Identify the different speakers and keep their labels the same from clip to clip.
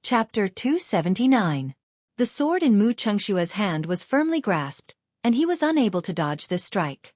Speaker 1: Chapter 279. The sword in Mu Chengshue's hand was firmly grasped, and he was unable to dodge this strike.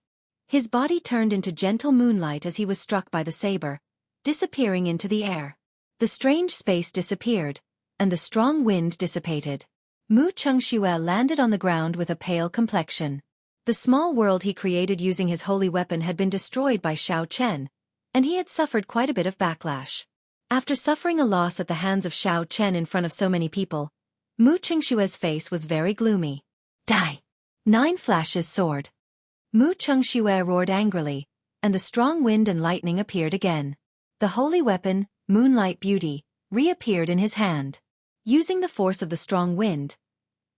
Speaker 1: His body turned into gentle moonlight as he was struck by the saber, disappearing into the air. The strange space disappeared, and the strong wind dissipated. Mu Chengshue landed on the ground with a pale complexion. The small world he created using his holy weapon had been destroyed by Xiao Chen, and he had suffered quite a bit of backlash. After suffering a loss at the hands of Xiao Chen in front of so many people, Mu Chengshue's face was very gloomy. Die! 9 flashes sword. Mu Chengshue roared angrily, and the strong wind and lightning appeared again. The holy weapon, Moonlight Beauty, reappeared in his hand. Using the force of the strong wind,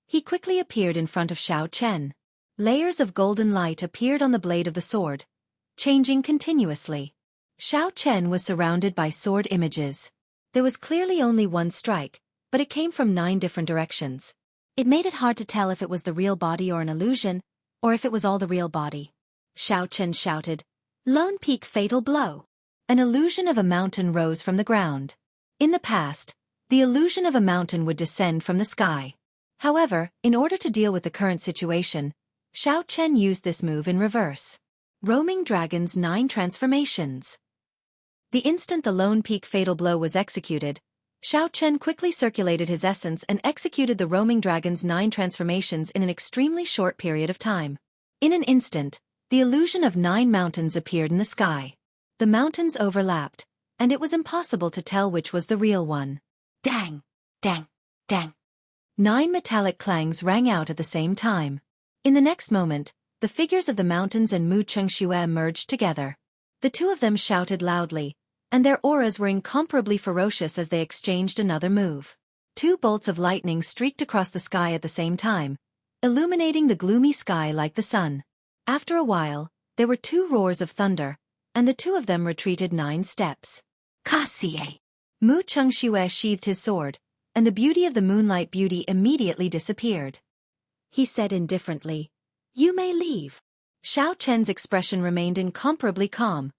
Speaker 1: he quickly appeared in front of Xiao Chen. Layers of golden light appeared on the blade of the sword, changing continuously. Xiao Chen was surrounded by sword images. There was clearly only one strike, but it came from 9 different directions. It made it hard to tell if it was the real body or an illusion, or if it was all the real body. Xiao Chen shouted, "Lone Peak Fatal Blow!" An illusion of a mountain rose from the ground. In the past, the illusion of a mountain would descend from the sky. However, in order to deal with the current situation, Xiao Chen used this move in reverse. Roaming Dragon's 9 transformations. The instant the Lone Peak Fatal Blow was executed, Xiao Chen quickly circulated his essence and executed the Roaming Dragon's 9 transformations in an extremely short period of time. In an instant, the illusion of 9 mountains appeared in the sky. The mountains overlapped, and it was impossible to tell which was the real one. Dang! Dang! Dang! 9 metallic clangs rang out at the same time. In the next moment, the figures of the mountains and Mu Chengshue merged together. The two of them shouted loudly, and their auras were incomparably ferocious as they exchanged another move. 2 bolts of lightning streaked across the sky at the same time, illuminating the gloomy sky like the sun. After a while, there were 2 roars of thunder, and the two of them retreated 9 steps. Kasie! Mu Chengshue sheathed his sword, and the beauty of the Moonlight Beauty immediately disappeared. He said indifferently, "You may leave." Xiao Chen's expression remained incomparably calm.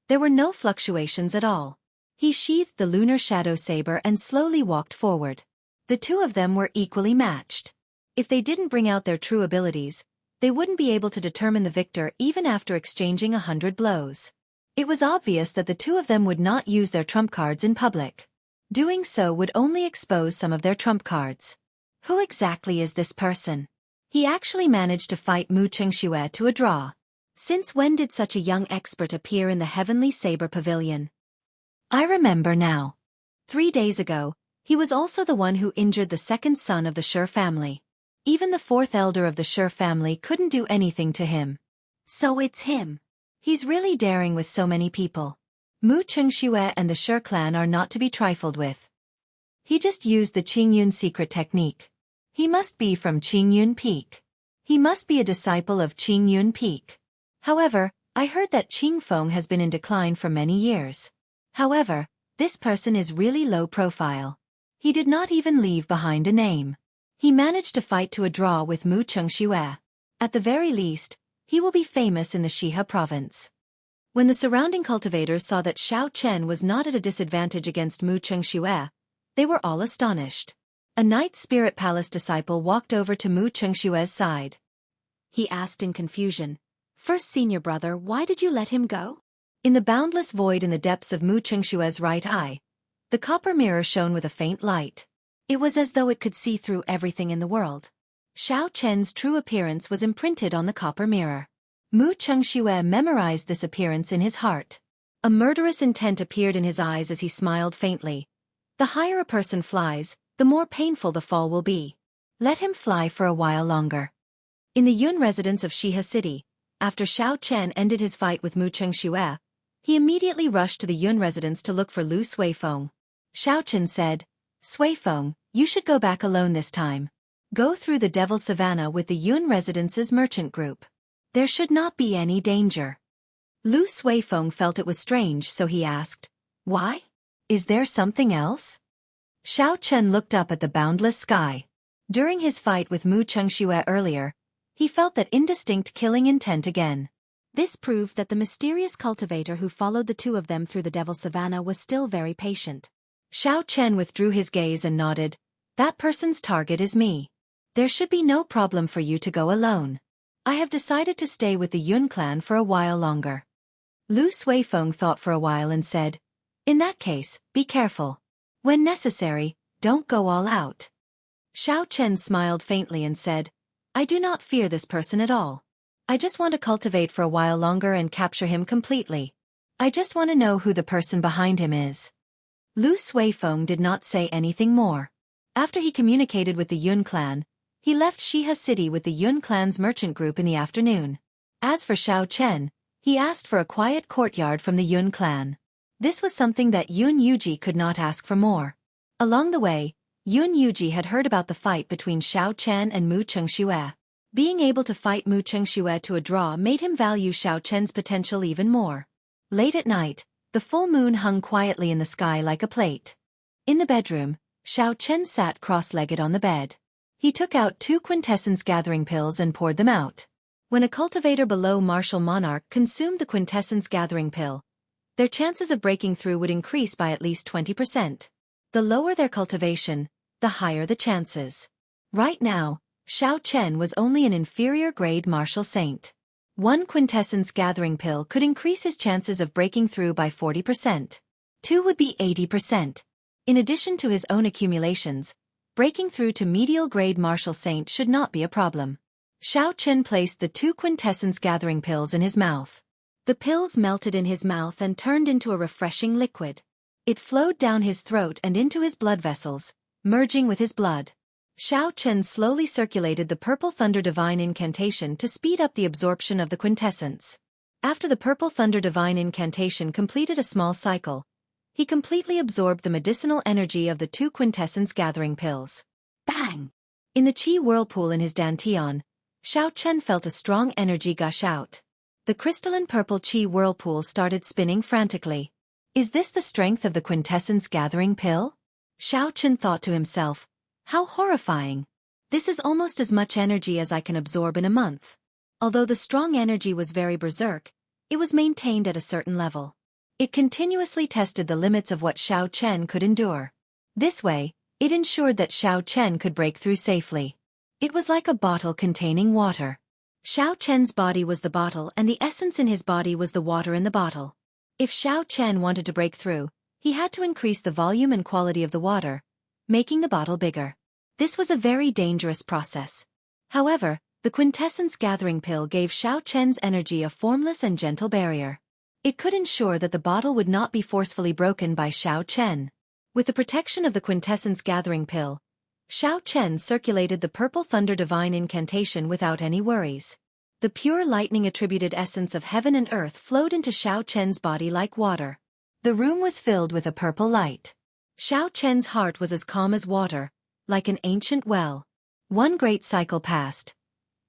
Speaker 1: There were no fluctuations at all. He sheathed the lunar shadow saber and slowly walked forward. The two of them were equally matched. If they didn't bring out their true abilities, they wouldn't be able to determine the victor even after exchanging 100 blows. It was obvious that the two of them would not use their trump cards in public. Doing so would only expose some of their trump cards. Who exactly is this person? He actually managed to fight Mu Chengshue to a draw. Since when did such a young expert appear in the Heavenly Saber Pavilion? I remember now. 3 days ago, he was also the one who injured the 2nd son of the Shi family. Even the 4th elder of the Shi family couldn't do anything to him. So it's him. He's really daring with so many people. Mu Chengshue and the Shi clan are not to be trifled with. He just used the Qingyun secret technique. He must be from Qingyun Peak. He must be a disciple of Qingyun Peak. However, I heard that Qingfeng has been in decline for many years. However, this person is really low profile. He did not even leave behind a name. He managed to fight to a draw with Mu Chengshue. At the very least, he will be famous in the Shihe province. When the surrounding cultivators saw that Xiao Chen was not at a disadvantage against Mu Chengshue, they were all astonished. A Night Spirit Palace disciple walked over to Mu Chengshue's side. He asked in confusion, "First senior brother, why did you let him go?" In the boundless void in the depths of Mu Chengshue's right eye, the copper mirror shone with a faint light. It was as though it could see through everything in the world. Xiao Chen's true appearance was imprinted on the copper mirror. Mu Chengshue memorized this appearance in his heart. A murderous intent appeared in his eyes as he smiled faintly. The higher a person flies, the more painful the fall will be. Let him fly for a while longer. In the Yun residence of Shihe City, after Xiao Chen ended his fight with Mu Chengshue, he immediately rushed to the Yun residence to look for Lu Suifeng. Xiao Chen said, "Suifeng, you should go back alone this time. Go through the Devil Savannah with the Yun residence's merchant group. There should not be any danger." Lu Suifeng felt it was strange, so he asked, "Why? Is there something else?" Xiao Chen looked up at the boundless sky. During his fight with Mu Chengshue earlier, he felt that indistinct killing intent again. This proved that the mysterious cultivator who followed the two of them through the Devil Savannah was still very patient. Xiao Chen withdrew his gaze and nodded. That person's target is me. There should be no problem for you to go alone. I have decided to stay with the Yun clan for a while longer. Lu Suifeng thought for a while and said, in that case, be careful. When necessary, don't go all out. Xiao Chen smiled faintly and said, I do not fear this person at all. I just want to cultivate for a while longer and capture him completely. I just want to know who the person behind him is. Lu Suifeng did not say anything more. After he communicated with the Yun clan, he left Shiha City with the Yun clan's merchant group in the afternoon. As for Xiao Chen, he asked for a quiet courtyard from the Yun clan. This was something that Yun Yuji could not ask for more. Along the way, Yun Yuji had heard about the fight between Xiao Chen and Mu Chengxue. Being able to fight Mu Chengxue to a draw made him value Xiao Chen's potential even more. Late at night, the full moon hung quietly in the sky like a plate. In the bedroom, Xiao Chen sat cross-legged on the bed. He took out 2 quintessence gathering pills and poured them out. When a cultivator below Martial Monarch consumed the quintessence gathering pill, their chances of breaking through would increase by at least 20%. The lower their cultivation, the higher the chances. Right now, Xiao Chen was only an inferior grade martial saint. 1 quintessence gathering pill could increase his chances of breaking through by 40%. 2 would be 80%. In addition to his own accumulations, breaking through to medial grade martial saint should not be a problem. Xiao Chen placed the 2 quintessence gathering pills in his mouth. The pills melted in his mouth and turned into a refreshing liquid. It flowed down his throat and into his blood vessels, merging with his blood. Xiao Chen slowly circulated the Purple Thunder Divine Incantation to speed up the absorption of the quintessence. After the Purple Thunder Divine Incantation completed a small cycle, he completely absorbed the medicinal energy of the 2 quintessence gathering pills. Bang! In the Qi whirlpool in his dantian, Xiao Chen felt a strong energy gush out. The crystalline purple Qi whirlpool started spinning frantically. Is this the strength of the quintessence gathering pill? Xiao Chen thought to himself, how horrifying. This is almost as much energy as I can absorb in a month. Although the strong energy was very berserk, it was maintained at a certain level. It continuously tested the limits of what Xiao Chen could endure. This way, it ensured that Xiao Chen could break through safely. It was like a bottle containing water. Xiao Chen's body was the bottle and the essence in his body was the water in the bottle. If Xiao Chen wanted to break through, he had to increase the volume and quality of the water, making the bottle bigger. This was a very dangerous process. However, the quintessence gathering pill gave Xiao Chen's energy a formless and gentle barrier. It could ensure that the bottle would not be forcefully broken by Xiao Chen. With the protection of the quintessence gathering pill, Xiao Chen circulated the Purple Thunder Divine Incantation without any worries. The pure lightning-attributed essence of heaven and earth flowed into Xiao Chen's body like water. The room was filled with a purple light. Xiao Chen's heart was as calm as water, like an ancient well. 1 great cycle passed.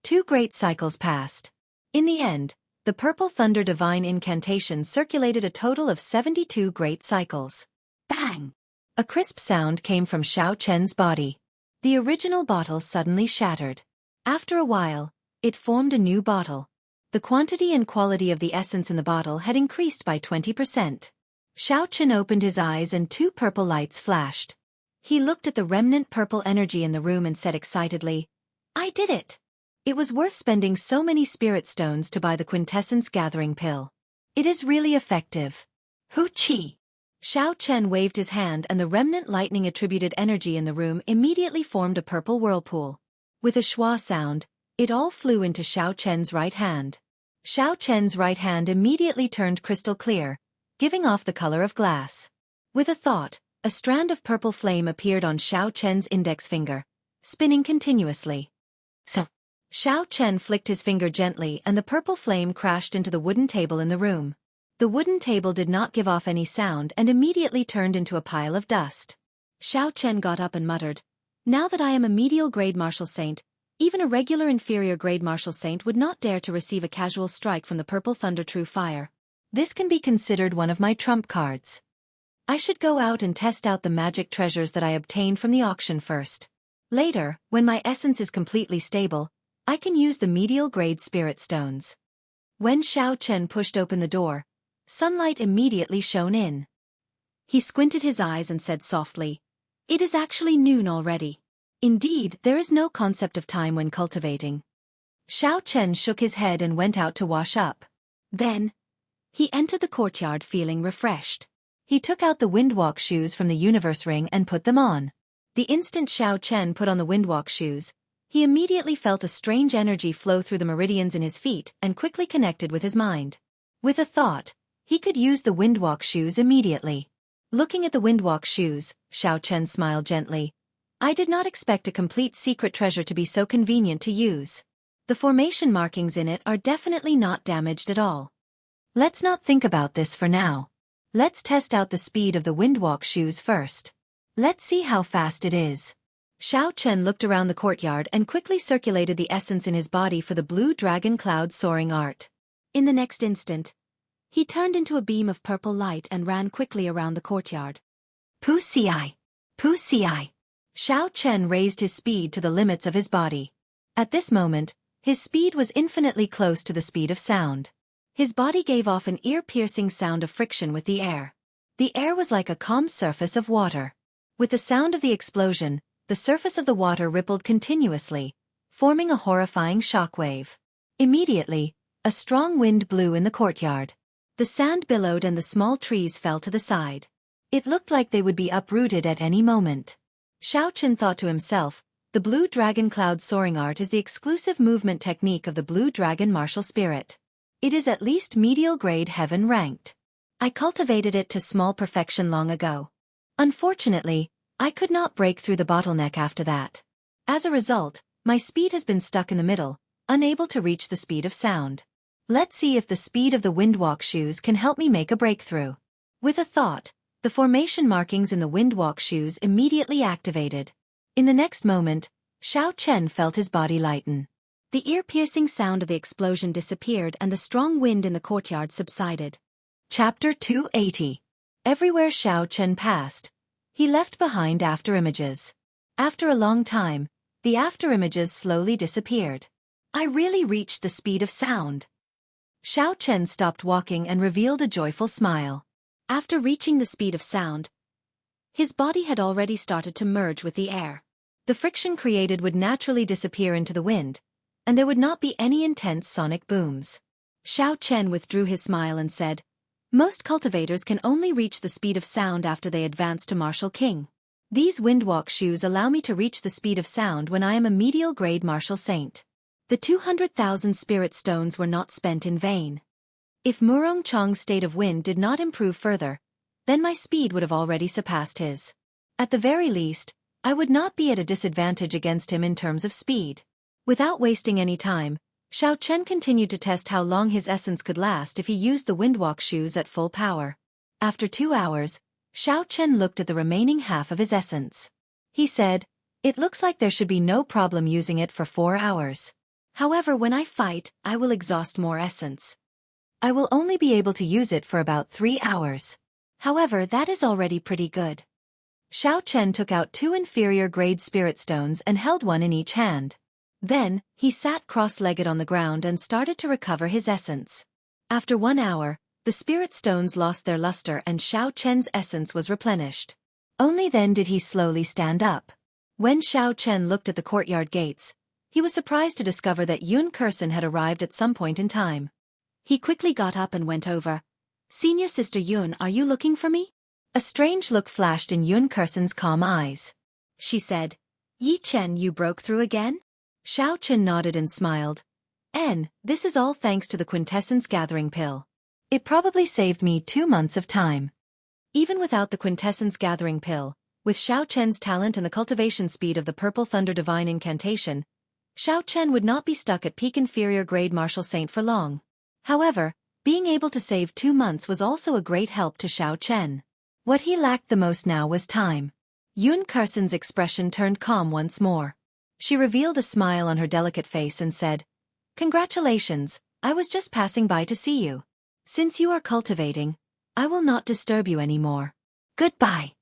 Speaker 1: 2 great cycles passed. In the end, the Purple Thunder Divine Incantation circulated a total of 72 great cycles. Bang! A crisp sound came from Xiao Chen's body. The original bottle suddenly shattered. After a while, it formed a new bottle. The quantity and quality of the essence in the bottle had increased by 20%. Xiao Chen opened his eyes and 2 purple lights flashed. He looked at the remnant purple energy in the room and said excitedly, I did it! It was worth spending so many spirit stones to buy the quintessence gathering pill. It is really effective. Hu Qi! Xiao Chen waved his hand and the remnant lightning-attributed energy in the room immediately formed a purple whirlpool. With a schwa sound, it all flew into Xiao Chen's right hand. Xiao Chen's right hand immediately turned crystal clear, giving off the color of glass. With a thought, a strand of purple flame appeared on Xiao Chen's index finger, spinning continuously. So, Xiao Chen flicked his finger gently and the purple flame crashed into the wooden table in the room. The wooden table did not give off any sound and immediately turned into a pile of dust. Xiao Chen got up and muttered, now that I am a medial grade martial saint, even a regular inferior grade martial saint would not dare to receive a casual strike from the Purple Thunder True Fire. This can be considered one of my trump cards. I should go out and test out the magic treasures that I obtained from the auction first. Later, when my essence is completely stable, I can use the medial grade spirit stones. When Xiao Chen pushed open the door, sunlight immediately shone in. He squinted his eyes and said softly, "It is actually noon already. Indeed, there is no concept of time when cultivating." Xiao Chen shook his head and went out to wash up. Then, he entered the courtyard feeling refreshed. He took out the windwalk shoes from the universe ring and put them on. The instant Xiao Chen put on the windwalk shoes, he immediately felt a strange energy flow through the meridians in his feet and quickly connected with his mind. With a thought, he could use the windwalk shoes immediately. Looking at the windwalk shoes, Xiao Chen smiled gently. "I did not expect a complete secret treasure to be so convenient to use. The formation markings in it are definitely not damaged at all. Let's not think about this for now. Let's test out the speed of the windwalk shoes first. Let's see how fast it is." Xiao Chen looked around the courtyard and quickly circulated the essence in his body for the blue dragon cloud soaring art. In the next instant, he turned into a beam of purple light and ran quickly around the courtyard. Pu Xi! Pu Xi! Xiao Chen raised his speed to the limits of his body. At this moment, his speed was infinitely close to the speed of sound. His body gave off an ear-piercing sound of friction with the air. The air was like a calm surface of water. With the sound of the explosion, the surface of the water rippled continuously, forming a horrifying shockwave. Immediately, a strong wind blew in the courtyard. The sand billowed and the small trees fell to the side. It looked like they would be uprooted at any moment. Xiao Chen thought to himself, the blue dragon cloud soaring art is the exclusive movement technique of the blue dragon martial spirit. It is at least medial grade heaven ranked. I cultivated it to small perfection long ago. Unfortunately, I could not break through the bottleneck after that. As a result, my speed has been stuck in the middle, unable to reach the speed of sound. Let's see if the speed of the windwalk shoes can help me make a breakthrough. With a thought, the formation markings in the windwalk shoes immediately activated. In the next moment, Xiao Chen felt his body lighten. The ear-piercing sound of the explosion disappeared and the strong wind in the courtyard subsided. Chapter 280. Everywhere Xiao Chen passed, he left behind afterimages. After a long time, the afterimages slowly disappeared. I really reached the speed of sound. Xiao Chen stopped walking and revealed a joyful smile. After reaching the speed of sound, his body had already started to merge with the air. The friction created would naturally disappear into the wind, and there would not be any intense sonic booms. Xiao Chen withdrew his smile and said, "Most cultivators can only reach the speed of sound after they advance to Martial King. These windwalk shoes allow me to reach the speed of sound when I am a medial grade Martial Saint. The 200,000 spirit stones were not spent in vain. If Murong Chong's state of wind did not improve further, then my speed would have already surpassed his. At the very least, I would not be at a disadvantage against him in terms of speed." Without wasting any time, Xiao Chen continued to test how long his essence could last if he used the windwalk shoes at full power. After 2 hours, Xiao Chen looked at the remaining half of his essence. He said, "It looks like there should be no problem using it for 4 hours. However, when I fight, I will exhaust more essence. I will only be able to use it for about 3 hours. However, that is already pretty good." Xiao Chen took out 2 inferior-grade spirit stones and held one in each hand. Then, he sat cross-legged on the ground and started to recover his essence. After 1 hour, the spirit stones lost their luster and Xiao Chen's essence was replenished. Only then did he slowly stand up. When Xiao Chen looked at the courtyard gates, he was surprised to discover that Yun Kursen had arrived at some point in time. He quickly got up and went over. "Senior Sister Yun, are you looking for me?" A strange look flashed in Yun Kursen's calm eyes. She said, "Yi Chen, you broke through again?" Xiao Chen nodded and smiled. This is all thanks to the quintessence gathering pill. It probably saved me 2 months of time." Even without the quintessence gathering pill, with Xiao Chen's talent and the cultivation speed of the Purple Thunder Divine Incantation, Xiao Chen would not be stuck at peak inferior grade Martial Saint for long. However, being able to save 2 months was also a great help to Xiao Chen. What he lacked the most now was time. Yun Kursen's expression turned calm once more. She revealed a smile on her delicate face and said, "Congratulations, I was just passing by to see you. Since you are cultivating, I will not disturb you anymore. Goodbye."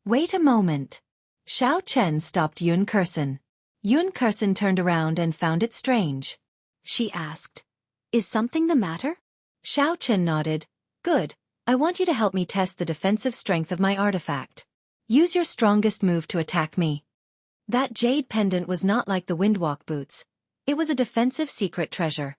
Speaker 1: "Wait a moment." Xiao Chen stopped Yun Kursen. Yun Kursen turned around and found it strange. She asked, "Is something the matter?" Xiao Chen nodded. "Good, I want you to help me test the defensive strength of my artifact. Use your strongest move to attack me. That jade pendant was not like the windwalk boots. It was a defensive secret treasure.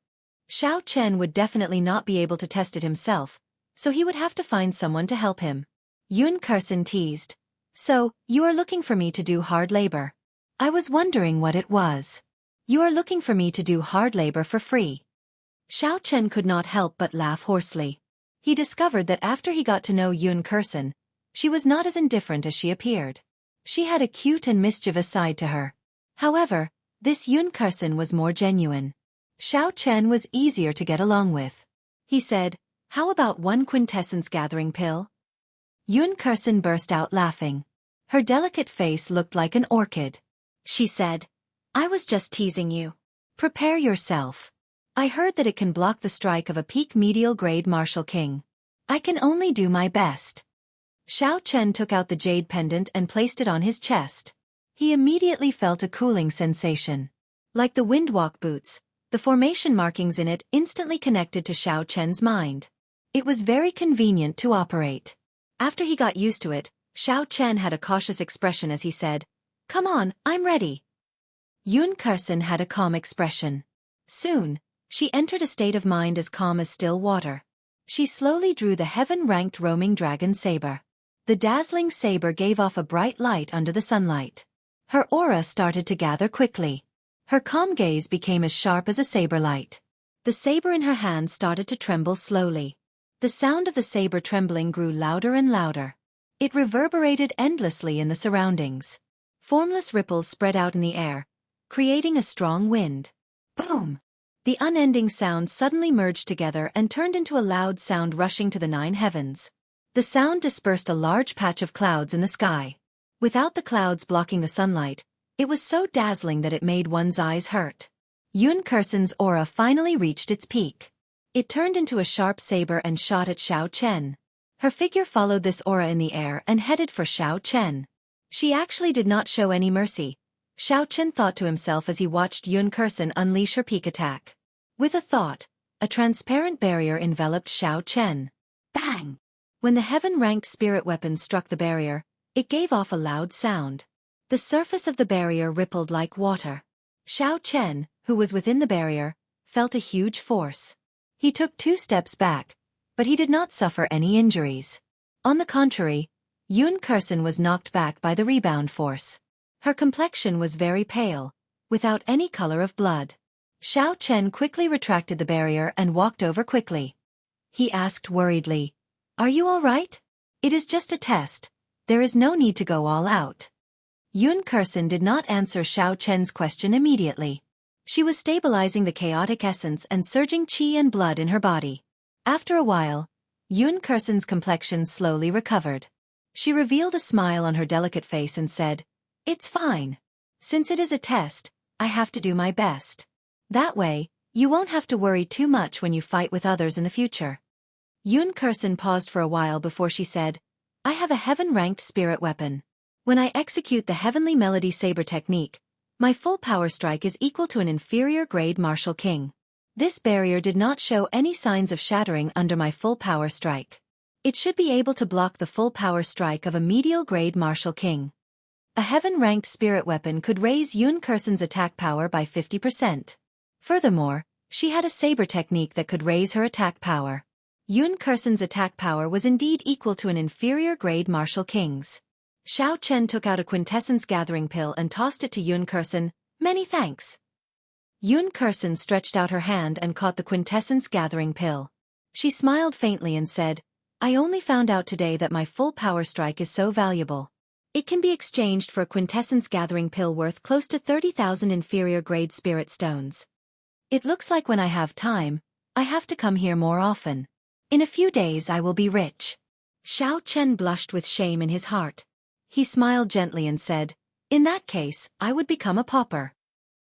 Speaker 1: Xiao Chen would definitely not be able to test it himself, so he would have to find someone to help him. Yun Kersen teased. So, you are looking for me to do hard labor. I was wondering what it was. You are looking for me to do hard labor for free. Xiao Chen could not help but laugh hoarsely. He discovered that after he got to know Yun Kersen, she was not as indifferent as she appeared. She had a cute and mischievous side to her. However, this Yun Kersen was more genuine. Xiao Chen was easier to get along with. He said, "How about one quintessence gathering pill?" Yun Kersen burst out laughing. Her delicate face looked like an orchid. She said, "I was just teasing you. Prepare yourself. I heard that it can block the strike of a peak medial grade martial king. I can only do my best." Xiao Chen took out the jade pendant and placed it on his chest. He immediately felt a cooling sensation. Like the windwalk boots, the formation markings in it instantly connected to Xiao Chen's mind. It was very convenient to operate. After he got used to it, Xiao Chen had a cautious expression as he said, "Come on, I'm ready." Yun Kersen had a calm expression. Soon, she entered a state of mind as calm as still water. She slowly drew the heaven-ranked roaming dragon saber. The dazzling saber gave off a bright light under the sunlight. Her aura started to gather quickly. Her calm gaze became as sharp as a saber light. The saber in her hand started to tremble slowly. The sound of the saber trembling grew louder and louder. It reverberated endlessly in the surroundings. Formless ripples spread out in the air, creating a strong wind. Boom! The unending sound suddenly merged together and turned into a loud sound rushing to the 9 heavens. The sound dispersed a large patch of clouds in the sky. Without the clouds blocking the sunlight, it was so dazzling that it made one's eyes hurt. Yun Kersen's aura finally reached its peak. It turned into a sharp saber and shot at Xiao Chen. Her figure followed this aura in the air and headed for Xiao Chen. She actually did not show any mercy, Xiao Chen thought to himself as he watched Yun Kersen unleash her peak attack. With a thought, a transparent barrier enveloped Xiao Chen. Bang! When the heaven-ranked spirit weapon struck the barrier, it gave off a loud sound. The surface of the barrier rippled like water. Xiao Chen, who was within the barrier, felt a huge force. He took 2 steps back, but he did not suffer any injuries. On the contrary, Yun Kersen was knocked back by the rebound force. Her complexion was very pale, without any color of blood. Xiao Chen quickly retracted the barrier and walked over quickly. He asked worriedly, "Are you all right? It is just a test. There is no need to go all out." Yun Kersen did not answer Xiao Chen's question immediately. She was stabilizing the chaotic essence and surging qi and blood in her body. After a while, Yun Kersen's complexion slowly recovered. She revealed a smile on her delicate face and said, "It's fine. Since it is a test, I have to do my best. That way, you won't have to worry too much when you fight with others in the future." Yun Kersen paused for a while before she said, "I have a heaven-ranked spirit weapon. When I execute the Heavenly Melody Saber technique, my full power strike is equal to an inferior grade martial king. This barrier did not show any signs of shattering under my full power strike. It should be able to block the full power strike of a medial grade martial king." A heaven-ranked spirit weapon could raise Yun Kersen's attack power by 50%. Furthermore, she had a saber technique that could raise her attack power. Yun Kersen's attack power was indeed equal to an inferior grade martial king's. Xiao Chen took out a quintessence gathering pill and tossed it to Yun Kersen. "Many thanks." Yun Kersen stretched out her hand and caught the quintessence gathering pill. She smiled faintly and said, "I only found out today that my full power strike is so valuable. It can be exchanged for a quintessence gathering pill worth close to 30,000 inferior grade spirit stones. It looks like when I have time, I have to come here more often. In a few days I will be rich." Xiao Chen blushed with shame in his heart. He smiled gently and said, "In that case, I would become a pauper."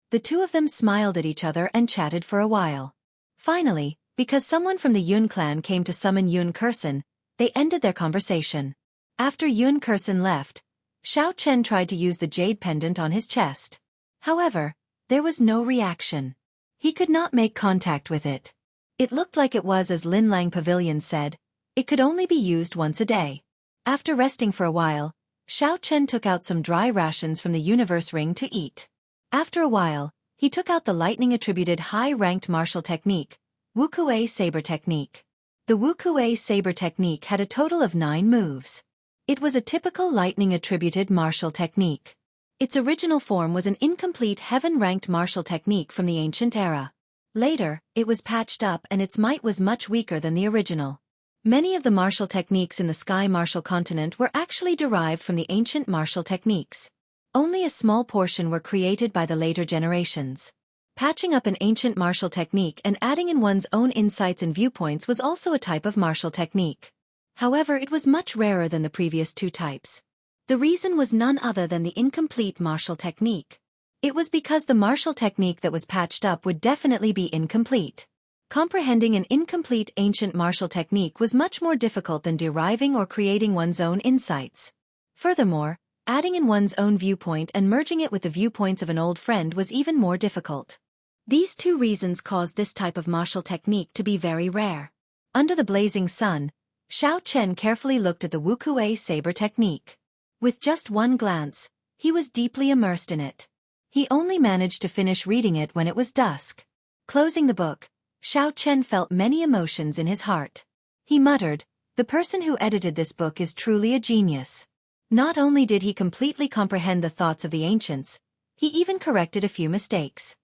Speaker 1: The two of them smiled at each other and chatted for a while. Finally, because someone from the Yun clan came to summon Yun Kersen, they ended their conversation. After Yun Kersen left, Xiao Chen tried to use the jade pendant on his chest. However, there was no reaction. He could not make contact with it. It looked like it was as Lin Lang Pavilion said, It could only be used once a day. After resting for a while, Xiao Chen took out some dry rations from the universe ring to eat. After a while, he took out the lightning-attributed high-ranked martial technique, Wukuei Saber Technique. The Wukuei Saber Technique had a total of 9 moves. It was a typical lightning-attributed martial technique. Its original form was an incomplete heaven-ranked martial technique from the ancient era. Later, it was patched up and its might was much weaker than the original. Many of the martial techniques in the Sky Martial Continent were actually derived from the ancient martial techniques. Only a small portion were created by the later generations. Patching up an ancient martial technique and adding in one's own insights and viewpoints was also a type of martial technique. However, it was much rarer than the previous 2 types. The reason was none other than the incomplete martial technique. It was because the martial technique that was patched up would definitely be incomplete. Comprehending an incomplete ancient martial technique was much more difficult than deriving or creating one's own insights. Furthermore, adding in one's own viewpoint and merging it with the viewpoints of an old friend was even more difficult. These 2 reasons caused this type of martial technique to be very rare. Under the blazing sun, Xiao Chen carefully looked at the Wukuei Saber Technique. With just one glance, he was deeply immersed in it. He only managed to finish reading it when it was dusk. Closing the book, Xiao Chen felt many emotions in his heart. He muttered, "The person who edited this book is truly a genius." Not only did he completely comprehend the thoughts of the ancients, he even corrected a few mistakes.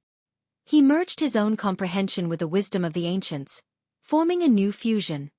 Speaker 1: He merged his own comprehension with the wisdom of the ancients, forming a new fusion.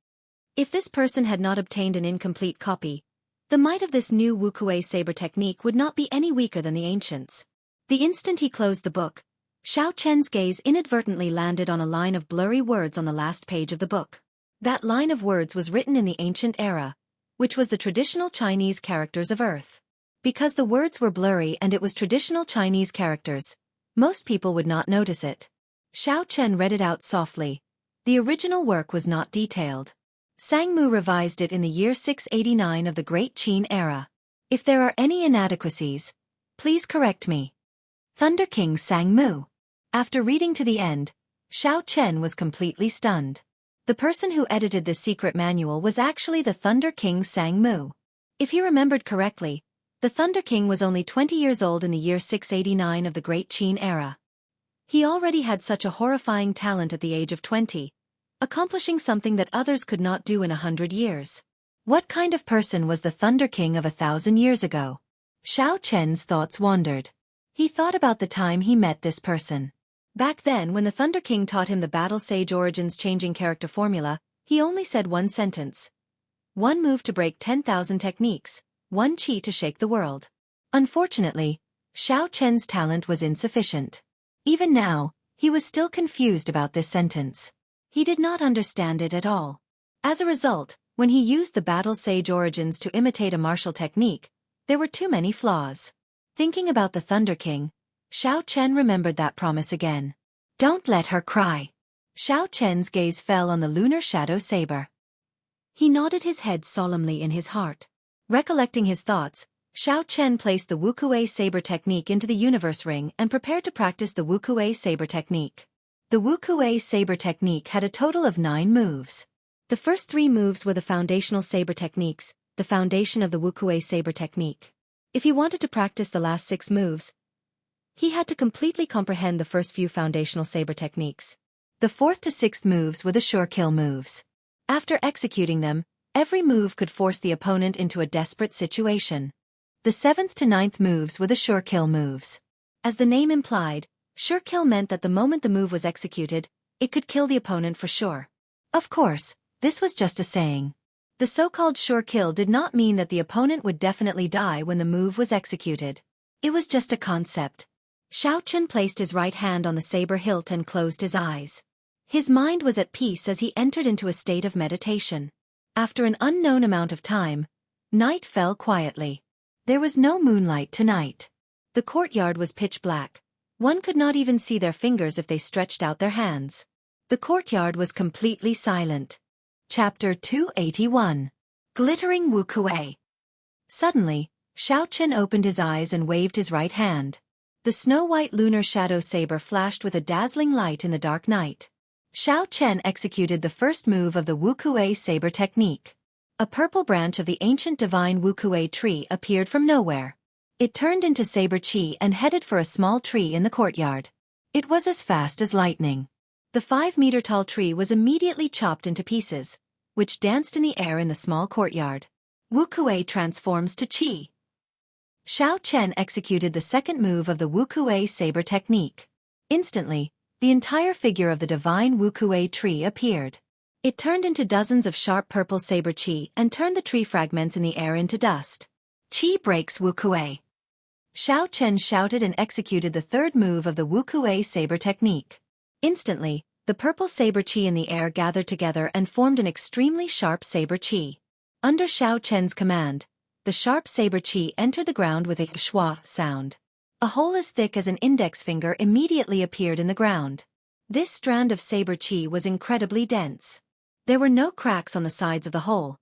Speaker 1: If this person had not obtained an incomplete copy, the might of this new Wukuei Saber Technique would not be any weaker than the ancients. The instant he closed the book, Xiao Chen's gaze inadvertently landed on a line of blurry words on the last page of the book. That line of words was written in the ancient era, which was the traditional Chinese characters of Earth. Because the words were blurry and it was traditional Chinese characters, most people would not notice it. Xiao Chen read it out softly. The original work was not detailed. Sang Mu revised it in the year 689 of the Great Qin era. If there are any inadequacies, please correct me. Thunder King Sang Mu. After reading to the end, Xiao Chen was completely stunned. The person who edited this secret manual was actually the Thunder King Sang Mu. If he remembered correctly, the Thunder King was only 20 years old in the year 689 of the Great Qin era. He already had such a horrifying talent at the age of 20, accomplishing something that others could not do in 100 years. What kind of person was the Thunder King of 1,000 years ago? Xiao Chen's thoughts wandered. He thought about the time he met this person. Back then, when the Thunder King taught him the Battle Sage Origins changing character formula, he only said one sentence. 1 move to break 10,000 techniques, 1 chi to shake the world. Unfortunately, Xiao Chen's talent was insufficient. Even now, he was still confused about this sentence. He did not understand it at all. As a result, when he used the Battle Sage Origins to imitate a martial technique, there were too many flaws. Thinking about the Thunder King, Xiao Chen remembered that promise again. Don't let her cry. Xiao Chen's gaze fell on the lunar shadow saber. He nodded his head solemnly in his heart. Recollecting his thoughts, Xiao Chen placed the Wukuei Saber Technique into the universe ring and prepared to practice the Wukuei Saber Technique. The Wukuei Saber Technique had a total of 9 moves. The first 3 moves were the foundational saber techniques, the foundation of the Wukuei Saber Technique. If he wanted to practice the last 6 moves, he had to completely comprehend the first few foundational saber techniques. The 4th to 6th moves were the sure kill moves. After executing them, every move could force the opponent into a desperate situation. The 7th to 9th moves were the sure kill moves. As the name implied, sure kill meant that the moment the move was executed, it could kill the opponent for sure. Of course, this was just a saying. The so-called sure kill did not mean that the opponent would definitely die when the move was executed. It was just a concept. Xiao Chen placed his right hand on the saber hilt and closed his eyes. His mind was at peace as he entered into a state of meditation. After an unknown amount of time, night fell quietly. There was no moonlight tonight. The courtyard was pitch black. One could not even see their fingers if they stretched out their hands. The courtyard was completely silent. Chapter 281. Glittering Wukuei. Suddenly, Xiao Chen opened his eyes and waved his right hand. The snow-white lunar shadow saber flashed with a dazzling light in the dark night. Xiao Chen executed the first move of the Wukuei saber technique. A purple branch of the ancient divine Wukuei tree appeared from nowhere. It turned into saber chi and headed for a small tree in the courtyard. It was as fast as lightning. The 5-meter-tall tree was immediately chopped into pieces, which danced in the air in the small courtyard. Wukuei transforms to chi. Xiao Chen executed the second move of the Wukuei saber technique. Instantly, the entire figure of the divine Wukuei tree appeared. It turned into dozens of sharp purple saber chi and turned the tree fragments in the air into dust. Chi breaks Wukuei. Xiao Chen shouted and executed the third move of the Wukuei saber technique. Instantly, the purple saber chi in the air gathered together and formed an extremely sharp saber chi. Under Xiao Chen's command, the sharp saber chi entered the ground with a schwa sound. A hole as thick as an index finger immediately appeared in the ground. This strand of saber chi was incredibly dense. There were no cracks on the sides of the hole.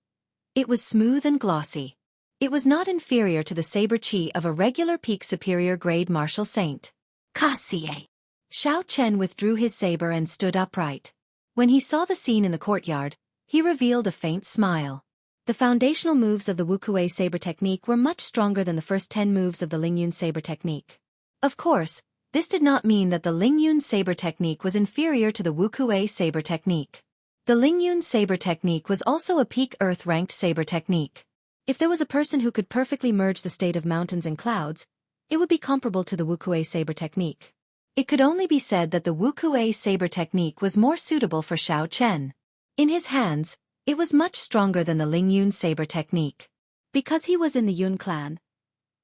Speaker 1: It was smooth and glossy. It was not inferior to the saber chi of a regular peak superior grade martial saint. Kasie. Xiao Chen withdrew his saber and stood upright. When he saw the scene in the courtyard, he revealed a faint smile. The foundational moves of the Wukuei saber technique were much stronger than the first 10 moves of the Lingyun saber technique. Of course, this did not mean that the Lingyun saber technique was inferior to the Wukuei saber technique. The Lingyun saber technique was also a peak earth-ranked saber technique. If there was a person who could perfectly merge the state of mountains and clouds, it would be comparable to the Wukuei saber technique. It could only be said that the Wukuei saber technique was more suitable for Xiao Chen. In his hands, it was much stronger than the Lingyun saber technique. Because he was in the Yun clan,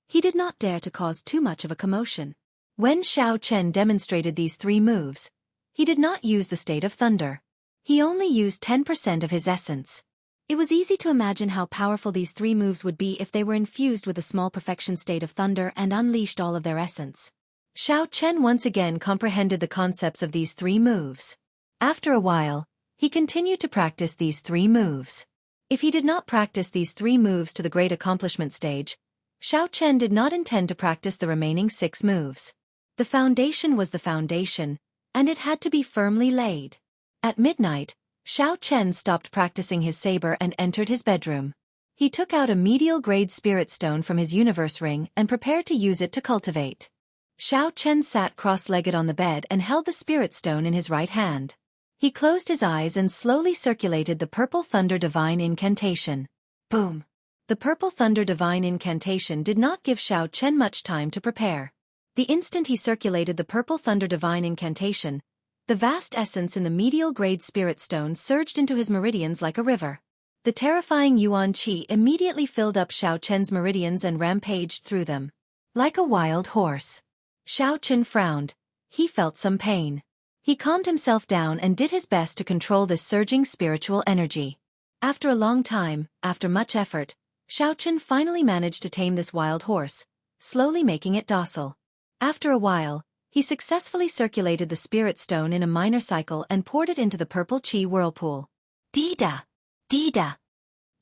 Speaker 1: he did not dare to cause too much of a commotion. When Xiao Chen demonstrated these 3 moves, he did not use the state of thunder. He only used 10% of his essence. It was easy to imagine how powerful these 3 moves would be if they were infused with a small perfection state of thunder and unleashed all of their essence. Xiao Chen once again comprehended the concepts of these 3 moves. After a while, he continued to practice these 3 moves. If he did not practice these 3 moves to the great accomplishment stage, Xiao Chen did not intend to practice the remaining 6 moves. The foundation was the foundation, and it had to be firmly laid. At midnight, Xiao Chen stopped practicing his saber and entered his bedroom. He took out a medial-grade spirit stone from his universe ring and prepared to use it to cultivate. Xiao Chen sat cross-legged on the bed and held the spirit stone in his right hand. He closed his eyes and slowly circulated the Purple Thunder Divine Incantation. Boom! The Purple Thunder Divine Incantation did not give Xiao Chen much time to prepare. The instant he circulated the Purple Thunder Divine Incantation, the vast essence in the medial-grade spirit stone surged into his meridians like a river. The terrifying Yuan Qi immediately filled up Xiao Chen's meridians and rampaged through them. Like a wild horse. Xiao Chen frowned. He felt some pain. He calmed himself down and did his best to control this surging spiritual energy. After a long time, after much effort, Xiao Chen finally managed to tame this wild horse, slowly making it docile. After a while, he successfully circulated the spirit stone in a minor cycle and poured it into the purple chi whirlpool. Dida! Dida!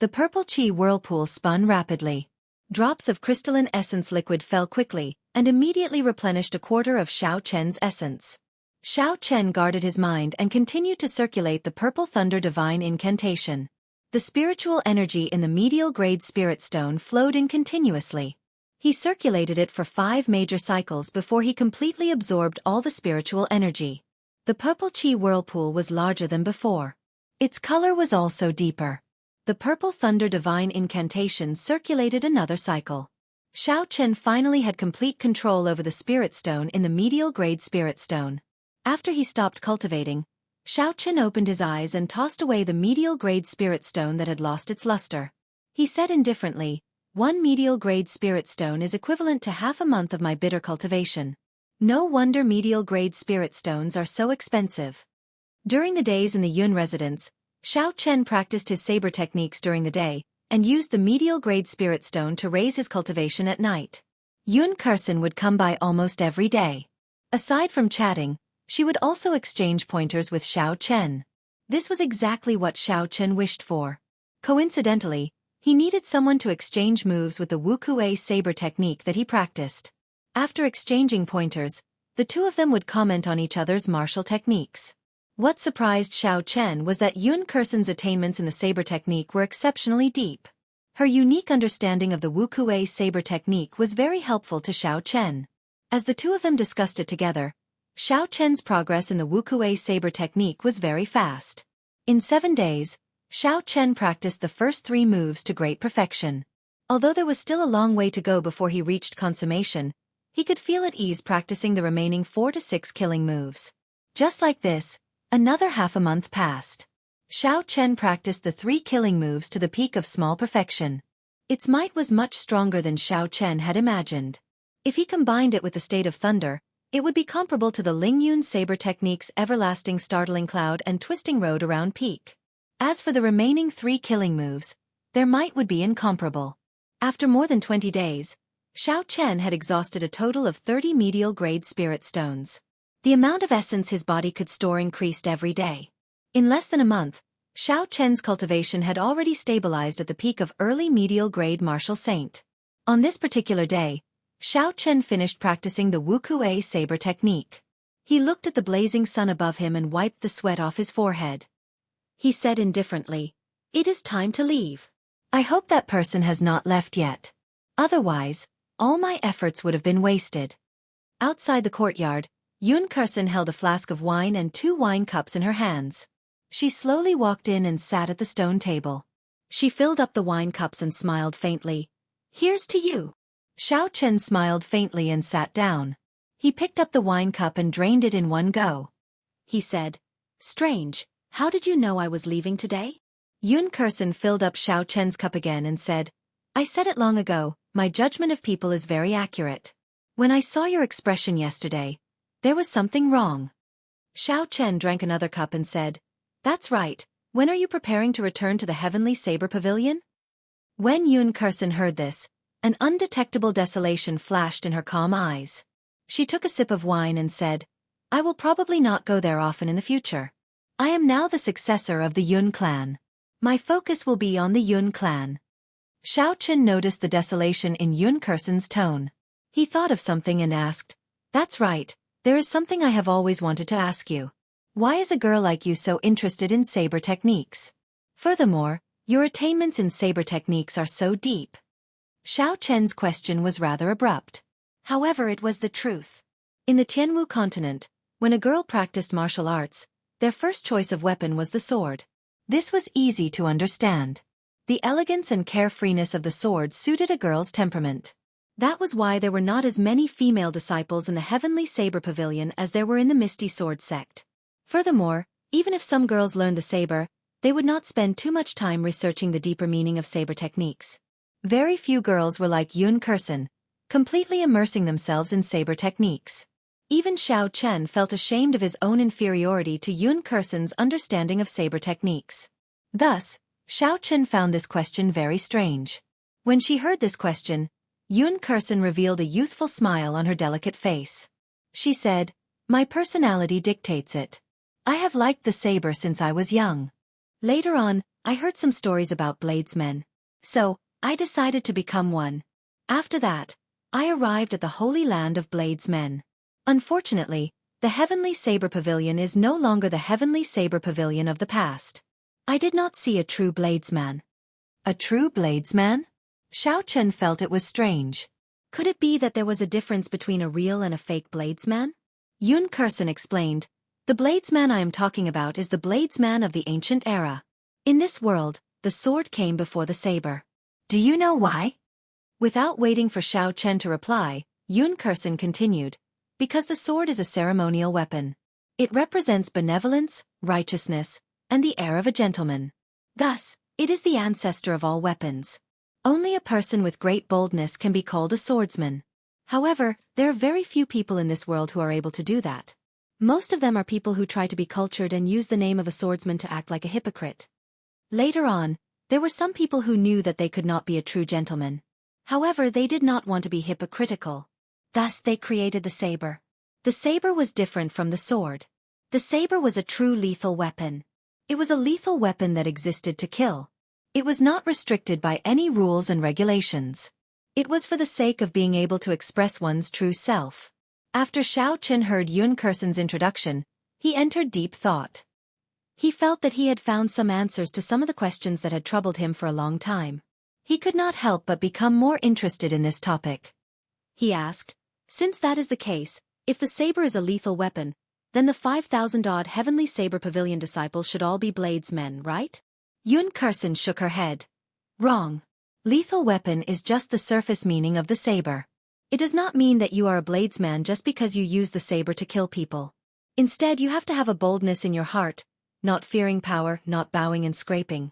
Speaker 1: The purple chi whirlpool spun rapidly. Drops of crystalline essence liquid fell quickly, and immediately replenished a quarter of Xiao Chen's essence. Xiao Chen guarded his mind and continued to circulate the Purple Thunder Divine Incantation. The spiritual energy in the medial-grade spirit stone flowed in continuously. He circulated it for 5 major cycles before he completely absorbed all the spiritual energy. The purple chi whirlpool was larger than before. Its color was also deeper. The Purple Thunder Divine Incantation circulated another cycle. Xiao Chen finally had complete control over the spirit stone in the medial-grade spirit stone. After he stopped cultivating, Xiao Chen opened his eyes and tossed away the medial-grade spirit stone that had lost its luster. He said indifferently, "1 medial-grade spirit stone is equivalent to half a month of my bitter cultivation. No wonder medial-grade spirit stones are so expensive." During the days in the Yun residence, Xiao Chen practiced his saber techniques during the day, and used the medial-grade spirit stone to raise his cultivation at night. Yun Kursen would come by almost every day. Aside from chatting, she would also exchange pointers with Xiao Chen. This was exactly what Xiao Chen wished for. Coincidentally, he needed someone to exchange moves with the Wukuei saber technique that he practiced. After exchanging pointers, the two of them would comment on each other's martial techniques. What surprised Xiao Chen was that Yun Kursen's attainments in the saber technique were exceptionally deep. Her unique understanding of the Wukuei saber technique was very helpful to Xiao Chen. As the two of them discussed it together, Xiao Chen's progress in the Wukuei saber technique was very fast. In 7 days, Xiao Chen practiced the first 3 moves to great perfection. Although there was still a long way to go before he reached consummation, he could feel at ease practicing the remaining 4 to 6 killing moves. Just like this, another half a month passed. Xiao Chen practiced the 3 killing moves to the peak of small perfection. Its might was much stronger than Xiao Chen had imagined. If he combined it with the state of thunder, it would be comparable to the Lingyun saber technique's everlasting startling cloud and twisting road around peak. As for the remaining 3 killing moves, their might would be incomparable. After more than 20 days, Xiao Chen had exhausted a total of 30 medial-grade spirit stones. The amount of essence his body could store increased every day. In less than a month, Xiao Chen's cultivation had already stabilized at the peak of early medial-grade martial saint. On this particular day, Xiao Chen finished practicing the Wukuei saber technique. He looked at the blazing sun above him and wiped the sweat off his forehead. He said indifferently, "It is time to leave. I hope that person has not left yet. Otherwise, all my efforts would have been wasted." Outside the courtyard, Yun Kursen held a flask of wine and 2 wine cups in her hands. She slowly walked in and sat at the stone table. She filled up the wine cups and smiled faintly. "Here's to you." Xiao Chen smiled faintly and sat down. He picked up the wine cup and drained it in one go. He said, "Strange, how did you know I was leaving today?" Yun Kursen filled up Xiao Chen's cup again and said, "I said it long ago, my judgment of people is very accurate. When I saw your expression yesterday, there was something wrong." Xiao Chen drank another cup and said, "That's right, when are you preparing to return to the Heavenly Saber Pavilion?" When Yun Kursen heard this, an undetectable desolation flashed in her calm eyes. She took a sip of wine and said, "I will probably not go there often in the future. I am now the successor of the Yun clan. My focus will be on the Yun clan." Xiao Chen noticed the desolation in Yun Kursen's tone. He thought of something and asked, "That's right, there is something I have always wanted to ask you. Why is a girl like you so interested in saber techniques? Furthermore, your attainments in saber techniques are so deep." Xiao Chen's question was rather abrupt. However, it was the truth. In the Tianwu continent, when a girl practiced martial arts, their first choice of weapon was the sword. This was easy to understand. The elegance and carefreeness of the sword suited a girl's temperament. That was why there were not as many female disciples in the Heavenly Saber Pavilion as there were in the Misty Sword sect. Furthermore, even if some girls learned the saber, they would not spend too much time researching the deeper meaning of saber techniques. Very few girls were like Yun Kursen, completely immersing themselves in saber techniques. Even Xiao Chen felt ashamed of his own inferiority to Yun Kursen's understanding of saber techniques. Thus, Xiao Chen found this question very strange. When she heard this question, Yun Kursen revealed a youthful smile on her delicate face. She said, "My personality dictates it. I have liked the saber since I was young. Later on, I heard some stories about bladesmen. So, I decided to become one. After that, I arrived at the Holy Land of Bladesmen. Unfortunately, the Heavenly Saber Pavilion is no longer the Heavenly Saber Pavilion of the past. I did not see a true bladesman." A true bladesman? Xiao Chen felt it was strange. Could it be that there was a difference between a real and a fake bladesman? Yun Kursen explained, "The bladesman I am talking about is the bladesman of the ancient era. In this world, the sword came before the saber. Do you know why?" Without waiting for Xiao Chen to reply, Yun Kursen continued, "Because the sword is a ceremonial weapon. It represents benevolence, righteousness, and the air of a gentleman. Thus, it is the ancestor of all weapons. Only a person with great boldness can be called a swordsman. However, there are very few people in this world who are able to do that. Most of them are people who try to be cultured and use the name of a swordsman to act like a hypocrite. Later on, there were some people who knew that they could not be a true gentleman. However, they did not want to be hypocritical. Thus they created the saber. The saber was different from the sword. The saber was a true lethal weapon. It was a lethal weapon that existed to kill. It was not restricted by any rules and regulations. It was for the sake of being able to express one's true self." After Xiao Chen heard Yun Kursen's introduction, he entered deep thought. He felt that he had found some answers to some of the questions that had troubled him for a long time. He could not help but become more interested in this topic. He asked, "Since that is the case, if the saber is a lethal weapon, then the 5,000-odd Heavenly Saber Pavilion disciples should all be bladesmen, right?" Yun Kursen shook her head. "Wrong. Lethal weapon is just the surface meaning of the saber. It does not mean that you are a bladesman just because you use the saber to kill people. Instead, you have to have a boldness in your heart, not fearing power, not bowing and scraping.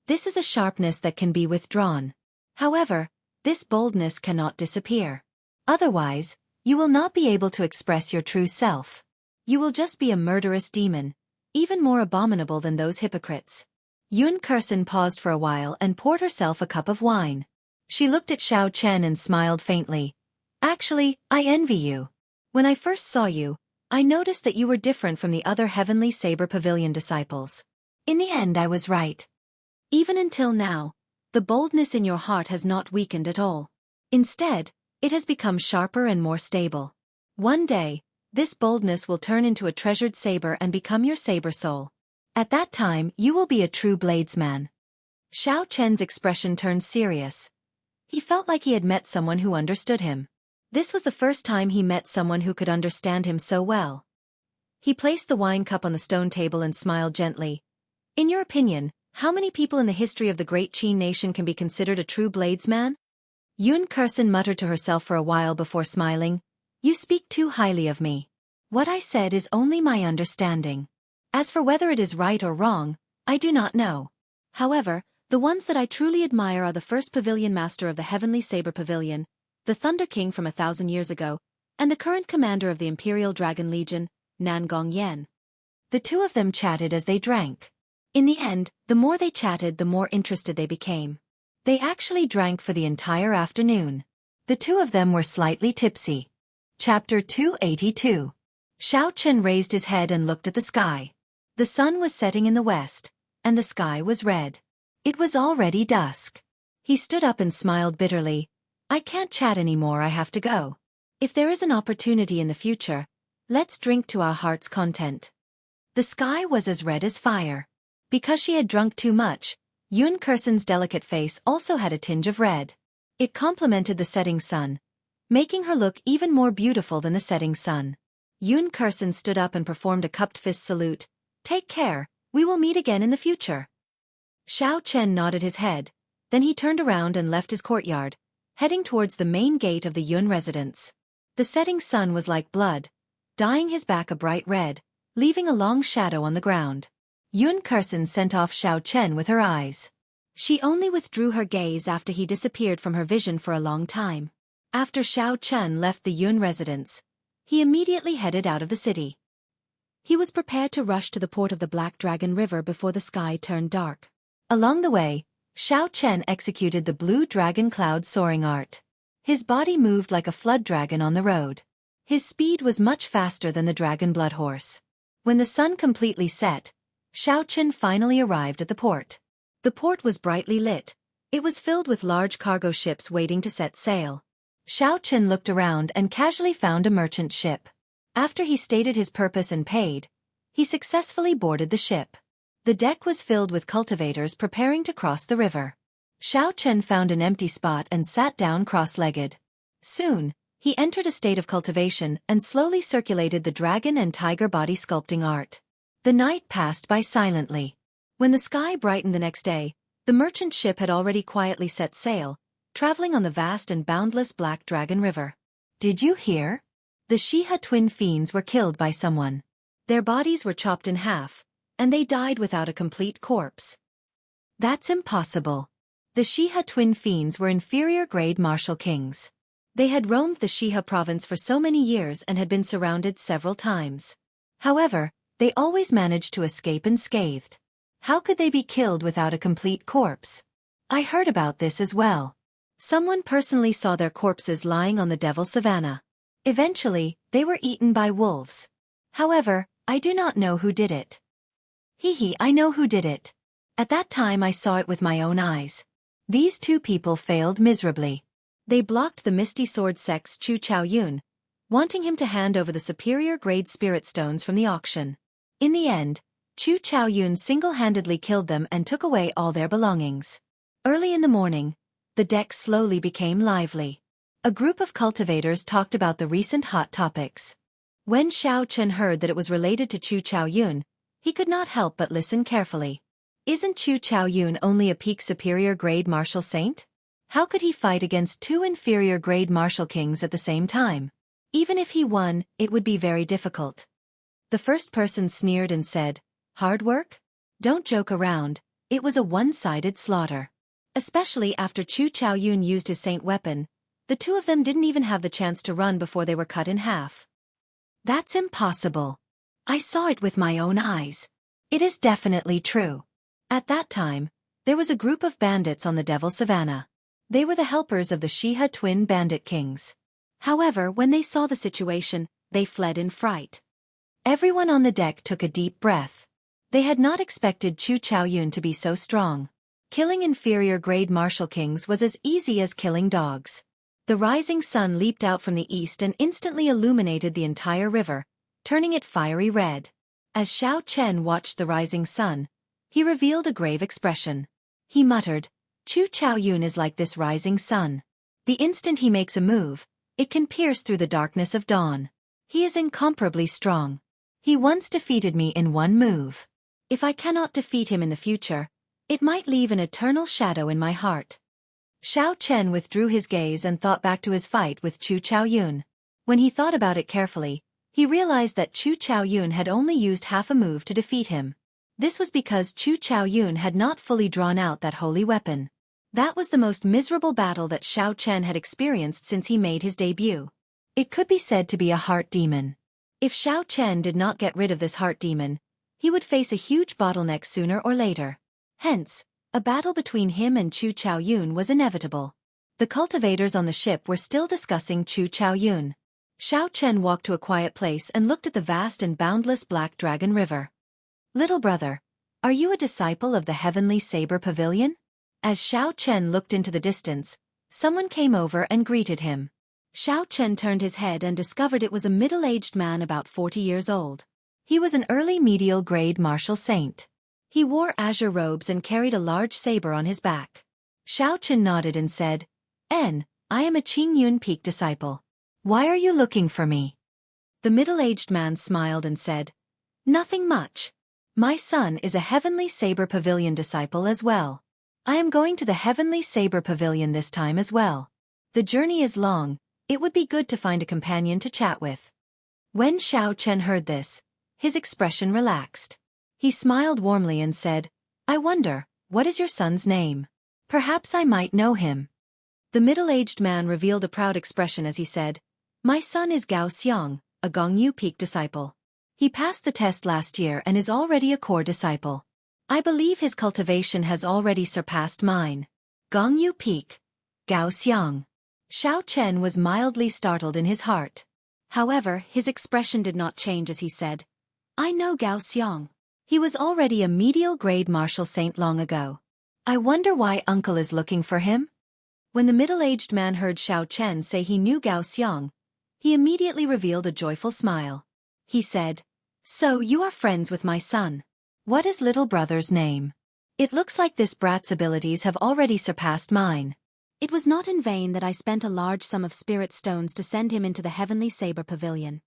Speaker 1: This is a sharpness that can be withdrawn. However, this boldness cannot disappear. Otherwise, you will not be able to express your true self. You will just be a murderous demon, even more abominable than those hypocrites." Yun Kursen paused for a while and poured herself a cup of wine. She looked at Xiao Chen and smiled faintly. "Actually, I envy you. When I first saw you, I noticed that you were different from the other Heavenly Saber Pavilion disciples. In the end, I was right. Even until now, the boldness in your heart has not weakened at all. Instead, it has become sharper and more stable. One day, this boldness will turn into a treasured saber and become your saber soul. At that time, you will be a true bladesman." Xiao Chen's expression turned serious. He felt like he had met someone who understood him. This was the first time he met someone who could understand him so well. He placed the wine cup on the stone table and smiled gently. "In your opinion, how many people in the history of the great Qin nation can be considered a true bladesman?" Yun Kursen muttered to herself for a while before smiling. "You speak too highly of me. What I said is only my understanding. As for whether it is right or wrong, I do not know. However, the ones that I truly admire are the first pavilion master of the Heavenly Saber Pavilion, the Thunder King from 1,000 years ago, and the current commander of the Imperial Dragon Legion, Nan Gongyan." The two of them chatted as they drank. In the end, the more they chatted, the more interested they became. They actually drank for the entire afternoon. The two of them were slightly tipsy. Chapter 282. Xiao Chen raised his head and looked at the sky. The sun was setting in the west, and the sky was red. It was already dusk. He stood up and smiled bitterly. "I can't chat anymore, I have to go. If there is an opportunity in the future, let's drink to our heart's content." The sky was as red as fire. Because she had drunk too much, Yun Kursen's delicate face also had a tinge of red. It complemented the setting sun, making her look even more beautiful than the setting sun. Yun Kursen stood up and performed a cupped fist salute. "Take care, we will meet again in the future." Xiao Chen nodded his head, then he turned around and left his courtyard, heading towards the main gate of the Yun residence. The setting sun was like blood, dyeing his back a bright red, leaving a long shadow on the ground. Yun Kursen sent off Xiao Chen with her eyes. She only withdrew her gaze after he disappeared from her vision for a long time. After Xiao Chen left the Yun residence, he immediately headed out of the city. He was prepared to rush to the port of the Black Dragon River before the sky turned dark. Along the way, Xiao Chen executed the blue dragon cloud soaring art. His body moved like a flood dragon on the road. His speed was much faster than the dragon blood horse. When the sun completely set, Xiao Chen finally arrived at the port. The port was brightly lit. It was filled with large cargo ships waiting to set sail. Xiao Chen looked around and casually found a merchant ship. After he stated his purpose and paid, he successfully boarded the ship. The deck was filled with cultivators preparing to cross the river. Xiao Chen found an empty spot and sat down cross-legged. Soon, he entered a state of cultivation and slowly circulated the dragon and tiger body sculpting art. The night passed by silently. When the sky brightened the next day, the merchant ship had already quietly set sail, traveling on the vast and boundless Black Dragon River. "Did you hear? The Shiha twin fiends were killed by someone. Their bodies were chopped in half, and they died without a complete corpse." "That's impossible. The Shiha twin fiends were inferior-grade martial kings. They had roamed the Shiha province for so many years and had been surrounded several times. However, they always managed to escape unscathed. How could they be killed without a complete corpse? I heard about this as well. Someone personally saw their corpses lying on the Devil Savannah. Eventually, they were eaten by wolves. However, I do not know who did it." I know who did it. At that time I saw it with my own eyes. These two people failed miserably. They blocked the Misty Sword Sect's Chu Chao Yun, wanting him to hand over the superior-grade spirit stones from the auction. In the end, Chu Chaoyun single-handedly killed them and took away all their belongings. Early in the morning, the deck slowly became lively. A group of cultivators talked about the recent hot topics. When Xiao Chen heard that it was related to Chu Chaoyun, he could not help but listen carefully. Isn't Chu Chaoyun only a peak superior grade martial saint? How could he fight against two inferior grade martial kings at the same time? Even if he won, it would be very difficult. The first person sneered and said, "Hard work? Don't joke around, it was a one-sided slaughter." Especially after Chu Chaoyun used his saint weapon, the two of them didn't even have the chance to run before they were cut in half. That's impossible. I saw it with my own eyes. It is definitely true. At that time, there was a group of bandits on the Devil Savannah. They were the helpers of the Shiha twin bandit kings. However, when they saw the situation, they fled in fright. Everyone on the deck took a deep breath. They had not expected Chu Chaoyun to be so strong. Killing inferior grade martial kings was as easy as killing dogs. The rising sun leaped out from the east and instantly illuminated the entire river, turning it fiery red. As Xiao Chen watched the rising sun, he revealed a grave expression. He muttered, "Chu Chaoyun is like this rising sun. The instant he makes a move, it can pierce through the darkness of dawn. He is incomparably strong. He once defeated me in one move. If I cannot defeat him in the future, it might leave an eternal shadow in my heart." Xiao Chen withdrew his gaze and thought back to his fight with Chu Chaoyun. When he thought about it carefully, he realized that Chu Chaoyun had only used half a move to defeat him. This was because Chu Chaoyun had not fully drawn out that holy weapon. That was the most miserable battle that Xiao Chen had experienced since he made his debut. It could be said to be a heart demon. If Xiao Chen did not get rid of this heart demon, he would face a huge bottleneck sooner or later. Hence, a battle between him and Chu Chaoyun was inevitable. The cultivators on the ship were still discussing Chu Chaoyun. Xiao Chen walked to a quiet place and looked at the vast and boundless Black Dragon River. "Little brother, are you a disciple of the Heavenly Saber Pavilion?" As Xiao Chen looked into the distance, someone came over and greeted him. Xiao Chen turned his head and discovered it was a middle-aged man about 40 years old. He was an early medial grade martial saint. He wore azure robes and carried a large saber on his back. Xiao Chen nodded and said, I am a Qingyun Peak disciple. Why are you looking for me?" The middle-aged man smiled and said, "Nothing much. My son is a Heavenly Saber Pavilion disciple as well. I am going to the Heavenly Saber Pavilion this time as well. The journey is long, it would be good to find a companion to chat with." When Xiao Chen heard this, his expression relaxed. He smiled warmly and said, "I wonder, what is your son's name? Perhaps I might know him." The middle-aged man revealed a proud expression as he said, "My son is Gao Xiang, a Gongyu Peak disciple. He passed the test last year and is already a core disciple. I believe his cultivation has already surpassed mine." Gongyu Peak, Gao Xiang. Xiao Chen was mildly startled in his heart. However, his expression did not change as he said, "I know Gao Xiang. He was already a medial grade martial saint long ago. I wonder why uncle is looking for him?" When the middle-aged man heard Xiao Chen say he knew Gao Xiang, he immediately revealed a joyful smile. He said, "So you are friends with my son. What is little brother's name? It looks like this brat's abilities have already surpassed mine. It was not in vain that I spent a large sum of spirit stones to send him into the Heavenly Saber Pavilion."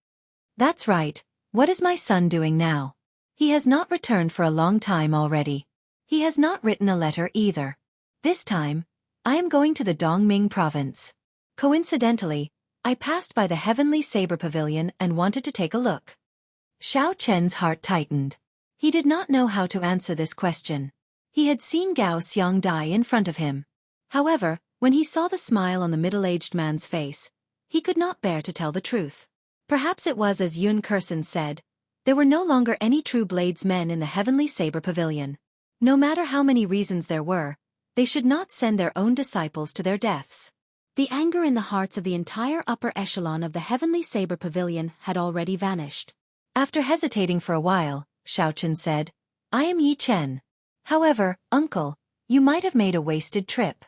Speaker 1: "That's right. What is my son doing now? He has not returned for a long time already. He has not written a letter either. This time, I am going to the Dongming province. Coincidentally, I passed by the Heavenly Saber Pavilion and wanted to take a look." Xiao Chen's heart tightened. He did not know how to answer this question. He had seen Gao Xiang die in front of him. However, when he saw the smile on the middle-aged man's face, he could not bear to tell the truth. Perhaps it was as Yun Kursen said, there were no longer any true bladesmen in the Heavenly Saber Pavilion. No matter how many reasons there were, they should not send their own disciples to their deaths. The anger in the hearts of the entire upper echelon of the Heavenly Saber Pavilion had already vanished. After hesitating for a while, Xiao Chen said, "I am Yi Chen. However, uncle, you might have made a wasted trip.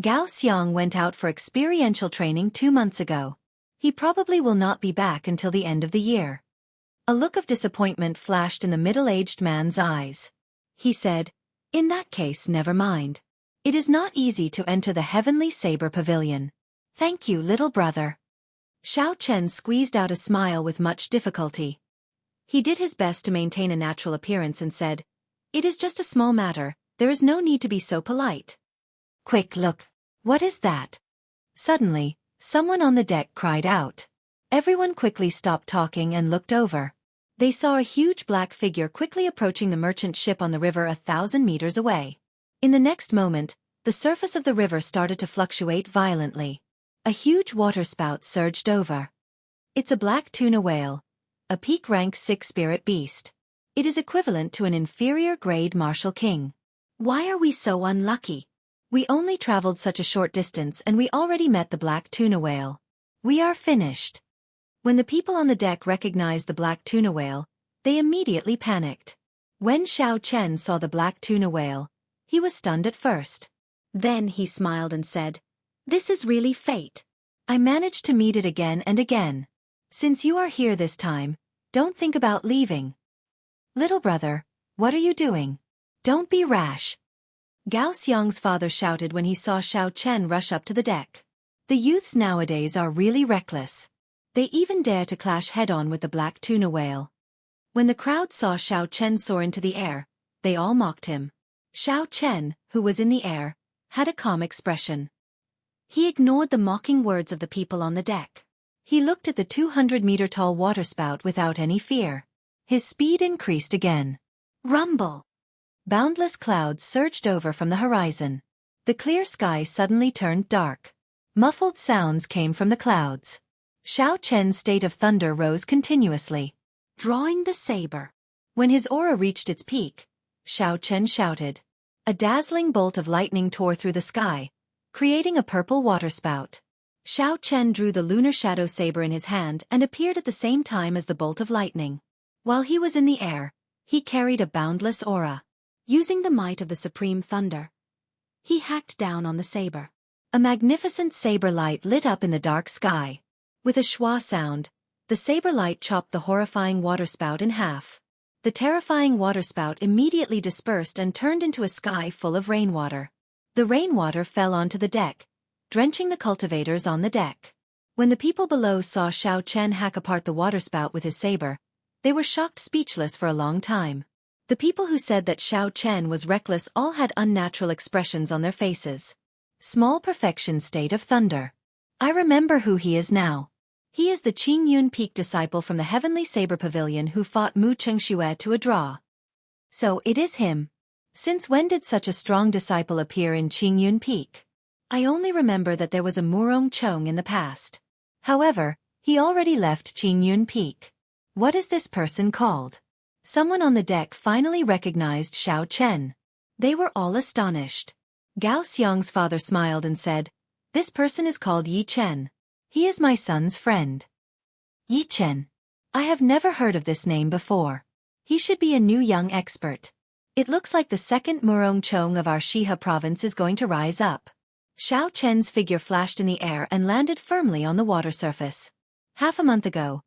Speaker 1: Gao Xiang went out for experiential training 2 months ago. He probably will not be back until the end of the year." A look of disappointment flashed in the middle-aged man's eyes. He said, "In that case, never mind. It is not easy to enter the heavenly saber pavilion. Thank you, little brother." Xiao Chen squeezed out a smile with much difficulty. He did his best to maintain a natural appearance and said, "It is just a small matter, there is no need to be so polite." "Quick, look. What is that?" Suddenly, someone on the deck cried out. Everyone quickly stopped talking and looked over. They saw a huge black figure quickly approaching the merchant ship on the river 1,000 meters away. In the next moment, the surface of the river started to fluctuate violently. A huge waterspout surged over. It's a black tuna whale, a peak rank 6 spirit beast. It is equivalent to an inferior grade martial king. Why are we so unlucky? We only traveled such a short distance and we already met the black tuna whale. We are finished. When the people on the deck recognized the black tuna whale, they immediately panicked. When Xiao Chen saw the black tuna whale, he was stunned at first. Then he smiled and said, "This is really fate. I managed to meet it again and again. Since you are here this time, don't think about leaving." "Little brother, what are you doing? Don't be rash." Gao Xiang's father shouted when he saw Xiao Chen rush up to the deck. The youths nowadays are really reckless. They even dare to clash head-on with the black tuna whale. When the crowd saw Xiao Chen soar into the air, they all mocked him. Xiao Chen, who was in the air, had a calm expression. He ignored the mocking words of the people on the deck. He looked at the 200-meter-tall waterspout without any fear. His speed increased again. Rumble! Boundless clouds surged over from the horizon. The clear sky suddenly turned dark. Muffled sounds came from the clouds. Xiao Chen's state of thunder rose continuously. Drawing the saber. When his aura reached its peak, Xiao Chen shouted. A dazzling bolt of lightning tore through the sky, creating a purple waterspout. Xiao Chen drew the lunar shadow saber in his hand and appeared at the same time as the bolt of lightning. While he was in the air, he carried a boundless aura. Using the might of the supreme thunder, he hacked down on the saber. A magnificent saber light lit up in the dark sky. With a schwa sound, the saber light chopped the horrifying waterspout in half. The terrifying waterspout immediately dispersed and turned into a sky full of rainwater. The rainwater fell onto the deck, drenching the cultivators on the deck. When the people below saw Xiao Chen hack apart the waterspout with his saber, they were shocked speechless for a long time. The people who said that Xiao Chen was reckless all had unnatural expressions on their faces. Small perfection state of thunder. I remember who he is now. He is the Qingyun Peak disciple from the Heavenly Saber Pavilion who fought Mu Chengxue to a draw. So it is him. Since when did such a strong disciple appear in Qingyun Peak? I only remember that there was a Murong Chong in the past. However, he already left Qingyun Peak. What is this person called? Someone on the deck finally recognized Xiao Chen. They were all astonished. Gao Xiang's father smiled and said, "This person is called Yi Chen. He is my son's friend." Yi Chen. I have never heard of this name before. He should be a new young expert. It looks like the second Murong Chong of our Shihe province is going to rise up. Xiao Chen's figure flashed in the air and landed firmly on the water surface. Half a month ago,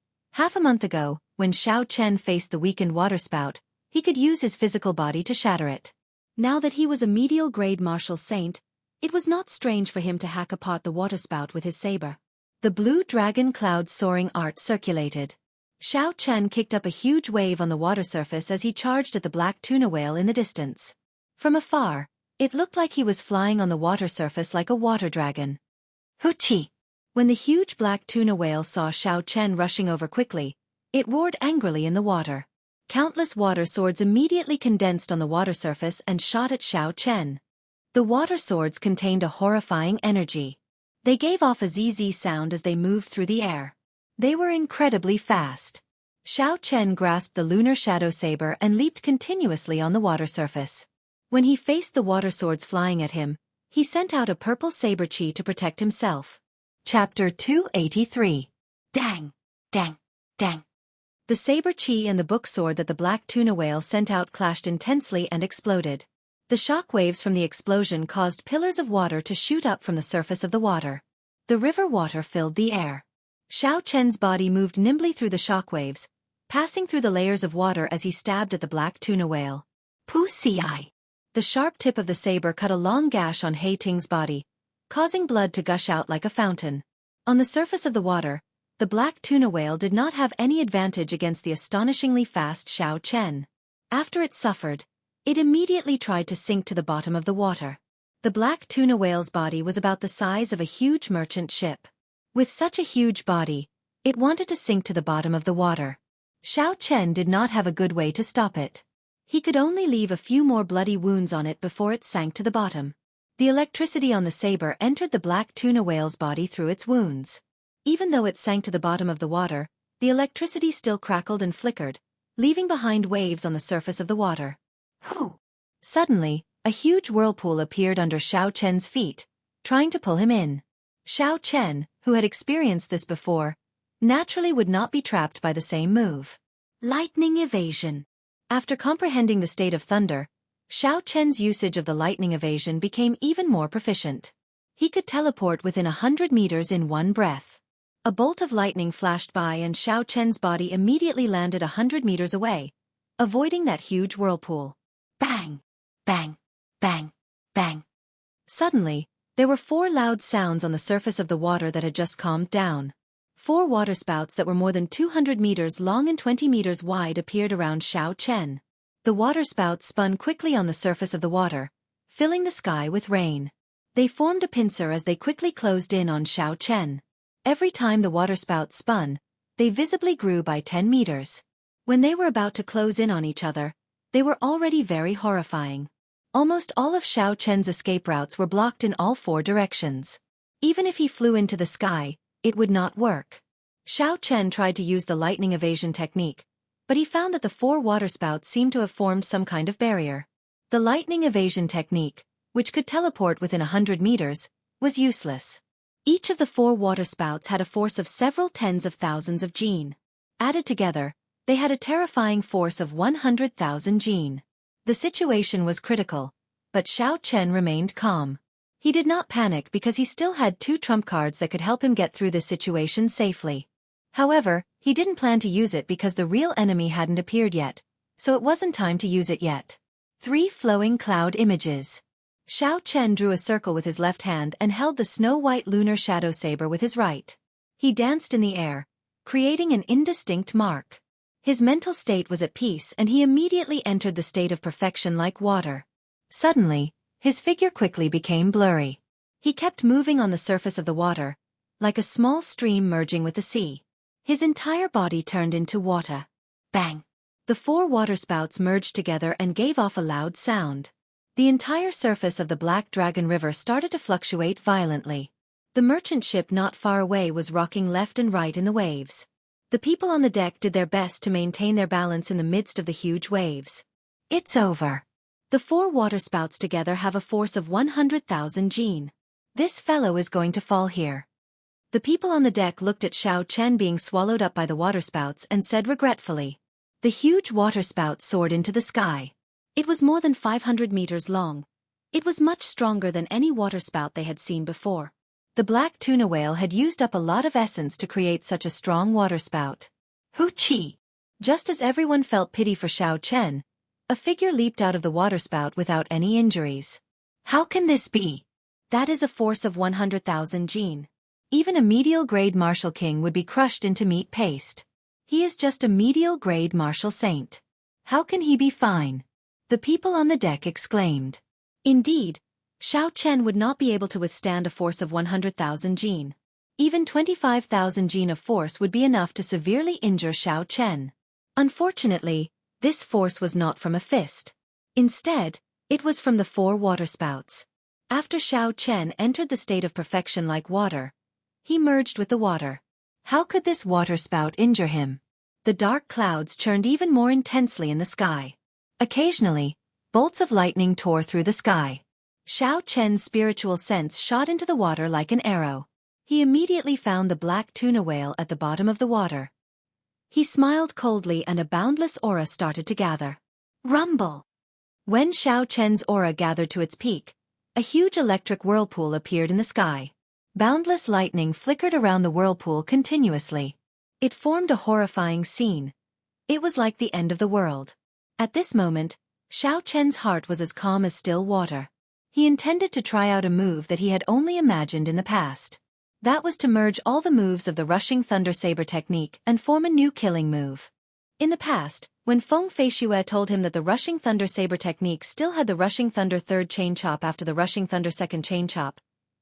Speaker 1: when Xiao Chen faced the weakened waterspout, he could use his physical body to shatter it. Now that he was a medial grade martial saint, it was not strange for him to hack apart the waterspout with his saber. The blue dragon cloud soaring art circulated. Xiao Chen kicked up a huge wave on the water surface as he charged at the black tuna whale in the distance. From afar, it looked like he was flying on the water surface like a water dragon. Hoochie! When the huge black tuna whale saw Xiao Chen rushing over quickly, it roared angrily in the water. Countless water swords immediately condensed on the water surface and shot at Xiao Chen. The water swords contained a horrifying energy. They gave off a ZZ sound as they moved through the air. They were incredibly fast. Xiao Chen grasped the lunar shadow saber and leaped continuously on the water surface. When he faced the water swords flying at him, he sent out a purple saber chi to protect himself. Chapter 283. Dang! Dang! Dang! The saber chi and the book sword that the black tuna whale sent out clashed intensely and exploded. The shock waves from the explosion caused pillars of water to shoot up from the surface of the water. The river water filled the air. Xiao Chen's body moved nimbly through the shock waves, passing through the layers of water as he stabbed at the black tuna whale. Pussy-eye! The sharp tip of the saber cut a long gash on Hating's body, causing blood to gush out like a fountain. On the surface of the water, the black tuna whale did not have any advantage against the astonishingly fast Xiao Chen. After it suffered, it immediately tried to sink to the bottom of the water. The black tuna whale's body was about the size of a huge merchant ship. With such a huge body, it wanted to sink to the bottom of the water. Xiao Chen did not have a good way to stop it. He could only leave a few more bloody wounds on it before it sank to the bottom. The electricity on the saber entered the black tuna whale's body through its wounds. Even though it sank to the bottom of the water, the electricity still crackled and flickered, leaving behind waves on the surface of the water. Hoo! Suddenly, a huge whirlpool appeared under Xiao Chen's feet, trying to pull him in. Xiao Chen, who had experienced this before, naturally would not be trapped by the same move. Lightning evasion. After comprehending the state of thunder, Xiao Chen's usage of the lightning evasion became even more proficient. He could teleport within 100 meters in one breath. A bolt of lightning flashed by and Xiao Chen's body immediately landed 100 meters away, avoiding that huge whirlpool. Bang! Bang! Bang! Bang! Suddenly, there were 4 loud sounds on the surface of the water that had just calmed down. 4 waterspouts that were more than 200 meters long and 20 meters wide appeared around Xiao Chen. The waterspouts spun quickly on the surface of the water, filling the sky with rain. They formed a pincer as they quickly closed in on Xiao Chen. Every time the waterspouts spun, they visibly grew by 10 meters. When they were about to close in on each other, they were already very horrifying. Almost all of Xiao Chen's escape routes were blocked in all 4 directions. Even if he flew into the sky, it would not work. Xiao Chen tried to use the lightning evasion technique, but he found that the 4 waterspouts seemed to have formed some kind of barrier. The lightning evasion technique, which could teleport within 100 meters, was useless. Each of the 4 waterspouts had a force of several tens of thousands of Jin. Added together, they had a terrifying force of 100,000 Jin. The situation was critical, but Xiao Chen remained calm. He did not panic because he still had 2 trump cards that could help him get through this situation safely. However, he didn't plan to use it because the real enemy hadn't appeared yet, so it wasn't time to use it yet. 3 flowing cloud images. Xiao Chen drew a circle with his left hand and held the snow-white lunar shadow saber with his right. He danced in the air, creating an indistinct mark. His mental state was at peace and he immediately entered the state of perfection like water. Suddenly, his figure quickly became blurry. He kept moving on the surface of the water, like a small stream merging with the sea. His entire body turned into water. Bang! The 4 waterspouts merged together and gave off a loud sound. The entire surface of the Black Dragon River started to fluctuate violently. The merchant ship not far away was rocking left and right in the waves. The people on the deck did their best to maintain their balance in the midst of the huge waves. It's over. The 4 waterspouts together have a force of 100,000 Jin. This fellow is going to fall here. The people on the deck looked at Xiao Chen being swallowed up by the waterspouts and said regretfully. The huge waterspout soared into the sky. It was more than 500 meters long. It was much stronger than any waterspout they had seen before. The black tuna whale had used up a lot of essence to create such a strong waterspout. Hoo-chee! Just as everyone felt pity for Xiao Chen, a figure leaped out of the waterspout without any injuries. How can this be? That is a force of 100,000 Jin. Even a medial-grade martial king would be crushed into meat paste. He is just a medial-grade martial saint. How can he be fine? The people on the deck exclaimed. Indeed, Xiao Chen would not be able to withstand a force of 100,000 Jin. Even 25,000 Jin of force would be enough to severely injure Xiao Chen. Unfortunately, this force was not from a fist. Instead, it was from the 4 waterspouts. After Xiao Chen entered the state of perfection like water, he merged with the water. How could this waterspout injure him? The dark clouds churned even more intensely in the sky. Occasionally, bolts of lightning tore through the sky. Xiao Chen's spiritual sense shot into the water like an arrow. He immediately found the black tuna whale at the bottom of the water. He smiled coldly and a boundless aura started to gather. Rumble! When Xiao Chen's aura gathered to its peak, a huge electric whirlpool appeared in the sky. Boundless lightning flickered around the whirlpool continuously. It formed a horrifying scene. It was like the end of the world. At this moment, Xiao Chen's heart was as calm as still water. He intended to try out a move that he had only imagined in the past. That was to merge all the moves of the Rushing Thunder Saber technique and form a new killing move. In the past, when Feng Feishue told him that the Rushing Thunder Saber technique still had the Rushing Thunder Third Chain Chop after the Rushing Thunder Second Chain Chop,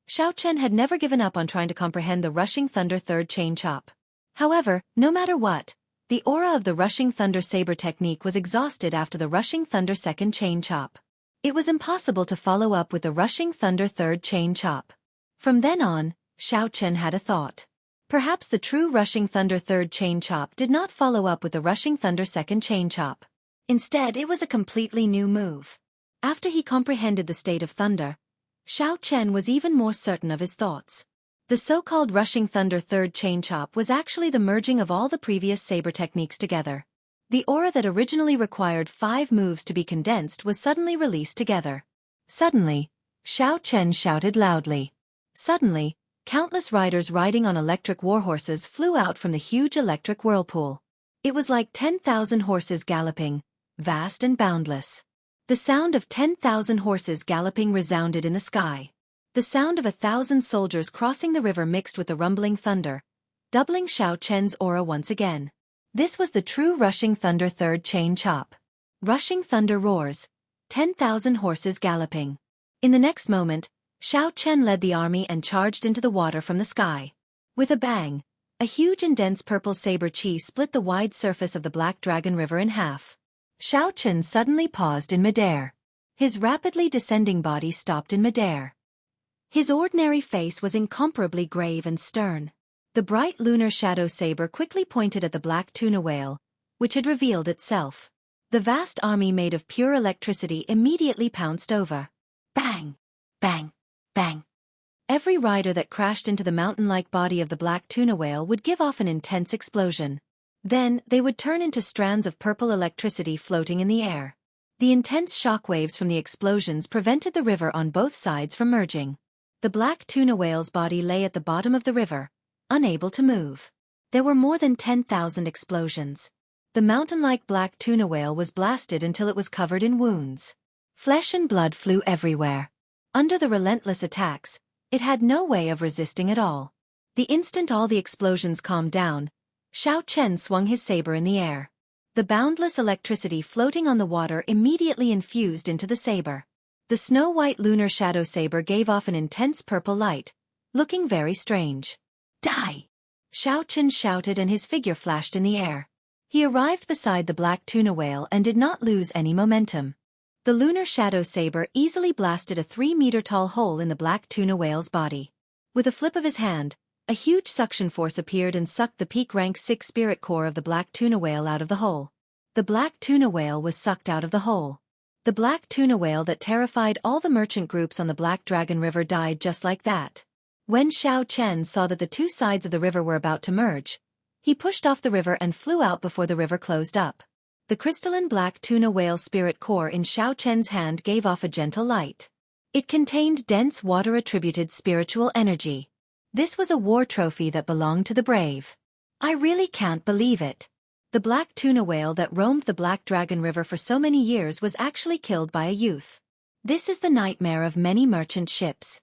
Speaker 1: Xiao Chen had never given up on trying to comprehend the Rushing Thunder Third Chain Chop. However, no matter what, the aura of the Rushing Thunder Saber technique was exhausted after the Rushing Thunder Second Chain Chop. It was impossible to follow up with the Rushing Thunder Third Chain Chop. From then on, Xiao Chen had a thought. Perhaps the true Rushing Thunder Third Chain Chop did not follow up with the Rushing Thunder Second Chain Chop. Instead, it was a completely new move. After he comprehended the state of thunder, Xiao Chen was even more certain of his thoughts. The so-called Rushing Thunder Third Chain Chop was actually the merging of all the previous saber techniques together. The aura that originally required 5 moves to be condensed was suddenly released together. Suddenly, Xiao Chen shouted loudly. Suddenly, countless riders riding on electric warhorses flew out from the huge electric whirlpool. It was like 10,000 horses galloping, vast and boundless. The sound of 10,000 horses galloping resounded in the sky. The sound of 1,000 soldiers crossing the river mixed with the rumbling thunder, doubling Xiao Chen's aura once again. This was the true Rushing Thunder Third Chain Chop. Rushing thunder roars, 10,000 horses galloping. In the next moment, Xiao Chen led the army and charged into the water from the sky. With a bang, a huge and dense purple saber chi split the wide surface of the Black Dragon River in half. Xiao Chen suddenly paused in midair. His rapidly descending body stopped in midair. His ordinary face was incomparably grave and stern. The bright lunar shadow saber quickly pointed at the black tuna whale, which had revealed itself. The vast army made of pure electricity immediately pounced over. Bang! Bang! Bang! Every rider that crashed into the mountain-like body of the black tuna whale would give off an intense explosion. Then, they would turn into strands of purple electricity floating in the air. The intense shockwaves from the explosions prevented the river on both sides from merging. The black tuna whale's body lay at the bottom of the river, unable to move. There were more than 10,000 explosions. The mountain-like black tuna whale was blasted until it was covered in wounds. Flesh and blood flew everywhere. Under the relentless attacks, it had no way of resisting at all. The instant all the explosions calmed down, Xiao Chen swung his saber in the air. The boundless electricity floating on the water immediately infused into the saber. The snow-white lunar shadow saber gave off an intense purple light, looking very strange. Die! Xiao Chen shouted and his figure flashed in the air. He arrived beside the black tuna whale and did not lose any momentum. The lunar shadow saber easily blasted a 3-meter-tall hole in the black tuna whale's body. With a flip of his hand, a huge suction force appeared and sucked the peak rank 6 spirit core of the black tuna whale out of the hole. The black tuna whale was sucked out of the hole. The black tuna whale that terrified all the merchant groups on the Black Dragon River died just like that. When Xiao Chen saw that the two sides of the river were about to merge, he pushed off the river and flew out before the river closed up. The crystalline black tuna whale spirit core in Xiao Chen's hand gave off a gentle light. It contained dense water-attributed spiritual energy. This was a war trophy that belonged to the brave. I really can't believe it. The black tuna whale that roamed the Black Dragon River for so many years was actually killed by a youth. This is the nightmare of many merchant ships.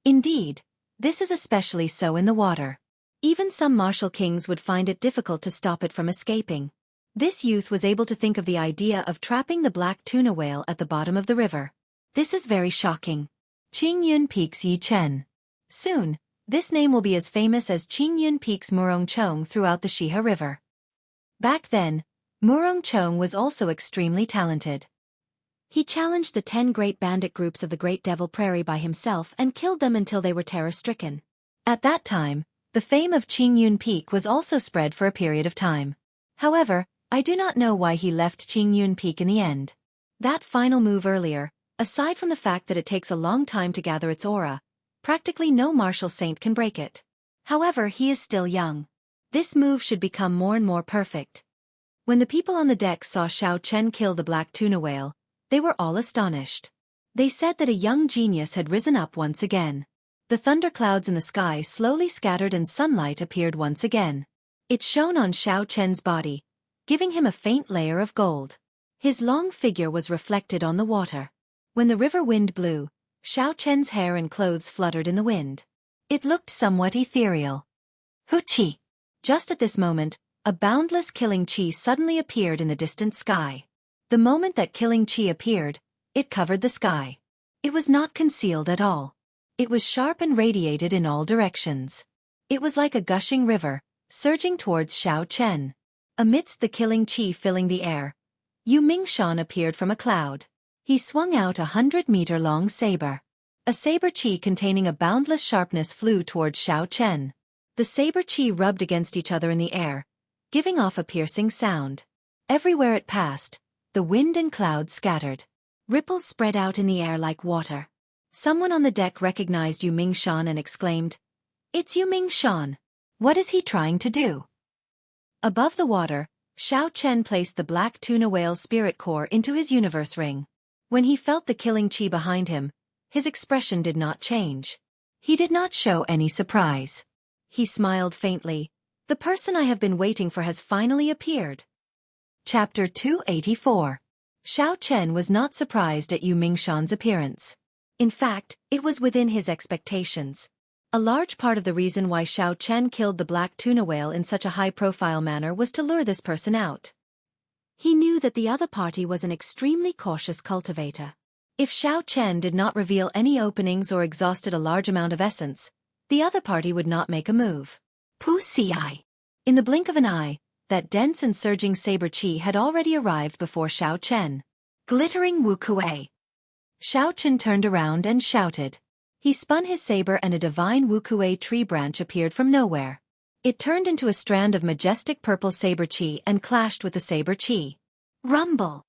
Speaker 1: Indeed, this is especially so in the water. Even some martial kings would find it difficult to stop it from escaping. This youth was able to think of the idea of trapping the black tuna whale at the bottom of the river. This is very shocking. Qingyun Peak's Yi Chen. Soon, this name will be as famous as Qingyun Peak's Murong Chong throughout the Shihe River. Back then, Murong Chong was also extremely talented. He challenged the 10 great bandit groups of the Great Devil Prairie by himself and killed them until they were terror-stricken. At that time, the fame of Qingyun Peak was also spread for a period of time. However, I do not know why he left Qingyun Peak in the end. That final move earlier, aside from the fact that it takes a long time to gather its aura, practically no martial saint can break it. However, he is still young. This move should become more and more perfect. When the people on the deck saw Xiao Chen kill the black tuna whale, they were all astonished. They said that a young genius had risen up once again. The thunderclouds in the sky slowly scattered and sunlight appeared once again. It shone on Xiao Chen's body, giving him a faint layer of gold. His long figure was reflected on the water. When the river wind blew, Xiao Chen's hair and clothes fluttered in the wind. It looked somewhat ethereal. Hoochie! Just at this moment, a boundless killing chi suddenly appeared in the distant sky. The moment that killing chi appeared, it covered the sky. It was not concealed at all. It was sharp and radiated in all directions. It was like a gushing river, surging towards Xiao Chen. Amidst the killing chi filling the air, Yu Mingshan appeared from a cloud. He swung out a 100-meter-long saber. A saber chi containing a boundless sharpness flew towards Xiao Chen. The saber chi rubbed against each other in the air, giving off a piercing sound. Everywhere it passed, the wind and clouds scattered. Ripples spread out in the air like water. Someone on the deck recognized Yu Mingshan and exclaimed, "It's Yu Mingshan! What is he trying to do?" Above the water, Xiao Chen placed the black tuna whale's spirit core into his universe ring. When he felt the killing chi behind him, his expression did not change. He did not show any surprise. He smiled faintly. The person I have been waiting for has finally appeared. Chapter 284. Xiao Chen was not surprised at Yu Mingshan's appearance. In fact, it was within his expectations. A large part of the reason why Xiao Chen killed the black tuna whale in such a high-profile manner was to lure this person out. He knew that the other party was an extremely cautious cultivator. If Xiao Chen did not reveal any openings or exhausted a large amount of essence, the other party would not make a move. Pu-ci. In the blink of an eye, that dense and surging saber chi had already arrived before Xiao Chen. Glittering Wu-kuei. Xiao Chen turned around and shouted. He spun his saber and a divine Wu-kuei tree branch appeared from nowhere. It turned into a strand of majestic purple saber chi and clashed with the saber chi. Rumble!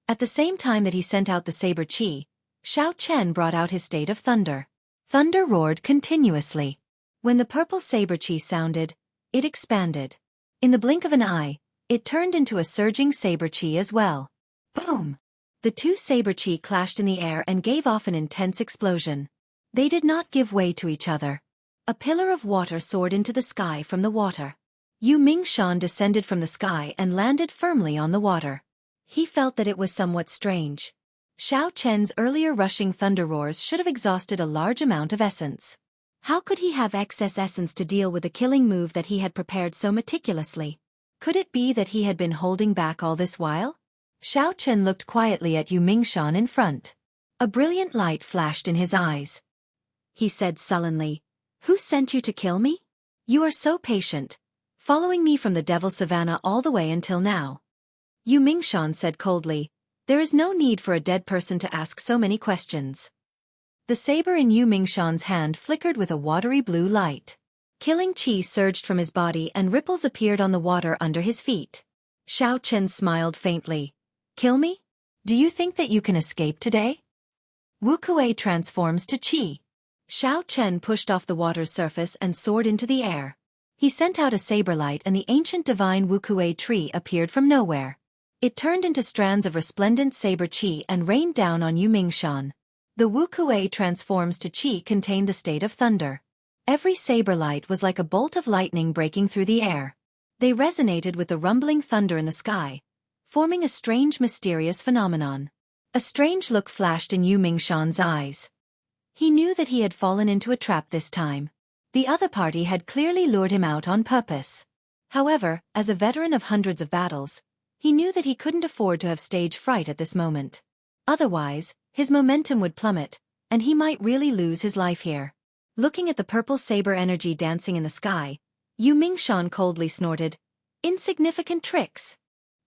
Speaker 1: At the same time that he sent out the saber chi, Xiao Chen brought out his state of thunder. Thunder roared continuously. When the purple saber chi sounded, it expanded. In the blink of an eye, it turned into a surging saber chi as well. Boom! The two saber chi clashed in the air and gave off an intense explosion. They did not give way to each other. A pillar of water soared into the sky from the water. Yu Mingshan descended from the sky and landed firmly on the water. He felt that it was somewhat strange. Xiao Chen's earlier rushing thunder roars should have exhausted a large amount of essence. How could he have excess essence to deal with a killing move that he had prepared so meticulously? Could it be that he had been holding back all this while? Xiao Chen looked quietly at Yu Mingshan in front. A brilliant light flashed in his eyes. He said sullenly, "Who sent you to kill me? You are so patient, following me from the Devil Savannah all the way until now." Yu Mingshan said coldly, "There is no need for a dead person to ask so many questions." The saber in Yu Mingshan's hand flickered with a watery blue light. Killing chi surged from his body and ripples appeared on the water under his feet. Xiao Chen smiled faintly. "Kill me? Do you think that you can escape today?" Wu-kuei transforms to chi. Xiao Chen pushed off the water's surface and soared into the air. He sent out a saber light and the ancient divine Wu-kuei tree appeared from nowhere. It turned into strands of resplendent saber chi and rained down on Yu Mingshan. The Wu-kuei transforms to chi contained the state of thunder. Every saber light was like a bolt of lightning breaking through the air. They resonated with the rumbling thunder in the sky, forming a strange mysterious phenomenon. A strange look flashed in Yu Mingshan's eyes. He knew that he had fallen into a trap this time. The other party had clearly lured him out on purpose. However, as a veteran of hundreds of battles, he knew that he couldn't afford to have stage fright at this moment. Otherwise, his momentum would plummet, and he might really lose his life here. Looking at the purple saber energy dancing in the sky, Yu Mingshan coldly snorted, "Insignificant tricks."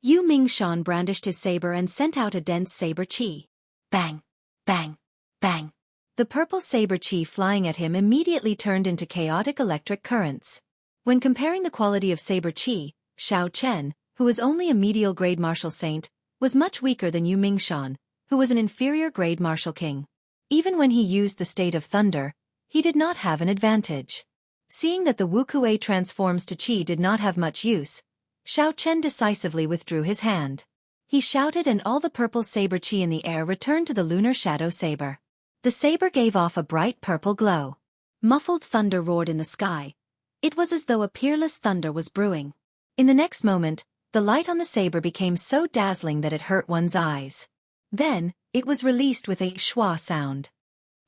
Speaker 1: Yu Mingshan brandished his saber and sent out a dense saber chi. Bang! Bang! Bang! The purple saber chi flying at him immediately turned into chaotic electric currents. When comparing the quality of saber chi, Xiao Chen, who was only a medial grade martial saint, was much weaker than Yu Mingshan, who was an inferior grade martial king. Even when he used the state of thunder, he did not have an advantage. Seeing that the Wu-kuei transforms to chi did not have much use, Xiao Chen decisively withdrew his hand. He shouted and all the purple saber chi in the air returned to the lunar shadow saber. The saber gave off a bright purple glow. Muffled thunder roared in the sky. It was as though a peerless thunder was brewing. In the next moment, The light on the saber became so dazzling that it hurt one's eyes. Then, it was released with a schwa sound.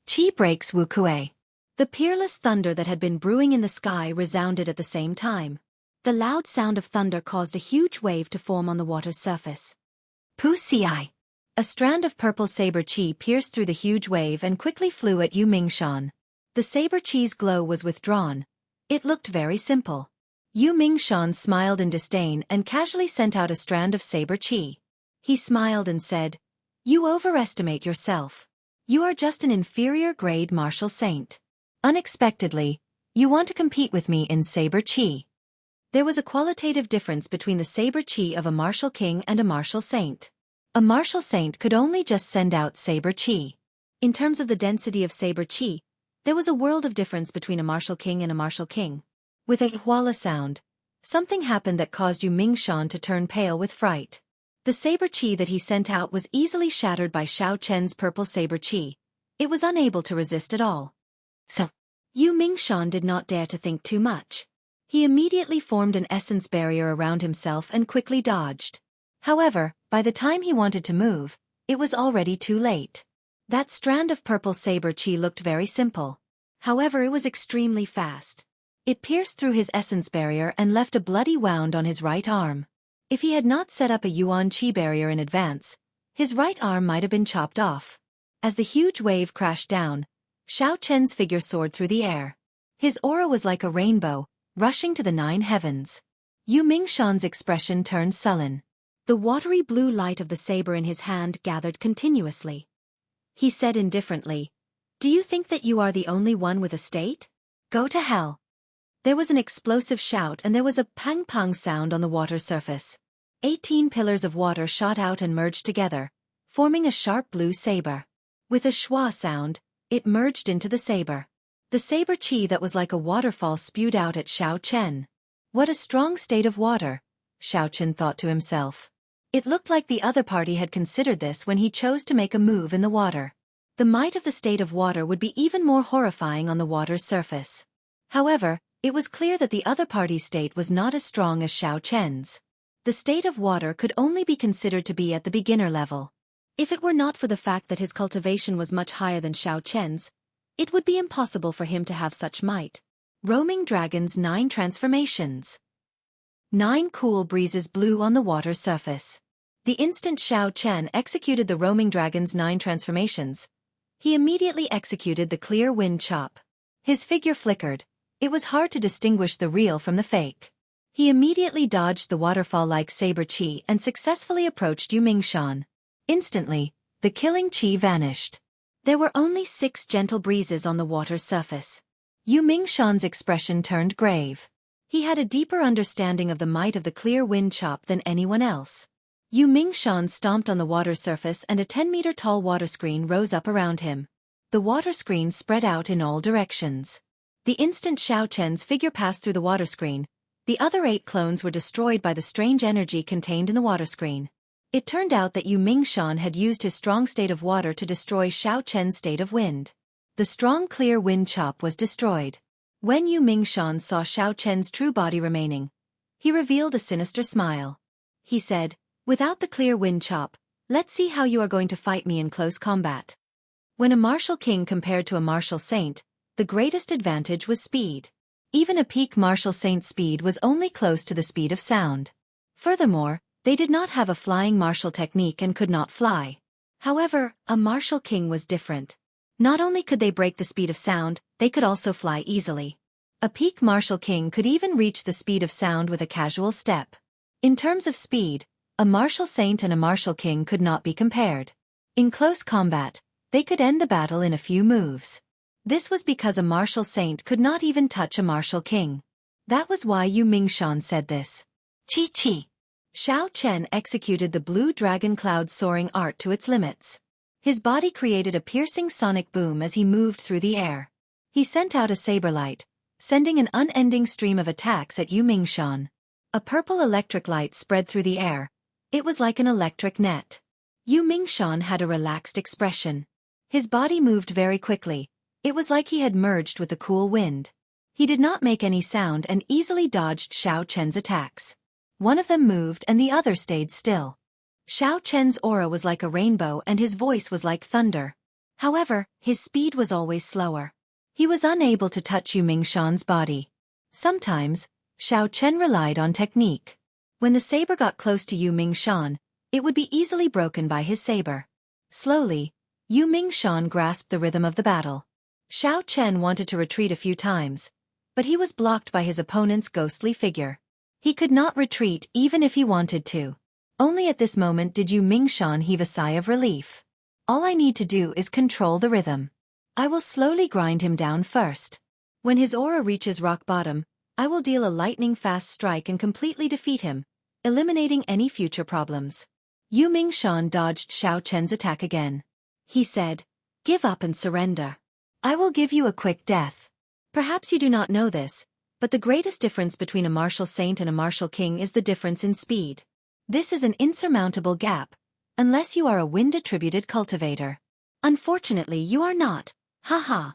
Speaker 1: Chi breaks Wu Kuei. The peerless thunder that had been brewing in the sky resounded at the same time. The loud sound of thunder caused a huge wave to form on the water's surface. Pu Ci. A strand of purple saber chi pierced through the huge wave and quickly flew at Yu Mingshan. The saber chi's glow was withdrawn. It looked very simple. Yu Mingshan smiled in disdain and casually sent out a strand of saber chi. He smiled and said, "You overestimate yourself. You are just an inferior grade martial saint. Unexpectedly, you want to compete with me in saber chi." There was a qualitative difference between the saber chi of a martial king and a martial saint. A martial saint could only just send out saber chi. In terms of the density of saber chi, there was a world of difference between a martial king and a martial king. With a huala sound, something happened that caused Yu Mingshan to turn pale with fright. The saber chi that he sent out was easily shattered by Xiao Chen's purple saber chi. It was unable to resist at all. So, Yu Mingshan did not dare to think too much. He immediately formed an essence barrier around himself and quickly dodged. However, by the time he wanted to move, it was already too late. That strand of purple saber chi looked very simple. However, it was extremely fast. It pierced through his essence barrier and left a bloody wound on his right arm. If he had not set up a Yuan Qi barrier in advance, his right arm might have been chopped off. As the huge wave crashed down, Xiao Chen's figure soared through the air. His aura was like a rainbow, rushing to the 9 heavens. Yu Mingshan's expression turned sullen. The watery blue light of the saber in his hand gathered continuously. He said indifferently, "Do you think that you are the only one with a state? Go to hell." There was an explosive shout and there was a pang-pang sound on the water surface. 18 pillars of water shot out and merged together, forming a sharp blue saber. With a schwa sound, it merged into the saber. The saber chi that was like a waterfall spewed out at Xiao Chen. What a strong state of water, Xiao Chen thought to himself. It looked like the other party had considered this when he chose to make a move in the water. The might of the state of water would be even more horrifying on the water's surface. However, it was clear that the other party's state was not as strong as Xiao Chen's. The state of water could only be considered to be at the beginner level. If it were not for the fact that his cultivation was much higher than Xiao Chen's, it would be impossible for him to have such might. Roaming Dragon's 9 transformations. 9 cool breezes blew on the water's surface. The instant Xiao Chen executed the Roaming Dragon's 9 transformations, he immediately executed the clear wind chop. His figure flickered. It was hard to distinguish the real from the fake. He immediately dodged the waterfall-like saber chi and successfully approached Yu Mingshan. Instantly, the killing chi vanished. There were only 6 gentle breezes on the water's surface. Yu Mingshan's expression turned grave. He had a deeper understanding of the might of the clear wind chop than anyone else. Yu Mingshan stomped on the water surface and a 10-meter-tall water screen rose up around him. The water screen spread out in all directions. The instant Xiao Chen's figure passed through the water screen, the other 8 clones were destroyed by the strange energy contained in the water screen. It turned out that Yu Mingshan had used his strong state of water to destroy Xiao Chen's state of wind. The strong clear wind chop was destroyed. When Yu Mingshan saw Xiao Chen's true body remaining, he revealed a sinister smile. He said, "Without the clear wind chop, let's see how you are going to fight me in close combat." When a martial king compared to a martial saint, the greatest advantage was speed. Even a peak martial saint's speed was only close to the speed of sound. Furthermore, they did not have a flying martial technique and could not fly. However, a martial king was different. Not only could they break the speed of sound, they could also fly easily. A peak martial king could even reach the speed of sound with a casual step. In terms of speed, a martial saint and a martial king could not be compared. In close combat, they could end the battle in a few moves. This was because a martial saint could not even touch a martial king. That was why Yu Mingshan said this. Chi. Xiao Chen executed the blue dragon cloud soaring art to its limits. His body created a piercing sonic boom as he moved through the air. He sent out a saber light, sending an unending stream of attacks at Yu Mingshan. A purple electric light spread through the air. It was like an electric net. Yu Mingshan had a relaxed expression. His body moved very quickly. It was like he had merged with the cool wind. He did not make any sound and easily dodged Xiao Chen's attacks. One of them moved and the other stayed still. Xiao Chen's aura was like a rainbow and his voice was like thunder. However, his speed was always slower. He was unable to touch Yu Mingshan's body. Sometimes, Xiao Chen relied on technique. When the saber got close to Yu Mingshan, it would be easily broken by his saber. Slowly, Yu Mingshan grasped the rhythm of the battle. Xiao Chen wanted to retreat a few times, but he was blocked by his opponent's ghostly figure. He could not retreat even if he wanted to. Only at this moment did Yu Mingshan heave a sigh of relief. All I need to do is control the rhythm. I will slowly grind him down first. When his aura reaches rock bottom, I will deal a lightning-fast strike and completely defeat him, eliminating any future problems. Yu Mingshan dodged Xiao Chen's attack again. He said, "Give up and surrender. I will give you a quick death." Perhaps you do not know this, but the greatest difference between a martial saint and a martial king is the difference in speed. This is an insurmountable gap, unless you are a wind-attributed cultivator. Unfortunately, you are not. Haha.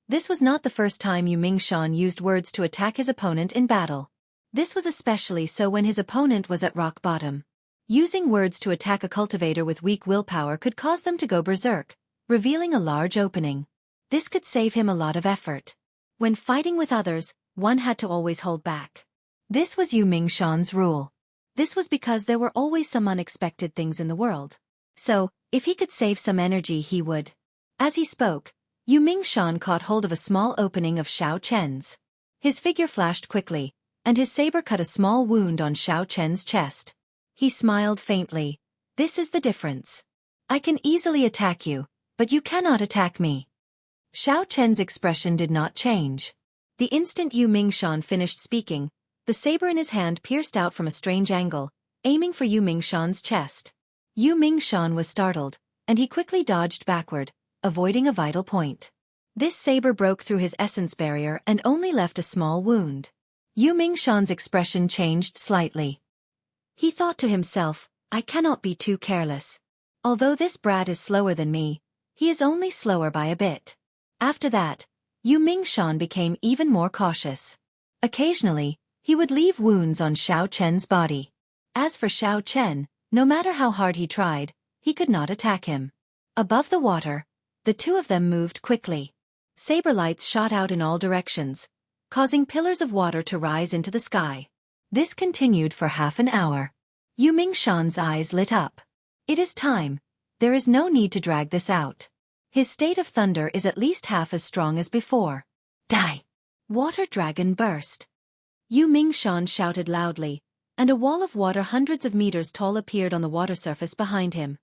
Speaker 1: This was not the first time Yu Mingshan used words to attack his opponent in battle. This was especially so when his opponent was at rock bottom. Using words to attack a cultivator with weak willpower could cause them to go berserk, revealing a large opening. This could save him a lot of effort. When fighting with others, one had to always hold back. This was Yu Mingshan's rule. This was because there were always some unexpected things in the world. So, if he could save some energy he would. As he spoke, Yu Mingshan caught hold of a small opening of Xiao Chen's. His figure flashed quickly, and his saber cut a small wound on Xiao Chen's chest. He smiled faintly. "This is the difference. I can easily attack you, but you cannot attack me." Xiao Chen's expression did not change. The instant Yu Mingshan finished speaking, the saber in his hand pierced out from a strange angle, aiming for Yu Mingshan's chest. Yu Mingshan was startled, and he quickly dodged backward, avoiding a vital point. This saber broke through his essence barrier and only left a small wound. Yu Mingshan's expression changed slightly. He thought to himself, "I cannot be too careless. Although this brat is slower than me, he is only slower by a bit." After that, Yu Mingshan became even more cautious. Occasionally, he would leave wounds on Xiao Chen's body. As for Xiao Chen, no matter how hard he tried, he could not attack him. Above the water, the two of them moved quickly. Saber lights shot out in all directions, causing pillars of water to rise into the sky. This continued for half an hour. Yu Mingshan's eyes lit up. It is time. There is no need to drag this out. His state of thunder is at least half as strong as before. Die! Water dragon burst. Yu Mingshan shouted loudly, and a wall of water hundreds of meters tall appeared on the water surface behind him.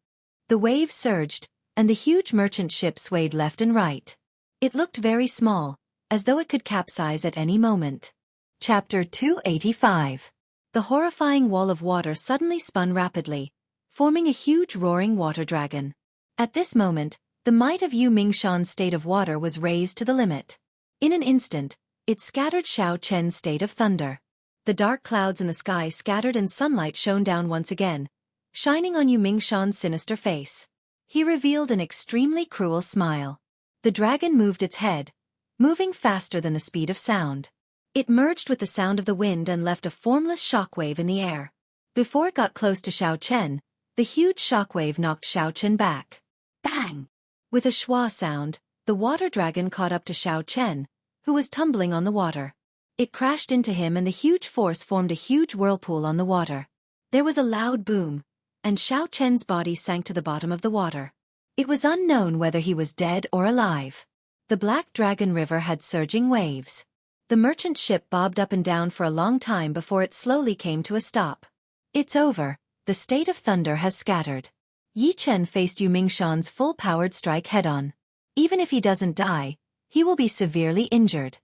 Speaker 1: The waves surged, and the huge merchant ship swayed left and right. It looked very small, as though it could capsize at any moment. Chapter 285. The horrifying wall of water suddenly spun rapidly, forming a huge roaring water dragon. At this moment, the might of Yu Mingshan's state of water was raised to the limit. In an instant, it scattered Xiao Chen's state of thunder. The dark clouds in the sky scattered and sunlight shone down once again, shining on Yu Mingshan's sinister face. He revealed an extremely cruel smile. The dragon moved its head, moving faster than the speed of sound. It merged with the sound of the wind and left a formless shockwave in the air. Before it got close to Xiao Chen, the huge shockwave knocked Xiao Chen back. Bang! With a schwa sound, the water dragon caught up to Xiao Chen, who was tumbling on the water. It crashed into him and the huge force formed a huge whirlpool on the water. There was a loud boom, and Xiao Chen's body sank to the bottom of the water. It was unknown whether he was dead or alive. The Black Dragon River had surging waves. The merchant ship bobbed up and down for a long time before it slowly came to a stop. It's over, the state of thunder has scattered. Yi Chen faced Yu Mingshan's full-powered strike head-on. Even if he doesn't die, he will be severely injured.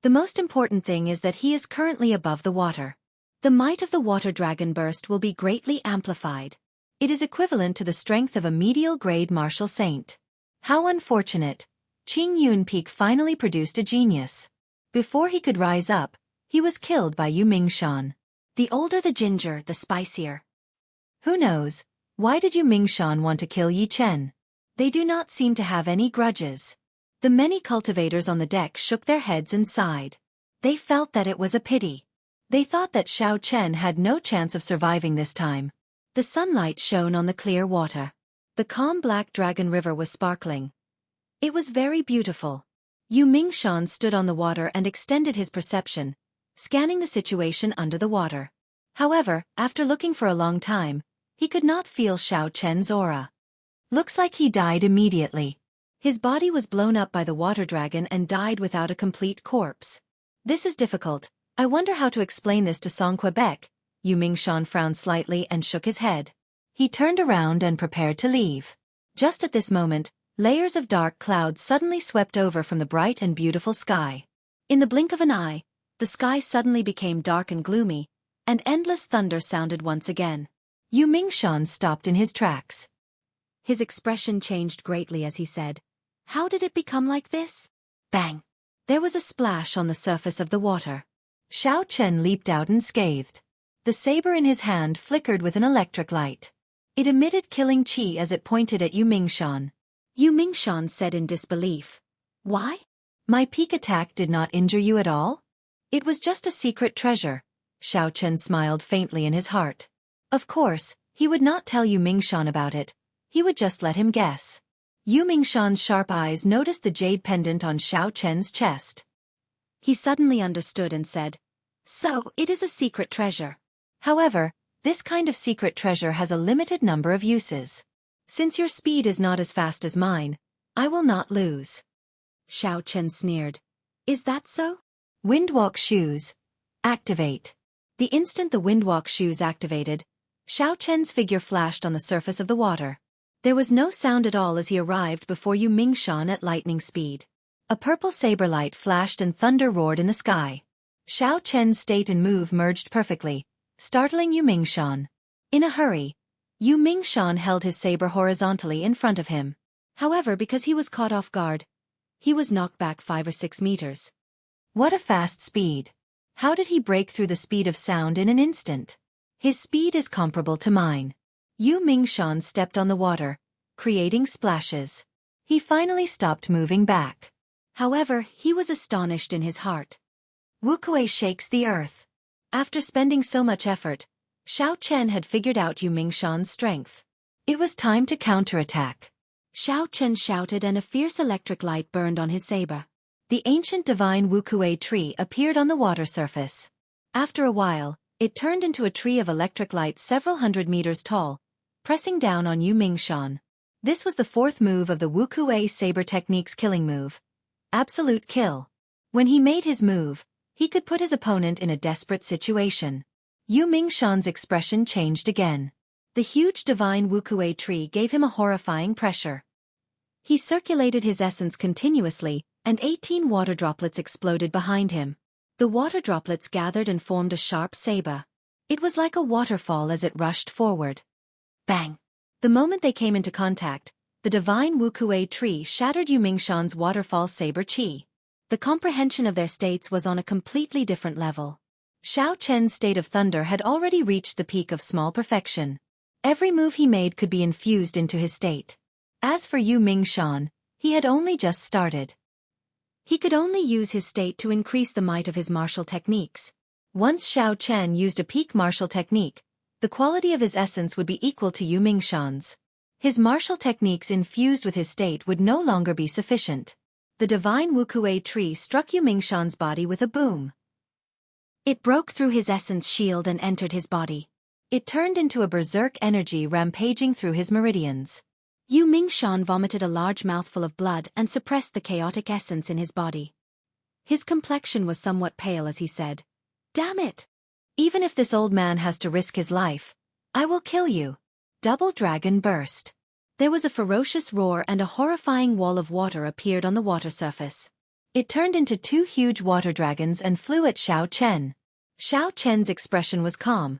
Speaker 1: The most important thing is that he is currently above the water. The might of the water dragon burst will be greatly amplified. It is equivalent to the strength of a medial-grade martial saint. How unfortunate! Qing Yun Peak finally produced a genius. Before he could rise up, he was killed by Yu Mingshan. The older the ginger, the spicier. Who knows? Why did Yu Mingshan want to kill Yi Chen? They do not seem to have any grudges. The many cultivators on the deck shook their heads and sighed. They felt that it was a pity. They thought that Xiao Chen had no chance of surviving this time. The sunlight shone on the clear water. The calm black dragon river was sparkling. It was very beautiful. Yu Mingshan stood on the water and extended his perception, scanning the situation under the water. However, after looking for a long time, he could not feel Xiao Chen's aura. Looks like he died immediately. His body was blown up by the water dragon and died without a complete corpse. This is difficult. I wonder how to explain this to Song Quebec. Yu Mingshan frowned slightly and shook his head. He turned around and prepared to leave. Just at this moment, layers of dark clouds suddenly swept over from the bright and beautiful sky. In the blink of an eye, the sky suddenly became dark and gloomy, and endless thunder sounded once again. Yu Mingshan stopped in his tracks. His expression changed greatly as he said, "How did it become like this?" Bang! There was a splash on the surface of the water. Xiao Chen leaped out unscathed. The saber in his hand flickered with an electric light. It emitted killing qi as it pointed at Yu Mingshan. Yu Mingshan said in disbelief, "Why? My peak attack did not injure you at all?" "It was just a secret treasure." Xiao Chen smiled faintly in his heart. Of course, he would not tell Yu Mingshan about it. He would just let him guess. Yu Mingshan's sharp eyes noticed the jade pendant on Xiao Chen's chest. He suddenly understood and said, "So, it is a secret treasure. However, this kind of secret treasure has a limited number of uses. Since your speed is not as fast as mine, I will not lose." Xiao Chen sneered. "Is that so?" Windwalk shoes. Activate. The instant the windwalk shoes activated, Xiao Chen's figure flashed on the surface of the water. There was no sound at all as he arrived before Yu Mingshan at lightning speed. A purple saber light flashed and thunder roared in the sky. Xiao Chen's state and move merged perfectly, startling Yu Mingshan. In a hurry, Yu Mingshan held his saber horizontally in front of him. However, because he was caught off guard, he was knocked back 5 or 6 meters. What a fast speed! How did he break through the speed of sound in an instant? His speed is comparable to mine. Yu Mingshan stepped on the water, creating splashes. He finally stopped moving back. However, he was astonished in his heart. Wukuei shakes the earth. After spending so much effort, Xiao Chen had figured out Yu Mingshan's strength. It was time to counterattack. Xiao Chen shouted and a fierce electric light burned on his saber. The ancient divine Wukuei tree appeared on the water surface. After a while, it turned into a tree of electric light several hundred meters tall, pressing down on Yu Mingshan. This was the 4th move of the Wukuei Saber Technique's killing move. Absolute kill. When he made his move, he could put his opponent in a desperate situation. Yu Mingshan's expression changed again. The huge divine Wukuei tree gave him a horrifying pressure. He circulated his essence continuously, and 18 water droplets exploded behind him. The water droplets gathered and formed a sharp saber. It was like a waterfall as it rushed forward. Bang! The moment they came into contact, the divine Wukuei tree shattered Yu Mingshan's waterfall saber qi. The comprehension of their states was on a completely different level. Xiao Chen's state of thunder had already reached the peak of small perfection. Every move he made could be infused into his state. As for Yu Mingshan, he had only just started. He could only use his state to increase the might of his martial techniques. Once Xiao Chen used a peak martial technique, the quality of his essence would be equal to Yu Mingshan's. His martial techniques infused with his state would no longer be sufficient. The divine Wukuei tree struck Yu Mingshan's body with a boom. It broke through his essence shield and entered his body. It turned into a berserk energy rampaging through his meridians. Yu Mingshan vomited a large mouthful of blood and suppressed the chaotic essence in his body. His complexion was somewhat pale as he said, "Damn it! Even if this old man has to risk his life, I will kill you." Double dragon burst. There was a ferocious roar and a horrifying wall of water appeared on the water surface. It turned into 2 huge water dragons and flew at Xiao Chen. Xiao Chen's expression was calm.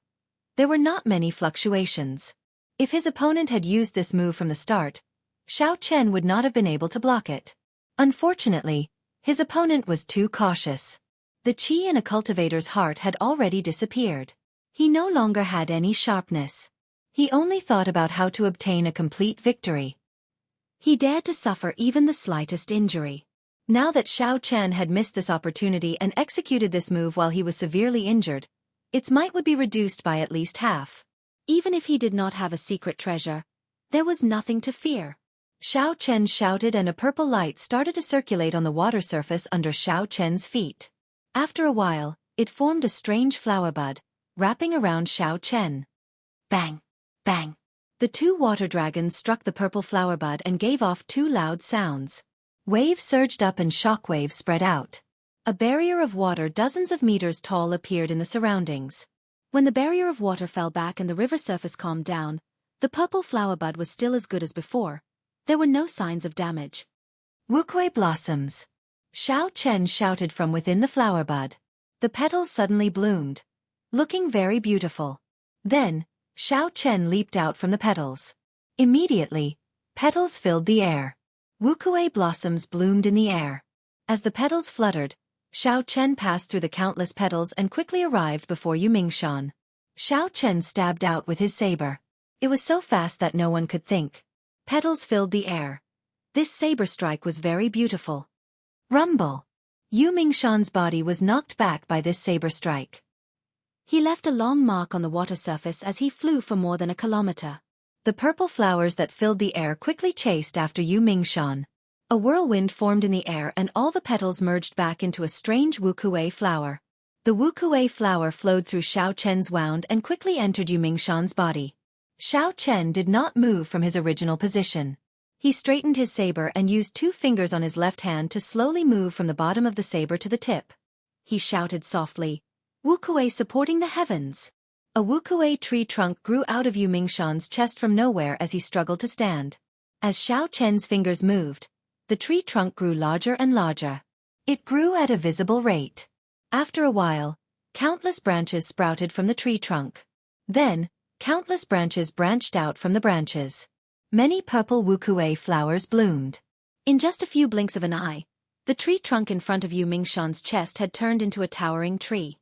Speaker 1: There were not many fluctuations. If his opponent had used this move from the start, Xiao Chen would not have been able to block it. Unfortunately, his opponent was too cautious. The qi in a cultivator's heart had already disappeared. He no longer had any sharpness. He only thought about how to obtain a complete victory. He dared to suffer even the slightest injury. Now that Xiao Chen had missed this opportunity and executed this move while he was severely injured, its might would be reduced by at least half. Even if he did not have a secret treasure, there was nothing to fear. Xiao Chen shouted and a purple light started to circulate on the water surface under Xiao Chen's feet. After a while, it formed a strange flower bud, wrapping around Xiao Chen. Bang! Bang! The two water dragons struck the purple flower bud and gave off two loud sounds. Waves surged up and shockwaves spread out. A barrier of water dozens of meters tall appeared in the surroundings. When the barrier of water fell back and the river surface calmed down, the purple flower bud was still as good as before. There were no signs of damage. Wukui blossoms! Xiao Chen shouted from within the flower bud. The petals suddenly bloomed, looking very beautiful. Then, Xiao Chen leaped out from the petals. Immediately, petals filled the air. Wukui blossoms bloomed in the air. As the petals fluttered, Xiao Chen passed through the countless petals and quickly arrived before Yu Mingshan. Xiao Chen stabbed out with his saber. It was so fast that no one could think. Petals filled the air. This saber strike was very beautiful. Rumble! Yu Mingshan's body was knocked back by this saber strike. He left a long mark on the water surface as he flew for more than a kilometer. The purple flowers that filled the air quickly chased after Yu Mingshan. A whirlwind formed in the air and all the petals merged back into a strange wukui flower. The wukui flower flowed through Xiao Chen's wound and quickly entered Yu Mingshan's body. Xiao Chen did not move from his original position. He straightened his saber and used 2 fingers on his left hand to slowly move from the bottom of the saber to the tip. He shouted softly, "Wukui supporting the heavens!" A wukui tree trunk grew out of Yu Mingshan's chest from nowhere as he struggled to stand. As Xiao Chen's fingers moved, the tree trunk grew larger and larger. It grew at a visible rate. After a while, countless branches sprouted from the tree trunk. Then, countless branches branched out from the branches. Many purple wukui flowers bloomed. In just a few blinks of an eye, the tree trunk in front of Yu Mingshan's chest had turned into a towering tree.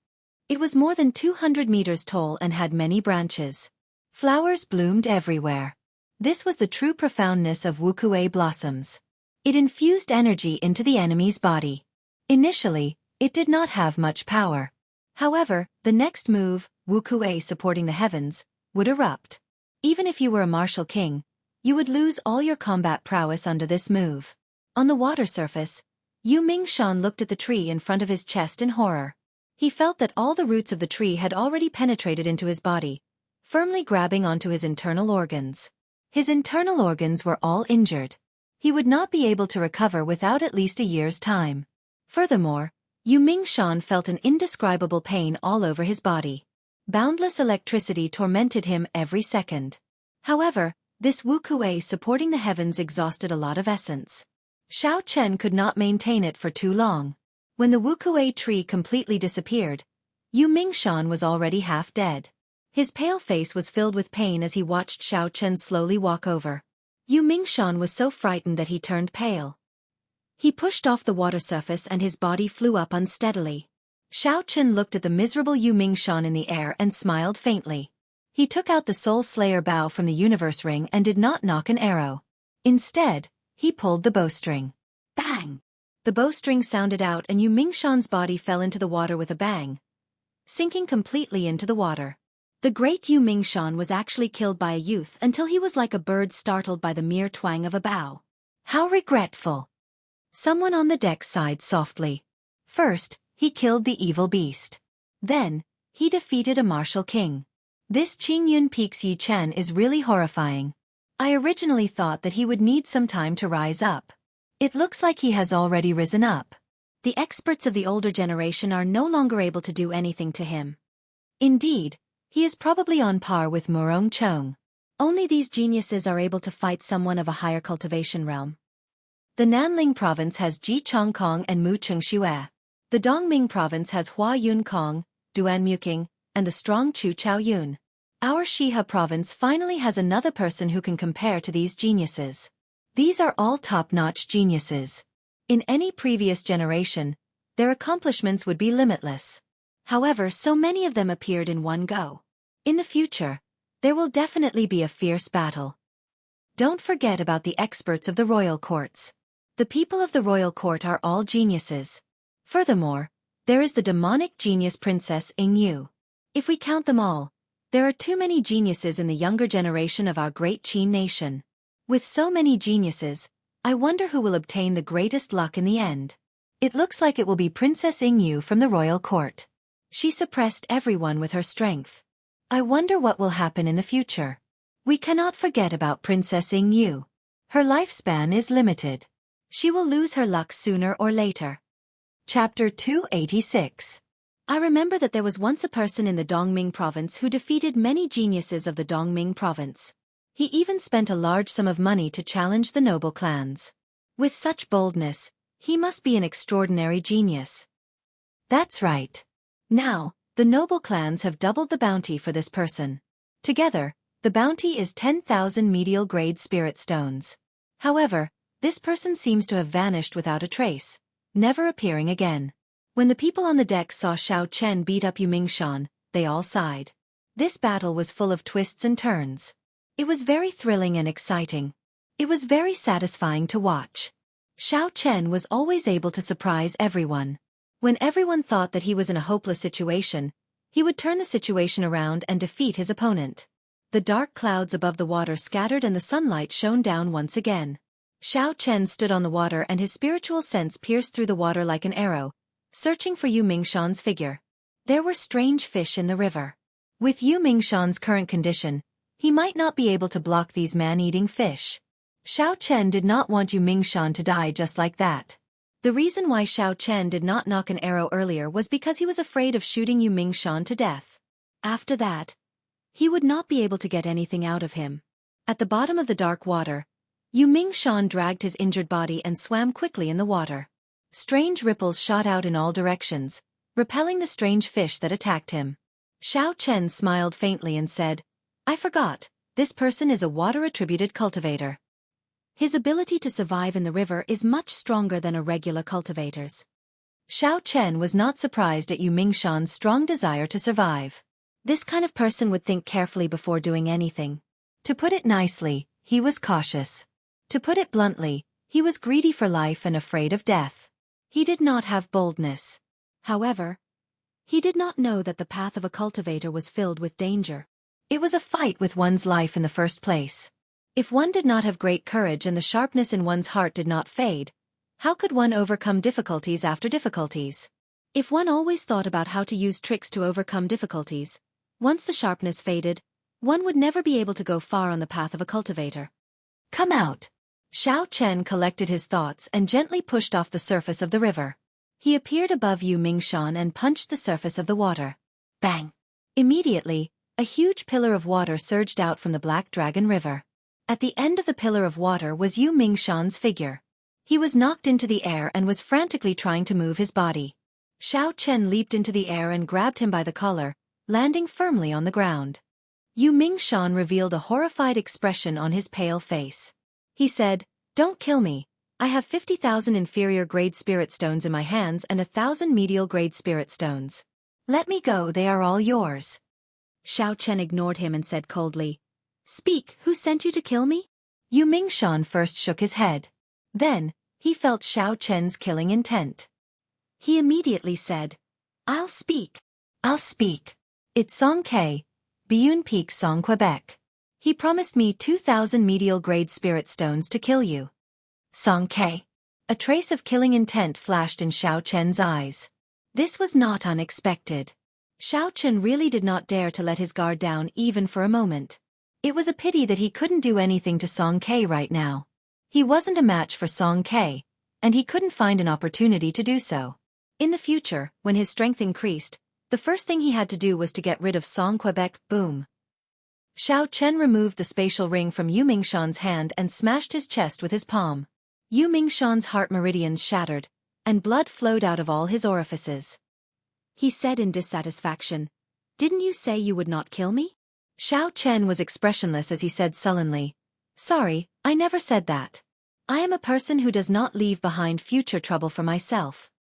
Speaker 1: It was more than 200 meters tall and had many branches. Flowers bloomed everywhere. This was the true profoundness of wukui blossoms. It infused energy into the enemy's body. Initially, it did not have much power. However, the next move, wukui supporting the heavens, would erupt. Even if you were a martial king, you would lose all your combat prowess under this move. On the water surface, Yu Mingshan looked at the tree in front of his chest in horror. He felt that all the roots of the tree had already penetrated into his body, firmly grabbing onto his internal organs. His internal organs were all injured. He would not be able to recover without at least a year's time. Furthermore, Yu Mingshan felt an indescribable pain all over his body. Boundless electricity tormented him every second. However, this wukui supporting the heavens exhausted a lot of essence. Xiao Chen could not maintain it for too long. When the wukui tree completely disappeared, Yu Mingshan was already half dead. His pale face was filled with pain as he watched Xiao Chen slowly walk over. Yu Mingshan was so frightened that he turned pale. He pushed off the water surface and his body flew up unsteadily. Xiao Chen looked at the miserable Yu Mingshan in the air and smiled faintly. He took out the Soul Slayer bow from the universe ring and did not nock an arrow. Instead, he pulled the bowstring. Bang! The bowstring sounded out and Yu Mingshan's body fell into the water with a bang, sinking completely into the water. The great Yu Mingshan was actually killed by a youth until he was like a bird startled by the mere twang of a bow. How regretful! Someone on the deck sighed softly. First, he killed the evil beast. Then, he defeated a martial king. This Qingyun Peak's Yi Chen is really horrifying. I originally thought that he would need some time to rise up. It looks like he has already risen up. The experts of the older generation are no longer able to do anything to him. Indeed, he is probably on par with Murong Chong. Only these geniuses are able to fight someone of a higher cultivation realm. The Nanling province has Ji Chong Kong and Mu Chung Xue. The Dongming province has Hua Yun Kong, Duan Muking, and the strong Chu Chao Yun. Our Shiha province finally has another person who can compare to these geniuses. These are all top-notch geniuses. In any previous generation, their accomplishments would be limitless. However, so many of them appeared in one go. In the future, there will definitely be a fierce battle. Don't forget about the experts of the royal courts. The people of the royal court are all geniuses. Furthermore, there is the demonic genius Princess Ing Yu. If we count them all, there are too many geniuses in the younger generation of our great Qin nation. With so many geniuses, I wonder who will obtain the greatest luck in the end. It looks like it will be Princess Yingyu from the royal court. She suppressed everyone with her strength. I wonder what will happen in the future. We cannot forget about Princess Yingyu. Her lifespan is limited. She will lose her luck sooner or later. Chapter 286. I remember that there was once a person in the Dongming province who defeated many geniuses of the Dongming province. He even spent a large sum of money to challenge the noble clans. With such boldness, he must be an extraordinary genius. That's right. Now, the noble clans have doubled the bounty for this person. Together, the bounty is 10,000 medial grade spirit stones. However, this person seems to have vanished without a trace, never appearing again. When the people on the deck saw Xiao Chen beat up Yu Mingshan, they all sighed. This battle was full of twists and turns. It was very thrilling and exciting. It was very satisfying to watch. Xiao Chen was always able to surprise everyone. When everyone thought that he was in a hopeless situation, he would turn the situation around and defeat his opponent. The dark clouds above the water scattered and the sunlight shone down once again. Xiao Chen stood on the water and his spiritual sense pierced through the water like an arrow, searching for Yu Mingshan's figure. There were strange fish in the river. With Yu Mingshan's current condition, he might not be able to block these man-eating fish. Xiao Chen did not want Yu Mingshan to die just like that. The reason why Xiao Chen did not knock an arrow earlier was because he was afraid of shooting Yu Mingshan to death. After that, he would not be able to get anything out of him. At the bottom of the dark water, Yu Mingshan dragged his injured body and swam quickly in the water. Strange ripples shot out in all directions, repelling the strange fish that attacked him. Xiao Chen smiled faintly and said, "I forgot, this person is a water-attributed cultivator. His ability to survive in the river is much stronger than a regular cultivator's." Xiao Chen was not surprised at Yu Mingshan's strong desire to survive. This kind of person would think carefully before doing anything. To put it nicely, he was cautious. To put it bluntly, he was greedy for life and afraid of death. He did not have boldness. However, he did not know that the path of a cultivator was filled with danger. It was a fight with one's life in the first place. If one did not have great courage and the sharpness in one's heart did not fade, how could one overcome difficulties after difficulties? If one always thought about how to use tricks to overcome difficulties, once the sharpness faded, one would never be able to go far on the path of a cultivator. "Come out." Xiao Chen collected his thoughts and gently pushed off the surface of the river. He appeared above Yu Mingshan and punched the surface of the water. Bang! Immediately, a huge pillar of water surged out from the Black Dragon River. At the end of the pillar of water was Yu Mingshan's figure. He was knocked into the air and was frantically trying to move his body. Xiao Chen leaped into the air and grabbed him by the collar, landing firmly on the ground. Yu Mingshan revealed a horrified expression on his pale face. He said, "Don't kill me. I have 50,000 inferior grade spirit stones in my hands and 1,000 medial grade spirit stones. Let me go, they are all yours." Xiao Chen ignored him and said coldly, "Speak, who sent you to kill me?" Yu Mingshan first shook his head. Then, he felt Xiao Chen's killing intent. He immediately said, "I'll speak. I'll speak. It's Song K, Biyun Peak Song Quebec. He promised me 2,000 medial grade spirit stones to kill you." Song K. A trace of killing intent flashed in Xiao Chen's eyes. This was not unexpected. Xiao Chen really did not dare to let his guard down even for a moment. It was a pity that he couldn't do anything to Song K right now. He wasn't a match for Song K, and he couldn't find an opportunity to do so. In the future, when his strength increased, the first thing he had to do was to get rid of Song Quebec. Boom. Xiao Chen removed the spatial ring from Yu Mingshan's hand and smashed his chest with his palm. Yu Mingshan's heart meridians shattered, and blood flowed out of all his orifices. He said in dissatisfaction, "Didn't you say you would not kill me?" Xiao Chen was expressionless as he said sullenly, "Sorry, I never said that. I am a person who does not leave behind future trouble for myself."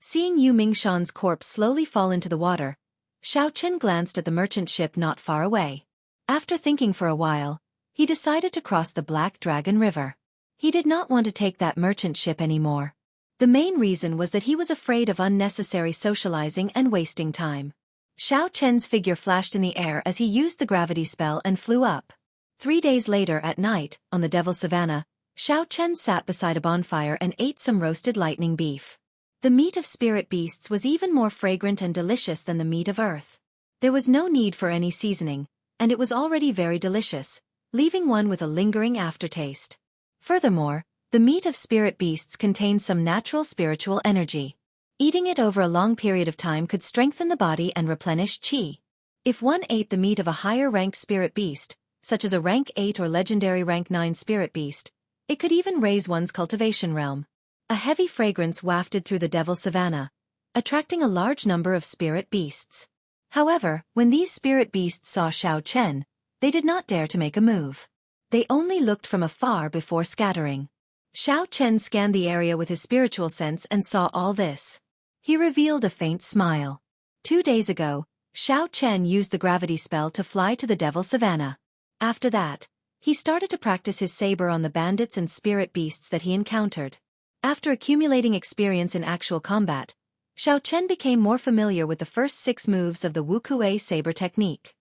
Speaker 1: Seeing Yu Mingshan's corpse slowly fall into the water, Xiao Chen glanced at the merchant ship not far away. After thinking for a while, he decided to cross the Black Dragon River. He did not want to take that merchant ship anymore. The main reason was that he was afraid of unnecessary socializing and wasting time. Xiao Chen's figure flashed in the air as he used the gravity spell and flew up. 3 days later at night, on the Devil's Savannah, Xiao Chen sat beside a bonfire and ate some roasted lightning beef. The meat of spirit beasts was even more fragrant and delicious than the meat of earth. There was no need for any seasoning, and it was already very delicious, leaving one with a lingering aftertaste. Furthermore, the meat of spirit beasts contained some natural spiritual energy. Eating it over a long period of time could strengthen the body and replenish qi. If one ate the meat of a higher-ranked spirit beast, such as a rank 8 or legendary rank 9 spirit beast, it could even raise one's cultivation realm. A heavy fragrance wafted through the Devil's Savannah, attracting a large number of spirit beasts. However, when these spirit beasts saw Xiao Chen, they did not dare to make a move. They only looked from afar before scattering. Xiao Chen scanned the area with his spiritual sense and saw all this. He revealed a faint smile. 2 days ago, Xiao Chen used the gravity spell to fly to the Devil's Savannah. After that, he started to practice his saber on the bandits and spirit beasts that he encountered. After accumulating experience in actual combat, Xiao Chen became more familiar with the first 6 moves of the Wukuei saber technique.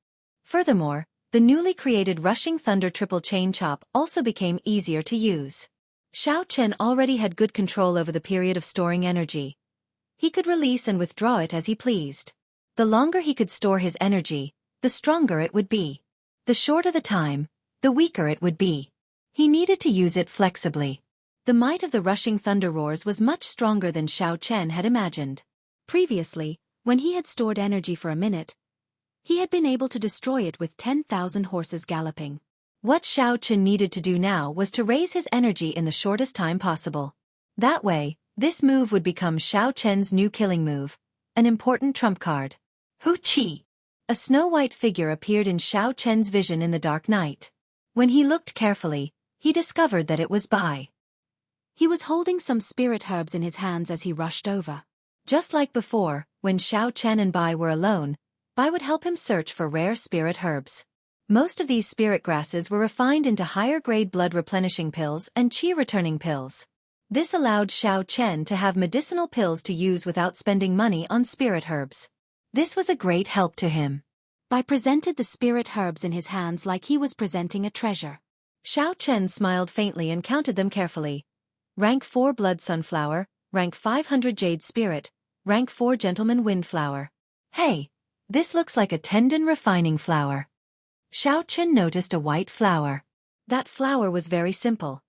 Speaker 1: Furthermore, the newly created Rushing Thunder Triple Chain Chop also became easier to use. Xiao Chen already had good control over the period of storing energy. He could release and withdraw it as he pleased. The longer he could store his energy, the stronger it would be. The shorter the time, the weaker it would be. He needed to use it flexibly. The might of the rushing thunder roars was much stronger than Xiao Chen had imagined. Previously, when he had stored energy for a minute, he had been able to destroy it with 10,000 horses galloping. What Xiao Chen needed to do now was to raise his energy in the shortest time possible. That way, this move would become Xiao Chen's new killing move, an important trump card. Hu Qi! A snow-white figure appeared in Xiao Chen's vision in the dark night. When he looked carefully, he discovered that it was Bai. He was holding some spirit herbs in his hands as he rushed over. Just like before, when Xiao Chen and Bai were alone, Bai would help him search for rare spirit herbs. Most of these spirit grasses were refined into higher-grade blood-replenishing pills and qi-returning pills. This allowed Xiao Chen to have medicinal pills to use without spending money on spirit herbs. This was a great help to him. Bai presented the spirit herbs in his hands like he was presenting a treasure. Xiao Chen smiled faintly and counted them carefully. Rank 4 Blood Sunflower, Rank 500 Jade Spirit, Rank 4 Gentleman Windflower. Hey, this looks like a tendon refining flower. Xiao Chen noticed a white flower. That flower was very simple.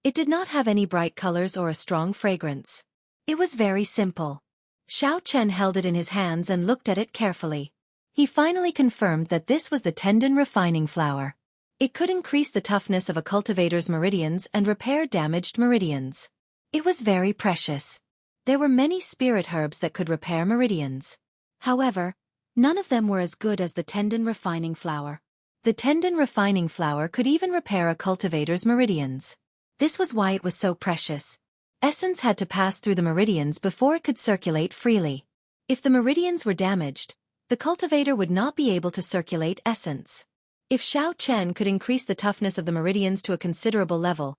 Speaker 1: It did not have any bright colors or a strong fragrance. It was very simple. Xiao Chen held it in his hands and looked at it carefully. He finally confirmed that this was the tendon refining flower. It could increase the toughness of a cultivator's meridians and repair damaged meridians. It was very precious. There were many spirit herbs that could repair meridians. However, none of them were as good as the tendon refining flower. The tendon refining flower could even repair a cultivator's meridians. This was why it was so precious. Essence had to pass through the meridians before it could circulate freely. If the meridians were damaged, the cultivator would not be able to circulate essence. If Xiao Chen could increase the toughness of the meridians to a considerable level,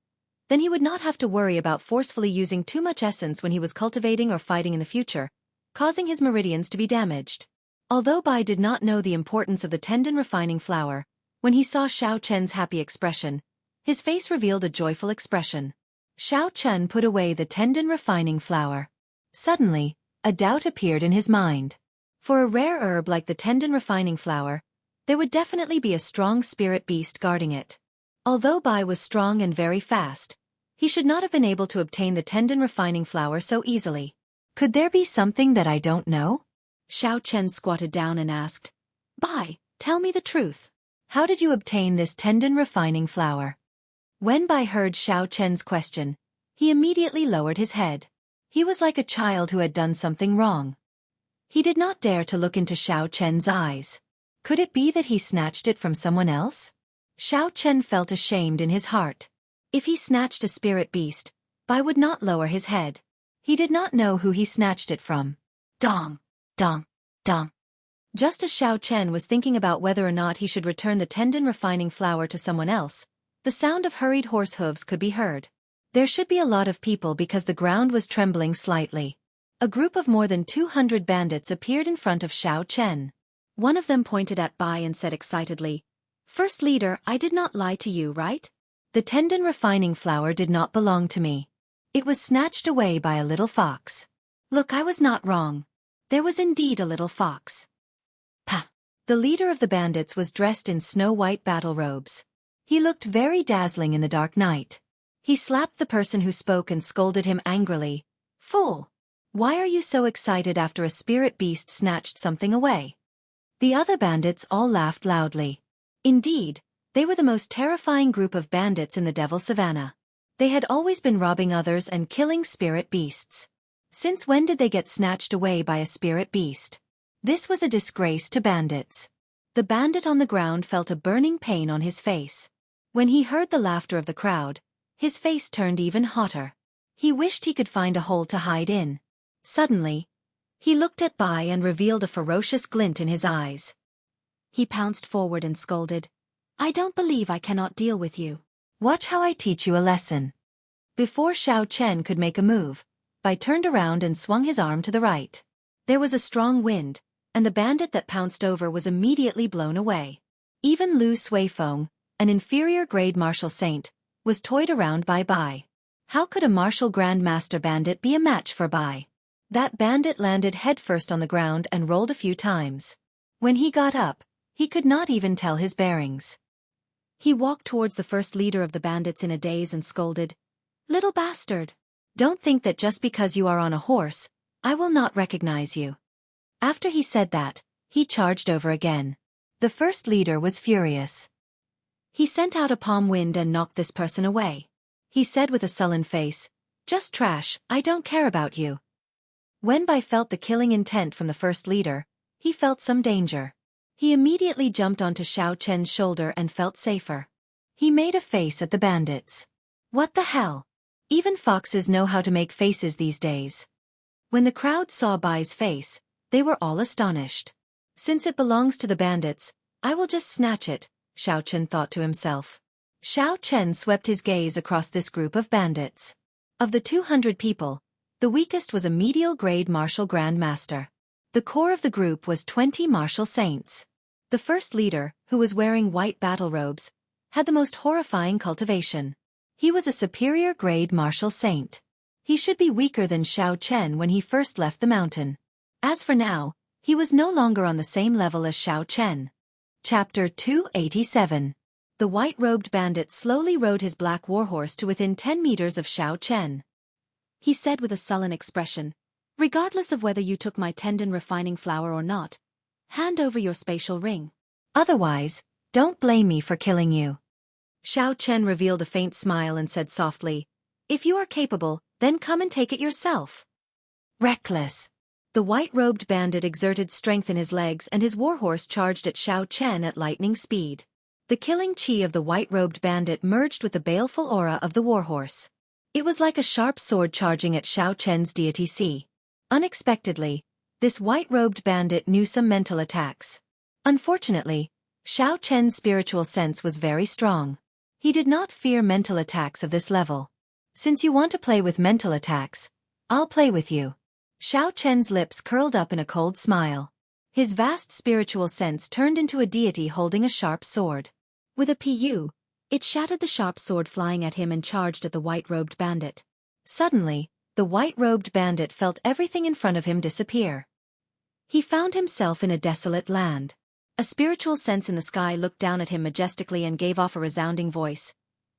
Speaker 1: then he would not have to worry about forcefully using too much essence when he was cultivating or fighting in the future, causing his meridians to be damaged. Although Bai did not know the importance of the tendon refining flower, when he saw Xiao Chen's happy expression, his face revealed a joyful expression. Xiao Chen put away the tendon refining flower. Suddenly, a doubt appeared in his mind. For a rare herb like the tendon refining flower, there would definitely be a strong spirit beast guarding it. Although Bai was strong and very fast, he should not have been able to obtain the tendon refining flower so easily. Could there be something that I don't know? Xiao Chen squatted down and asked. Bai, tell me the truth. How did you obtain this tendon refining flower? When Bai heard Xiao Chen's question, he immediately lowered his head. He was like a child who had done something wrong. He did not dare to look into Xiao Chen's eyes. Could it be that he snatched it from someone else? Xiao Chen felt ashamed in his heart. If he snatched a spirit beast, Bai would not lower his head. He did not know who he snatched it from. Dong, dong, dong. Just as Xiao Chen was thinking about whether or not he should return the tendon refining flower to someone else, the sound of hurried horse hooves could be heard. There should be a lot of people because the ground was trembling slightly. A group of more than 200 bandits appeared in front of Xiao Chen. One of them pointed at Bai and said excitedly, "First leader, I did not lie to you, right? The tendon refining flower did not belong to me. It was snatched away by a little fox. Look, I was not wrong. There was indeed a little fox." Pah! The leader of the bandits was dressed in snow-white battle robes. He looked very dazzling in the dark night. He slapped the person who spoke and scolded him angrily. "Fool! Why are you so excited after a spirit beast snatched something away?" The other bandits all laughed loudly. Indeed, they were the most terrifying group of bandits in the Devil Savannah. They had always been robbing others and killing spirit beasts. Since when did they get snatched away by a spirit beast? This was a disgrace to bandits. The bandit on the ground felt a burning pain on his face. When he heard the laughter of the crowd, his face turned even hotter. He wished he could find a hole to hide in. Suddenly, he looked at Bai and revealed a ferocious glint in his eyes. He pounced forward and scolded, "I don't believe I cannot deal with you. Watch how I teach you a lesson." Before Xiao Chen could make a move, Bai turned around and swung his arm to the right. There was a strong wind, and the bandit that pounced over was immediately blown away. Even Lu Suifeng, an inferior-grade martial saint, was toyed around by Bai. How could a martial grandmaster bandit be a match for Bai? That bandit landed headfirst on the ground and rolled a few times. When he got up, he could not even tell his bearings. He walked towards the first leader of the bandits in a daze and scolded, "Little bastard! Don't think that just because you are on a horse, I will not recognize you." After he said that, he charged over again. The first leader was furious. He sent out a palm wind and knocked this person away. He said with a sullen face, "Just trash, I don't care about you." When Bai felt the killing intent from the first leader, he felt some danger. He immediately jumped onto Xiao Chen's shoulder and felt safer. He made a face at the bandits. What the hell? Even foxes know how to make faces these days. When the crowd saw Bai's face, they were all astonished. Since it belongs to the bandits, I will just snatch it, Xiao Chen thought to himself. Xiao Chen swept his gaze across this group of bandits. Of the 200 people, the weakest was a medial-grade martial grandmaster. The core of the group was 20 martial saints. The first leader, who was wearing white battle robes, had the most horrifying cultivation. He was a superior-grade martial saint. He should be weaker than Xiao Chen when he first left the mountain. As for now, he was no longer on the same level as Xiao Chen. Chapter 287. The white-robed bandit slowly rode his black warhorse to within 10 meters of Xiao Chen. He said with a sullen expression, "Regardless of whether you took my tendon refining flower or not, hand over your spatial ring. Otherwise, don't blame me for killing you." Xiao Chen revealed a faint smile and said softly, "If you are capable, then come and take it yourself." Reckless. The white-robed bandit exerted strength in his legs and his warhorse charged at Xiao Chen at lightning speed. The killing chi of the white-robed bandit merged with the baleful aura of the warhorse. It was like a sharp sword charging at Xiao Chen's deity Si. Unexpectedly, this white-robed bandit knew some mental attacks. Unfortunately, Xiao Chen's spiritual sense was very strong. He did not fear mental attacks of this level. "Since you want to play with mental attacks, I'll play with you." Xiao Chen's lips curled up in a cold smile. His vast spiritual sense turned into a deity holding a sharp sword. With a pu, it shattered the sharp sword flying at him and charged at the white-robed bandit. Suddenly, the white-robed bandit felt everything in front of him disappear. He found himself in a desolate land. A spiritual sense in the sky looked down at him majestically and gave off a resounding voice.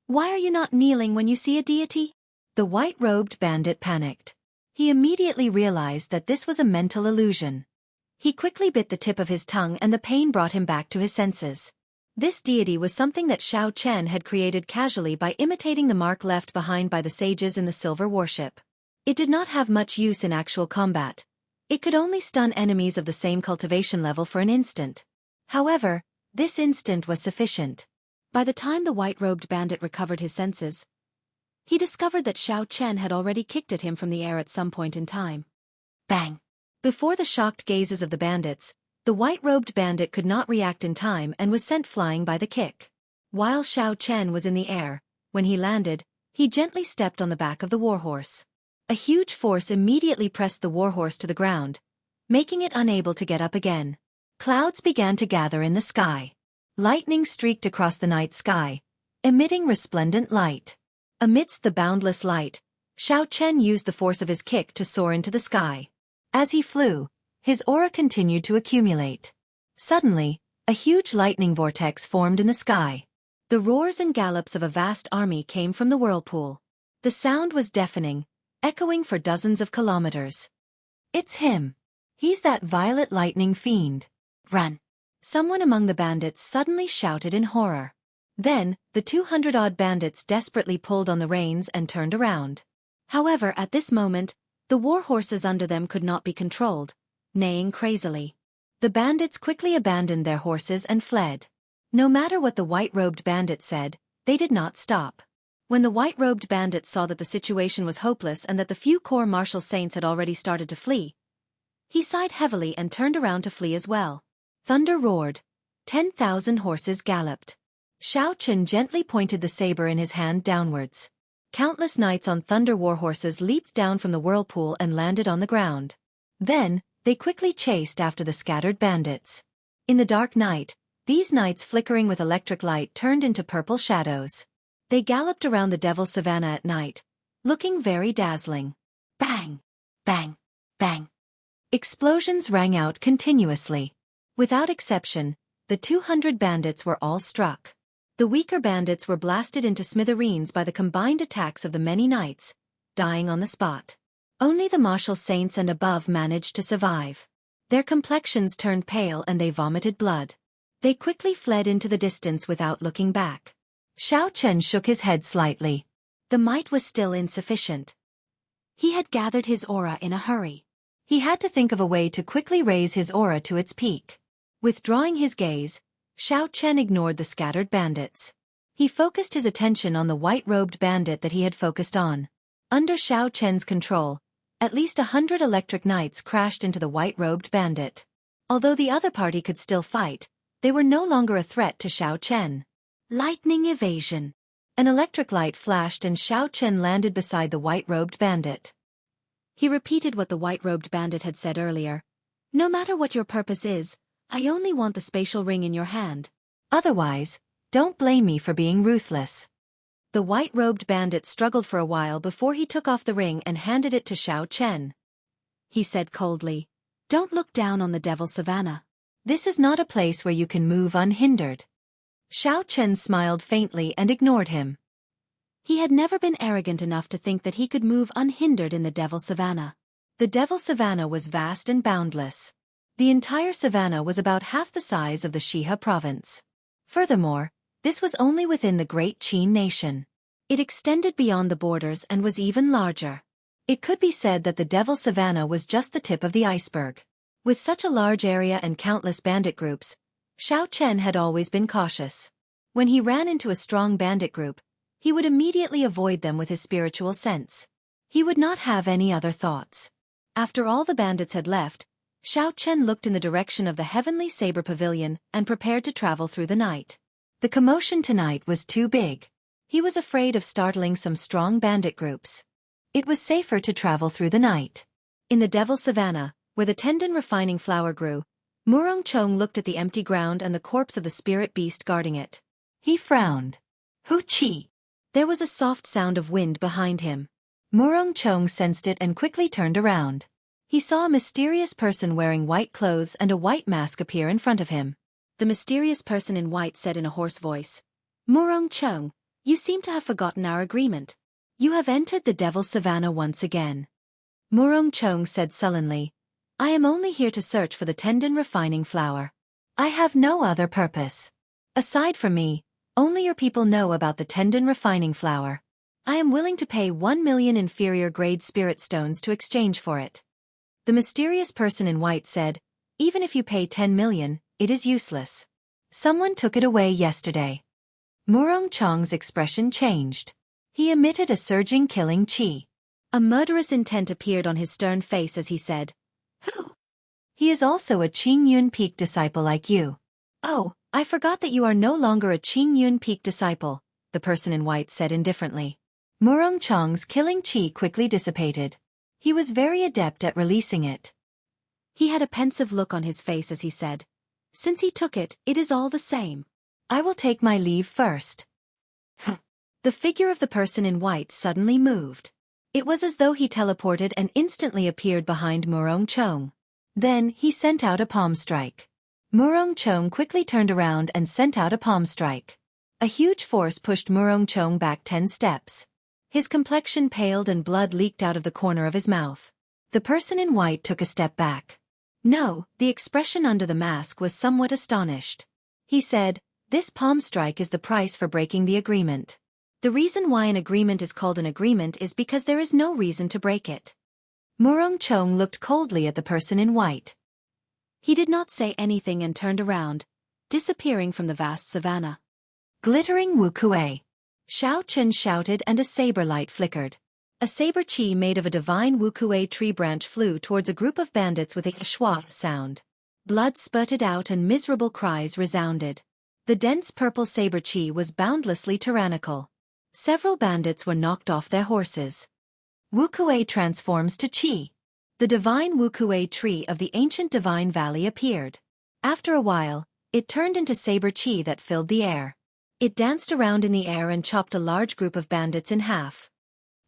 Speaker 1: "Why are you not kneeling when you see a deity?" The white-robed bandit panicked. He immediately realized that this was a mental illusion. He quickly bit the tip of his tongue and the pain brought him back to his senses. This deity was something that Xiao Chen had created casually by imitating the mark left behind by the sages in the silver warship. It did not have much use in actual combat. It could only stun enemies of the same cultivation level for an instant. However, this instant was sufficient. By the time the white-robed bandit recovered his senses, he discovered that Xiao Chen had already kicked at him from the air at some point in time. Bang! Before the shocked gazes of the bandits, the white-robed bandit could not react in time and was sent flying by the kick. While Xiao Chen was in the air, when he landed, he gently stepped on the back of the warhorse. A huge force immediately pressed the warhorse to the ground, making it unable to get up again. Clouds began to gather in the sky. Lightning streaked across the night sky, emitting resplendent light. Amidst the boundless light, Xiao Chen used the force of his kick to soar into the sky. As he flew, his aura continued to accumulate. Suddenly, a huge lightning vortex formed in the sky. The roars and gallops of a vast army came from the whirlpool. The sound was deafening, echoing for dozens of kilometers. It's him. He's that violet lightning fiend. Run! Someone among the bandits suddenly shouted in horror. Then, the 200-odd bandits desperately pulled on the reins and turned around. However, at this moment, the war horses under them could not be controlled, neighing crazily. The bandits quickly abandoned their horses and fled. No matter what the white-robed bandits said, they did not stop. When the white-robed bandits saw that the situation was hopeless and that the few core martial saints had already started to flee, he sighed heavily and turned around to flee as well. Thunder roared. 10,000 horses galloped. Xiao Chen gently pointed the saber in his hand downwards. Countless knights on thunder war horses leaped down from the whirlpool and landed on the ground. Then, they quickly chased after the scattered bandits. In the dark night, these knights flickering with electric light turned into purple shadows. They galloped around the Devil's Savannah at night, looking very dazzling. Bang! Bang! Bang! Explosions rang out continuously. Without exception, the 200 bandits were all struck. The weaker bandits were blasted into smithereens by the combined attacks of the many knights, dying on the spot. Only the martial saints and above managed to survive. Their complexions turned pale and they vomited blood. They quickly fled into the distance without looking back. Xiao Chen shook his head slightly. The might was still insufficient. He had gathered his aura in a hurry. He had to think of a way to quickly raise his aura to its peak. Withdrawing his gaze, Xiao Chen ignored the scattered bandits. He focused his attention on the white-robed bandit that he had focused on. Under Xiao Chen's control, at least 100 electric knights crashed into the white-robed bandit. Although the other party could still fight, they were no longer a threat to Xiao Chen. Lightning evasion. An electric light flashed and Xiao Chen landed beside the white-robed bandit. He repeated what the white-robed bandit had said earlier. No matter what your purpose is, I only want the spatial ring in your hand. Otherwise, don't blame me for being ruthless. The white-robed bandit struggled for a while before he took off the ring and handed it to Xiao Chen. He said coldly, "Don't look down on the Devil's Savannah. This is not a place where you can move unhindered." Xiao Chen smiled faintly and ignored him. He had never been arrogant enough to think that he could move unhindered in the Devil's Savannah. The Devil's Savannah was vast and boundless. The entire savannah was about half the size of the Shiha province. Furthermore, this was only within the Great Qin nation. It extended beyond the borders and was even larger. It could be said that the Devil's Savannah was just the tip of the iceberg. With such a large area and countless bandit groups, Xiao Chen had always been cautious. When he ran into a strong bandit group, he would immediately avoid them with his spiritual sense. He would not have any other thoughts. After all the bandits had left, Xiao Chen looked in the direction of the Heavenly Saber Pavilion and prepared to travel through the night. The commotion tonight was too big. He was afraid of startling some strong bandit groups. It was safer to travel through the night. In the Devil's Savannah, where the tendon refining flower grew, Murong Chong looked at the empty ground and the corpse of the spirit beast guarding it. He frowned. Hu Chi! There was a soft sound of wind behind him. Murong Chong sensed it and quickly turned around. He saw a mysterious person wearing white clothes and a white mask appear in front of him. The mysterious person in white said in a hoarse voice, "Murong Chong, you seem to have forgotten our agreement. You have entered the Devil's Savannah once again." Murong Chong said sullenly, "I am only here to search for the tendon refining flower. I have no other purpose. Aside from me, only your people know about the tendon refining flower. I am willing to pay 1 million inferior grade spirit stones to exchange for it." The mysterious person in white said, "Even if you pay 10 million, it is useless. Someone took it away yesterday." Murong Chong's expression changed. He emitted a surging killing chi. A murderous intent appeared on his stern face as he said, "Who?" "He is also a Qing Yun Peak disciple like you." "Oh, I forgot that you are no longer a Qing Yun Peak disciple," the person in white said indifferently. Murong Chong's killing chi quickly dissipated. He was very adept at releasing it. He had a pensive look on his face as he said, Since he took it, it is all the same. I will take my leave first. The figure of the person in white suddenly moved. It was as though he teleported and instantly appeared behind Murong Chong. Then, he sent out a palm strike. Murong Chong quickly turned around and sent out a palm strike. A huge force pushed Murong Chong back 10 steps. His complexion paled and blood leaked out of the corner of his mouth. The person in white took a step back. No, the expression under the mask was somewhat astonished. He said, "This palm strike is the price for breaking the agreement. The reason why an agreement is called an agreement is because there is no reason to break it." Murong Chong looked coldly at the person in white. He did not say anything and turned around, disappearing from the vast savannah. Glittering Wu Kuei. Xiao Chen shouted and a saber light flickered. A saber chi made of a divine Wu Kuei tree branch flew towards a group of bandits with a schwa sound. Blood spurted out and miserable cries resounded. The dense purple saber chi was boundlessly tyrannical. Several bandits were knocked off their horses. Wu Kuei transforms to chi. The divine Wu Kuei tree of the ancient divine valley appeared. After a while, it turned into saber chi that filled the air. It danced around in the air and chopped a large group of bandits in half.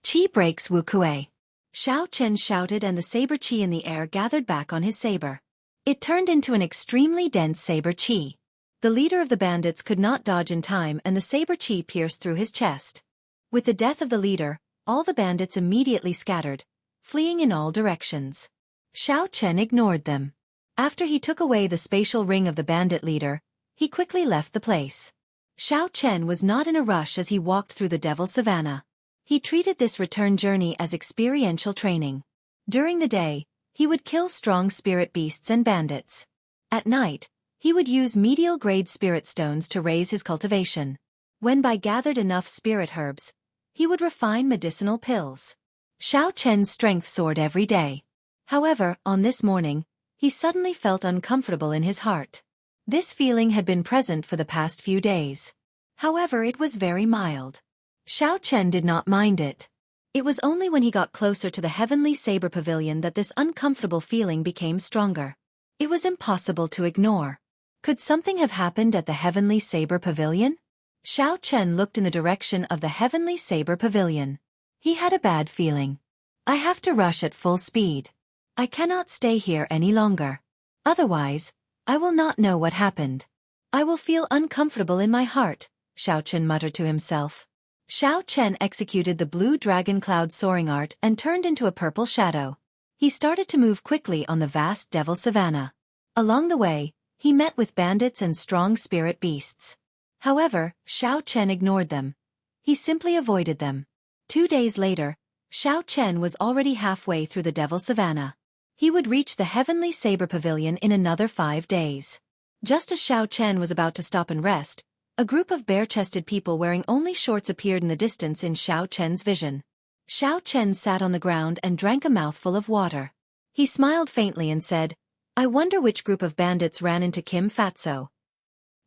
Speaker 1: Chi breaks Wu Kuei. Xiao Chen shouted and the saber chi in the air gathered back on his saber. It turned into an extremely dense saber chi. The leader of the bandits could not dodge in time and the saber chi pierced through his chest. With the death of the leader, all the bandits immediately scattered, fleeing in all directions. Xiao Chen ignored them. After he took away the spatial ring of the bandit leader, he quickly left the place. Xiao Chen was not in a rush as he walked through the Devil Savannah. He treated this return journey as experiential training. During the day, he would kill strong spirit beasts and bandits. At night, he would use medial-grade spirit stones to raise his cultivation. When by gathered enough spirit herbs, he would refine medicinal pills. Xiao Chen's strength soared every day. However, on this morning, he suddenly felt uncomfortable in his heart. This feeling had been present for the past few days. However, it was very mild. Xiao Chen did not mind it. It was only when he got closer to the Heavenly Saber Pavilion that this uncomfortable feeling became stronger. It was impossible to ignore. Could something have happened at the Heavenly Saber Pavilion? Xiao Chen looked in the direction of the Heavenly Saber Pavilion. He had a bad feeling. I have to rush at full speed. I cannot stay here any longer. Otherwise, I will not know what happened. I will feel uncomfortable in my heart, Xiao Chen muttered to himself. Xiao Chen executed the blue dragon cloud soaring art and turned into a purple shadow. He started to move quickly on the vast devil savannah. Along the way, he met with bandits and strong spirit beasts. However, Xiao Chen ignored them. He simply avoided them. 2 days later, Xiao Chen was already halfway through the devil savannah. He would reach the Heavenly Saber Pavilion in another 5 days. Just as Xiao Chen was about to stop and rest, a group of bare-chested people wearing only shorts appeared in the distance in Xiao Chen's vision. Xiao Chen sat on the ground and drank a mouthful of water. He smiled faintly and said, "I wonder which group of bandits ran into Kim Fatso."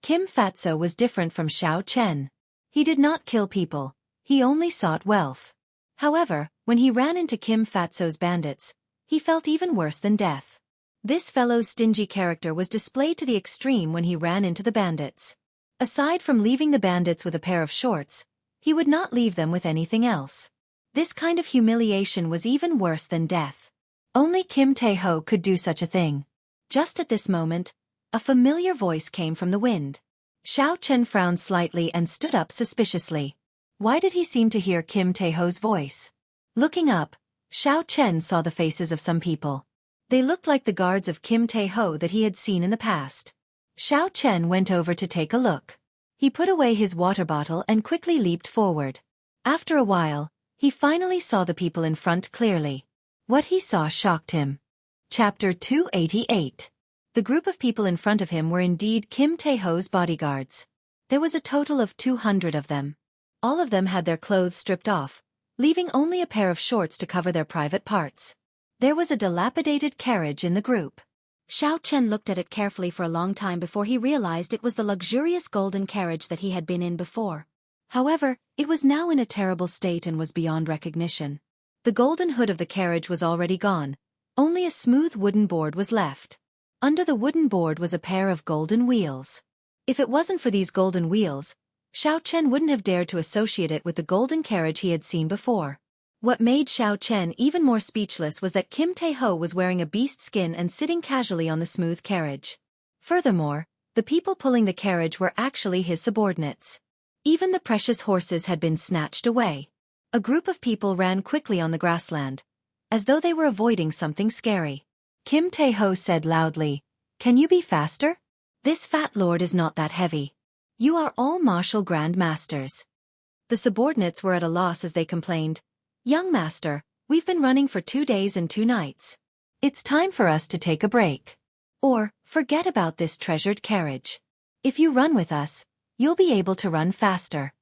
Speaker 1: Kim Fatso was different from Xiao Chen. He did not kill people, he only sought wealth. However, when he ran into Kim Fatso's bandits, he felt even worse than death. This fellow's stingy character was displayed to the extreme when he ran into the bandits. Aside from leaving the bandits with a pair of shorts, he would not leave them with anything else. This kind of humiliation was even worse than death. Only Kim Tae-ho could do such a thing. Just at this moment, a familiar voice came from the wind. Xiao Chen frowned slightly and stood up suspiciously. Why did he seem to hear Kim Tae-ho's voice? Looking up, Xiao Chen saw the faces of some people. They looked like the guards of Kim Tae-ho that he had seen in the past. Xiao Chen went over to take a look. He put away his water bottle and quickly leaped forward. After a while, he finally saw the people in front clearly. What he saw shocked him. Chapter 288. The group of people in front of him were indeed Kim Tae-ho's bodyguards. There was a total of 200 of them. All of them had their clothes stripped off, leaving only a pair of shorts to cover their private parts. There was a dilapidated carriage in the group. Xiao Chen looked at it carefully for a long time before he realized it was the luxurious golden carriage that he had been in before. However, it was now in a terrible state and was beyond recognition. The golden hood of the carriage was already gone. Only a smooth wooden board was left. Under the wooden board was a pair of golden wheels. If it wasn't for these golden wheels, Xiao Chen wouldn't have dared to associate it with the golden carriage he had seen before. What made Xiao Chen even more speechless was that Kim Tae-ho was wearing a beast skin and sitting casually on the smooth carriage. Furthermore, the people pulling the carriage were actually his subordinates. Even the precious horses had been snatched away. A group of people ran quickly on the grassland, as though they were avoiding something scary. Kim Tae-ho said loudly, "Can you be faster? This fat lord is not that heavy. You are all martial grand masters." The subordinates were at a loss as they complained, "Young master, we've been running for 2 days and 2 nights. It's time for us to take a break. Or, forget about this treasured carriage. If you run with us, you'll be able to run faster."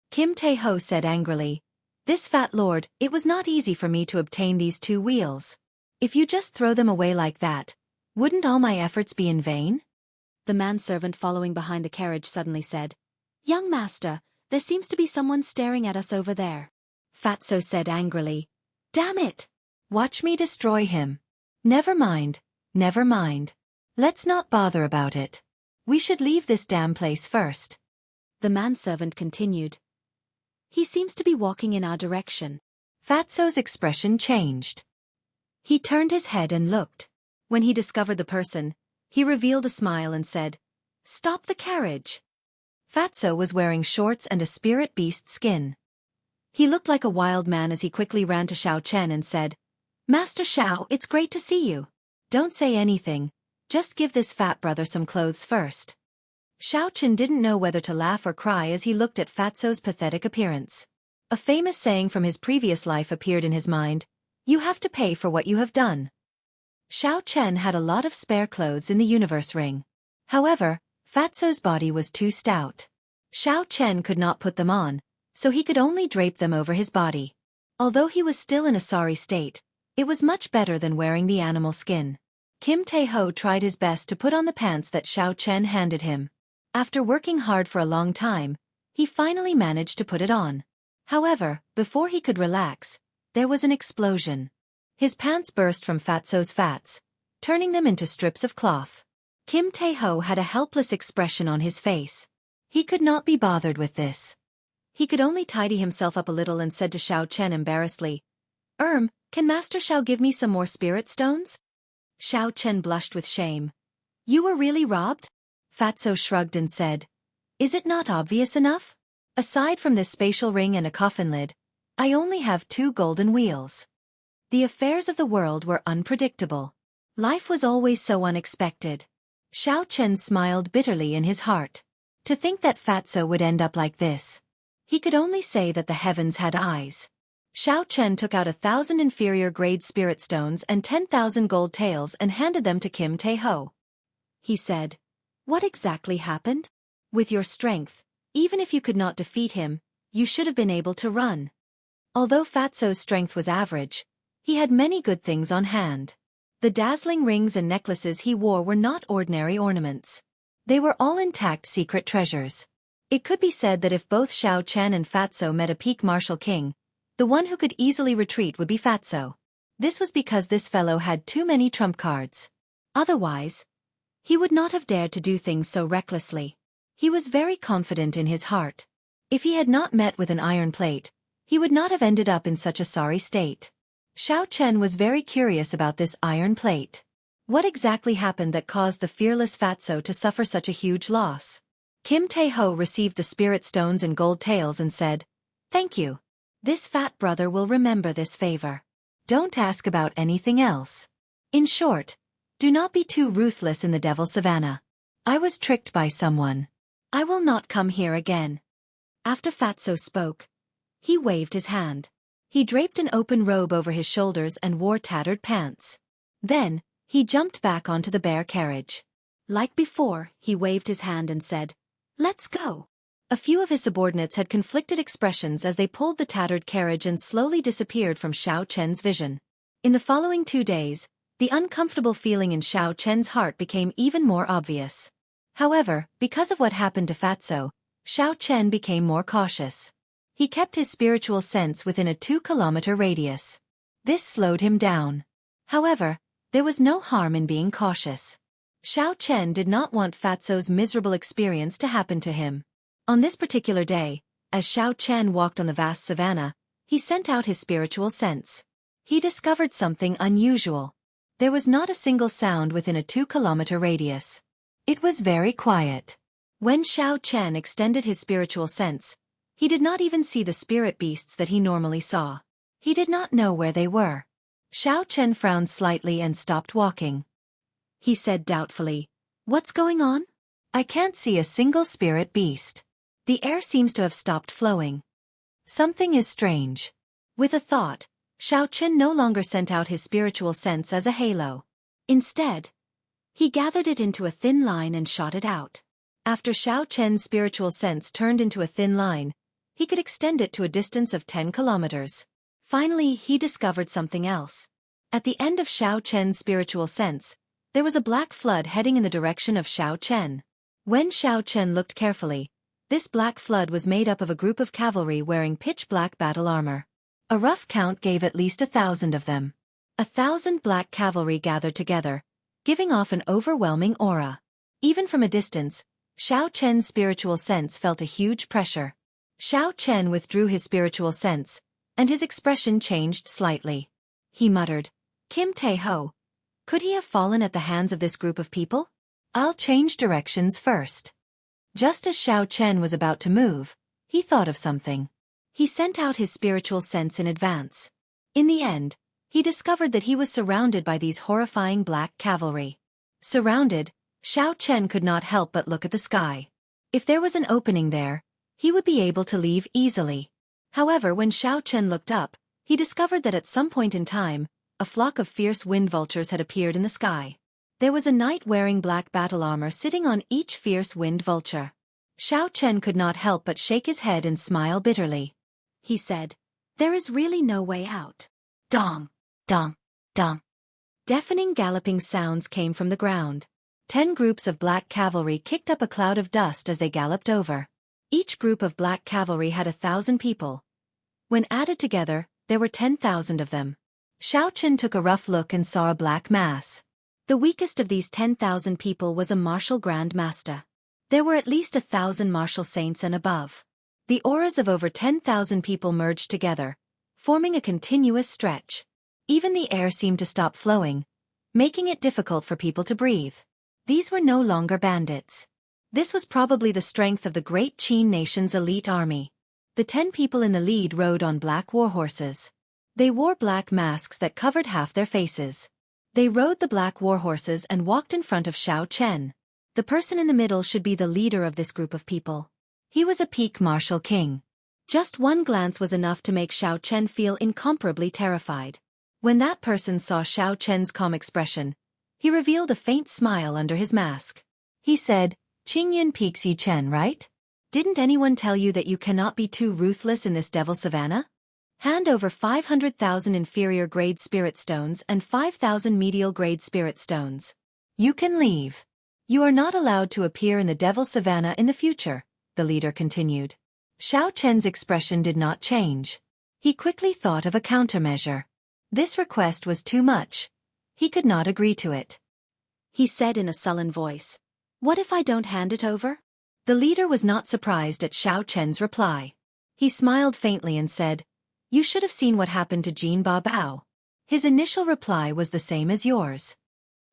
Speaker 1: Kim Tae-ho said angrily, "This fat lord, it was not easy for me to obtain these 2 wheels. If you just throw them away like that, wouldn't all my efforts be in vain?" The manservant following behind the carriage suddenly said, "Young master, there seems to be someone staring at us over there." Fatso said angrily, "Damn it! Watch me destroy him." Never mind. Let's not bother about it. We should leave this damn place first." The manservant continued, "He seems to be walking in our direction." Fatso's expression changed. He turned his head and looked. When he discovered the person, he revealed a smile and said, "Stop the carriage." Fatso was wearing shorts and a spirit beast skin. He looked like a wild man as he quickly ran to Xiao Chen and said, "Master Xiao, it's great to see you. Don't say anything, just give this fat brother some clothes first." Xiao Chen didn't know whether to laugh or cry as he looked at Fatso's pathetic appearance. A famous saying from his previous life appeared in his mind, "You have to pay for what you have done." Xiao Chen had a lot of spare clothes in the universe ring. However, Fatso's body was too stout. Xiao Chen could not put them on, so he could only drape them over his body. Although he was still in a sorry state, it was much better than wearing the animal skin. Kim Tae-ho tried his best to put on the pants that Xiao Chen handed him. After working hard for a long time, he finally managed to put it on. However, before he could relax, there was an explosion. His pants burst from Fatso's fats, turning them into strips of cloth. Kim Tae-ho had a helpless expression on his face. He could not be bothered with this. He could only tidy himself up a little and said to Xiao Chen embarrassedly, Can Master Xiao give me some more spirit stones?" Xiao Chen blushed with shame. "You were really robbed?" Fatso shrugged and said, "Is it not obvious enough? Aside from this spatial ring and a coffin lid, I only have 2 golden wheels." The affairs of the world were unpredictable. Life was always so unexpected. Xiao Chen smiled bitterly in his heart. To think that Fatso would end up like this. He could only say that the heavens had eyes. Xiao Chen took out 1,000 inferior-grade spirit stones and 10,000 gold taels and handed them to Kim Tae-ho. He said, "What exactly happened? With your strength, even if you could not defeat him, you should have been able to run." Although Fatso's strength was average, he had many good things on hand. The dazzling rings and necklaces he wore were not ordinary ornaments. They were all intact secret treasures. It could be said that if both Xiao Chen and Fatso met a peak martial king, the one who could easily retreat would be Fatso. This was because this fellow had too many trump cards. Otherwise, he would not have dared to do things so recklessly. He was very confident in his heart. If he had not met with an iron plate, he would not have ended up in such a sorry state. Xiao Chen was very curious about this iron plate. What exactly happened that caused the fearless Fatso to suffer such a huge loss? Kim Tae-ho received the spirit stones and gold taels and said, "Thank you. This fat brother will remember this favor. Don't ask about anything else. In short, do not be too ruthless in the Devil Savannah. I was tricked by someone. I will not come here again." After Fatso spoke, he waved his hand. He draped an open robe over his shoulders and wore tattered pants. Then, he jumped back onto the bear carriage. Like before, he waved his hand and said, "Let's go." A few of his subordinates had conflicted expressions as they pulled the tattered carriage and slowly disappeared from Xiao Chen's vision. In the following 2 days, the uncomfortable feeling in Xiao Chen's heart became even more obvious. However, because of what happened to Fatso, Xiao Chen became more cautious. He kept his spiritual sense within a 2-kilometer radius. This slowed him down. However, there was no harm in being cautious. Xiao Chen did not want Fatso's miserable experience to happen to him. On this particular day, as Xiao Chen walked on the vast savannah, he sent out his spiritual sense. He discovered something unusual. There was not a single sound within a 2-kilometer radius. It was very quiet. When Xiao Chen extended his spiritual sense, he did not even see the spirit beasts that he normally saw. He did not know where they were. Xiao Chen frowned slightly and stopped walking. He said doubtfully, "What's going on? I can't see a single spirit beast. The air seems to have stopped flowing. Something is strange." With a thought, Xiao Chen no longer sent out his spiritual sense as a halo. Instead, he gathered it into a thin line and shot it out. After Xiao Chen's spiritual sense turned into a thin line, he could extend it to a distance of 10 kilometers. Finally, he discovered something else. At the end of Xiao Chen's spiritual sense, there was a black flood heading in the direction of Xiao Chen. When Xiao Chen looked carefully, this black flood was made up of a group of cavalry wearing pitch-black battle armor. A rough count gave at least 1,000 of them. 1,000 black cavalry gathered together, giving off an overwhelming aura. Even from a distance, Xiao Chen's spiritual sense felt a huge pressure. Xiao Chen withdrew his spiritual sense, and his expression changed slightly. He muttered, "Kim Tae-ho. Could he have fallen at the hands of this group of people? I'll change directions first." Just as Xiao Chen was about to move, he thought of something. He sent out his spiritual sense in advance. In the end, he discovered that he was surrounded by these horrifying black cavalry. Surrounded, Xiao Chen could not help but look at the sky. If there was an opening there, he would be able to leave easily. However, when Xiao Chen looked up, he discovered that at some point in time, a flock of fierce wind vultures had appeared in the sky. There was a knight wearing black battle armor sitting on each fierce wind vulture. Xiao Chen could not help but shake his head and smile bitterly. He said, "There is really no way out." Dong, dong, dong. Deafening galloping sounds came from the ground. 10 groups of black cavalry kicked up a cloud of dust as they galloped over. Each group of black cavalry had 1,000 people. When added together, there were 10,000 of them. Xiao Chen took a rough look and saw a black mass. The weakest of these 10,000 people was a martial grand master. There were at least 1,000 martial saints and above. The auras of over 10,000 people merged together, forming a continuous stretch. Even the air seemed to stop flowing, making it difficult for people to breathe. These were no longer bandits. This was probably the strength of the great Qin nation's elite army. The 10 people in the lead rode on black warhorses. They wore black masks that covered half their faces. They rode the black warhorses and walked in front of Xiao Chen. The person in the middle should be the leader of this group of people. He was a peak martial king. Just one glance was enough to make Xiao Chen feel incomparably terrified. When that person saw Xiao Chen's calm expression, he revealed a faint smile under his mask. He said, "Qingyun Pixi Chen, right? Didn't anyone tell you that you cannot be too ruthless in this devil savannah? Hand over 500,000 inferior-grade spirit stones and 5,000 medial-grade spirit stones. You can leave. You are not allowed to appear in the devil savannah in the future," the leader continued. Xiao Chen's expression did not change. He quickly thought of a countermeasure. This request was too much. He could not agree to it. He said in a sullen voice, "What if I don't hand it over?" The leader was not surprised at Xiao Chen's reply. He smiled faintly and said, "You should have seen what happened to Jin Ba Bao. His initial reply was the same as yours."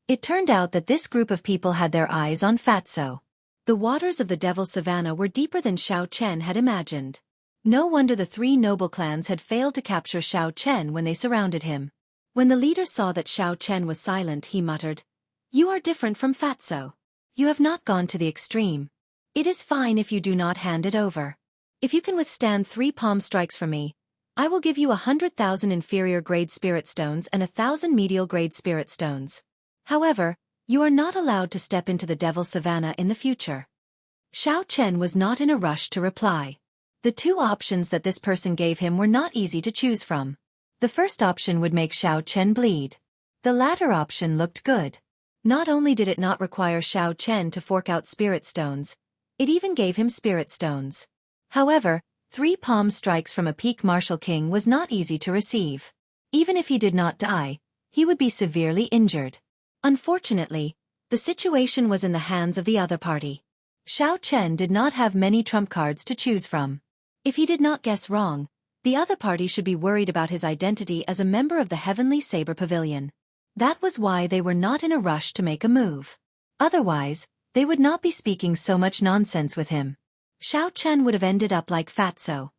Speaker 1: It turned out that this group of people had their eyes on Fatso. The waters of the Devil Savannah were deeper than Xiao Chen had imagined. No wonder the 3 noble clans had failed to capture Xiao Chen when they surrounded him. When the leader saw that Xiao Chen was silent, he muttered, "You are different from Fatso. You have not gone to the extreme. It is fine if you do not hand it over. If you can withstand 3 palm strikes from me, I will give you 100,000 inferior-grade spirit stones and 1,000 medial-grade spirit stones. However, you are not allowed to step into the Devil Savannah in the future." Xiao Chen was not in a rush to reply. The 2 options that this person gave him were not easy to choose from. The first option would make Xiao Chen bleed. The latter option looked good. Not only did it not require Xiao Chen to fork out spirit stones, it even gave him spirit stones. However, 3 palm strikes from a peak martial king was not easy to receive. Even if he did not die, he would be severely injured. Unfortunately, The situation was in the hands of the other party. Xiao Chen did not have many trump cards to choose from. If he did not guess wrong, the other party should be worried about his identity as a member of the Heavenly Saber Pavilion. That was why they were not in a rush to make a move. Otherwise, they would not be speaking so much nonsense with him. Xiao Chen would have ended up like Fatso.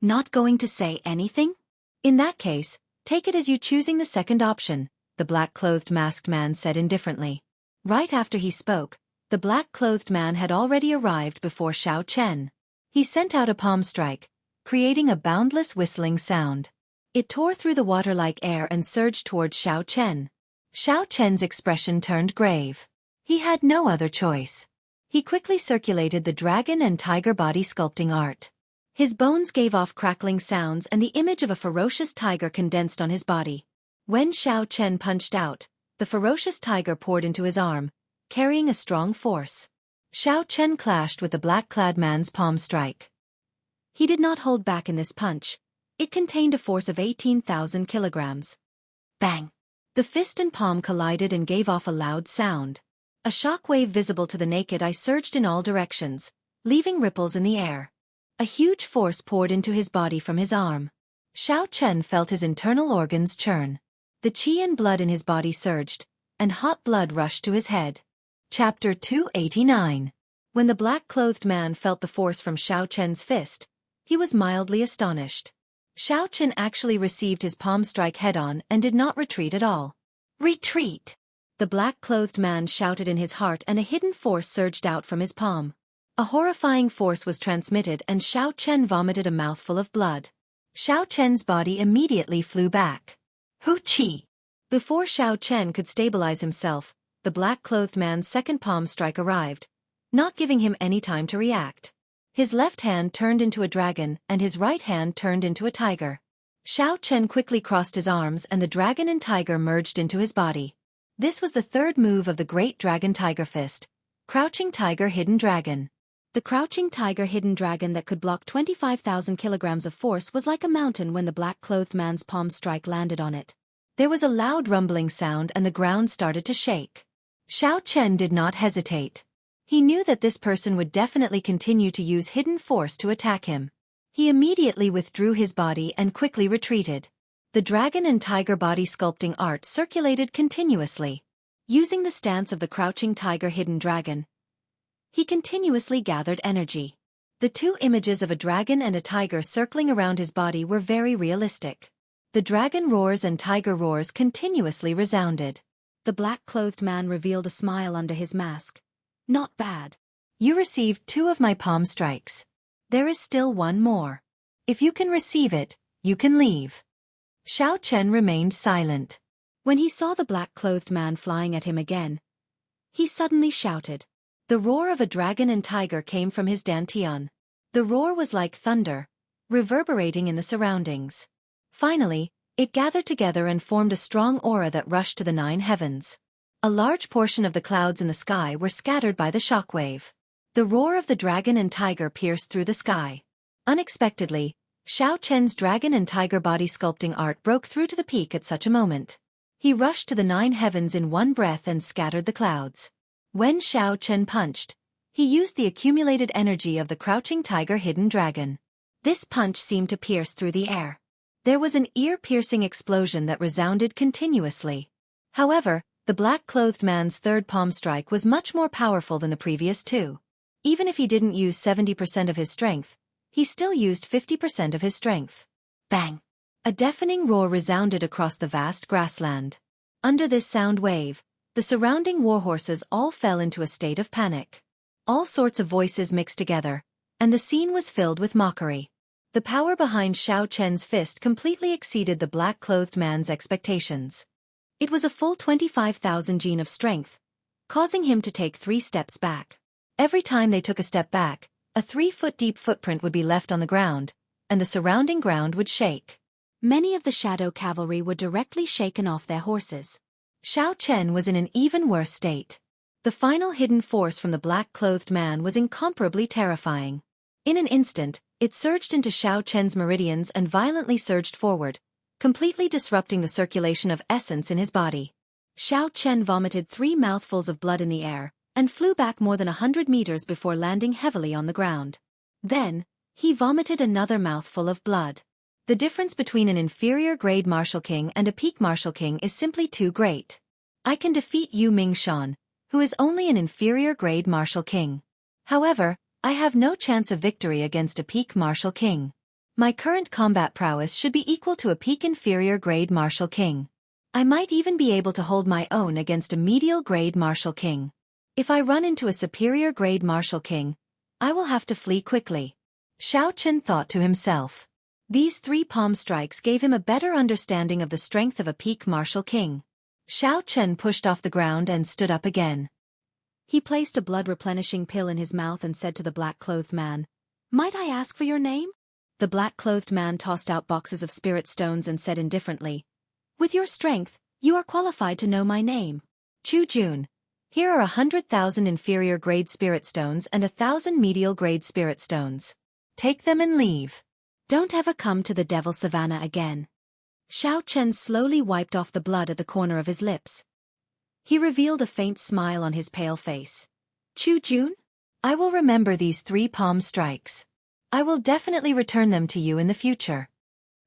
Speaker 1: Not going to say anything? In that case, take it as you choosing the second option, the black-clothed masked man said indifferently. Right after he spoke, the black-clothed man had already arrived before Xiao Chen. He sent out a palm strike, creating a boundless whistling sound. It tore through the water-like air and surged towards Xiao Chen. Xiao Chen's expression turned grave. He had no other choice. He quickly circulated the dragon and tiger body sculpting art. His bones gave off crackling sounds and the image of a ferocious tiger condensed on his body. When Xiao Chen punched out, the ferocious tiger poured into his arm, carrying a strong force. Xiao Chen clashed with the black-clad man's palm strike. He did not hold back in this punch. It contained a force of 18,000 kilograms. Bang! The fist and palm collided and gave off a loud sound. A shockwave visible to the naked eye surged in all directions, leaving ripples in the air. A huge force poured into his body from his arm. Xiao Chen felt his internal organs churn. The qi and blood in his body surged, and hot blood rushed to his head. Chapter 289. When the black-clothed man felt the force from Xiao Chen's fist, he was mildly astonished. Xiao Chen actually received his palm strike head-on and did not retreat at all. Retreat! The black-clothed man shouted in his heart and a hidden force surged out from his palm. A horrifying force was transmitted and Xiao Chen vomited a mouthful of blood. Xiao Chen's body immediately flew back. Hu Qi! Before Xiao Chen could stabilize himself, the black-clothed man's second palm strike arrived, not giving him any time to react. His left hand turned into a dragon and his right hand turned into a tiger. Xiao Chen quickly crossed his arms and the dragon and tiger merged into his body. This was the third move of the Great Dragon Tiger Fist, Crouching Tiger Hidden Dragon. The Crouching Tiger Hidden Dragon that could block 25,000 kilograms of force was like a mountain when the black-clothed man's palm strike landed on it. There was a loud rumbling sound and the ground started to shake. Xiao Chen did not hesitate. He knew that this person would definitely continue to use hidden force to attack him. He immediately withdrew his body and quickly retreated. The dragon and tiger body sculpting art circulated continuously. Using the stance of the Crouching Tiger Hidden Dragon, he continuously gathered energy. The two images of a dragon and a tiger circling around his body were very realistic. The dragon roars and tiger roars continuously resounded. The black-clothed man revealed a smile under his mask. Not bad. You received 2 of my palm strikes. There is still 1 more. If you can receive it, you can leave. Xiao Chen remained silent. When he saw the black-clothed man flying at him again, he suddenly shouted. The roar of a dragon and tiger came from his dantian. The roar was like thunder, reverberating in the surroundings. Finally, it gathered together and formed a strong aura that rushed to the 9 heavens. A large portion of the clouds in the sky were scattered by the shockwave. The roar of the dragon and tiger pierced through the sky. Unexpectedly, Xiao Chen's dragon and tiger body sculpting art broke through to the peak at such a moment. He rushed to the 9 heavens in one breath and scattered the clouds. When Xiao Chen punched, he used the accumulated energy of the Crouching Tiger Hidden Dragon. This punch seemed to pierce through the air. There was an ear-piercing explosion that resounded continuously. However, the black-clothed man's third palm strike was much more powerful than the previous 2. Even if he didn't use 70% of his strength, he still used 50% of his strength. Bang! A deafening roar resounded across the vast grassland. Under this sound wave, the surrounding warhorses all fell into a state of panic. All sorts of voices mixed together, and the scene was filled with mockery. The power behind Xiao Chen's fist completely exceeded the black-clothed man's expectations. It was a full 25,000 gene of strength, causing him to take 3 steps back. Every time they took a step back, a 3-foot-deep footprint would be left on the ground, and the surrounding ground would shake. Many of the shadow cavalry were directly shaken off their horses. Xiao Chen was in an even worse state. The final hidden force from the black-clothed man was incomparably terrifying. In an instant, it surged into Xiao Chen's meridians and violently surged forward, completely disrupting the circulation of essence in his body. Xiao Chen vomited 3 mouthfuls of blood in the air, and flew back more than 100 meters before landing heavily on the ground. Then, he vomited another mouthful of blood. The difference between an inferior grade Martial King and a peak Martial King is simply too great. I can defeat Yu Mingshan, who is only an inferior grade Martial King. However, I have no chance of victory against a peak Martial King. My current combat prowess should be equal to a peak inferior grade Martial King. I might even be able to hold my own against a medial grade Martial King. If I run into a superior grade Martial King, I will have to flee quickly. Xiao Chen thought to himself. These 3 palm strikes gave him a better understanding of the strength of a peak Martial King. Xiao Chen pushed off the ground and stood up again. He placed a blood-replenishing pill in his mouth and said to the black-clothed man, "Might I ask for your name?" The black-clothed man tossed out boxes of spirit stones and said indifferently, "With your strength, you are qualified to know my name. Chu Jun. Here are 100,000 inferior-grade spirit stones and 1,000 medial-grade spirit stones. Take them and leave. Don't ever come to the Devil Savannah again." Xiao Chen slowly wiped off the blood at the corner of his lips. He revealed a faint smile on his pale face. "Chu Jun? I will remember these 3 palm strikes. I will definitely return them to you in the future."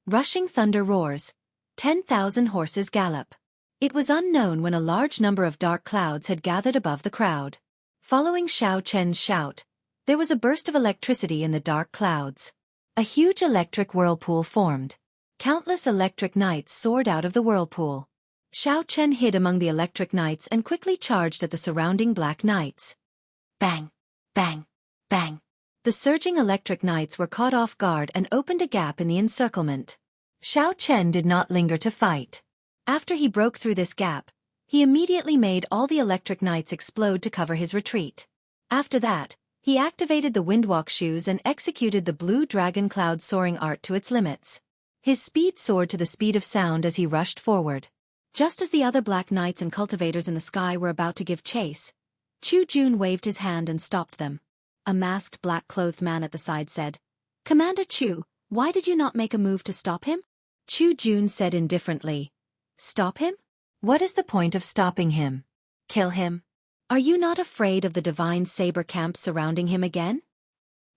Speaker 1: Rushing thunder roars. 10,000 horses gallop. It was unknown when a large number of dark clouds had gathered above the crowd. Following Xiao Chen's shout, there was a burst of electricity in the dark clouds. A huge electric whirlpool formed. Countless electric knights soared out of the whirlpool. Xiao Chen hid among the electric knights and quickly charged at the surrounding black knights. Bang! Bang! Bang! The surging electric knights were caught off guard and opened a gap in the encirclement. Xiao Chen did not linger to fight. After he broke through this gap, he immediately made all the electric knights explode to cover his retreat. After that, he activated the Windwalk shoes and executed the blue dragon cloud soaring art to its limits. His speed soared to the speed of sound as he rushed forward. Just as the other black knights and cultivators in the sky were about to give chase, Chu Jun waved his hand and stopped them. A masked black-clothed man at the side said, "Commander Chu, why did you not make a move to stop him?" Chu Jun said indifferently, "Stop him? What is the point of stopping him? Kill him? Are you not afraid of the divine saber camp surrounding him again?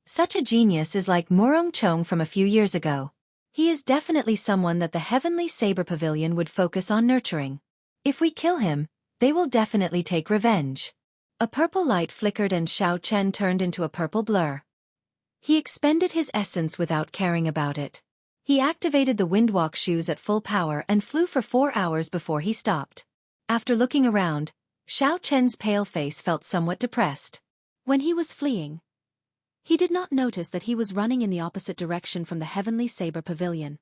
Speaker 1: Such a genius is like Murong Chong from a few years ago. He is definitely someone that the Heavenly Saber Pavilion would focus on nurturing. If we kill him, they will definitely take revenge." A purple light flickered and Xiao Chen turned into a purple blur. He expended his essence without caring about it. He activated the Windwalk shoes at full power and flew for 4 hours before he stopped. After looking around, Xiao Chen's pale face felt somewhat depressed. When he was fleeing, he did not notice that he was running in the opposite direction from the Heavenly Saber Pavilion.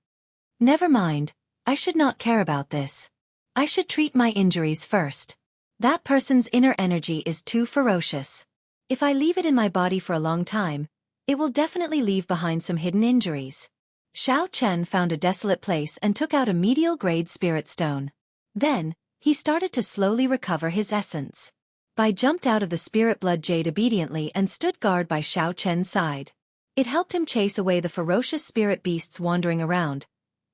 Speaker 1: Never mind, I should not care about this. I should treat my injuries first. That person's inner energy is too ferocious. If I leave it in my body for a long time, it will definitely leave behind some hidden injuries. Xiao Chen found a desolate place and took out a medial grade spirit stone. Then, he started to slowly recover his essence. Bai jumped out of the spirit blood jade obediently and stood guard by Xiao Chen's side. It helped him chase away the ferocious spirit beasts wandering around,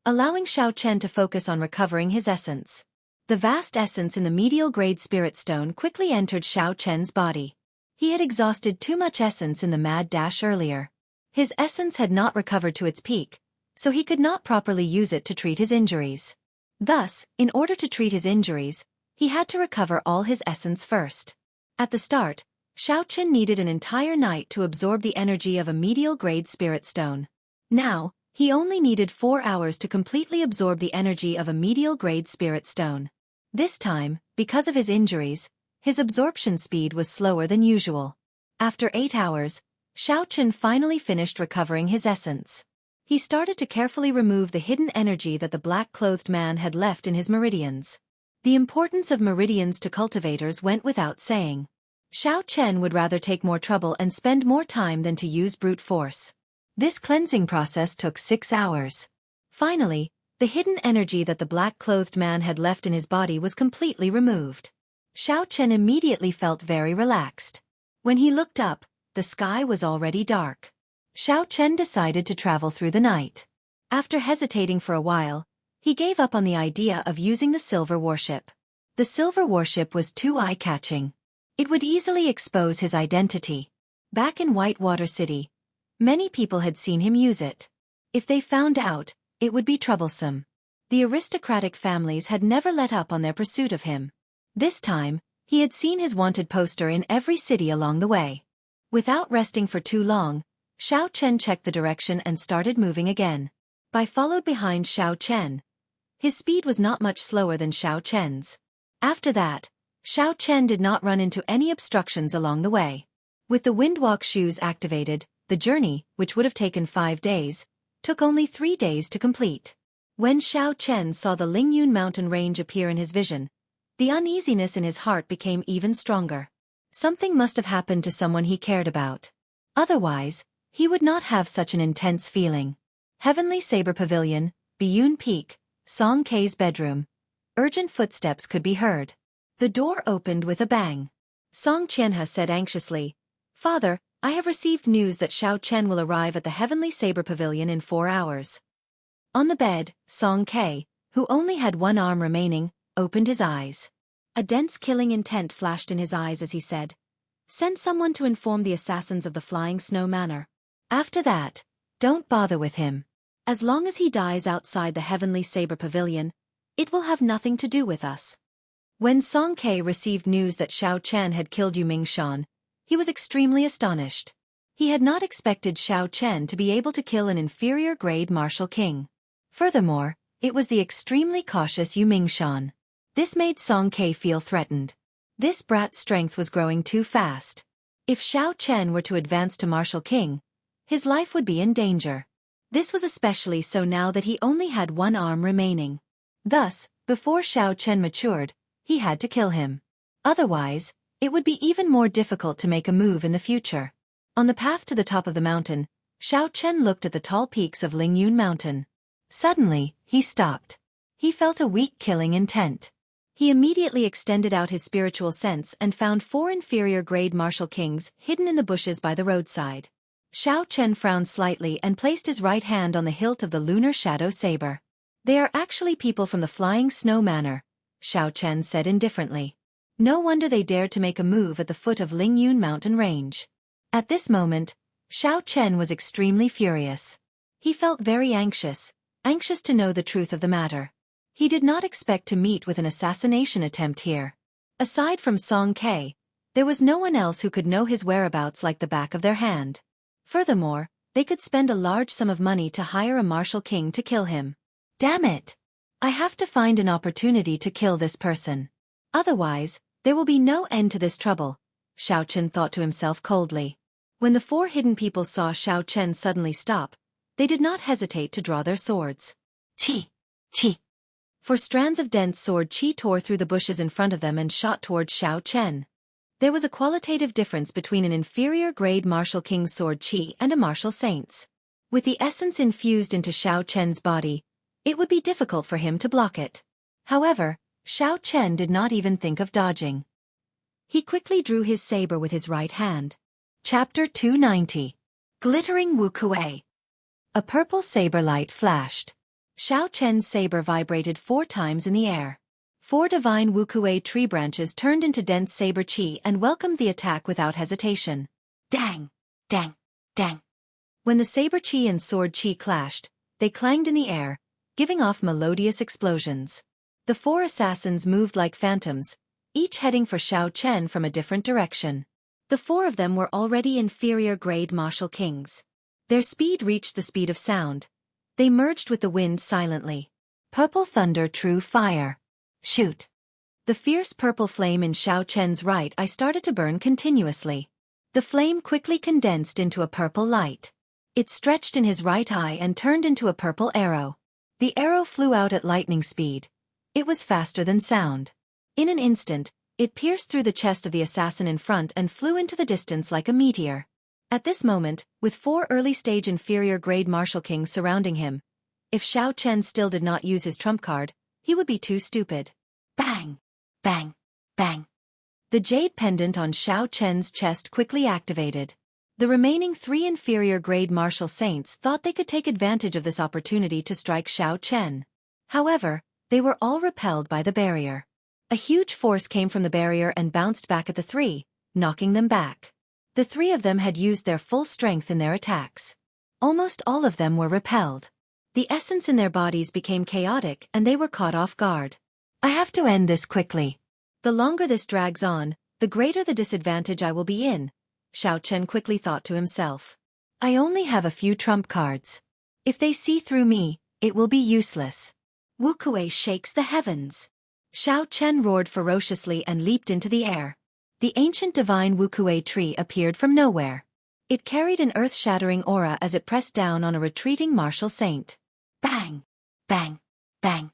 Speaker 1: allowing Xiao Chen to focus on recovering his essence. The vast essence in the medial grade spirit stone quickly entered Xiao Chen's body. He had exhausted too much essence in the mad dash earlier. His essence had not recovered to its peak, so he could not properly use it to treat his injuries. Thus, in order to treat his injuries, he had to recover all his essence first. At the start, Xiao Chen needed an entire night to absorb the energy of a medial grade spirit stone. Now, he only needed 4 hours to completely absorb the energy of a medial grade spirit stone. This time, because of his injuries, his absorption speed was slower than usual. After 8 hours, Xiao Chen finally finished recovering his essence. He started to carefully remove the hidden energy that the black-clothed man had left in his meridians. The importance of meridians to cultivators went without saying. Xiao Chen would rather take more trouble and spend more time than to use brute force. This cleansing process took 6 hours. Finally, the hidden energy that the black-clothed man had left in his body was completely removed. Xiao Chen immediately felt very relaxed. When he looked up, the sky was already dark. Xiao Chen decided to travel through the night. After hesitating for a while, he gave up on the idea of using the silver warship. The silver warship was too eye-catching. It would easily expose his identity. Back in Whitewater City, many people had seen him use it. If they found out, it would be troublesome. The aristocratic families had never let up on their pursuit of him. This time, he had seen his wanted poster in every city along the way. Without resting for too long, Xiao Chen checked the direction and started moving again. Followed behind Xiao Chen. His speed was not much slower than Xiao Chen's. After that, Xiao Chen did not run into any obstructions along the way. With the windwalk shoes activated, the journey, which would have taken 5 days, took only 3 days to complete. When Xiao Chen saw the Lingyun mountain range appear in his vision, the uneasiness in his heart became even stronger. Something must have happened to someone he cared about. Otherwise, he would not have such an intense feeling. Heavenly Saber Pavilion, Biyun Peak, Song Kei's bedroom. Urgent footsteps could be heard. The door opened with a bang. Song Qianhe said anxiously, "Father, I have received news that Xiao Chen will arrive at the Heavenly Saber Pavilion in 4 hours." On the bed, Song Kei, who only had one arm remaining, opened his eyes. A dense killing intent flashed in his eyes as he said, "Send someone to inform the assassins of the Flying Snow Manor. After that, don't bother with him. As long as he dies outside the Heavenly Saber Pavilion, it will have nothing to do with us." When Song Kei received news that Xiao Chen had killed Yu Mingshan, he was extremely astonished. He had not expected Xiao Chen to be able to kill an inferior-grade martial king. Furthermore, it was the extremely cautious Yu Mingshan. This made Song Kei feel threatened. This brat's strength was growing too fast. If Xiao Chen were to advance to martial king, his life would be in danger. This was especially so now that he only had one arm remaining. Thus, before Xiao Chen matured, he had to kill him. Otherwise, it would be even more difficult to make a move in the future. On the path to the top of the mountain, Xiao Chen looked at the tall peaks of Lingyun Mountain. Suddenly, he stopped. He felt a weak killing intent. He immediately extended out his spiritual sense and found 4 inferior-grade martial kings hidden in the bushes by the roadside. Xiao Chen frowned slightly and placed his right hand on the hilt of the lunar shadow saber. "They are actually people from the Flying Snow Manor," Xiao Chen said indifferently. No wonder they dared to make a move at the foot of Lingyun mountain range. At this moment, Xiao Chen was extremely furious. He felt very anxious to know the truth of the matter. He did not expect to meet with an assassination attempt here. Aside from Song Kei, there was no one else who could know his whereabouts like the back of their hand. Furthermore, they could spend a large sum of money to hire a martial king to kill him. Damn it! I have to find an opportunity to kill this person. Otherwise, there will be no end to this trouble, Xiao Chen thought to himself coldly. When the 4 hidden people saw Xiao Chen suddenly stop, they did not hesitate to draw their swords. Chi! Chi! 4 strands of dense sword chi tore through the bushes in front of them and shot towards Xiao Chen. There was a qualitative difference between an inferior-grade martial king's sword chi and a martial saint's. With the essence infused into Xiao Chen's body, it would be difficult for him to block it. However, Xiao Chen did not even think of dodging. He quickly drew his saber with his right hand. Chapter 290. Glittering Wukuei. A purple saber light flashed. Xiao Chen's saber vibrated 4 times in the air. 4 divine Wukuei tree branches turned into dense saber chi and welcomed the attack without hesitation. Dang! Dang! Dang! When the saber chi and sword chi clashed, they clanged in the air, giving off melodious explosions. The 4 assassins moved like phantoms, each heading for Xiao Chen from a different direction. The 4 of them were already inferior-grade martial kings. Their speed reached the speed of sound. They merged with the wind silently. Purple thunder, true fire. Shoot! The fierce purple flame in Xiao Chen's right eye started to burn continuously. The flame quickly condensed into a purple light. It stretched in his right eye and turned into a purple arrow. The arrow flew out at lightning speed. It was faster than sound. In an instant, it pierced through the chest of the assassin in front and flew into the distance like a meteor. At this moment, with 4 early-stage inferior-grade martial kings surrounding him, if Xiao Chen still did not use his trump card, he would be too stupid. Bang! Bang! Bang! The jade pendant on Xiao Chen's chest quickly activated. The remaining 3 inferior-grade martial saints thought they could take advantage of this opportunity to strike Xiao Chen. However, they were all repelled by the barrier. A huge force came from the barrier and bounced back at the three, knocking them back. The three of them had used their full strength in their attacks. Almost all of them were repelled. The essence in their bodies became chaotic and they were caught off guard. I have to end this quickly. The longer this drags on, the greater the disadvantage I will be in, Xiao Chen quickly thought to himself. I only have a few trump cards. If they see through me, it will be useless. Wu Kuei shakes the heavens. Xiao Chen roared ferociously and leaped into the air. The ancient divine Wu Kuei tree appeared from nowhere. It carried an earth-shattering aura as it pressed down on a retreating martial saint. Bang! Bang! Bang!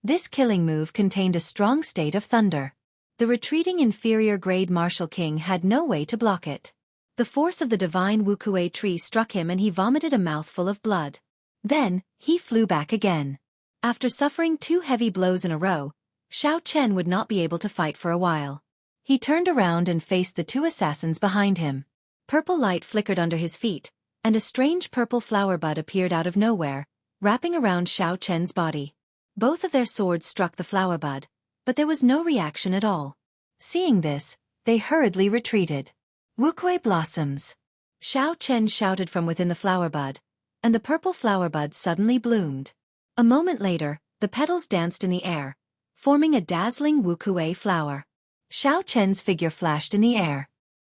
Speaker 1: This killing move contained a strong state of thunder. The retreating inferior-grade martial king had no way to block it. The force of the divine Wu Kuei tree struck him and he vomited a mouthful of blood. Then, he flew back again. After suffering 2 heavy blows in a row, Xiao Chen would not be able to fight for a while. He turned around and faced the 2 assassins behind him. Purple light flickered under his feet, and a strange purple flower bud appeared out of nowhere, wrapping around Xiao Chen's body. Both of their swords struck the flower bud, but there was no reaction at all. Seeing this, they hurriedly retreated. Wu Kuei blossoms! Xiao Chen shouted from within the flower bud, and the purple flower bud suddenly bloomed. A moment later, the petals danced in the air, forming a dazzling Wu Kuei flower. Xiao Chen's figure flashed in the air.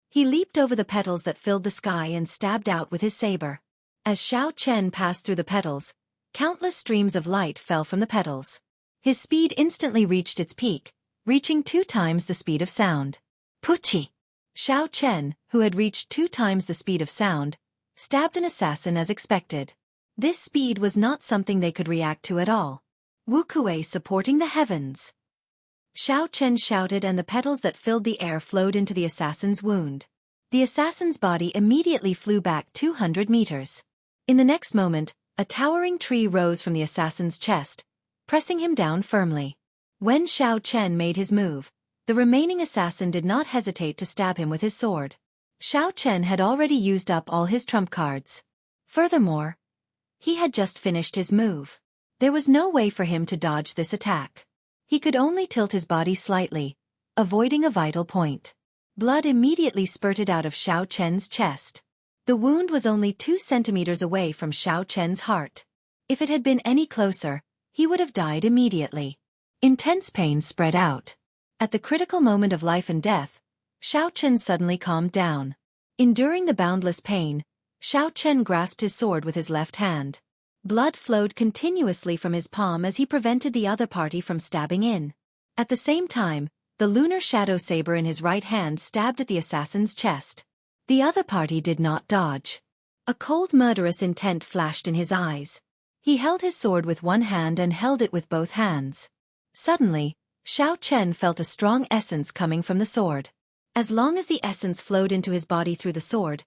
Speaker 1: He leaped over the petals that filled the sky and stabbed out with his saber. As Xiao Chen passed through the petals, countless streams of light fell from the petals. His speed instantly reached its peak, reaching 2 times the speed of sound. Puchi! Xiao Chen, who had reached 2 times the speed of sound, stabbed an assassin as expected. This speed was not something they could react to at all. Wu Kuei supporting the heavens! Xiao Chen shouted and the petals that filled the air flowed into the assassin's wound. The assassin's body immediately flew back 200 meters. In the next moment, a towering tree rose from the assassin's chest, pressing him down firmly. When Xiao Chen made his move, the remaining assassin did not hesitate to stab him with his sword. Xiao Chen had already used up all his trump cards. Furthermore, he had just finished his move. There was no way for him to dodge this attack. He could only tilt his body slightly, avoiding a vital point. Blood immediately spurted out of Xiao Chen's chest. The wound was only 2 centimeters away from Xiao Chen's heart. If it had been any closer, he would have died immediately. Intense pain spread out. At the critical moment of life and death, Xiao Chen suddenly calmed down. Enduring the boundless pain, Xiao Chen grasped his sword with his left hand. Blood flowed continuously from his palm as he prevented the other party from stabbing in. At the same time, the lunar shadow saber in his right hand stabbed at the assassin's chest. The other party did not dodge. A cold murderous intent flashed in his eyes. He held his sword with one hand and held it with both hands. Suddenly, Xiao Chen felt a strong essence coming from the sword. As long as the essence flowed into his body through the sword,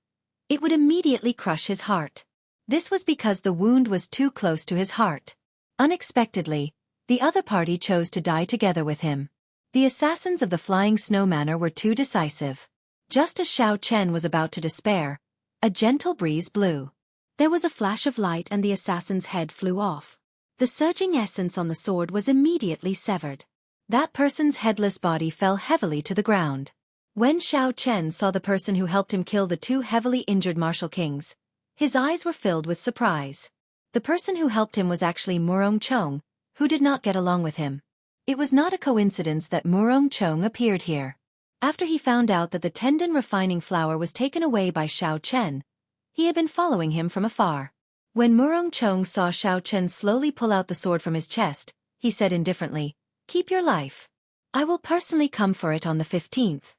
Speaker 1: it would immediately crush his heart. This was because the wound was too close to his heart. Unexpectedly, the other party chose to die together with him. The assassins of the Flying Snow Manor were too decisive. Just as Xiao Chen was about to despair, a gentle breeze blew. There was a flash of light and the assassin's head flew off. The surging essence on the sword was immediately severed. That person's headless body fell heavily to the ground. When Xiao Chen saw the person who helped him kill the 2 heavily injured martial kings, his eyes were filled with surprise. The person who helped him was actually Murong Chong, who did not get along with him. It was not a coincidence that Murong Chong appeared here. After he found out that the tendon refining flower was taken away by Xiao Chen, he had been following him from afar. When Murong Chong saw Xiao Chen slowly pull out the sword from his chest, he said indifferently, "Keep your life. I will personally come for it on the 15th.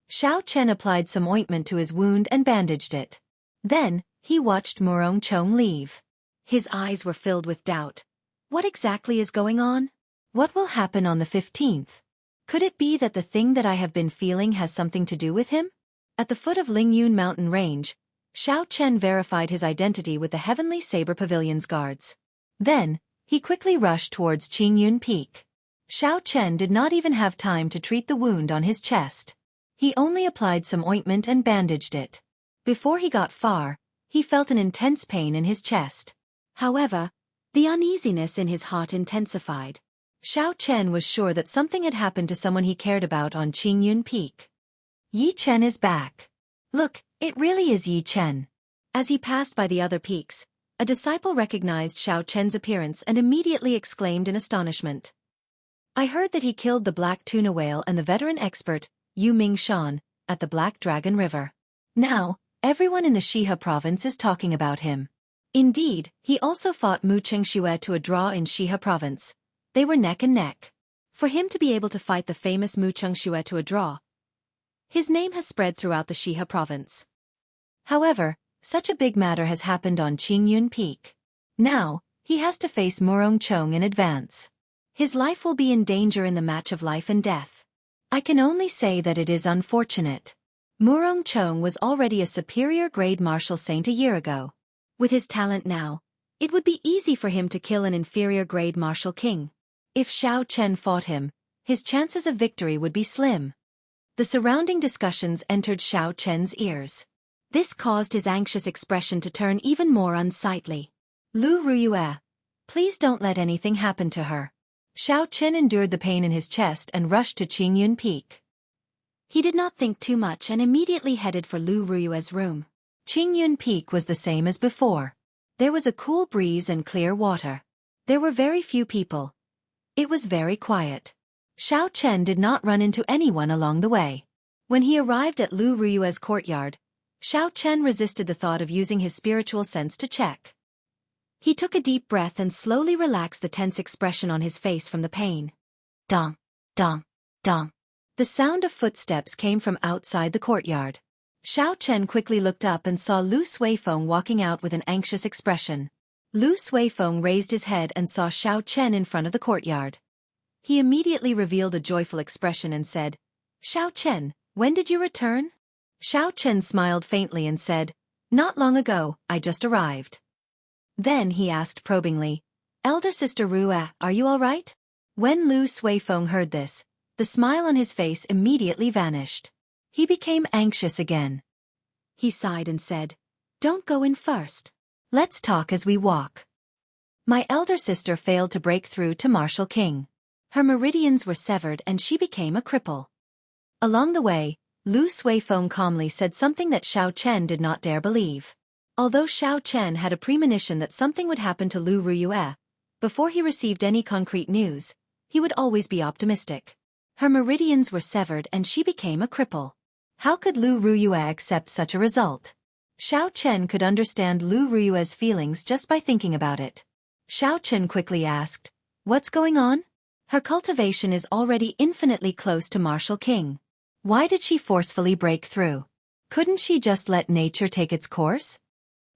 Speaker 1: Xiao Chen applied some ointment to his wound and bandaged it. Then, he watched Murong Chong leave. His eyes were filled with doubt. What exactly is going on? What will happen on the 15th? Could it be that the thing that I have been feeling has something to do with him? At the foot of Lingyun Mountain Range, Xiao Chen verified his identity with the Heavenly Saber Pavilion's guards. Then, he quickly rushed towards Qingyun Peak. Xiao Chen did not even have time to treat the wound on his chest. He only applied some ointment and bandaged it. Before he got far, he felt an intense pain in his chest. However, the uneasiness in his heart intensified. Xiao Chen was sure that something had happened to someone he cared about on Qingyun Peak. Yi Chen is back. Look, it really is Yi Chen. As he passed by the other peaks, a disciple recognized Xiao Chen's appearance and immediately exclaimed in astonishment. I heard that he killed the black tuna whale and the veteran expert, Yu Mingshan, at the Black Dragon River. Now, everyone in the Shihe province is talking about him. Indeed, he also fought Mu Chengxue to a draw in Shihe province. They were neck and neck. For him to be able to fight the famous Mu Chengxue to a draw, his name has spread throughout the Shihe province. However, such a big matter has happened on Qingyun Peak. Now, he has to face Murong Chong in advance. His life will be in danger in the match of life and death. I can only say that it is unfortunate. Murong Chong was already a superior grade martial saint a year ago. With his talent now, it would be easy for him to kill an inferior grade martial king. If Xiao Chen fought him, his chances of victory would be slim. The surrounding discussions entered Xiao Chen's ears. This caused his anxious expression to turn even more unsightly. Lu Ruyue, please don't let anything happen to her. Xiao Chen endured the pain in his chest and rushed to Qingyun Peak. He did not think too much and immediately headed for Lu Ruyue's room. Qingyun Peak was the same as before. There was a cool breeze and clear water. There were very few people. It was very quiet. Xiao Chen did not run into anyone along the way. When he arrived at Lu Ruyue's courtyard, Xiao Chen resisted the thought of using his spiritual sense to check. He took a deep breath and slowly relaxed the tense expression on his face from the pain. Dong, dong, dong. The sound of footsteps came from outside the courtyard. Xiao Chen quickly looked up and saw Lu Suifeng walking out with an anxious expression. Lu Suifeng raised his head and saw Xiao Chen in front of the courtyard. He immediately revealed a joyful expression and said, Xiao Chen, when did you return? Xiao Chen smiled faintly and said, Not long ago, I just arrived. Then he asked probingly, Elder Sister Rue, are you all right? When Lu Suifeng heard this, the smile on his face immediately vanished. He became anxious again. He sighed and said, Don't go in first. Let's talk as we walk. My elder sister failed to break through to Martial King. Her meridians were severed and she became a cripple. Along the way, Lu Suifeng calmly said something that Xiao Chen did not dare believe. Although Xiao Chen had a premonition that something would happen to Lu Ruyue, before he received any concrete news, he would always be optimistic. Her meridians were severed and she became a cripple. How could Lu Ruyue accept such a result? Xiao Chen could understand Lu Ruyue's feelings just by thinking about it. Xiao Chen quickly asked, What's going on? Her cultivation is already infinitely close to Martial King. Why did she forcefully break through? Couldn't she just let nature take its course?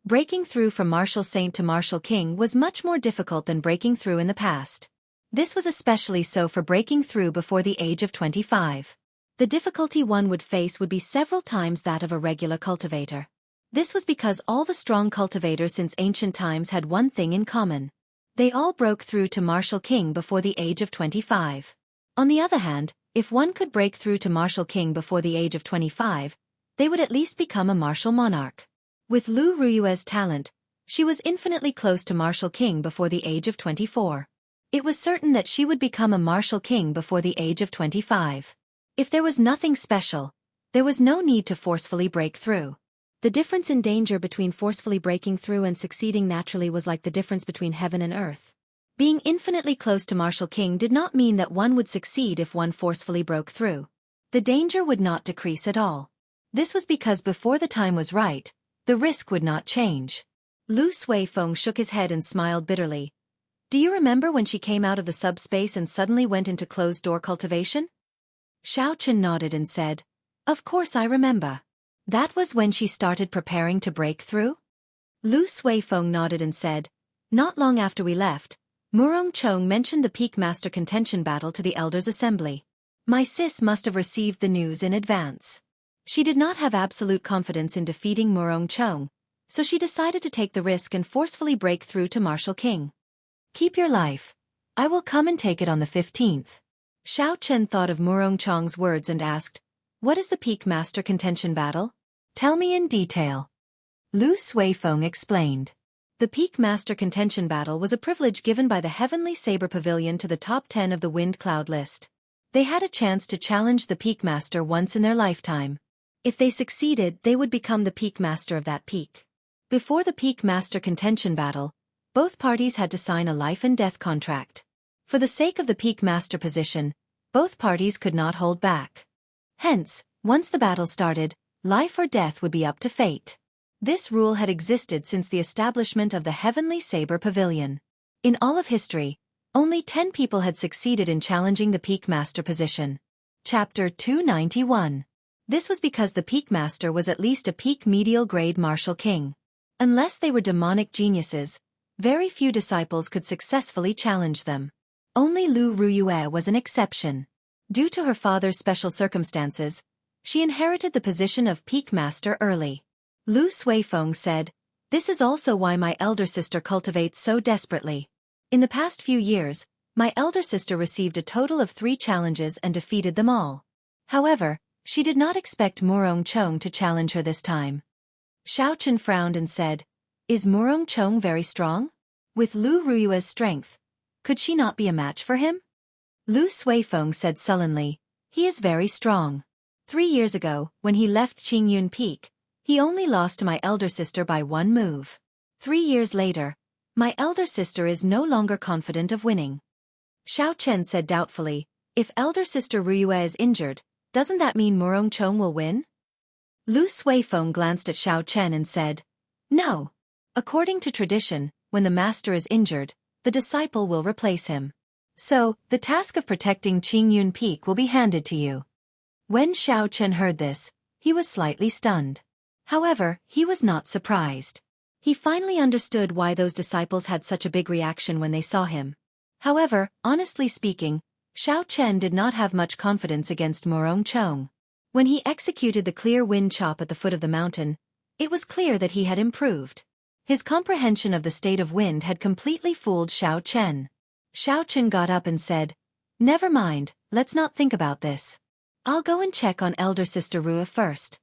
Speaker 1: Breaking through from Martial Saint to Martial King was much more difficult than breaking through in the past. This was especially so for breaking through before the age of 25. The difficulty one would face would be several times that of a regular cultivator. This was because all the strong cultivators since ancient times had one thing in common. They all broke through to Martial King before the age of 25. On the other hand, if one could break through to Martial King before the age of 25, they would at least become a martial monarch. With Lu Ruyue's talent, she was infinitely close to Martial King before the age of 24. It was certain that she would become a Martial King before the age of 25. If there was nothing special, there was no need to forcefully break through. The difference in danger between forcefully breaking through and succeeding naturally was like the difference between heaven and earth. Being infinitely close to Martial King did not mean that one would succeed if one forcefully broke through. The danger would not decrease at all. This was because before the time was right, the risk would not change. Lu Suifeng shook his head and smiled bitterly. Do you remember when she came out of the subspace and suddenly went into closed-door cultivation? Xiao Chen nodded and said, Of course I remember. That was when she started preparing to break through? Lu Suifeng nodded and said, Not long after we left, Murong Chong mentioned the Peak Master Contention battle to the Elders' Assembly. My sis must have received the news in advance. She did not have absolute confidence in defeating Murong Chong, so she decided to take the risk and forcefully break through to Martial King. Keep your life. I will come and take it on the 15th. Xiao Chen thought of Murong Chong's words and asked, What is the Peak Master Contention battle? Tell me in detail. Lu Suifeng explained. The Peak Master Contention Battle was a privilege given by the Heavenly Saber Pavilion to the top 10 of the Wind Cloud list. They had a chance to challenge the Peak Master once in their lifetime. If they succeeded, they would become the Peak Master of that peak. Before the Peak Master Contention Battle, both parties had to sign a life and death contract. For the sake of the Peak Master position, both parties could not hold back. Hence, once the battle started, life or death would be up to fate. This rule had existed since the establishment of the Heavenly Saber Pavilion. In all of history, only 10 people had succeeded in challenging the Peak Master position. Chapter 291. This was because the Peak Master was at least a peak medial grade martial king. Unless they were demonic geniuses, very few disciples could successfully challenge them. Only Lu Ruyue was an exception. Due to her father's special circumstances, she inherited the position of Peak Master early. Lu Suifeng said, "This is also why my elder sister cultivates so desperately. In the past few years, my elder sister received a total of 3 challenges and defeated them all. However, she did not expect Murong Chong to challenge her this time." Xiao Chen frowned and said, "Is Murong Chong very strong? With Lu Ruyue's strength, could she not be a match for him?" Lu Suifeng said sullenly, "He is very strong. 3 years ago, when he left Qingyun Peak, he only lost to my elder sister by 1 move. 3 years later, my elder sister is no longer confident of winning." Xiao Chen said doubtfully, "If elder sister Ruyue is injured, doesn't that mean Murong Chong will win?" Lu Suifeng glanced at Xiao Chen and said, "No. According to tradition, when the master is injured, the disciple will replace him. So, the task of protecting Qingyun Peak will be handed to you." When Xiao Chen heard this, he was slightly stunned. However, he was not surprised. He finally understood why those disciples had such a big reaction when they saw him. However, honestly speaking, Xiao Chen did not have much confidence against Murong Chong. When he executed the clear wind chop at the foot of the mountain, it was clear that he had improved. His comprehension of the state of wind had completely fooled Xiao Chen. Xiao Chen got up and said, "Never mind, let's not think about this. I'll go and check on elder sister Rue first."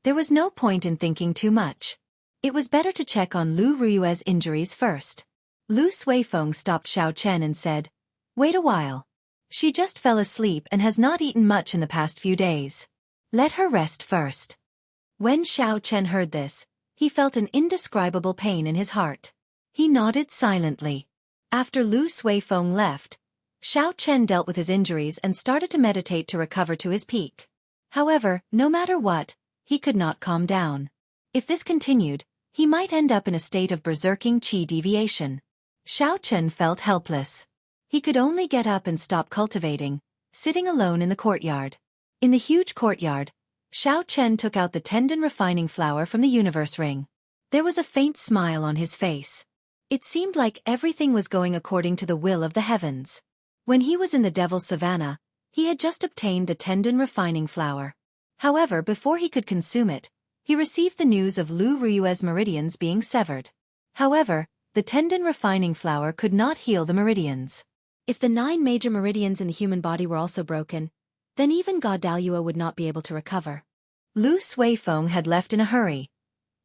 Speaker 1: There was no point in thinking too much. It was better to check on Lu Ruyue's injuries first. Lu Suifeng stopped Xiao Chen and said, "Wait a while. She just fell asleep and has not eaten much in the past few days. Let her rest first." When Xiao Chen heard this, he felt an indescribable pain in his heart. He nodded silently. After Lu Suifeng left, Xiao Chen dealt with his injuries and started to meditate to recover to his peak. However, no matter what, he could not calm down. If this continued, he might end up in a state of berserking qi deviation. Xiao Chen felt helpless. He could only get up and stop cultivating, sitting alone in the courtyard. In the huge courtyard, Xiao Chen took out the tendon refining flower from the universe ring. There was a faint smile on his face. It seemed like everything was going according to the will of the heavens. When he was in the Devil's Savannah, he had just obtained the tendon refining flower. However, before he could consume it, he received the news of Lu Ruyue's meridians being severed. However, the tendon refining flower could not heal the meridians. If the 9 major meridians in the human body were also broken, then even God Dalua would not be able to recover. Lu Suifeng had left in a hurry.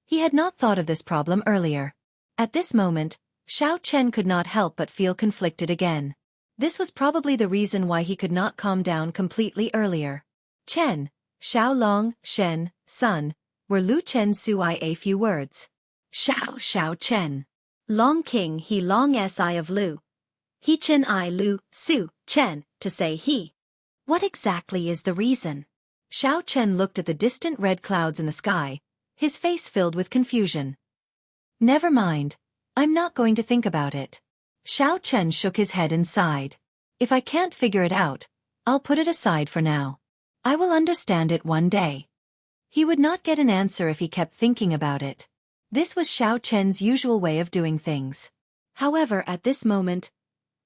Speaker 1: He had not thought of this problem earlier. At this moment, Xiao Chen could not help but feel conflicted again. This was probably the reason why he could not calm down completely earlier. Chen, Xiaolong, Shen, Sun, were Lu Chen's sui a few words. Xiao Chen. Long King he long si of Lu. He Chen I Lu, Su, Chen, to say he. What exactly is the reason? Xiao Chen looked at the distant red clouds in the sky, his face filled with confusion. Never mind. I'm not going to think about it. Xiao Chen shook his head and sighed. If I can't figure it out, I'll put it aside for now. I will understand it one day. He would not get an answer if he kept thinking about it. This was Xiao Chen's usual way of doing things. However, at this moment,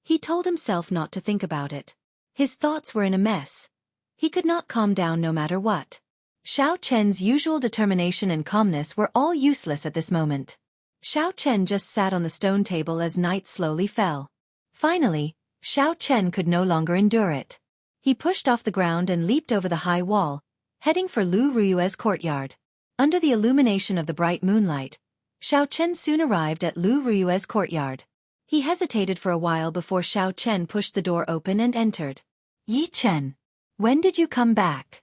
Speaker 1: he told himself not to think about it. His thoughts were in a mess. He could not calm down no matter what. Xiao Chen's usual determination and calmness were all useless at this moment. Xiao Chen just sat on the stone table as night slowly fell. Finally, Xiao Chen could no longer endure it. He pushed off the ground and leaped over the high wall, heading for Lu Ruyue's courtyard. Under the illumination of the bright moonlight, Xiao Chen soon arrived at Lu Ruyue's courtyard. He hesitated for a while before Xiao Chen pushed the door open and entered. Yi Chen, when did you come back?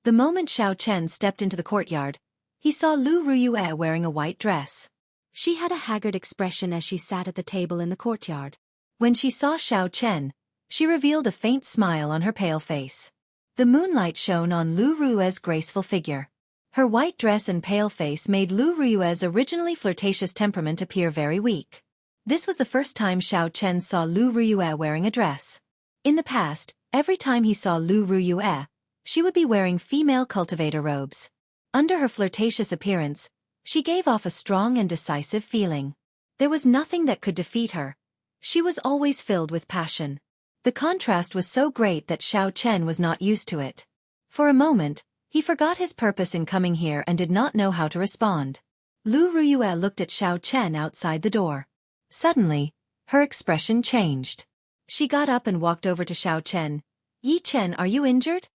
Speaker 1: The moment Xiao Chen stepped into the courtyard, he saw Lu Ruyue wearing a white dress. She had a haggard expression as she sat at the table in the courtyard. When she saw Xiao Chen, she revealed a faint smile on her pale face. The moonlight shone on Lu Ruyue's graceful figure. Her white dress and pale face made Lu Ruyue's originally flirtatious temperament appear very weak. This was the first time Xiao Chen saw Lu Ruyue wearing a dress. In the past, every time he saw Lu Ruyue, she would be wearing female cultivator robes. Under her flirtatious appearance, she gave off a strong and decisive feeling. There was nothing that could defeat her. She was always filled with passion. The contrast was so great that Xiao Chen was not used to it. For a moment, he forgot his purpose in coming here and did not know how to respond. Lu Ruyue looked at Xiao Chen outside the door. Suddenly, her expression changed. She got up and walked over to Xiao Chen. Yi Chen, are you injured?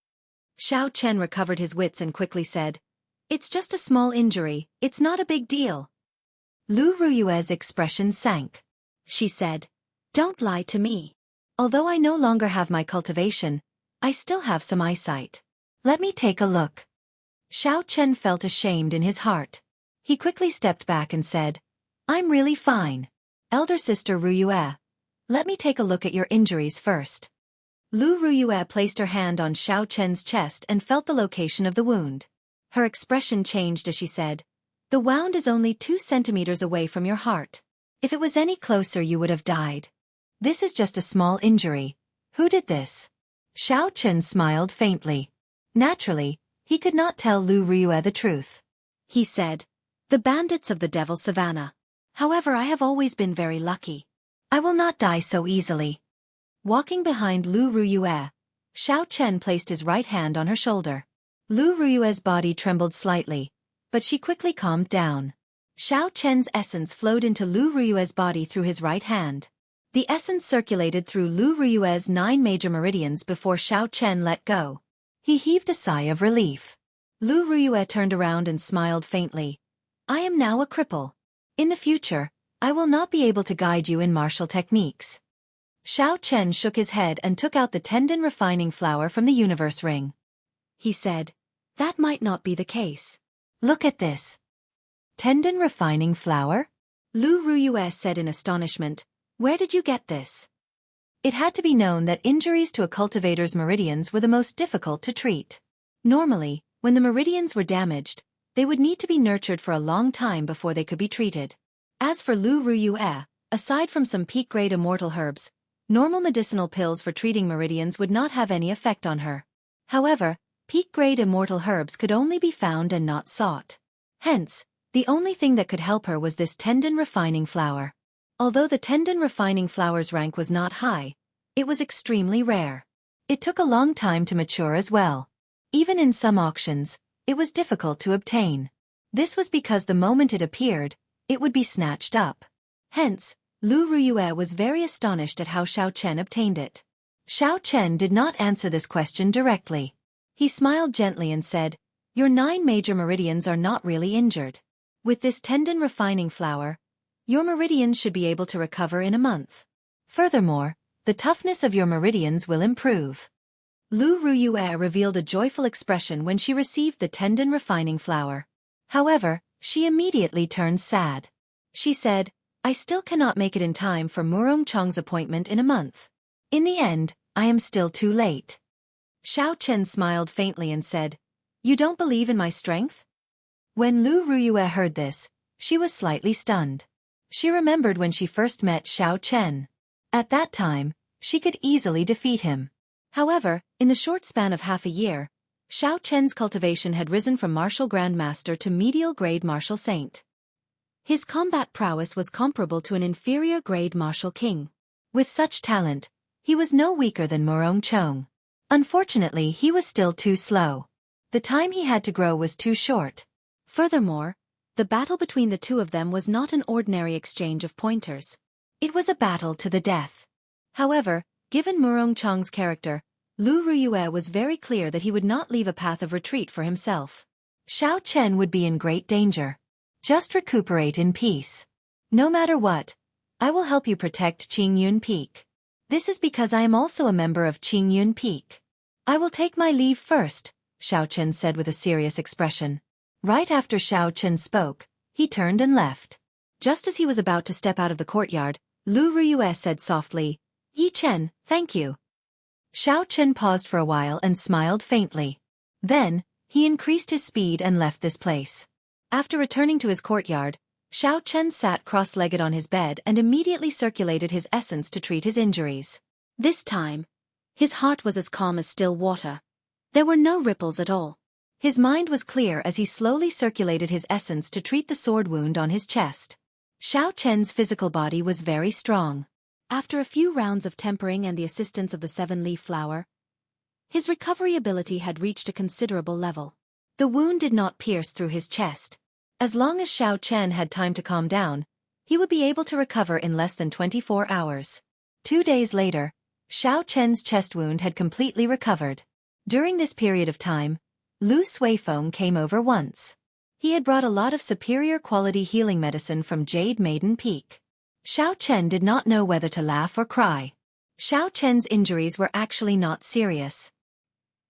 Speaker 1: Xiao Chen recovered his wits and quickly said, It's just a small injury, it's not a big deal. Lu Ruyue's expression sank. She said, Don't lie to me. Although I no longer have my cultivation, I still have some eyesight. Let me take a look. Xiao Chen felt ashamed in his heart. He quickly stepped back and said, I'm really fine. Elder sister Ruyue, let me take a look at your injuries first. Lu Ruyue placed her hand on Xiao Chen's chest and felt the location of the wound. Her expression changed as she said, The wound is only 2 centimeters away from your heart. If it was any closer you would have died. This is just a small injury. Who did this? Xiao Chen smiled faintly. Naturally, he could not tell Lu Ruyue the truth. He said, The bandits of the Devil Savannah. However, I have always been very lucky. I will not die so easily. Walking behind Lu Ruyue, Xiao Chen placed his right hand on her shoulder. Lu Ruyue's body trembled slightly, but she quickly calmed down. Xiao Chen's essence flowed into Lu Ruyue's body through his right hand. The essence circulated through Lu Ruyue's 9 major meridians before Xiao Chen let go. He heaved a sigh of relief. Lu Ruyue turned around and smiled faintly. I am now a cripple. In the future, I will not be able to guide you in martial techniques. Xiao Chen shook his head and took out the tendon refining flower from the universe ring. He said, That might not be the case. Look at this. Tendon refining flower? Lu Ruyue said in astonishment, Where did you get this? It had to be known that injuries to a cultivator's meridians were the most difficult to treat. Normally, when the meridians were damaged, they would need to be nurtured for a long time before they could be treated. As for Lu Ruyue, aside from some peak-grade immortal herbs, normal medicinal pills for treating meridians would not have any effect on her. However, peak-grade immortal herbs could only be found and not sought. Hence, the only thing that could help her was this tendon refining flower. Although the tendon refining flower's rank was not high, it was extremely rare. It took a long time to mature as well. Even in some auctions, it was difficult to obtain. This was because the moment it appeared, it would be snatched up. Hence, Lu Ruyue was very astonished at how Xiao Chen obtained it. Xiao Chen did not answer this question directly. He smiled gently and said, Your 9 major meridians are not really injured. With this tendon refining flower, your meridians should be able to recover in a month. Furthermore, the toughness of your meridians will improve. Lu Ruyue revealed a joyful expression when she received the tendon refining flower. However, she immediately turned sad. She said, I still cannot make it in time for Murong Chong's appointment in a month. In the end, I am still too late. Xiao Chen smiled faintly and said, You don't believe in my strength? When Lu Ruyue heard this, she was slightly stunned. She remembered when she first met Xiao Chen. At that time, she could easily defeat him. However, in the short span of half a year, Xiao Chen's cultivation had risen from martial grandmaster to medial-grade martial saint. His combat prowess was comparable to an inferior-grade martial king. With such talent, he was no weaker than Murong Chong. Unfortunately, he was still too slow. The time he had to grow was too short. Furthermore, the battle between the two of them was not an ordinary exchange of pointers. It was a battle to the death. However, given Murong Chong's character, Lu Ruyue was very clear that he would not leave a path of retreat for himself. Xiao Chen would be in great danger. Just recuperate in peace. No matter what, I will help you protect Qingyun Peak. This is because I am also a member of Qingyun Peak. I will take my leave first, Xiao Chen said with a serious expression. Right after Xiao Chen spoke, he turned and left. Just as he was about to step out of the courtyard, Lu Ruyue said softly, Yi Chen, thank you. Xiao Chen paused for a while and smiled faintly. Then, he increased his speed and left this place. After returning to his courtyard, Xiao Chen sat cross-legged on his bed and immediately circulated his essence to treat his injuries. This time, his heart was as calm as still water. There were no ripples at all. His mind was clear as he slowly circulated his essence to treat the sword wound on his chest. Xiao Chen's physical body was very strong. After a few rounds of tempering and the assistance of the 7-leaf flower, his recovery ability had reached a considerable level. The wound did not pierce through his chest. As long as Xiao Chen had time to calm down, he would be able to recover in less than 24 hours. 2 days later, Xiao Chen's chest wound had completely recovered. During this period of time, Lu Suifeng came over once. He had brought a lot of superior quality healing medicine from Jade Maiden Peak. Xiao Chen did not know whether to laugh or cry. Xiao Chen's injuries were actually not serious.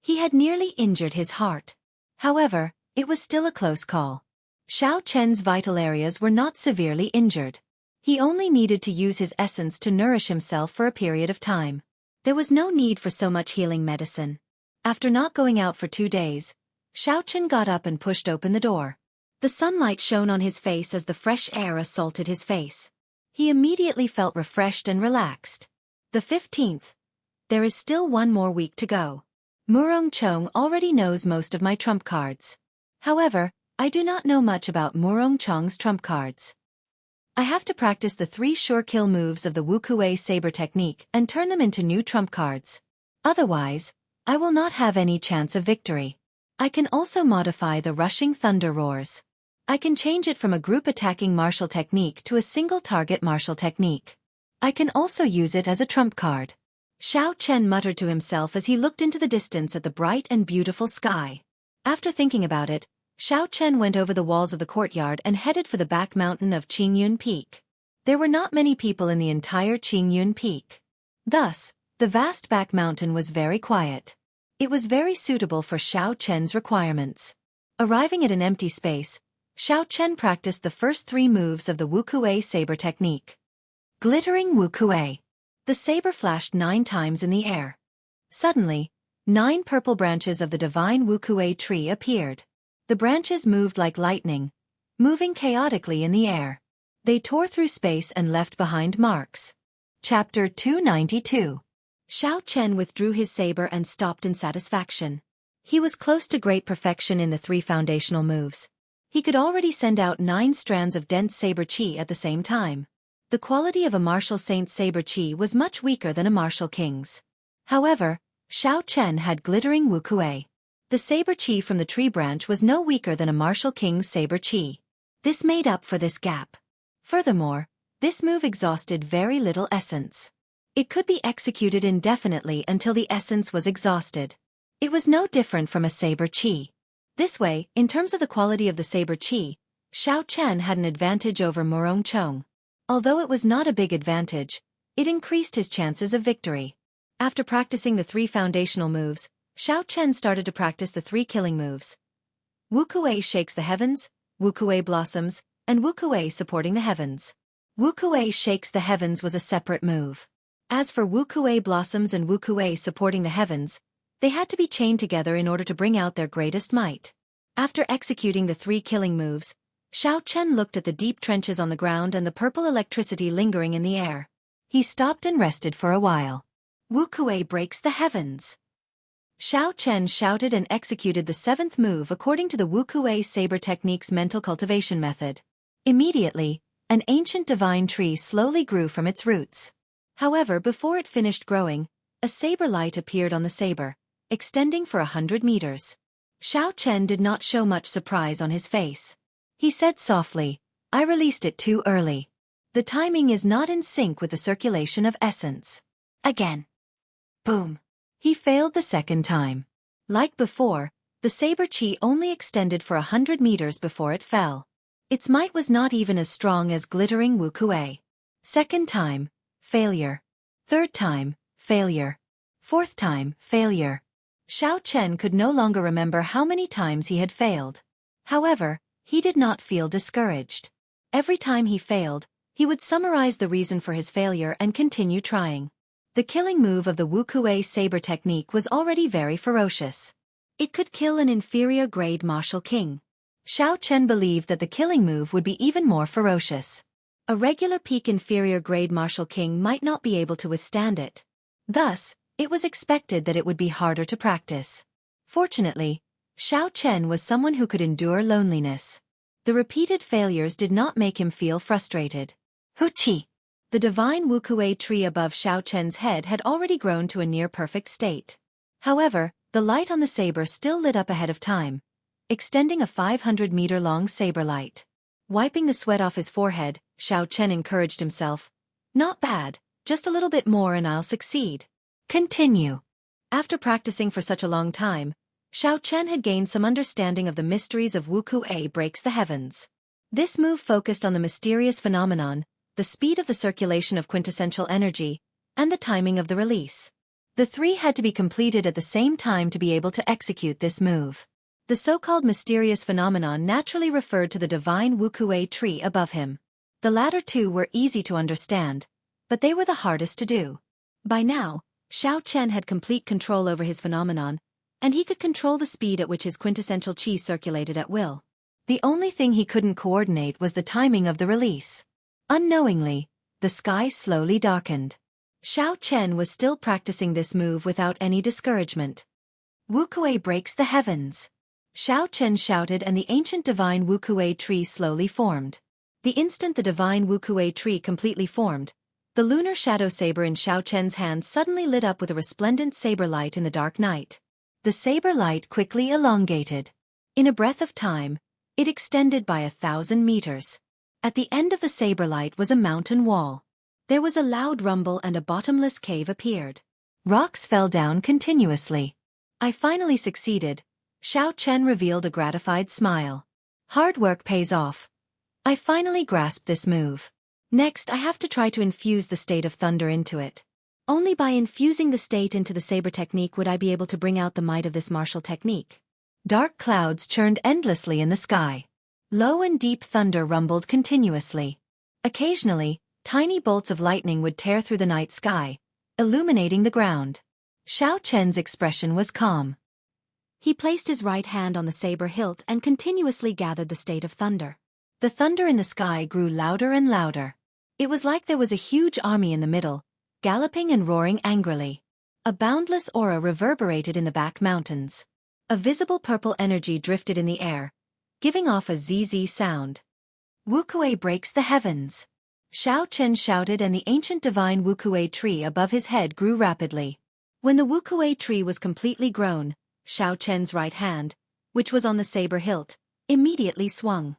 Speaker 1: He had nearly injured his heart. However, it was still a close call. Xiao Chen's vital areas were not severely injured. He only needed to use his essence to nourish himself for a period of time. There was no need for so much healing medicine. After not going out for 2 days, Xiao Chen got up and pushed open the door. The sunlight shone on his face as the fresh air assaulted his face. He immediately felt refreshed and relaxed. The 15th. There is still 1 more week to go. Murong Chong already knows most of my trump cards. However, I do not know much about Murong Chong's trump cards. I have to practice the 3 sure kill moves of the Wukuei saber technique and turn them into new trump cards. Otherwise, I will not have any chance of victory. I can also modify the rushing thunder roars. I can change it from a group attacking martial technique to a single target martial technique. I can also use it as a trump card. Xiao Chen muttered to himself as he looked into the distance at the bright and beautiful sky. After thinking about it, Xiao Chen went over the walls of the courtyard and headed for the back mountain of Qingyun Peak. There were not many people in the entire Qingyun Peak. Thus, the vast back mountain was very quiet. It was very suitable for Xiao Chen's requirements. Arriving at an empty space, Xiao Chen practiced the first 3 moves of the Wukuei saber technique. Glittering Wukuei. The saber flashed 9 times in the air. Suddenly, 9 purple branches of the divine Wukuei tree appeared. The branches moved like lightning, moving chaotically in the air. They tore through space and left behind marks. Chapter 292. Xiao Chen withdrew his saber and stopped in satisfaction. He was close to great perfection in the 3 foundational moves. He could already send out 9 strands of dense saber chi at the same time. The quality of a martial saint's saber chi was much weaker than a martial king's. However, Xiao Chen had glittering Wukuei. The saber chi from the tree branch was no weaker than a martial king's saber chi. This made up for this gap. Furthermore, this move exhausted very little essence. It could be executed indefinitely until the essence was exhausted. It was no different from a saber chi. This way, in terms of the quality of the saber chi, Xiao Chen had an advantage over Murong Chong. Although it was not a big advantage, it increased his chances of victory. After practicing the 3 foundational moves, Xiao Chen started to practice the 3 killing moves. Wukuei shakes the heavens, Wukuei blossoms, and Wukuei supporting the heavens. Wukuei shakes the heavens was a separate move. As for Wukuei blossoms and Wukuei supporting the heavens, they had to be chained together in order to bring out their greatest might. After executing the 3 killing moves, Xiao Chen looked at the deep trenches on the ground and the purple electricity lingering in the air. He stopped and rested for a while. Wukuei breaks the heavens. Xiao Chen shouted and executed the 7th move according to the Wukuei saber technique's mental cultivation method. Immediately, an ancient divine tree slowly grew from its roots. However, before it finished growing, a saber light appeared on the saber, extending for 100 meters. Xiao Chen did not show much surprise on his face. He said softly, "I released it too early. The timing is not in sync with the circulation of essence." Again. Boom. He failed the 2nd time. Like before, the saber chi only extended for 100 meters before it fell. Its might was not even as strong as glittering Wukuei. Second time, failure. Third time, failure. Fourth time, failure. Xiao Chen could no longer remember how many times he had failed. However, he did not feel discouraged. Every time he failed, he would summarize the reason for his failure and continue trying. The killing move of the Wukuei saber technique was already very ferocious. It could kill an inferior grade martial king. Xiao Chen believed that the killing move would be even more ferocious. A regular peak inferior grade martial king might not be able to withstand it. Thus, it was expected that it would be harder to practice. Fortunately, Xiao Chen was someone who could endure loneliness. The repeated failures did not make him feel frustrated. Huchi! The divine Wukuei tree above Xiao Chen's head had already grown to a near-perfect state. However, the light on the saber still lit up ahead of time, extending a 500-meter-long saber light. Wiping the sweat off his forehead, Xiao Chen encouraged himself. Not bad, just a little bit more and I'll succeed. Continue. After practicing for such a long time, Xiao Chen had gained some understanding of the mysteries of Wukuei breaks the heavens. This move focused on the mysterious phenomenon, the speed of the circulation of quintessential energy, and the timing of the release. The three had to be completed at the same time to be able to execute this move. The so-called mysterious phenomenon naturally referred to the divine Wukuei tree above him. The latter two were easy to understand, but they were the hardest to do. By now, Xiao Chen had complete control over his phenomenon, and he could control the speed at which his quintessential qi circulated at will. The only thing he couldn't coordinate was the timing of the release. Unknowingly, the sky slowly darkened. Xiao Chen was still practicing this move without any discouragement. Wukuei breaks the heavens. Xiao Chen shouted and the ancient divine Wukuei tree slowly formed. The instant the divine Wukuei tree completely formed, the lunar shadow saber in Xiao Chen's hand suddenly lit up with a resplendent saber light in the dark night. The saber light quickly elongated. In a breath of time, it extended by 1,000 meters. At the end of the saber light was a mountain wall. There was a loud rumble and a bottomless cave appeared. Rocks fell down continuously. I finally succeeded. Xiao Chen revealed a gratified smile. Hard work pays off. I finally grasped this move. Next, I have to try to infuse the state of thunder into it. Only by infusing the state into the saber technique would I be able to bring out the might of this martial technique. Dark clouds churned endlessly in the sky. Low and deep thunder rumbled continuously. Occasionally, tiny bolts of lightning would tear through the night sky, illuminating the ground. Xiao Chen's expression was calm. He placed his right hand on the saber hilt and continuously gathered the state of thunder. The thunder in the sky grew louder and louder. It was like there was a huge army in the middle, galloping and roaring angrily. A boundless aura reverberated in the back mountains. A visible purple energy drifted in the air, giving off a ZZ sound. Wukuei breaks the heavens. Xiao Chen shouted and the ancient divine Wukuei tree above his head grew rapidly. When the Wukuei tree was completely grown, Xiao Chen's right hand, which was on the saber hilt, immediately swung.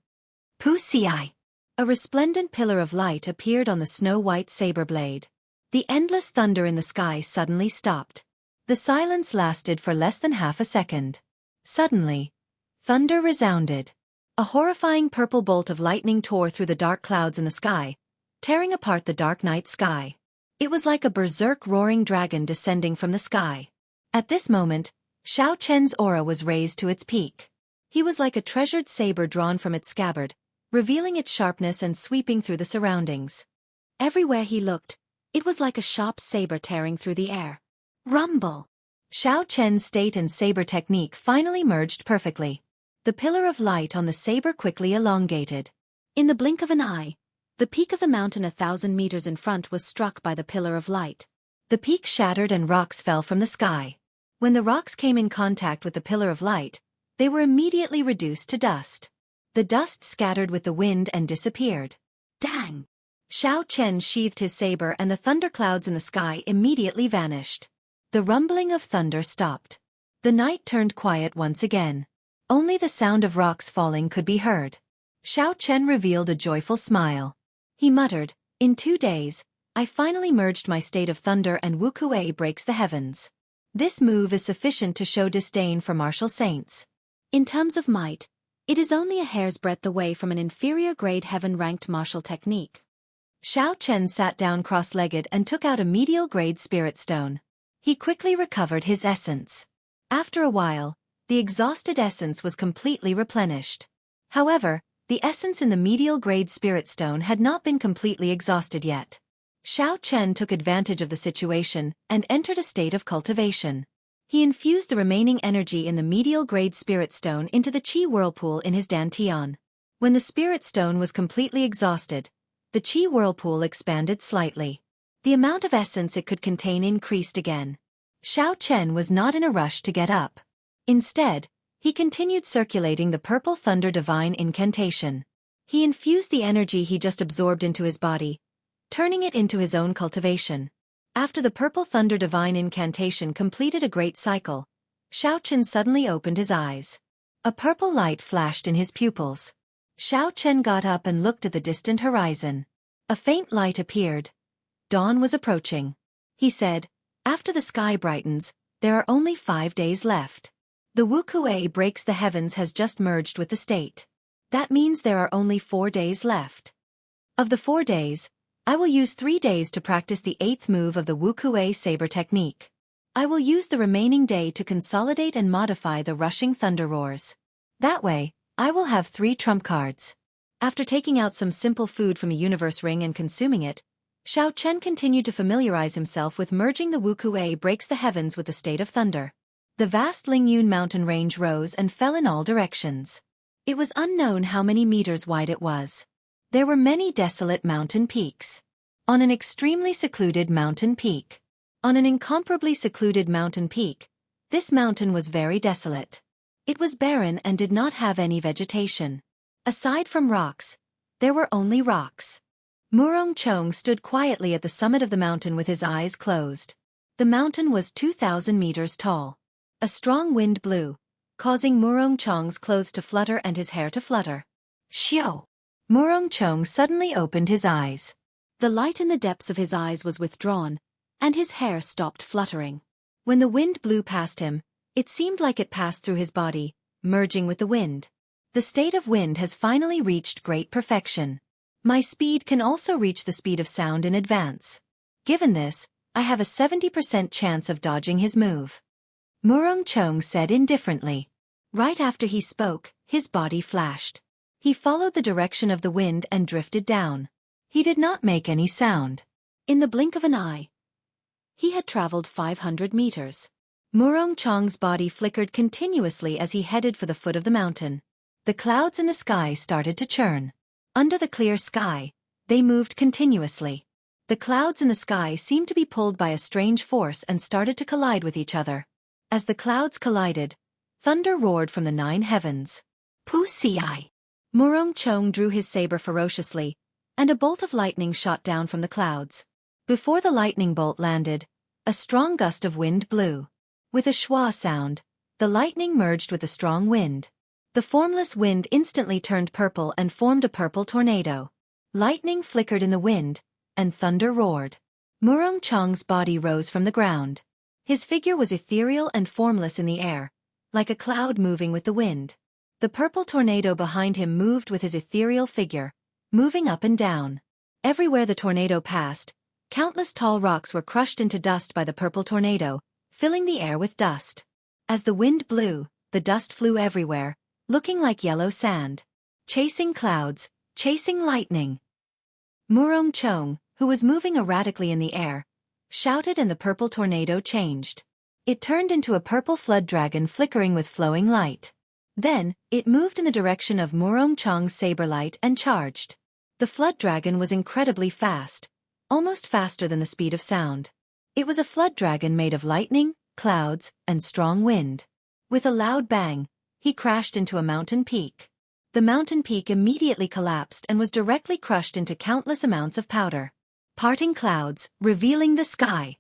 Speaker 1: Pusiai! A resplendent pillar of light appeared on the snow-white saber blade. The endless thunder in the sky suddenly stopped. The silence lasted for less than half a second. Suddenly, thunder resounded. A horrifying purple bolt of lightning tore through the dark clouds in the sky, tearing apart the dark night sky. It was like a berserk roaring dragon descending from the sky. At this moment, Xiao Chen's aura was raised to its peak. He was like a treasured saber drawn from its scabbard, revealing its sharpness and sweeping through the surroundings. Everywhere he looked, it was like a sharp saber tearing through the air. Rumble! Xiao Chen's state and saber technique finally merged perfectly. The pillar of light on the saber quickly elongated. In the blink of an eye, the peak of the mountain 1,000 meters in front was struck by the pillar of light. The peak shattered and rocks fell from the sky. When the rocks came in contact with the pillar of light, they were immediately reduced to dust. The dust scattered with the wind and disappeared. Dang! Xiao Chen sheathed his saber and the thunderclouds in the sky immediately vanished. The rumbling of thunder stopped. The night turned quiet once again. Only the sound of rocks falling could be heard. Xiao Chen revealed a joyful smile. He muttered, "In 2 days, I finally merged my state of thunder and Wukuei breaks the heavens. This move is sufficient to show disdain for martial saints. In terms of might, It is only a hair's breadth away from an inferior-grade heaven-ranked martial technique. Xiao Chen sat down cross-legged and took out a medial-grade spirit stone. He quickly recovered his essence. After a while, the exhausted essence was completely replenished. However, the essence in the medial-grade spirit stone had not been completely exhausted yet. Xiao Chen took advantage of the situation and entered a state of cultivation. He infused the remaining energy in the medial-grade spirit stone into the qi whirlpool in his dantian. When the spirit stone was completely exhausted, the qi whirlpool expanded slightly. The amount of essence it could contain increased again. Xiao Chen was not in a rush to get up. Instead, he continued circulating the Purple Thunder Divine Incantation. He infused the energy he just absorbed into his body, turning it into his own cultivation. After the Purple Thunder Divine Incantation completed a great cycle, Xiao Chen suddenly opened his eyes. A purple light flashed in his pupils. Xiao Chen got up and looked at the distant horizon. A faint light appeared. Dawn was approaching. He said, "After the sky brightens, there are only 5 days left. The Wukuei breaks the heavens has just merged with the state. That means there are only 4 days left. Of the 4 days, I will use 3 days to practice the 8th move of the Wukuei saber technique. I will use the remaining day to consolidate and modify the rushing thunder roars. That way, I will have 3 trump cards." After taking out some simple food from a universe ring and consuming it, Xiao Chen continued to familiarize himself with merging the Wukuei breaks the heavens with the state of thunder. The vast Lingyun mountain range rose and fell in all directions. It was unknown how many meters wide it was. There were many desolate mountain peaks. On an extremely secluded mountain peak. On an incomparably secluded mountain peak, this mountain was very desolate. It was barren and did not have any vegetation. Aside from rocks, there were only rocks. Murong Chong stood quietly at the summit of the mountain with his eyes closed. The mountain was 2,000 meters tall. A strong wind blew, causing Murong Chong's clothes to flutter and his hair to flutter. Xiao! Murong Chong suddenly opened his eyes. The light in the depths of his eyes was withdrawn, and his hair stopped fluttering. When the wind blew past him, it seemed like it passed through his body, merging with the wind. The state of wind has finally reached great perfection. My speed can also reach the speed of sound in advance. Given this, I have a 70% chance of dodging his move. Murong Chong said indifferently. Right after he spoke, his body flashed. He followed the direction of the wind and drifted down. He did not make any sound. In the blink of an eye, he had traveled 500 meters. Murong Chong's body flickered continuously as he headed for the foot of the mountain. The clouds in the sky started to churn. Under the clear sky, they moved continuously. The clouds in the sky seemed to be pulled by a strange force and started to collide with each other. As the clouds collided, thunder roared from the 9 heavens. Pu-si-ai! Murong Chong drew his saber ferociously, and a bolt of lightning shot down from the clouds. Before the lightning bolt landed, a strong gust of wind blew. With a schwa sound, the lightning merged with the strong wind. The formless wind instantly turned purple and formed a purple tornado. Lightning flickered in the wind, and thunder roared. Murong Chong's body rose from the ground. His figure was ethereal and formless in the air, like a cloud moving with the wind. The purple tornado behind him moved with his ethereal figure, moving up and down. Everywhere the tornado passed, countless tall rocks were crushed into dust by the purple tornado, filling the air with dust. As the wind blew, the dust flew everywhere, looking like yellow sand. Chasing clouds, chasing lightning. Murong Chong, who was moving erratically in the air, shouted and the purple tornado changed. It turned into a purple flood dragon flickering with flowing light. Then, it moved in the direction of Murong Chong's saber light and charged. The flood dragon was incredibly fast, almost faster than the speed of sound. It was a flood dragon made of lightning, clouds, and strong wind. With a loud bang, he crashed into a mountain peak. The mountain peak immediately collapsed and was directly crushed into countless amounts of powder. Parting clouds, revealing the sky.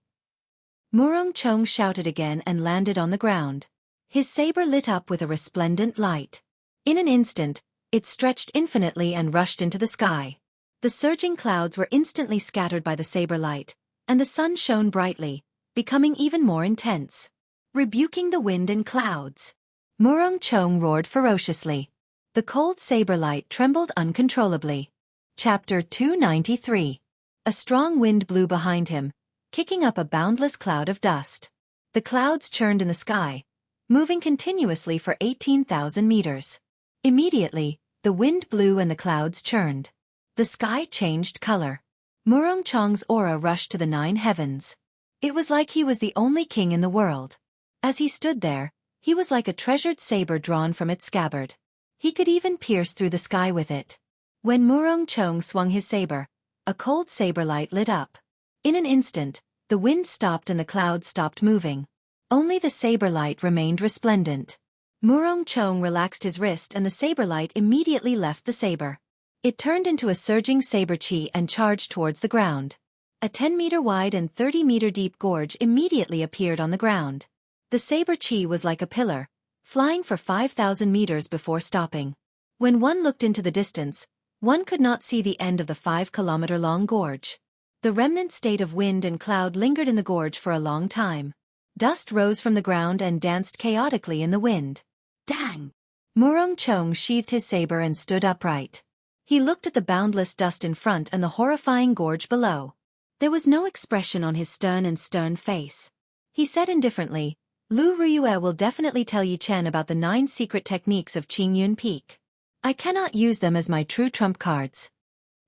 Speaker 1: Murong Chong shouted again and landed on the ground. His saber lit up with a resplendent light. In an instant, it stretched infinitely and rushed into the sky. The surging clouds were instantly scattered by the saber light, and the sun shone brightly, becoming even more intense. Rebuking the wind and clouds, Murong Chong roared ferociously. The cold saber light trembled uncontrollably. Chapter 293. A strong wind blew behind him, kicking up a boundless cloud of dust. The clouds churned in the sky, moving continuously for 18,000 meters. Immediately, the wind blew and the clouds churned. The sky changed color. Murong Chong's aura rushed to the 9 heavens. It was like he was the only king in the world. As he stood there, he was like a treasured saber drawn from its scabbard. He could even pierce through the sky with it. When Murong Chong swung his saber, a cold saber light lit up. In an instant, the wind stopped and the clouds stopped moving. Only the saber light remained resplendent. Murong Chong relaxed his wrist and the saber light immediately left the saber. It turned into a surging saber chi and charged towards the ground. A 10-meter wide and 30-meter deep gorge immediately appeared on the ground. The saber chi was like a pillar, flying for 5,000 meters before stopping. When one looked into the distance, one could not see the end of the 5-kilometer-long gorge. The remnant state of wind and cloud lingered in the gorge for a long time. Dust rose from the ground and danced chaotically in the wind. Dang! Murong Chong sheathed his saber and stood upright. He looked at the boundless dust in front and the horrifying gorge below. There was no expression on his stern face. He said indifferently, "Lu Ruyue will definitely tell Yi Chen about the 9 secret techniques of Qingyun Peak. I cannot use them as my true trump cards.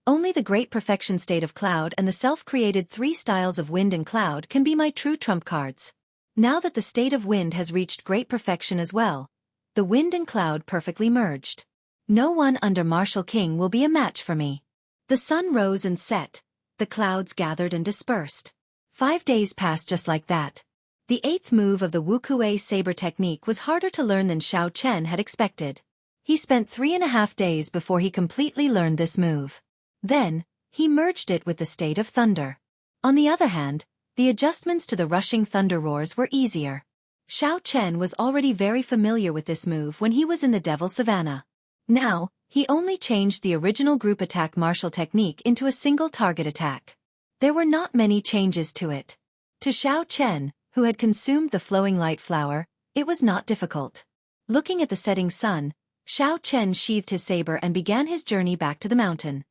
Speaker 1: Only the great perfection state of cloud and the self-created 3 styles of wind and cloud can be my true trump cards. Now that the state of wind has reached great perfection as well, the wind and cloud perfectly merged. No one under Martial King will be a match for me." The sun rose and set, the clouds gathered and dispersed. 5 days passed just like that. The 8th move of the Wukue saber technique was harder to learn than Xiao Chen had expected. He spent 3.5 days before he completely learned this move. Then, he merged it with the state of thunder. On the other hand, the adjustments to the rushing thunder roars were easier. Xiao Chen was already very familiar with this move when he was in the Devil Savannah. Now, he only changed the original group attack martial technique into a single target attack. There were not many changes to it. To Xiao Chen, who had consumed the flowing light flower, it was not difficult. Looking at the setting sun, Xiao Chen sheathed his saber and began his journey back to the mountain.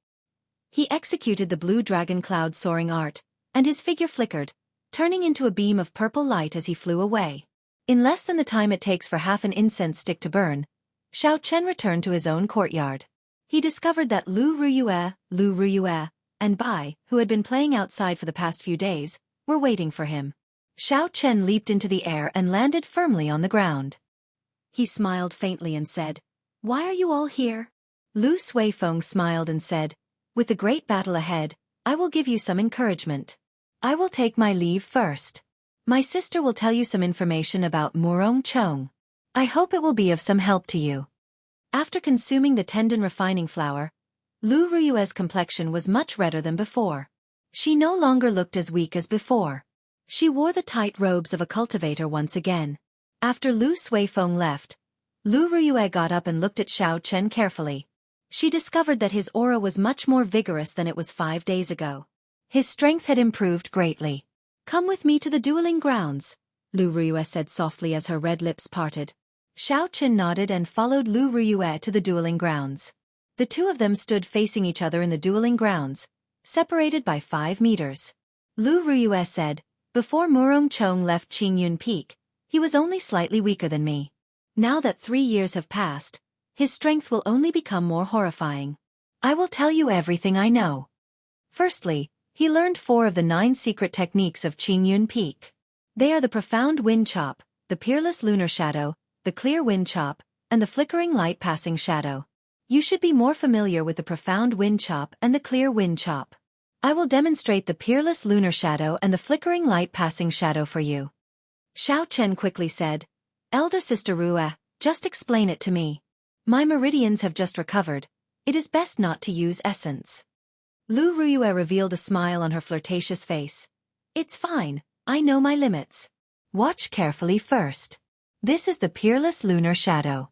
Speaker 1: He executed the blue dragon cloud soaring art, and his figure flickered, turning into a beam of purple light as he flew away. In less than the time it takes for half an incense stick to burn, Xiao Chen returned to his own courtyard. He discovered that Lu Ruyue, and Bai, who had been playing outside for the past few days, were waiting for him. Xiao Chen leaped into the air and landed firmly on the ground. He smiled faintly and said, "Why are you all here?" Lu Suifeng smiled and said, "With the great battle ahead, I will give you some encouragement. I will take my leave first. My sister will tell you some information about Murong Chong. I hope it will be of some help to you." After consuming the tendon refining flower, Lu Ruyue's complexion was much redder than before. She no longer looked as weak as before. She wore the tight robes of a cultivator once again. After Lu Suifeng left, Lu Ruyue got up and looked at Xiao Chen carefully. She discovered that his aura was much more vigorous than it was 5 days ago. His strength had improved greatly. "Come with me to the dueling grounds," Lu Ruyue said softly as her red lips parted. Xiao Chen nodded and followed Lu Ruyue to the dueling grounds. The two of them stood facing each other in the dueling grounds, separated by 5 meters. Lu Ruyue said, "Before Murong Chong left Qingyun Peak, he was only slightly weaker than me. Now that 3 years have passed, his strength will only become more horrifying. I will tell you everything I know." Firstly, he learned 4 of the 9 secret techniques of Qingyun Peak. They are the profound wind chop, the peerless lunar shadow, the clear wind chop, and the flickering light passing shadow. You should be more familiar with the profound wind chop and the clear wind chop. I will demonstrate the peerless lunar shadow and the flickering light passing shadow for you. Xiao Chen quickly said, "Elder Sister Rue, just explain it to me. My meridians have just recovered. It is best not to use essence." Lu Ruyue revealed a smile on her flirtatious face. "It's fine, I know my limits. Watch carefully first. This is the peerless lunar shadow."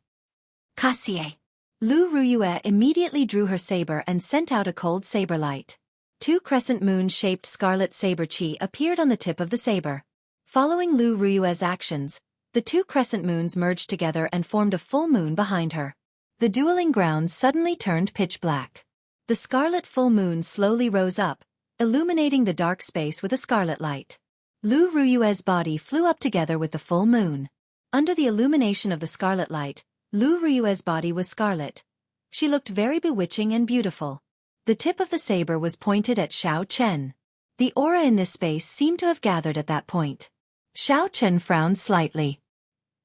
Speaker 1: Kassier. Lu Ruyue immediately drew her saber and sent out a cold saber light. 2 crescent moon-shaped scarlet saber chi appeared on the tip of the saber. Following Lu Ruyue's actions, the 2 crescent moons merged together and formed a full moon behind her. The dueling grounds suddenly turned pitch black. The scarlet full moon slowly rose up, illuminating the dark space with a scarlet light. Lu Ruyue's body flew up together with the full moon. Under the illumination of the scarlet light, Lu Ruyue's body was scarlet. She looked very bewitching and beautiful. The tip of the saber was pointed at Xiao Chen. The aura in this space seemed to have gathered at that point. Xiao Chen frowned slightly.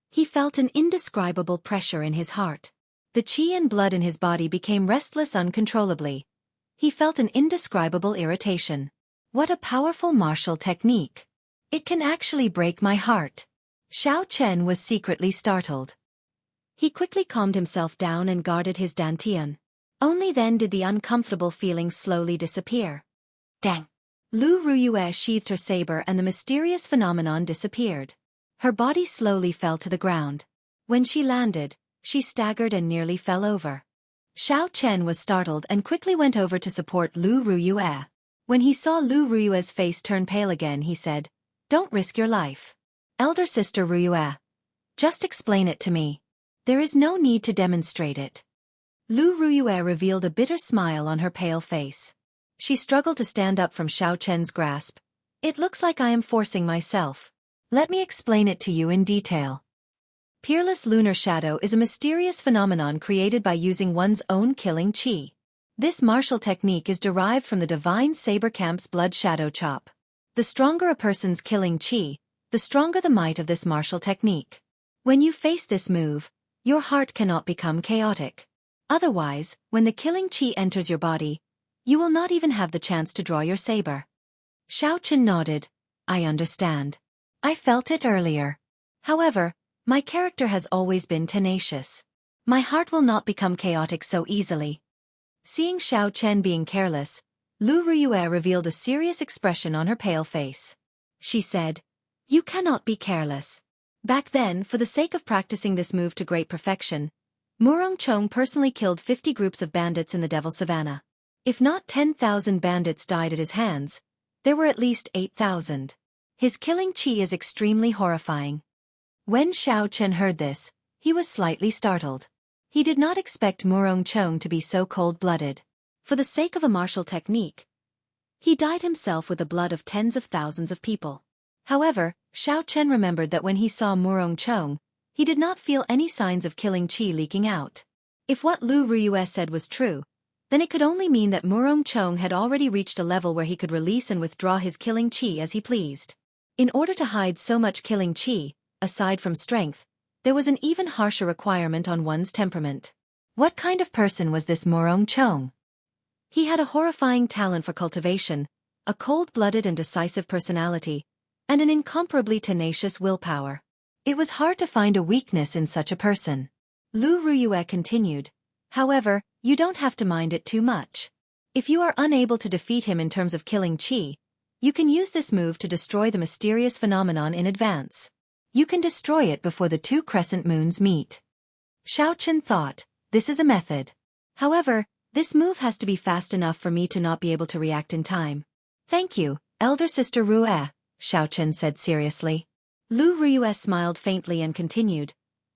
Speaker 1: He felt an indescribable pressure in his heart. The qi and blood in his body became restless uncontrollably. He felt an indescribable irritation. What a powerful martial technique. It can actually break my heart. Xiao Chen was secretly startled. He quickly calmed himself down and guarded his dantian. Only then did the uncomfortable feelings slowly disappear. Dang! Lu Ruyue sheathed her saber and the mysterious phenomenon disappeared. Her body slowly fell to the ground. When she landed, she staggered and nearly fell over. Xiao Chen was startled and quickly went over to support Lu Ruyue. When he saw Lu Ruyue's face turn pale again, he said, "Don't risk your life. Elder sister Ruyue. Just explain it to me. There is no need to demonstrate it." Lu Ruyue revealed a bitter smile on her pale face. She struggled to stand up from Xiao Chen's grasp. "It looks like I am forcing myself. Let me explain it to you in detail. Peerless lunar shadow is a mysterious phenomenon created by using one's own killing qi. This martial technique is derived from the divine saber camp's blood shadow chop. The stronger a person's killing qi, the stronger the might of this martial technique. When you face this move, your heart cannot become chaotic. Otherwise, when the killing qi enters your body, you will not even have the chance to draw your saber." Xiao Chen nodded. "I understand. I felt it earlier. However, my character has always been tenacious. My heart will not become chaotic so easily." Seeing Xiao Chen being careless, Lu Ruyue revealed a serious expression on her pale face. She said, "You cannot be careless." Back then, for the sake of practicing this move to great perfection, Murong Chong personally killed 50 groups of bandits in the Devil Savannah. If not 10,000 bandits died at his hands, there were at least 8,000. His killing qi is extremely horrifying. When Xiao Chen heard this, he was slightly startled. He did not expect Murong Chong to be so cold-blooded. For the sake of a martial technique, he dyed himself with the blood of tens of thousands of people. However, Xiao Chen remembered that when he saw Murong Chong, he did not feel any signs of killing qi leaking out. If what Lu Ruyue said was true, then it could only mean that Murong Chong had already reached a level where he could release and withdraw his killing qi as he pleased. In order to hide so much killing qi, aside from strength, there was an even harsher requirement on one's temperament. What kind of person was this Murong Chong? He had a horrifying talent for cultivation, a cold-blooded and decisive personality, and an incomparably tenacious willpower. It was hard to find a weakness in such a person. Lu Ruyue continued, "However, you don't have to mind it too much. If you are unable to defeat him in terms of killing qi, you can use this move to destroy the mysterious phenomenon in advance. You can destroy it before the two crescent moons meet." Xiao Chen thought, this is a method. However, this move has to be fast enough for me to not be able to react in time. "Thank you, elder sister Rue," Xiao Chen said seriously. Lu Ruyue smiled faintly and continued,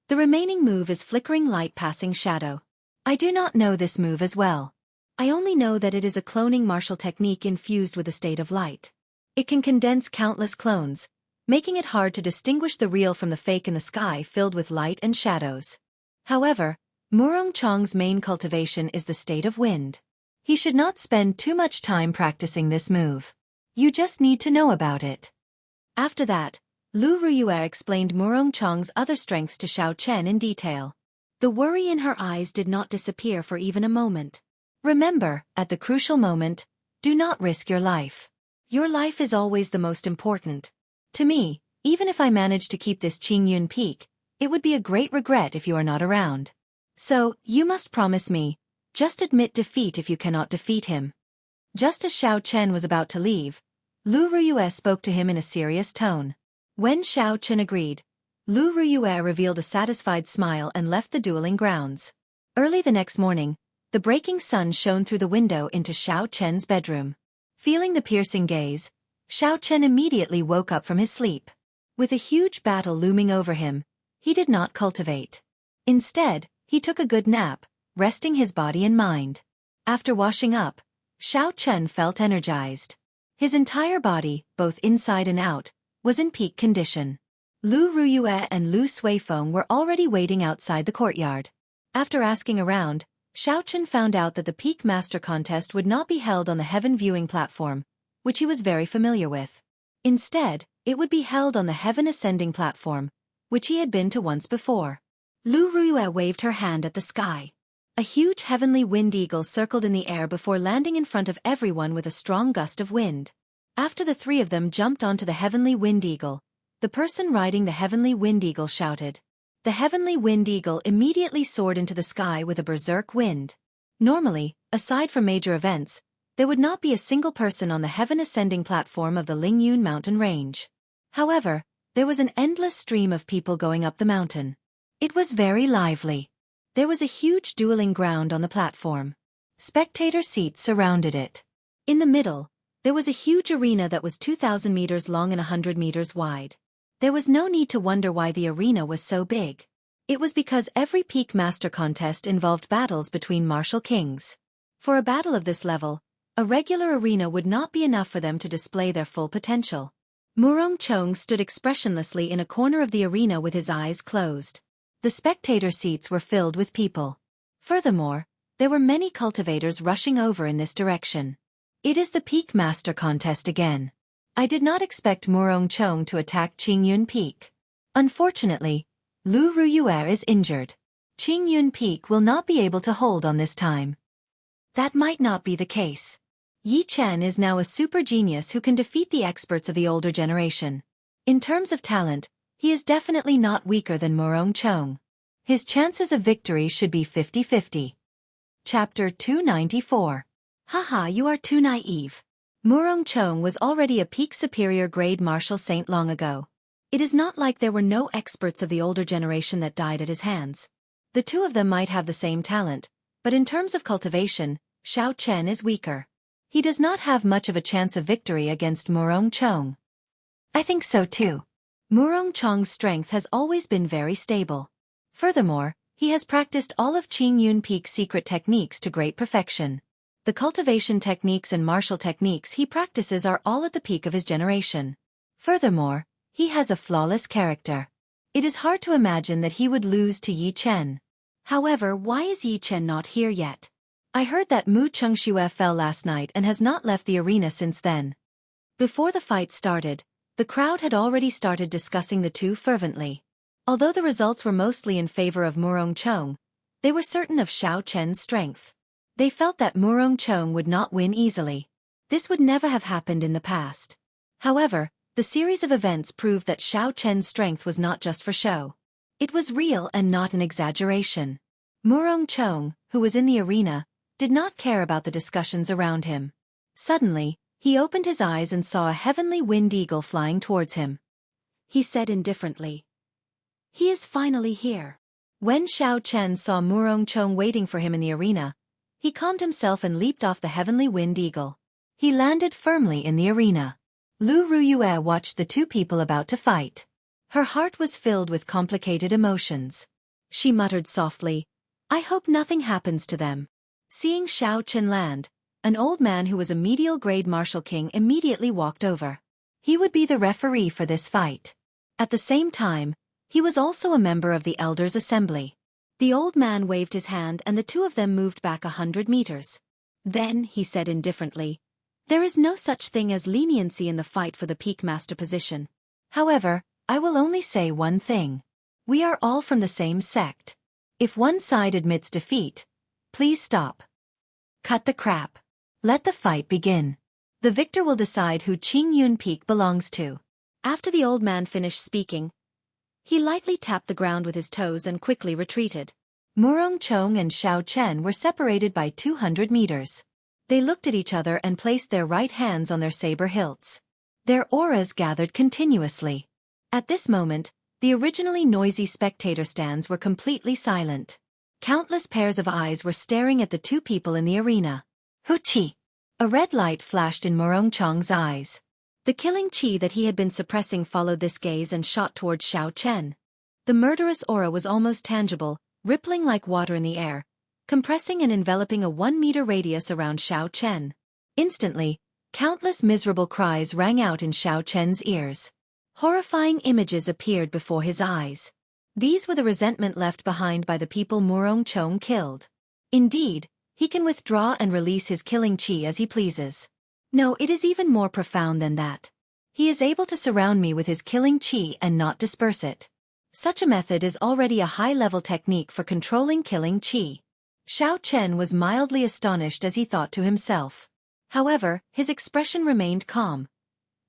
Speaker 1: "The remaining move is flickering light passing shadow. I do not know this move as well. I only know that it is a cloning martial technique infused with a state of light. It can condense countless clones, making it hard to distinguish the real from the fake in the sky filled with light and shadows. However, Murong Chong's main cultivation is the state of wind. He should not spend too much time practicing this move. You just need to know about it." After that, Lu Ruyue explained Murong Chong's other strengths to Xiao Chen in detail. The worry in her eyes did not disappear for even a moment. "Remember, at the crucial moment, do not risk your life. Your life is always the most important. To me, even if I manage to keep this Qingyun peak, it would be a great regret if you are not around. So, you must promise me, just admit defeat if you cannot defeat him." Just as Xiao Chen was about to leave, Lu Ruyue spoke to him in a serious tone. When Xiao Chen agreed, Lu Ruyue revealed a satisfied smile and left the dueling grounds. Early the next morning, the breaking sun shone through the window into Xiao Chen's bedroom. Feeling the piercing gaze, Xiao Chen immediately woke up from his sleep. With a huge battle looming over him, he did not cultivate. Instead, he He took a good nap, resting his body and mind. After washing up, Xiao Chen felt energized. His entire body, both inside and out, was in peak condition. Lu Ruyue and Lu Suifeng were already waiting outside the courtyard. After asking around, Xiao Chen found out that the Peak Master Contest would not be held on the Heaven Viewing platform, which he was very familiar with. Instead, it would be held on the Heaven Ascending platform, which he had been to once before. Lu Ruyue waved her hand at the sky. A huge heavenly wind eagle circled in the air before landing in front of everyone with a strong gust of wind. After the three of them jumped onto the heavenly wind eagle, the person riding the heavenly wind eagle shouted. The heavenly wind eagle immediately soared into the sky with a berserk wind. Normally, aside from major events, there would not be a single person on the Heaven Ascending platform of the Lingyun mountain range. However, there was an endless stream of people going up the mountain. It was very lively. There was a huge dueling ground on the platform. Spectator seats surrounded it. In the middle, there was a huge arena that was 2,000 meters long and 100 meters wide. There was no need to wonder why the arena was so big. It was because every Peak Master Contest involved battles between martial kings. For a battle of this level, a regular arena would not be enough for them to display their full potential. Murong Chong stood expressionlessly in a corner of the arena with his eyes closed. The spectator seats were filled with people. Furthermore, there were many cultivators rushing over in this direction. It is the Peak Master Contest again. I did not expect Murong Chong to attack Qingyun Peak. Unfortunately, Lu Ruyue is injured. Qingyun Peak will not be able to hold on this time. That might not be the case. Yi Chen is now a super genius who can defeat the experts of the older generation. In terms of talent, he is definitely not weaker than Murong Chong. His chances of victory should be 50-50. Chapter 294. Haha, you are too naive. Murong Chong was already a peak superior grade martial saint long ago. It is not like there were no experts of the older generation that died at his hands. The two of them might have the same talent, but in terms of cultivation, Xiao Chen is weaker. He does not have much of a chance of victory against Murong Chong. I think so too. Murong Chong's strength has always been very stable. Furthermore, he has practiced all of Qingyun Peak's secret techniques to great perfection. The cultivation techniques and martial techniques he practices are all at the peak of his generation. Furthermore, he has a flawless character. It is hard to imagine that he would lose to Yi Chen. However, why is Yi Chen not here yet? I heard that Mu Chengxue fell last night and has not left the arena since then. Before the fight started, the crowd had already started discussing the two fervently. Although the results were mostly in favor of Murong Chong, they were certain of Xiao Chen's strength. They felt that Murong Chong would not win easily. This would never have happened in the past. However, the series of events proved that Xiao Chen's strength was not just for show. It was real and not an exaggeration. Murong Chong, who was in the arena, did not care about the discussions around him. Suddenly, he opened his eyes and saw a heavenly wind eagle flying towards him. He said indifferently, "He is finally here." When Xiao Chen saw Murong Chong waiting for him in the arena, he calmed himself and leaped off the heavenly wind eagle. He landed firmly in the arena. Lu Ruyue watched the two people about to fight. Her heart was filled with complicated emotions. She muttered softly, "I hope nothing happens to them." Seeing Xiao Chen land, an old man who was a medial grade martial king immediately walked over. He would be the referee for this fight. At the same time, he was also a member of the Elders' Assembly. The old man waved his hand and the two of them moved back 100 meters. Then, he said indifferently, "There is no such thing as leniency in the fight for the Peak Master position. However, I will only say one thing. We are all from the same sect. If one side admits defeat, please stop. Cut the crap. Let the fight begin. The victor will decide who Qingyun Peak belongs to." After the old man finished speaking, he lightly tapped the ground with his toes and quickly retreated. Murong Chong and Xiao Chen were separated by 200 meters. They looked at each other and placed their right hands on their saber hilts. Their auras gathered continuously. At this moment, the originally noisy spectator stands were completely silent. Countless pairs of eyes were staring at the two people in the arena. Hu-chi! A red light flashed in Murong Chong's eyes. The killing chi that he had been suppressing followed this gaze and shot towards Xiao Chen. The murderous aura was almost tangible, rippling like water in the air, compressing and enveloping a 1-meter radius around Xiao Chen. Instantly, countless miserable cries rang out in Xiao Chen's ears. Horrifying images appeared before his eyes. These were the resentment left behind by the people Murong Chong killed. Indeed, he can withdraw and release his killing chi as he pleases. No, it is even more profound than that. He is able to surround me with his killing chi and not disperse it. Such a method is already a high-level technique for controlling killing chi. Xiao Chen was mildly astonished as he thought to himself. However, his expression remained calm.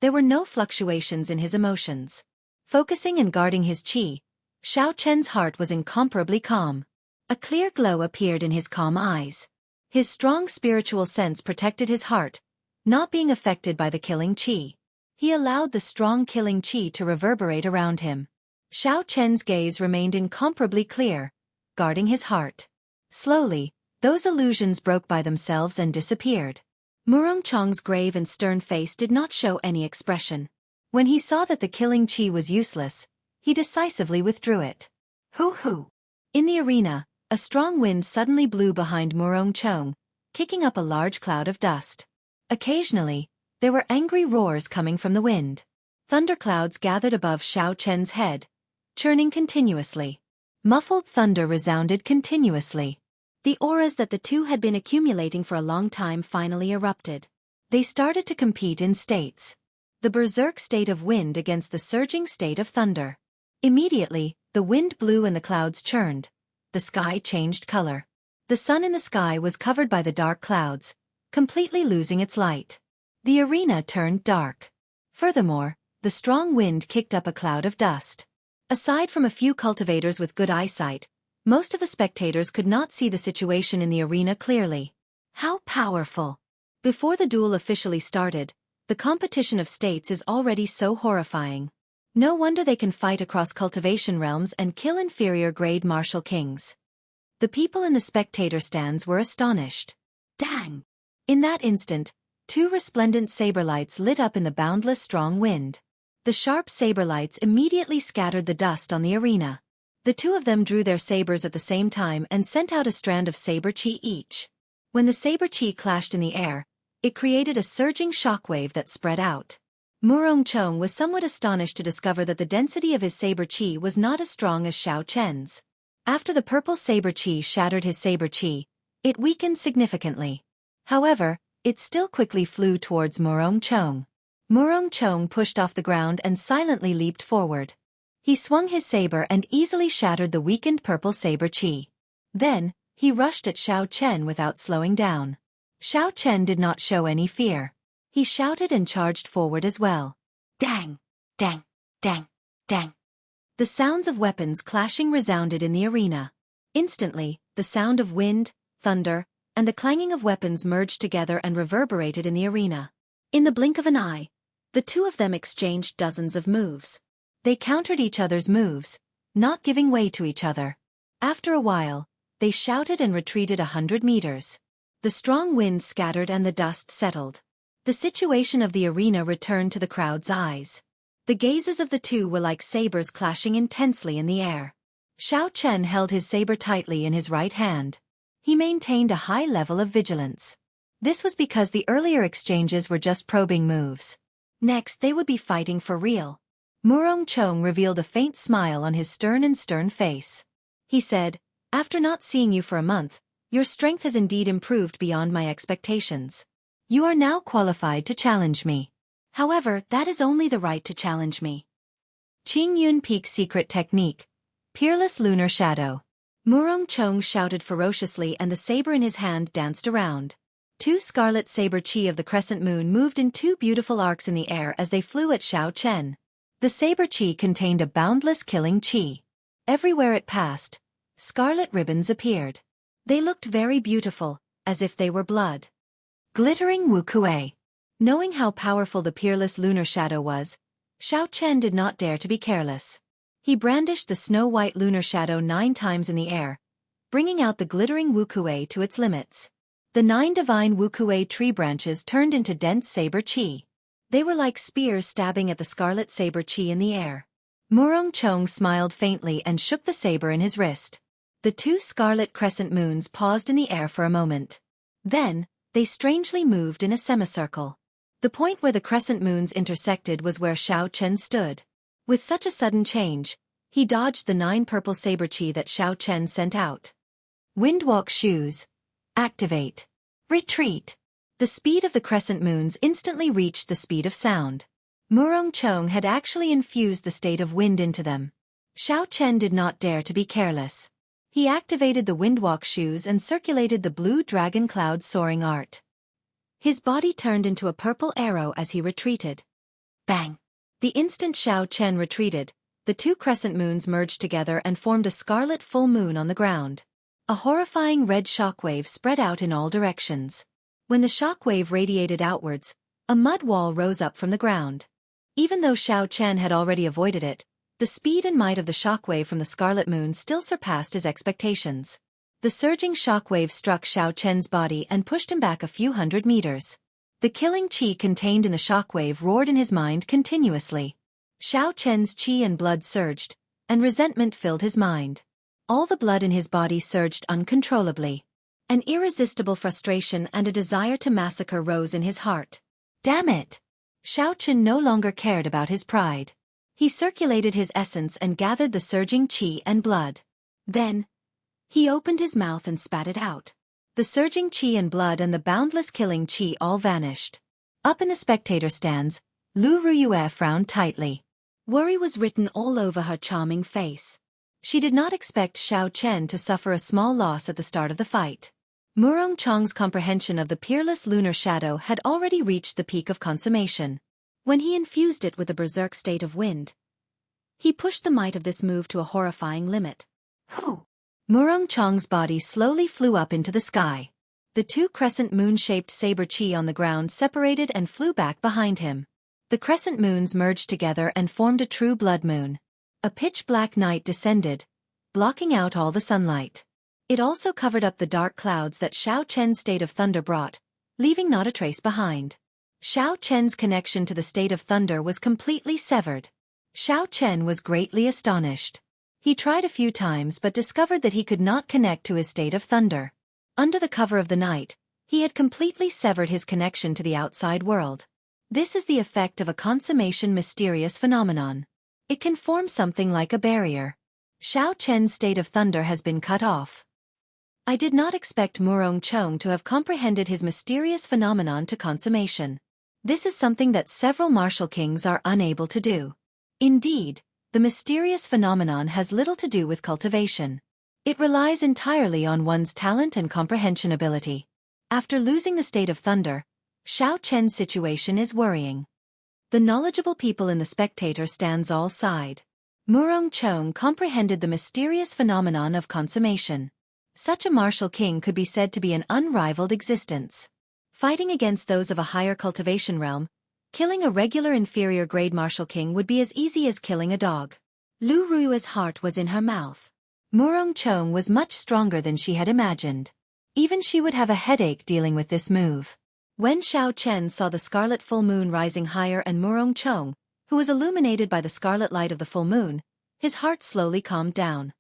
Speaker 1: There were no fluctuations in his emotions. Focusing and guarding his chi, Xiao Chen's heart was incomparably calm. A clear glow appeared in his calm eyes. His strong spiritual sense protected his heart, not being affected by the killing chi. He allowed the strong killing chi to reverberate around him. Xiao Chen's gaze remained incomparably clear, guarding his heart. Slowly, those illusions broke by themselves and disappeared. Murong Chong's grave and stern face did not show any expression. When he saw that the killing chi was useless, he decisively withdrew it. Hoo-hoo! In the arena, a strong wind suddenly blew behind Murong Chong, kicking up a large cloud of dust. Occasionally, there were angry roars coming from the wind. Thunderclouds gathered above Xiao Chen's head, churning continuously. Muffled thunder resounded continuously. The auras that the two had been accumulating for a long time finally erupted. They started to compete in states. The berserk state of wind against the surging state of thunder. Immediately, the wind blew and the clouds churned. The sky changed color. The sun in the sky was covered by the dark clouds, completely losing its light. The arena turned dark. Furthermore, the strong wind kicked up a cloud of dust. Aside from a few cultivators with good eyesight, most of the spectators could not see the situation in the arena clearly. How powerful! Before the duel officially started, the competition of states is already so horrifying. No wonder they can fight across cultivation realms and kill inferior-grade martial kings. The people in the spectator stands were astonished. Dang! In that instant, 2 resplendent saber lights lit up in the boundless strong wind. The sharp saber lights immediately scattered the dust on the arena. The 2 of them drew their sabers at the same time and sent out a strand of saber chi each. When the saber chi clashed in the air, it created a surging shockwave that spread out. Murong Chong was somewhat astonished to discover that the density of his saber chi was not as strong as Xiao Chen's. After the purple saber chi shattered his saber chi, it weakened significantly. However, it still quickly flew towards Murong Chong. Murong Chong pushed off the ground and silently leaped forward. He swung his saber and easily shattered the weakened purple saber chi. Then, he rushed at Xiao Chen without slowing down. Xiao Chen did not show any fear. He shouted and charged forward as well. Dang! Dang! Dang! Dang! The sounds of weapons clashing resounded in the arena. Instantly, the sound of wind, thunder, and the clanging of weapons merged together and reverberated in the arena. In the blink of an eye, the 2 of them exchanged dozens of moves. They countered each other's moves, not giving way to each other. After a while, they shouted and retreated 100 meters. The strong wind scattered and the dust settled. The situation of the arena returned to the crowd's eyes. The gazes of the 2 were like sabers clashing intensely in the air. Xiao Chen held his saber tightly in his right hand. He maintained a high level of vigilance. This was because the earlier exchanges were just probing moves. Next they would be fighting for real. Murong Chong revealed a faint smile on his stern face. He said, "After not seeing you for a month, your strength has indeed improved beyond my expectations. You are now qualified to challenge me. However, that is only the right to challenge me." Qing Yun Peak's secret technique. Peerless Lunar Shadow. Murong Chong shouted ferociously and the saber in his hand danced around. 2 scarlet saber chi of the crescent moon moved in 2 beautiful arcs in the air as they flew at Xiao Chen. The saber chi contained a boundless killing chi. Everywhere it passed, scarlet ribbons appeared. They looked very beautiful, as if they were blood. Glittering Wukuei. Knowing how powerful the peerless lunar shadow was, Xiao Chen did not dare to be careless. He brandished the snow-white lunar shadow 9 times in the air, bringing out the glittering Wukuei to its limits. The 9 divine Wukuei tree branches turned into dense saber chi. They were like spears stabbing at the scarlet saber chi in the air. Murong Chong smiled faintly and shook the saber in his wrist. The two scarlet crescent moons paused in the air for a moment. Then, they strangely moved in a semicircle. The point where the crescent moons intersected was where Xiao Chen stood. With such a sudden change, he dodged the 9 purple saber chi that Xiao Chen sent out. Windwalk shoes. Activate. Retreat. The speed of the crescent moons instantly reached the speed of sound. Murong Chong had actually infused the state of wind into them. Xiao Chen did not dare to be careless. He activated the windwalk shoes and circulated the blue dragon cloud soaring art. His body turned into a purple arrow as he retreated. Bang! The instant Xiao Chen retreated, the 2 crescent moons merged together and formed a scarlet full moon on the ground. A horrifying red shockwave spread out in all directions. When the shockwave radiated outwards, a mud wall rose up from the ground. Even though Xiao Chen had already avoided it, the speed and might of the shockwave from the scarlet moon still surpassed his expectations. The surging shockwave struck Xiao Chen's body and pushed him back a few hundred meters. The killing qi contained in the shockwave roared in his mind continuously. Xiao Chen's qi and blood surged, and resentment filled his mind. All the blood in his body surged uncontrollably. An irresistible frustration and a desire to massacre rose in his heart. Damn it! Xiao Chen no longer cared about his pride. He circulated his essence and gathered the surging qi and blood. Then, he opened his mouth and spat it out. The surging qi and blood and the boundless killing qi all vanished. Up in the spectator stands, Lu Ruyue frowned tightly. Worry was written all over her charming face. She did not expect Xiao Chen to suffer a small loss at the start of the fight. Murong Chong's comprehension of the peerless lunar shadow had already reached the peak of consummation. When he infused it with the berserk state of wind, he pushed the might of this move to a horrifying limit. Hoo! Murong Chong's body slowly flew up into the sky. The 2 crescent moon-shaped saber chi on the ground separated and flew back behind him. The crescent moons merged together and formed a true blood moon. A pitch-black night descended, blocking out all the sunlight. It also covered up the dark clouds that Xiao Chen's state of thunder brought, leaving not a trace behind. Xiao Chen's connection to the state of thunder was completely severed. Xiao Chen was greatly astonished. He tried a few times but discovered that he could not connect to his state of thunder. Under the cover of the night, he had completely severed his connection to the outside world. This is the effect of a consummation mysterious phenomenon. It can form something like a barrier. Xiao Chen's state of thunder has been cut off. I did not expect Murong Chong to have comprehended his mysterious phenomenon to consummation. This is something that several martial kings are unable to do. Indeed, the mysterious phenomenon has little to do with cultivation. It relies entirely on one's talent and comprehension ability. After losing the state of thunder, Xiao Chen's situation is worrying. The knowledgeable people in the spectator stands all sighed. Murong Chong comprehended the mysterious phenomenon of consummation. Such a martial king could be said to be an unrivaled existence. Fighting against those of a higher cultivation realm, killing a regular inferior grade martial king would be as easy as killing a dog. Lu Ruyue's heart was in her mouth. Murong Chong was much stronger than she had imagined. Even she would have a headache dealing with this move. When Xiao Chen saw the scarlet full moon rising higher and Murong Chong, who was illuminated by the scarlet light of the full moon, his heart slowly calmed down.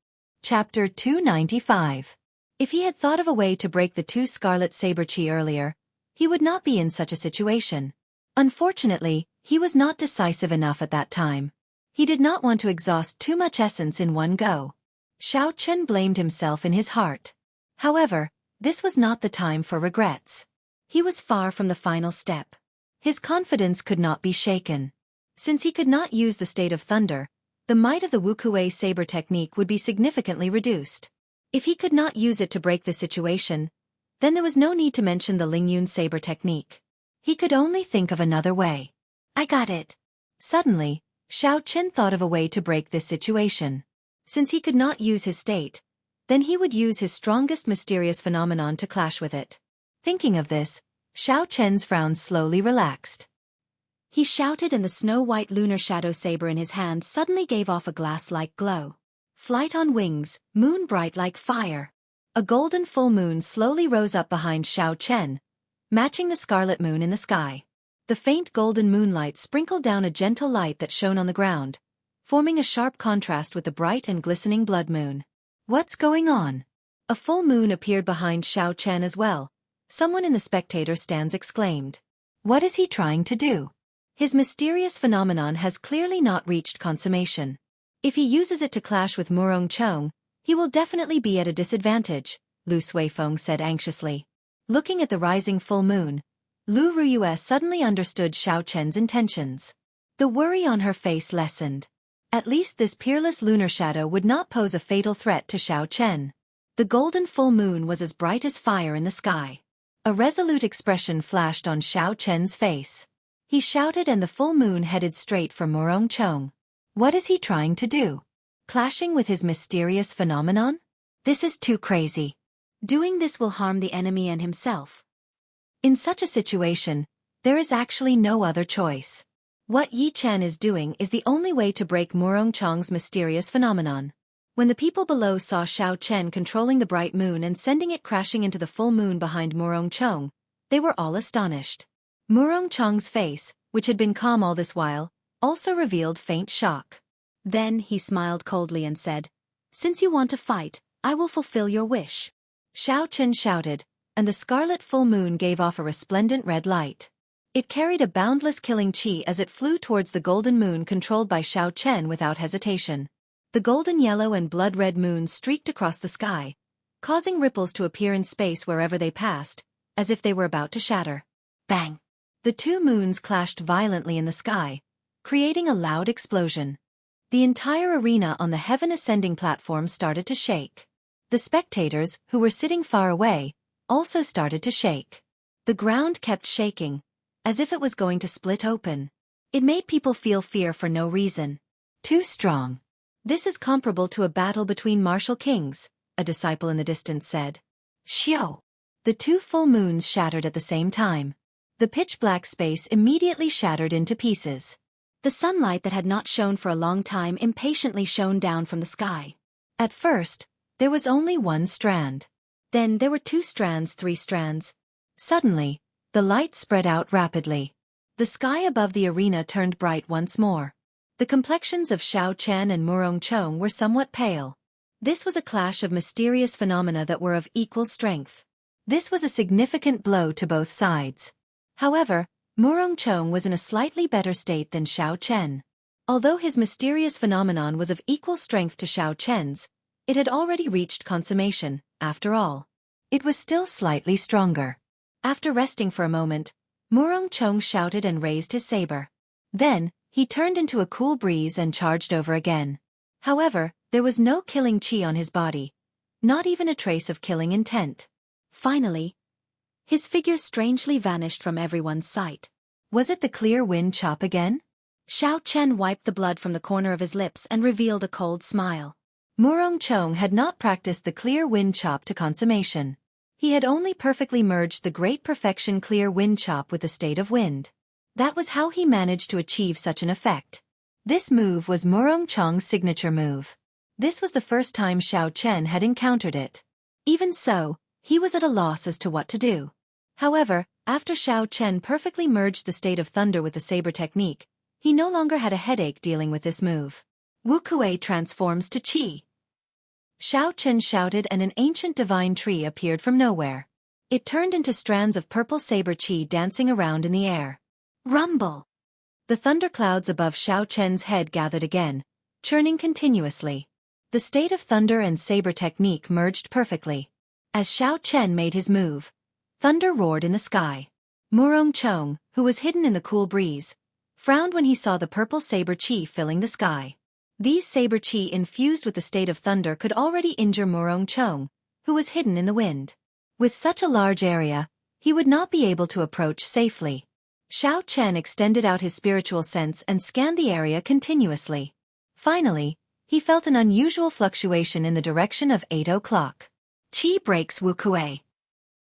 Speaker 1: Chapter 295. If he had thought of a way to break the 2 scarlet saber chi earlier, he would not be in such a situation. Unfortunately, he was not decisive enough at that time. He did not want to exhaust too much essence in one go. Xiao Chen blamed himself in his heart. However, this was not the time for regrets. He was far from the final step. His confidence could not be shaken. Since he could not use the state of thunder, the might of the Wukuei saber technique would be significantly reduced. If he could not use it to break the situation, then there was no need to mention the Lingyun saber technique. He could only think of another way. I got it. Suddenly, Xiao Chen thought of a way to break this situation. Since he could not use his state, then he would use his strongest mysterious phenomenon to clash with it. Thinking of this, Xiao Chen's frown slowly relaxed. He shouted and the snow-white lunar shadow saber in his hand suddenly gave off a glass-like glow. Flight on wings, moon bright like fire. A golden full moon slowly rose up behind Xiao Chen, matching the scarlet moon in the sky. The faint golden moonlight sprinkled down a gentle light that shone on the ground, forming a sharp contrast with the bright and glistening blood moon. What's going on? A full moon appeared behind Xiao Chen as well. Someone in the spectator stands exclaimed. What is he trying to do? His mysterious phenomenon has clearly not reached consummation. If he uses it to clash with Murong Chong, he will definitely be at a disadvantage, Lu Suifeng said anxiously. Looking at the rising full moon, Lu Ruyue suddenly understood Xiao Chen's intentions. The worry on her face lessened. At least this peerless lunar shadow would not pose a fatal threat to Xiao Chen. The golden full moon was as bright as fire in the sky. A resolute expression flashed on Xiao Chen's face. He shouted and the full moon headed straight for Murong Chong. What is he trying to do? Clashing with his mysterious phenomenon? This is too crazy. Doing this will harm the enemy and himself. In such a situation, there is actually no other choice. What Yi Chan is doing is the only way to break Murong Chong's mysterious phenomenon. When the people below saw Xiao Chen controlling the bright moon and sending it crashing into the full moon behind Murong Chong, they were all astonished. Murong Chong's face, which had been calm all this while, also revealed faint shock. Then he smiled coldly and said, Since you want to fight, I will fulfill your wish. Xiao Chen shouted, and the scarlet full moon gave off a resplendent red light. It carried a boundless killing chi as it flew towards the golden moon controlled by Xiao Chen without hesitation. The golden yellow and blood-red moons streaked across the sky, causing ripples to appear in space wherever they passed, as if they were about to shatter. Bang! The two moons clashed violently in the sky, creating a loud explosion. The entire arena on the heaven-ascending platform started to shake. The spectators, who were sitting far away, also started to shake. The ground kept shaking, as if it was going to split open. It made people feel fear for no reason. Too strong. This is comparable to a battle between martial kings, a disciple in the distance said. Xiao! The two full moons shattered at the same time. The pitch-black space immediately shattered into pieces. The sunlight that had not shone for a long time impatiently shone down from the sky. At first, there was only one strand. Then there were 2 strands, 3 strands. Suddenly, the light spread out rapidly. The sky above the arena turned bright once more. The complexions of Xiao Chen and Murong Chong were somewhat pale. This was a clash of mysterious phenomena that were of equal strength. This was a significant blow to both sides. However, Murong Chong was in a slightly better state than Xiao Chen. Although his mysterious phenomenon was of equal strength to Xiao Chen's, it had already reached consummation, after all. It was still slightly stronger. After resting for a moment, Murong Chong shouted and raised his saber. Then, he turned into a cool breeze and charged over again. However, there was no killing chi on his body. Not even a trace of killing intent. Finally, his figure strangely vanished from everyone's sight. Was it the clear wind chop again? Xiao Chen wiped the blood from the corner of his lips and revealed a cold smile. Murong Chong had not practiced the clear wind chop to consummation. He had only perfectly merged the great perfection clear wind chop with the state of wind. That was how he managed to achieve such an effect. This move was Murong Chong's signature move. This was the first time Xiao Chen had encountered it. Even so, he was at a loss as to what to do. However, after Xiao Chen perfectly merged the state of thunder with the saber technique, he no longer had a headache dealing with this move. Wu Kuei transforms to Qi. Xiao Chen shouted and an ancient divine tree appeared from nowhere. It turned into strands of purple saber Qi dancing around in the air. Rumble! The thunderclouds above Xiao Chen's head gathered again, churning continuously. The state of thunder and saber technique merged perfectly. As Xiao Chen made his move, thunder roared in the sky. Murong Chong, who was hidden in the cool breeze, frowned when he saw the purple saber Qi filling the sky. These saber Qi infused with the state of thunder could already injure Murong Chong, who was hidden in the wind. With such a large area, he would not be able to approach safely. Xiao Chen extended out his spiritual sense and scanned the area continuously. Finally, he felt an unusual fluctuation in the direction of 8 o'clock. Qi breaks Wu Kuei.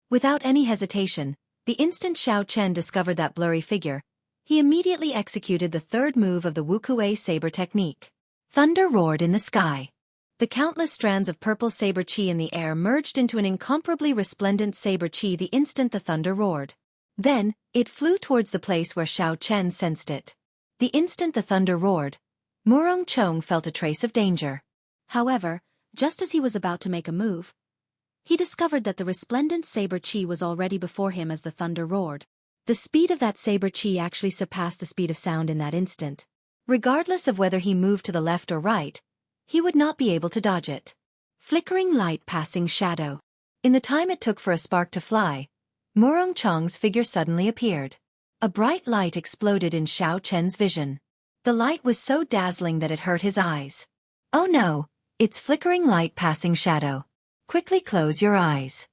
Speaker 1: Without any hesitation, the instant Xiao Chen discovered that blurry figure, he immediately executed the third move of the Wu Kuei saber technique. Thunder roared in the sky. The countless strands of purple saber Qi in the air merged into an incomparably resplendent saber Qi the instant the thunder roared. Then, it flew towards the place where Xiao Chen sensed it. The instant the thunder roared, Murong Chong felt a trace of danger. However, Just as he was about to make a move, he discovered that the resplendent saber chi was already before him as the thunder roared. The speed of that saber chi actually surpassed the speed of sound in that instant. Regardless of whether he moved to the left or right, he would not be able to dodge it. Flickering light passing shadow. In the time it took for a spark to fly, Murong Chong's figure suddenly appeared. A bright light exploded in Xiao Chen's vision. The light was so dazzling that it hurt his eyes. Oh no, it's flickering light passing shadow. Quickly close your eyes.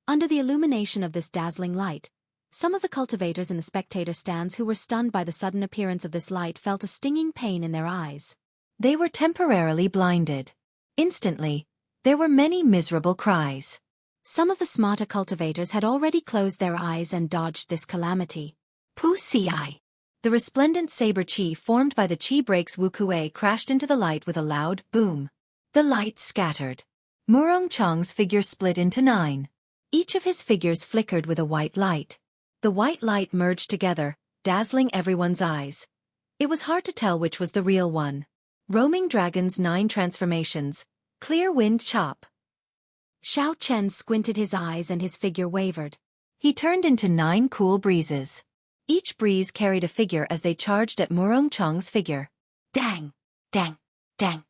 Speaker 1: Under the illumination of this dazzling light, some of the cultivators in the spectator stands who were stunned by the sudden appearance of this light felt a stinging pain in their eyes. They were temporarily blinded. Instantly, there were many miserable cries. Some of the smarter cultivators had already closed their eyes and dodged this calamity. Pu Ci. The resplendent saber chi formed by the chi breaks Wu Kuei crashed into the light with a loud boom. The light scattered. Murong Chong's figure split into 9. Each of his figures flickered with a white light. The white light merged together, dazzling everyone's eyes. It was hard to tell which was the real one. Roaming Dragon's 9 transformations. Clear Wind Chop. Xiao Chen squinted his eyes and his figure wavered. He turned into 9 cool breezes. Each breeze carried a figure as they charged at Murong Chong's figure. Dang! Dang! Dang!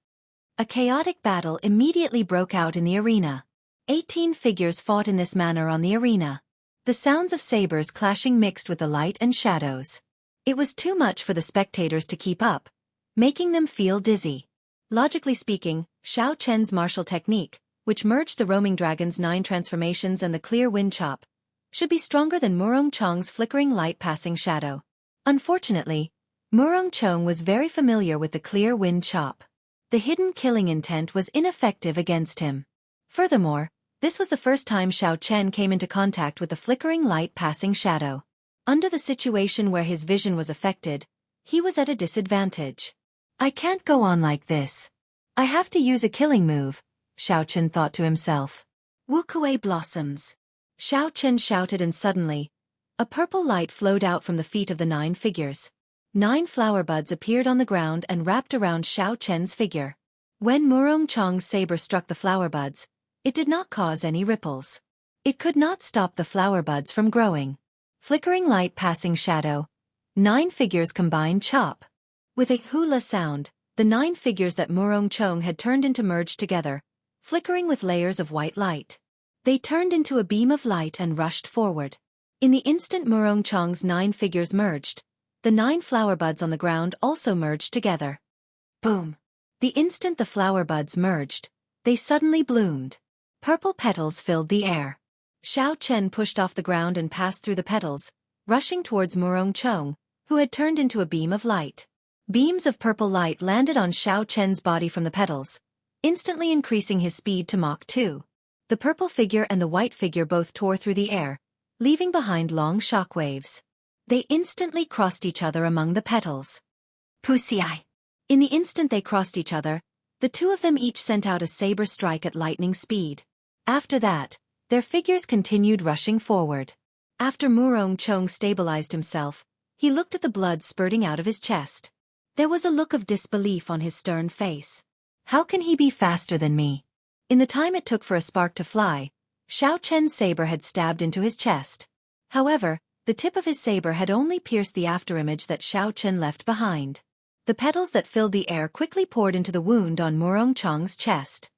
Speaker 1: A chaotic battle immediately broke out in the arena. 18 figures fought in this manner on the arena. The sounds of sabers clashing mixed with the light and shadows. It was too much for the spectators to keep up, making them feel dizzy. Logically speaking, Xiao Chen's martial technique, which merged the Roaming Dragon's 9 transformations and the Clear Wind Chop, should be stronger than Murong Chong's flickering light passing shadow. Unfortunately, Murong Chong was very familiar with the Clear Wind Chop. The hidden killing intent was ineffective against him. Furthermore, this was the first time Xiao Chen came into contact with the flickering light passing shadow. Under the situation where his vision was affected, he was at a disadvantage. I can't go on like this. I have to use a killing move, Xiao Chen thought to himself. Wu Kuei blossoms. Xiao Chen shouted and suddenly, a purple light flowed out from the feet of the 9 figures. 9 flower buds appeared on the ground and wrapped around Xiao Chen's figure. When Murong Chong's saber struck the flower buds, it did not cause any ripples. It could not stop the flower buds from growing. Flickering light passing shadow. 9 figures combined chop. With a hula sound, the 9 figures that Murong Chong had turned into merged together, flickering with layers of white light. They turned into a beam of light and rushed forward. In the instant Murong Chong's 9 figures merged, the 9 flower buds on the ground also merged together. Boom! The instant the flower buds merged, they suddenly bloomed. Purple petals filled the air. Xiao Chen pushed off the ground and passed through the petals, rushing towards Murong Chong, who had turned into a beam of light. Beams of purple light landed on Xiao Chen's body from the petals, instantly increasing his speed to Mach 2. The purple figure and the white figure both tore through the air, leaving behind long shockwaves. They instantly crossed each other among the petals. Pussy-eye. In the instant they crossed each other, the 2 of them each sent out a saber strike at lightning speed. After that, their figures continued rushing forward. After Murong Chong stabilized himself, he looked at the blood spurting out of his chest. There was a look of disbelief on his stern face. How can he be faster than me? In the time it took for a spark to fly, Xiao Chen's saber had stabbed into his chest. However, the tip of his saber had only pierced the afterimage that Xiao Chen left behind. The petals that filled the air quickly poured into the wound on Murong Chong's chest.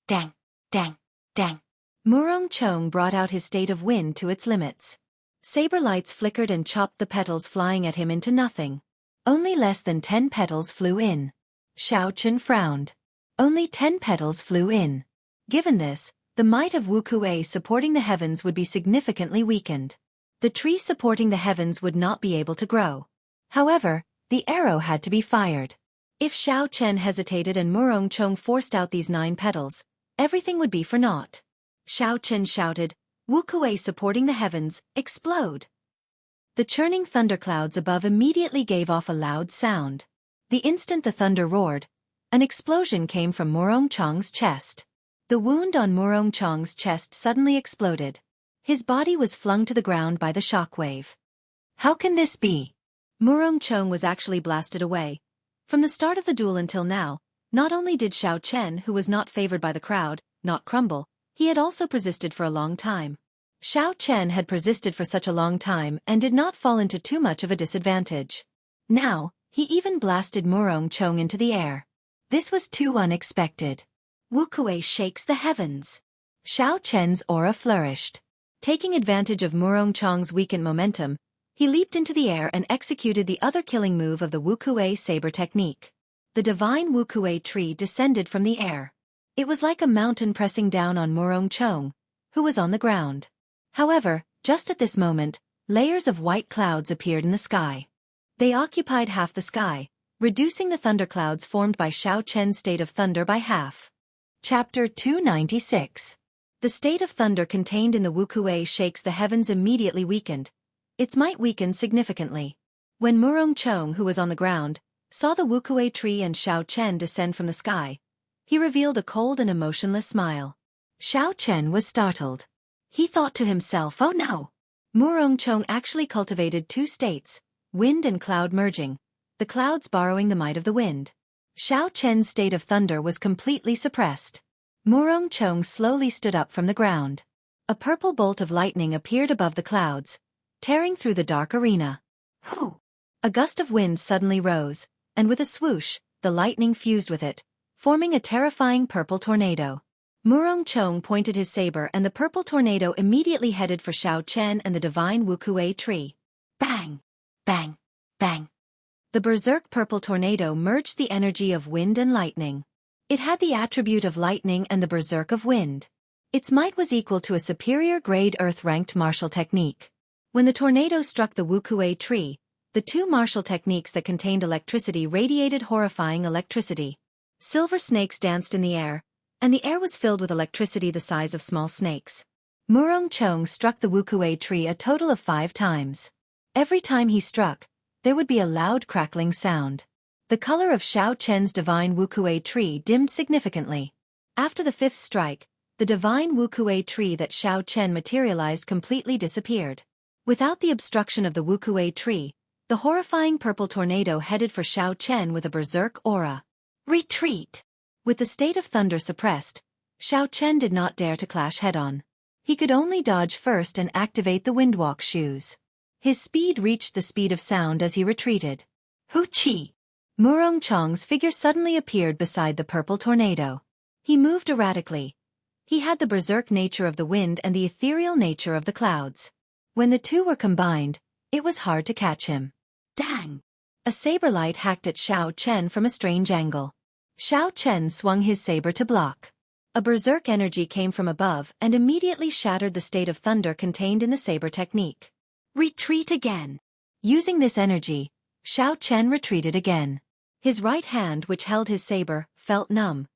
Speaker 1: Dang! Dang! Dang! Murong Chong brought out his state of wind to its limits. Saber lights flickered and chopped the petals flying at him into nothing. Only less than 10 petals flew in. Xiao Chen frowned. Only 10 petals flew in. Given this, the might of Wu Kuei supporting the heavens would be significantly weakened. The tree supporting the heavens would not be able to grow. However, the arrow had to be fired. If Xiao Chen hesitated and Murong Chong forced out these 9 petals, everything would be for naught. Xiao Chen shouted, Wu Kuei supporting the heavens, explode! The churning thunderclouds above immediately gave off a loud sound. The instant the thunder roared, an explosion came from Murong Chong's chest. The wound on Murong Chong's chest suddenly exploded. His body was flung to the ground by the shockwave. How can this be? Murong Chong was actually blasted away. From the start of the duel until now, Not only did Xiao Chen, who was not favored by the crowd, not crumble, he had also persisted for a long time. Xiao Chen had persisted for such a long time and did not fall into too much of a disadvantage. Now, he even blasted Murong Chong into the air. This was too unexpected. Wukuei shakes the heavens. Xiao Chen's aura flourished. Taking advantage of Murong Chong's weakened momentum, he leaped into the air and executed the other killing move of the Wukuei saber technique. The divine Wukuei tree descended from the air. It was like a mountain pressing down on Murong Chong, who was on the ground. However, just at this moment, layers of white clouds appeared in the sky. They occupied half the sky, reducing the thunderclouds formed by Xiao Chen's state of thunder by half. Chapter 296. The state of thunder contained in the Wukuei shakes the heavens immediately weakened. Its might weakened significantly. When Murong Chong, who was on the ground, saw the Wukuei tree and Xiao Chen descend from the sky, he revealed a cold and emotionless smile. Xiao Chen was startled. He thought to himself, oh no! Murong Chong actually cultivated two states, wind and cloud merging, the clouds borrowing the might of the wind. Xiao Chen's state of thunder was completely suppressed. Murong Chong slowly stood up from the ground. A purple bolt of lightning appeared above the clouds, tearing through the dark arena. Hoo! A gust of wind suddenly rose, and with a swoosh, the lightning fused with it, forming a terrifying purple tornado. Murong Chong pointed his saber and the purple tornado immediately headed for Xiao Chen and the divine Wukuei tree. Bang! Bang! Bang! The berserk purple tornado merged the energy of wind and lightning. It had the attribute of lightning and the berserk of wind. Its might was equal to a superior grade earth-ranked martial technique. When the tornado struck the Wukuei tree, the two martial techniques that contained electricity radiated horrifying electricity. Silver snakes danced in the air, and the air was filled with electricity the size of small snakes. Murong Chong struck the Wukuei tree a total of 5 times. Every time he struck, there would be a loud crackling sound. The color of Xiao Chen's divine Wukuei tree dimmed significantly. After the 5th strike, the divine Wukuei tree that Xiao Chen materialized completely disappeared. Without the obstruction of the Wukuei tree, the horrifying purple tornado headed for Xiao Chen with a berserk aura. Retreat! With the state of thunder suppressed, Xiao Chen did not dare to clash head-on. He could only dodge first and activate the windwalk shoes. His speed reached the speed of sound as he retreated. Hoo-chi! Murong Chong's figure suddenly appeared beside the purple tornado. He moved erratically. He had the berserk nature of the wind and the ethereal nature of the clouds. When the two were combined, it was hard to catch him. Dang! A saber light hacked at Xiao Chen from a strange angle. Xiao Chen swung his saber to block. A berserk energy came from above and immediately shattered the state of thunder contained in the saber technique. Retreat again! Using this energy, Xiao Chen retreated again. His right hand, which held his saber, felt numb.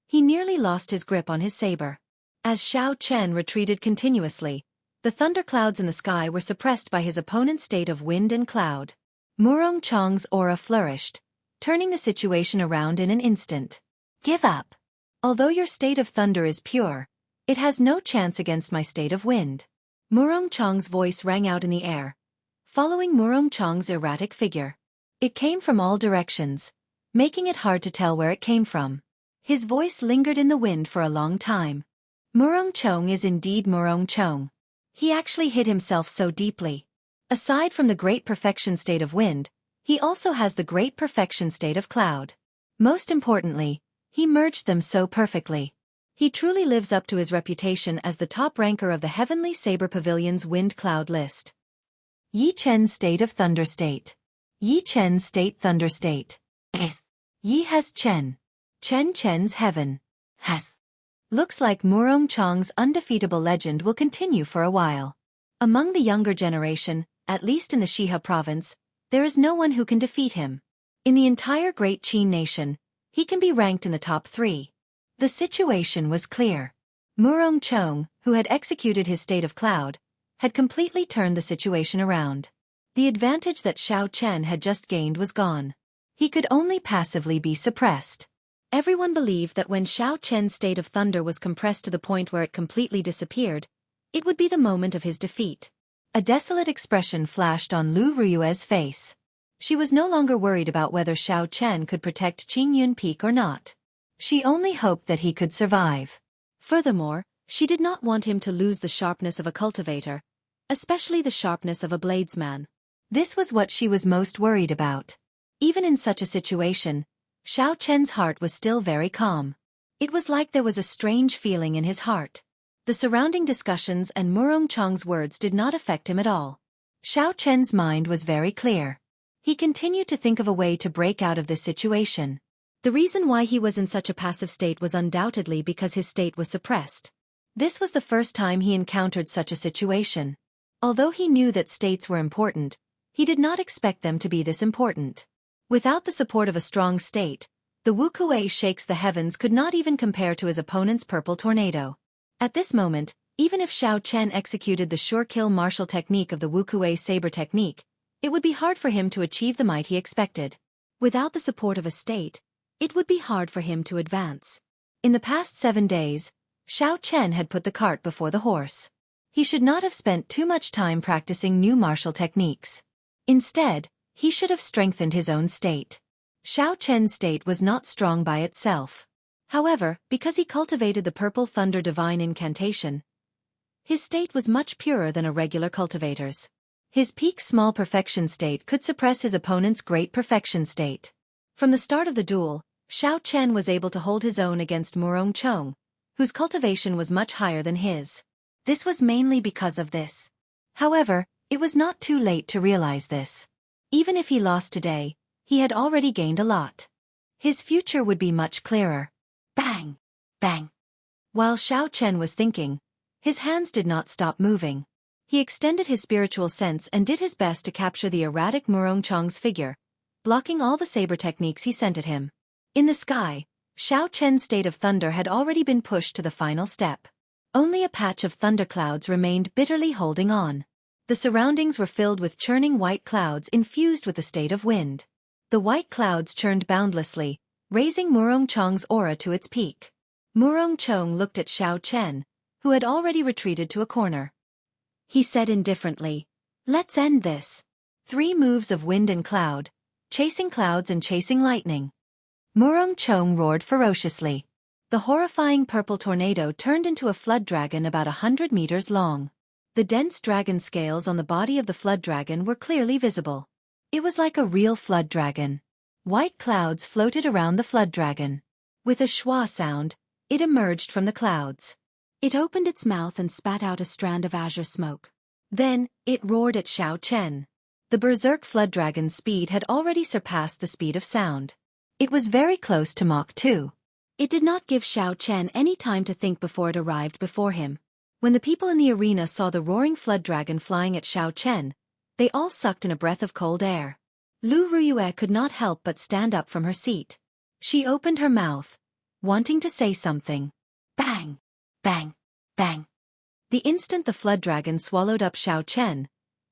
Speaker 1: He nearly lost his grip on his saber. As Xiao Chen retreated continuously, the thunderclouds in the sky were suppressed by his opponent's state of wind and cloud. Murong Chong's aura flourished, turning the situation around in an instant. Give up. Although your state of thunder is pure, it has no chance against my state of wind. Murong Chong's voice rang out in the air, following Murong Chong's erratic figure. It came from all directions, making it hard to tell where it came from. His voice lingered in the wind for a long time. Murong Chong is indeed Murong Chong. He actually hid himself so deeply. Aside from the great perfection state of wind, he also has the great perfection state of cloud. Most importantly, he merged them so perfectly. He truly lives up to his reputation as the top ranker of the Heavenly Saber Pavilion's wind cloud list. Yi Chen's state of thunder state. Yi Chen's state thunder state. Is. Yi has Chen. Chen's heaven. Has. Looks like Murong Chong's undefeatable legend will continue for a while. Among the younger generation, at least in the Shiha province, there is no one who can defeat him. In the entire Great Qin nation, he can be ranked in the top 3. The situation was clear. Murong Chong, who had executed his state of cloud, had completely turned the situation around. The advantage that Xiao Chen had just gained was gone. He could only passively be suppressed. Everyone believed that when Xiao Chen's state of thunder was compressed to the point where it completely disappeared, it would be the moment of his defeat. A desolate expression flashed on Lu Ruyue's face. She was no longer worried about whether Xiao Chen could protect Qingyun Peak or not. She only hoped that he could survive. Furthermore, she did not want him to lose the sharpness of a cultivator, especially the sharpness of a bladesman. This was what she was most worried about. Even in such a situation, Xiao Chen's heart was still very calm. It was like there was a strange feeling in his heart. The surrounding discussions and Murong Chong's words did not affect him at all. Xiao Chen's mind was very clear. He continued to think of a way to break out of this situation. The reason why he was in such a passive state was undoubtedly because his state was suppressed. This was the first time he encountered such a situation. Although he knew that states were important, he did not expect them to be this important. Without the support of a strong state, the Wu Kuei shakes the heavens could not even compare to his opponent's purple tornado. At this moment, even if Xiao Chen executed the sure-kill martial technique of the Wu Kuei saber technique, it would be hard for him to achieve the might he expected. Without the support of a state, it would be hard for him to advance. In the past 7 days, Xiao Chen had put the cart before the horse. He should not have spent too much time practicing new martial techniques. Instead, he should have strengthened his own state. Xiao Chen's state was not strong by itself. However, because he cultivated the Purple Thunder Divine Incantation, his state was much purer than a regular cultivator's. His peak small perfection state could suppress his opponent's great perfection state. From the start of the duel, Xiao Chen was able to hold his own against Murong Chong, whose cultivation was much higher than his. This was mainly because of this. However, it was not too late to realize this. Even if he lost today, he had already gained a lot. His future would be much clearer. Bang! Bang! While Xiao Chen was thinking, his hands did not stop moving. He extended his spiritual sense and did his best to capture the erratic Murong Chong's figure, blocking all the saber techniques he sent at him. In the sky, Xiao Chen's state of thunder had already been pushed to the final step. Only a patch of thunderclouds remained bitterly holding on. The surroundings were filled with churning white clouds infused with the state of wind. The white clouds churned boundlessly, raising Murong Chong's aura to its peak. Murong Chong looked at Xiao Chen, who had already retreated to a corner. He said indifferently, "Let's end this." 3 moves of wind and cloud, chasing clouds and chasing lightning. Murong Chong roared ferociously. The horrifying purple tornado turned into a flood dragon about 100 meters long. The dense dragon scales on the body of the flood dragon were clearly visible. It was like a real flood dragon. White clouds floated around the flood dragon. With a schwa sound, it emerged from the clouds. It opened its mouth and spat out a strand of azure smoke. Then, it roared at Xiao Chen. The berserk flood dragon's speed had already surpassed the speed of sound. It was very close to Mach 2. It did not give Xiao Chen any time to think before it arrived before him. When the people in the arena saw the roaring flood dragon flying at Xiao Chen, they all sucked in a breath of cold air. Lu Ruyue could not help but stand up from her seat. She opened her mouth, wanting to say something. Bang! Bang! Bang! The instant the flood dragon swallowed up Xiao Chen,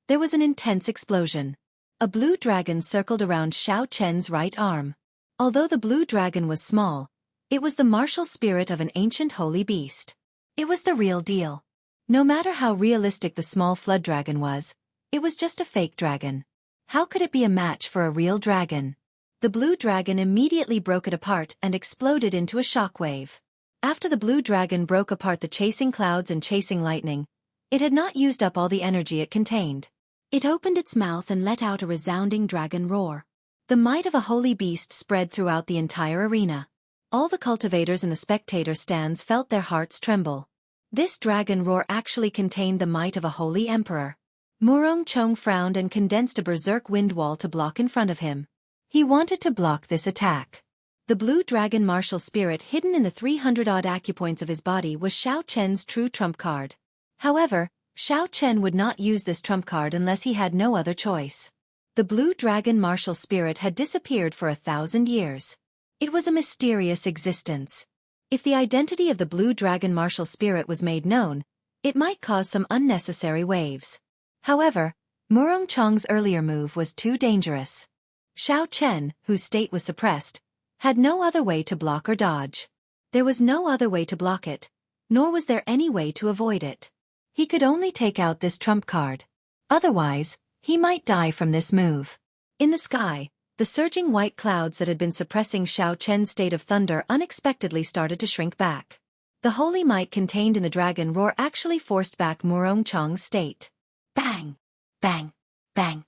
Speaker 1: there was an intense explosion. A blue dragon circled around Xiao Chen's right arm. Although the blue dragon was small, it was the martial spirit of an ancient holy beast. It was the real deal. No matter how realistic the small flood dragon was, it was just a fake dragon. How could it be a match for a real dragon? The blue dragon immediately broke it apart and exploded into a shockwave. After the blue dragon broke apart the chasing clouds and chasing lightning, it had not used up all the energy it contained. It opened its mouth and let out a resounding dragon roar. The might of a holy beast spread throughout the entire arena. All the cultivators in the spectator stands felt their hearts tremble. This dragon roar actually contained the might of a holy emperor. Murong Chong frowned and condensed a berserk wind wall to block in front of him. He wanted to block this attack. The blue dragon martial spirit hidden in the 300-odd acupoints of his body was Xiao Chen's true trump card. However, Xiao Chen would not use this trump card unless he had no other choice. The blue dragon martial spirit had disappeared for 1,000 years. It was a mysterious existence. If the identity of the blue dragon martial spirit was made known, it might cause some unnecessary waves. However, Murong Chong's earlier move was too dangerous. Xiao Chen, whose state was suppressed, had no other way to block or dodge. There was no other way to block it, nor was there any way to avoid it. He could only take out this trump card. Otherwise, he might die from this move. In the sky, The surging white clouds that had been suppressing Xiao Chen's state of thunder unexpectedly started to shrink back. The holy might contained in the dragon roar actually forced back Murong Chong's state. Bang! Bang! Bang!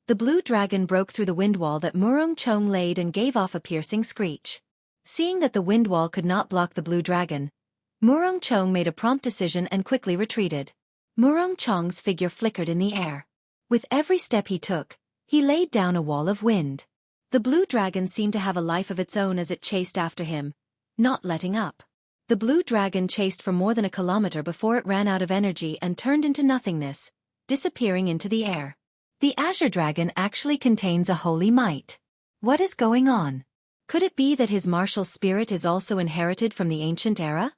Speaker 1: The blue dragon broke through the wind wall that Murong Chong laid and gave off a piercing screech. Seeing that the wind wall could not block the blue dragon, Murong Chong made a prompt decision and quickly retreated. Murong Chong's figure flickered in the air. With every step he took, he laid down a wall of wind. The blue dragon seemed to have a life of its own as it chased after him, not letting up. The blue dragon chased for more than a kilometer before it ran out of energy and turned into nothingness, disappearing into the air. The azure dragon actually contains a holy might. What is going on? Could it be that his martial spirit is also inherited from the ancient era?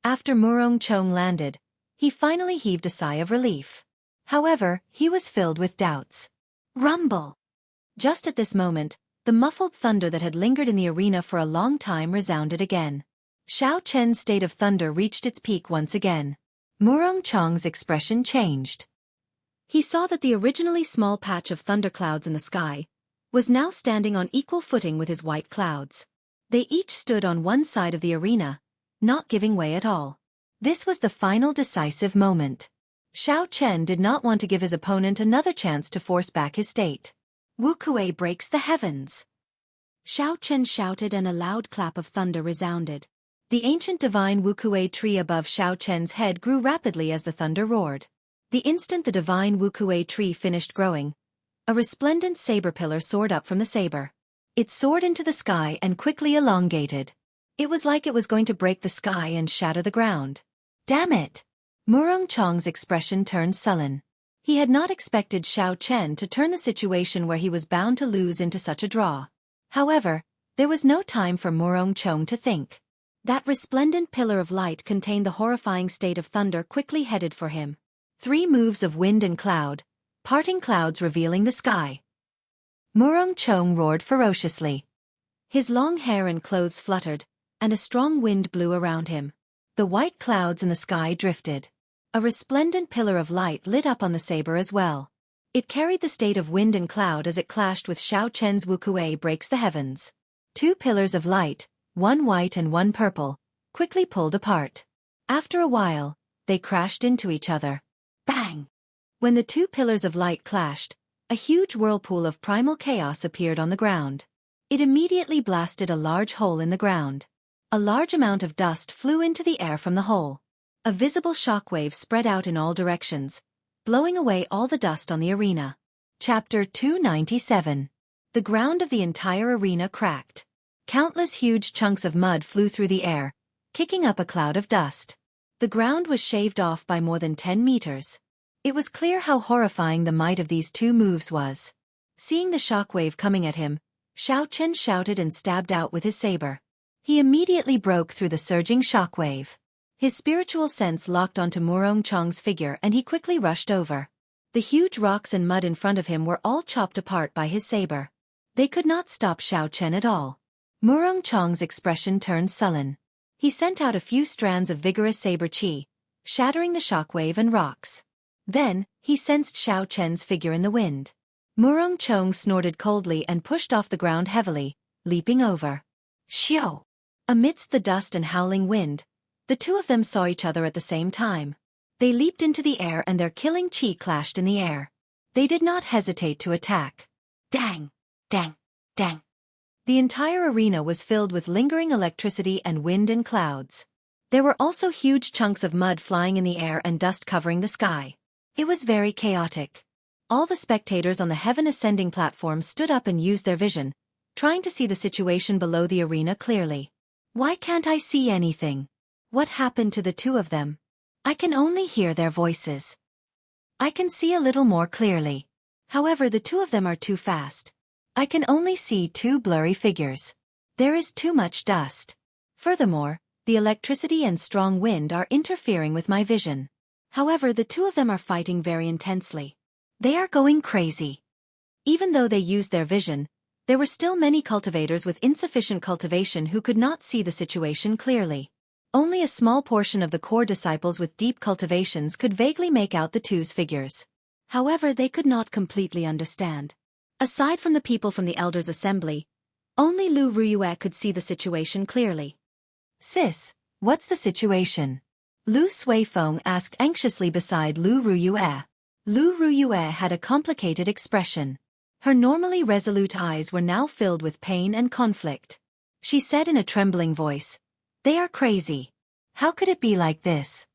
Speaker 1: After Murong Chong landed, he finally heaved a sigh of relief. However, he was filled with doubts. Rumble! Just at this moment, the muffled thunder that had lingered in the arena for a long time resounded again. Xiao Chen's state of thunder reached its peak once again. Murong Chong's expression changed. He saw that the originally small patch of thunderclouds in the sky was now standing on equal footing with his white clouds. They each stood on one side of the arena, not giving way at all. This was the final decisive moment. Xiao Chen did not want to give his opponent another chance to force back his state. Wu Kuei breaks the heavens! Xiao Chen shouted and a loud clap of thunder resounded. The ancient divine Wu Kuei tree above Xiao Chen's head grew rapidly as the thunder roared. The instant the divine Wu Kuei tree finished growing, a resplendent saber pillar soared up from the saber. It soared into the sky and quickly elongated. It was like it was going to break the sky and shatter the ground. Damn it! Murong Chong's expression turned sullen. He had not expected Xiao Chen to turn the situation where he was bound to lose into such a draw. However, there was no time for Murong Chong to think. That resplendent pillar of light contained the horrifying state of thunder quickly headed for him. 3 moves of wind and cloud, parting clouds revealing the sky. Murong Chong roared ferociously. His long hair and clothes fluttered, and a strong wind blew around him. The white clouds in the sky drifted. A resplendent pillar of light lit up on the saber as well. It carried the state of wind and cloud as it clashed with Xiao Chen's Wu Kuei breaks the heavens. 2 pillars of light, one white and one purple, quickly pulled apart. After a while, they crashed into each other. Bang! When the 2 pillars of light clashed, a huge whirlpool of primal chaos appeared on the ground. It immediately blasted a large hole in the ground. A large amount of dust flew into the air from the hole. A visible shockwave spread out in all directions, blowing away all the dust on the arena. Chapter 297. The ground of the entire arena cracked. Countless huge chunks of mud flew through the air, kicking up a cloud of dust. The ground was shaved off by more than 10 meters. It was clear how horrifying the might of these 2 moves was. Seeing the shockwave coming at him, Xiao Chen shouted and stabbed out with his saber. He immediately broke through the surging shockwave. His spiritual sense locked onto Murong Chong's figure and he quickly rushed over. The huge rocks and mud in front of him were all chopped apart by his saber. They could not stop Xiao Chen at all. Murong Chong's expression turned sullen. He sent out a few strands of vigorous saber chi, shattering the shockwave and rocks. Then, he sensed Xiao Chen's figure in the wind. Murong Chong snorted coldly and pushed off the ground heavily, leaping over. Xiao! Amidst the dust and howling wind, the 2 of them saw each other at the same time. They leaped into the air and their killing chi clashed in the air. They did not hesitate to attack. Dang! Dang! Dang! The entire arena was filled with lingering electricity and wind and clouds. There were also huge chunks of mud flying in the air and dust covering the sky. It was very chaotic. All the spectators on the heaven ascending platform stood up and used their vision, trying to see the situation below the arena clearly. Why can't I see anything? What happened to the 2 of them? I can only hear their voices. I can see a little more clearly. However, the 2 of them are too fast. I can only see 2 blurry figures. There is too much dust. Furthermore, the electricity and strong wind are interfering with my vision. However, the 2 of them are fighting very intensely. They are going crazy. Even though they used their vision, there were still many cultivators with insufficient cultivation who could not see the situation clearly. Only a small portion of the core disciples with deep cultivations could vaguely make out the 2's figures. However, they could not completely understand. Aside from the people from the Elders' Assembly, only Lu Ruyue could see the situation clearly. Sis, what's the situation? Lu Suifeng asked anxiously beside Lu Ruyue. Lu Ruyue had a complicated expression. Her normally resolute eyes were now filled with pain and conflict. She said in a trembling voice, "They are crazy. How could it be like this?"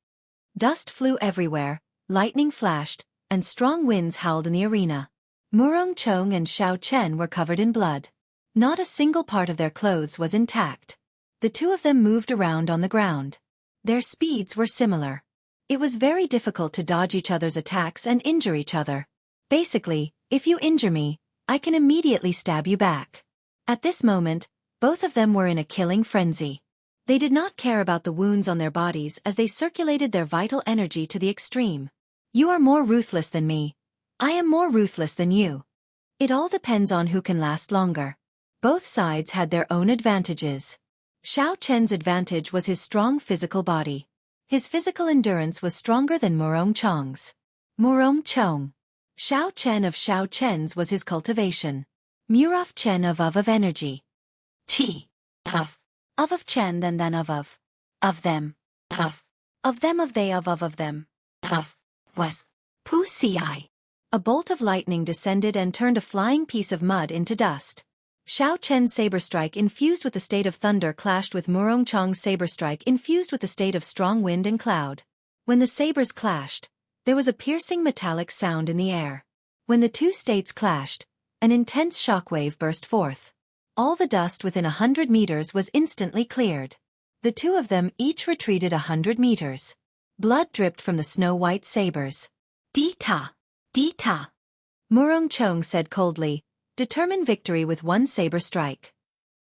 Speaker 1: Dust flew everywhere, lightning flashed, and strong winds howled in the arena. Murong Chong and Xiao Chen were covered in blood. Not a single part of their clothes was intact. The two of them moved around on the ground. Their speeds were similar. It was very difficult to dodge each other's attacks and injure each other. Basically, if you injure me, I can immediately stab you back. At this moment, both of them were in a killing frenzy. They did not care about the wounds on their bodies as they circulated their vital energy to the extreme. You are more ruthless than me. I am more ruthless than you. It all depends on who can last longer. Both sides had their own advantages. Xiao Chen's advantage was his strong physical body. His physical endurance was stronger than Murong Chong's. Murong Chong. Xiao Chen of Xiao Chen's was his cultivation. Muraf Chen of energy. Qi. Of Chen then of them. Of them of they of them. Was. Pu Ci. A bolt of lightning descended and turned a flying piece of mud into dust. Xiao Chen's saber strike infused with the state of thunder clashed with Murong Chong's saber strike infused with the state of strong wind and cloud. When the sabers clashed, there was a piercing metallic sound in the air. When the two states clashed, an intense shockwave burst forth. All the dust within 100 meters was instantly cleared. The two of them each retreated 100 meters. Blood dripped from the snow-white sabers. Di-ta! Di-ta! Murong Chong said coldly, "Determine victory with one saber strike."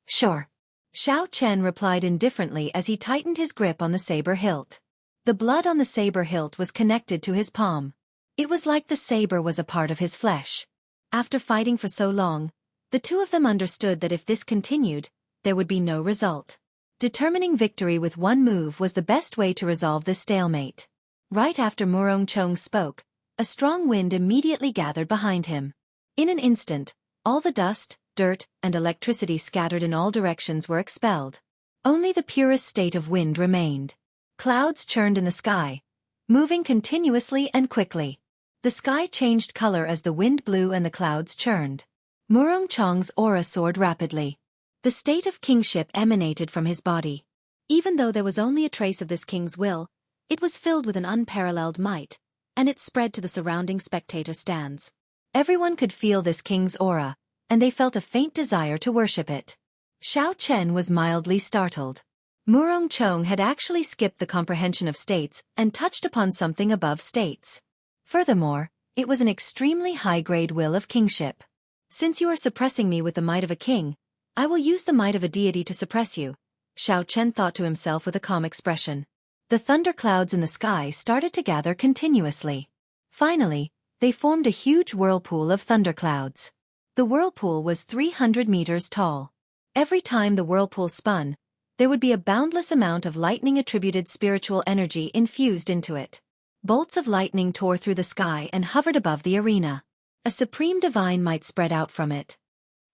Speaker 1: "Sure." Xiao Chen replied indifferently as he tightened his grip on the saber hilt. The blood on the saber hilt was connected to his palm. It was like the saber was a part of his flesh. After fighting for so long, the two of them understood that if this continued, there would be no result. Determining victory with one move was the best way to resolve this stalemate. Right after Murong Chong spoke, a strong wind immediately gathered behind him. In an instant, all the dust, dirt, and electricity scattered in all directions were expelled. Only the purest state of wind remained. Clouds churned in the sky, moving continuously and quickly. The sky changed color as the wind blew and the clouds churned. Murong Chong's aura soared rapidly. The state of kingship emanated from his body. Even though there was only a trace of this king's will, it was filled with an unparalleled might, and it spread to the surrounding spectator stands. Everyone could feel this king's aura, and they felt a faint desire to worship it. Xiao Chen was mildly startled. Murong Chong had actually skipped the comprehension of states and touched upon something above states. Furthermore, it was an extremely high-grade will of kingship. "Since you are suppressing me with the might of a king, I will use the might of a deity to suppress you," Xiao Chen thought to himself with a calm expression. The thunderclouds in the sky started to gather continuously. Finally, they formed a huge whirlpool of thunderclouds. The whirlpool was 300 meters tall. Every time the whirlpool spun, there would be a boundless amount of lightning-attributed spiritual energy infused into it. Bolts of lightning tore through the sky and hovered above the arena. A supreme divine might spread out from it.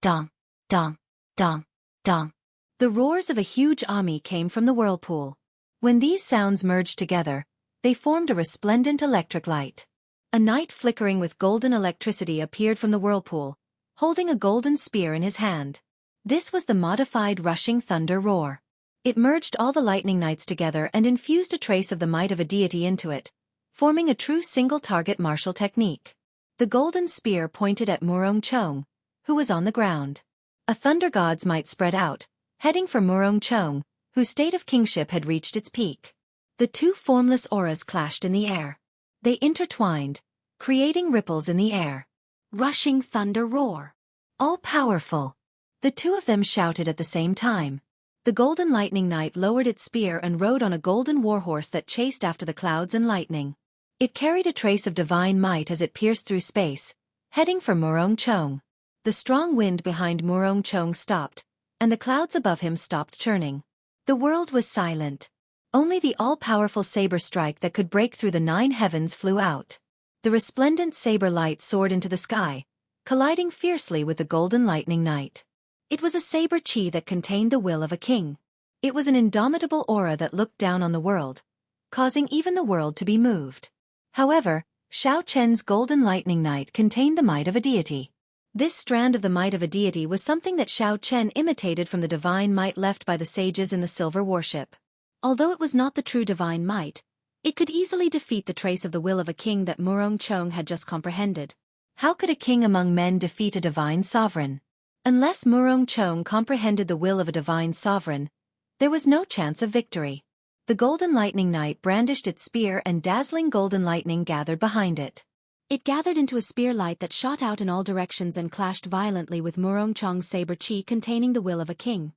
Speaker 1: Dong, dong, dong, dong. The roars of a huge army came from the whirlpool. When these sounds merged together, they formed a resplendent electric light. A knight flickering with golden electricity appeared from the whirlpool, holding a golden spear in his hand. This was the modified rushing thunder roar. It merged all the lightning knights together and infused a trace of the might of a deity into it, forming a true single-target martial technique. The golden spear pointed at Murong Chong, who was on the ground. A thunder god's might spread out, heading for Murong Chong, whose state of kingship had reached its peak. The two formless auras clashed in the air. They intertwined, creating ripples in the air. Rushing thunder roar. All-powerful. The two of them shouted at the same time. The golden lightning knight lowered its spear and rode on a golden warhorse that chased after the clouds and lightning. It carried a trace of divine might as it pierced through space, heading for Murong Chong. The strong wind behind Murong Chong stopped, and the clouds above him stopped churning. The world was silent. Only the all-powerful saber strike that could break through the 9 heavens flew out. The resplendent saber light soared into the sky, colliding fiercely with the Golden Lightning Knight. It was a saber chi that contained the will of a king. It was an indomitable aura that looked down on the world, causing even the world to be moved. However, Xiao Chen's Golden Lightning Knight contained the might of a deity. This strand of the might of a deity was something that Xiao Chen imitated from the divine might left by the sages in the Silver Warship. Although it was not the true divine might, it could easily defeat the trace of the will of a king that Murong Chong had just comprehended. How could a king among men defeat a divine sovereign? Unless Murong Chong comprehended the will of a divine sovereign, there was no chance of victory. The Golden Lightning Knight brandished its spear and dazzling golden lightning gathered behind it. It gathered into a spear light that shot out in all directions and clashed violently with Murong Chong's saber chi containing the will of a king.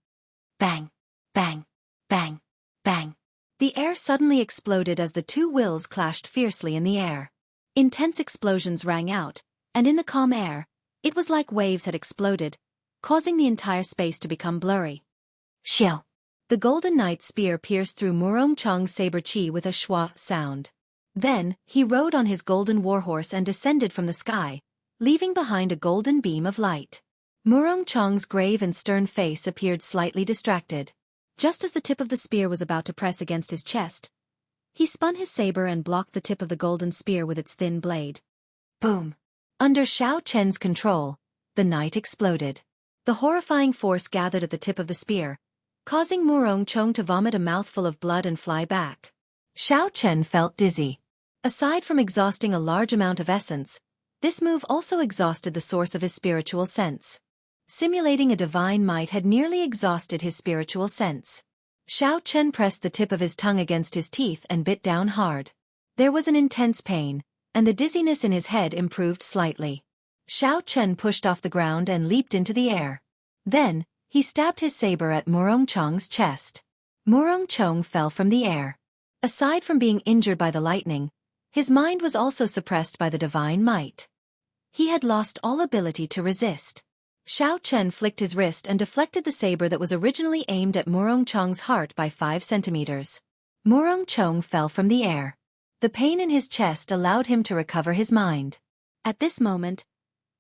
Speaker 1: Bang! Bang! Bang! Bang! The air suddenly exploded as the two wills clashed fiercely in the air. Intense explosions rang out, and in the calm air, it was like waves had exploded, causing the entire space to become blurry. Xiao! The Golden Knight's spear pierced through Murong Chong's saber chi with a schwa sound. Then, he rode on his golden warhorse and descended from the sky, leaving behind a golden beam of light. Murong Chong's grave and stern face appeared slightly distracted. Just as the tip of the spear was about to press against his chest, he spun his saber and blocked the tip of the golden spear with its thin blade. Boom! Under Xiao Chen's control, the knight exploded. The horrifying force gathered at the tip of the spear, causing Murong Chong to vomit a mouthful of blood and fly back. Xiao Chen felt dizzy. Aside from exhausting a large amount of essence, this move also exhausted the source of his spiritual sense. Simulating a divine might had nearly exhausted his spiritual sense. Xiao Chen pressed the tip of his tongue against his teeth and bit down hard. There was an intense pain, and the dizziness in his head improved slightly. Xiao Chen pushed off the ground and leaped into the air. Then, he stabbed his saber at Murong Chong's chest. Murong Chong fell from the air. Aside from being injured by the lightning, his mind was also suppressed by the divine might. He had lost all ability to resist. Xiao Chen flicked his wrist and deflected the saber that was originally aimed at Murong Chong's heart by 5 centimeters. Murong Chong fell from the air. The pain in his chest allowed him to recover his mind. At this moment,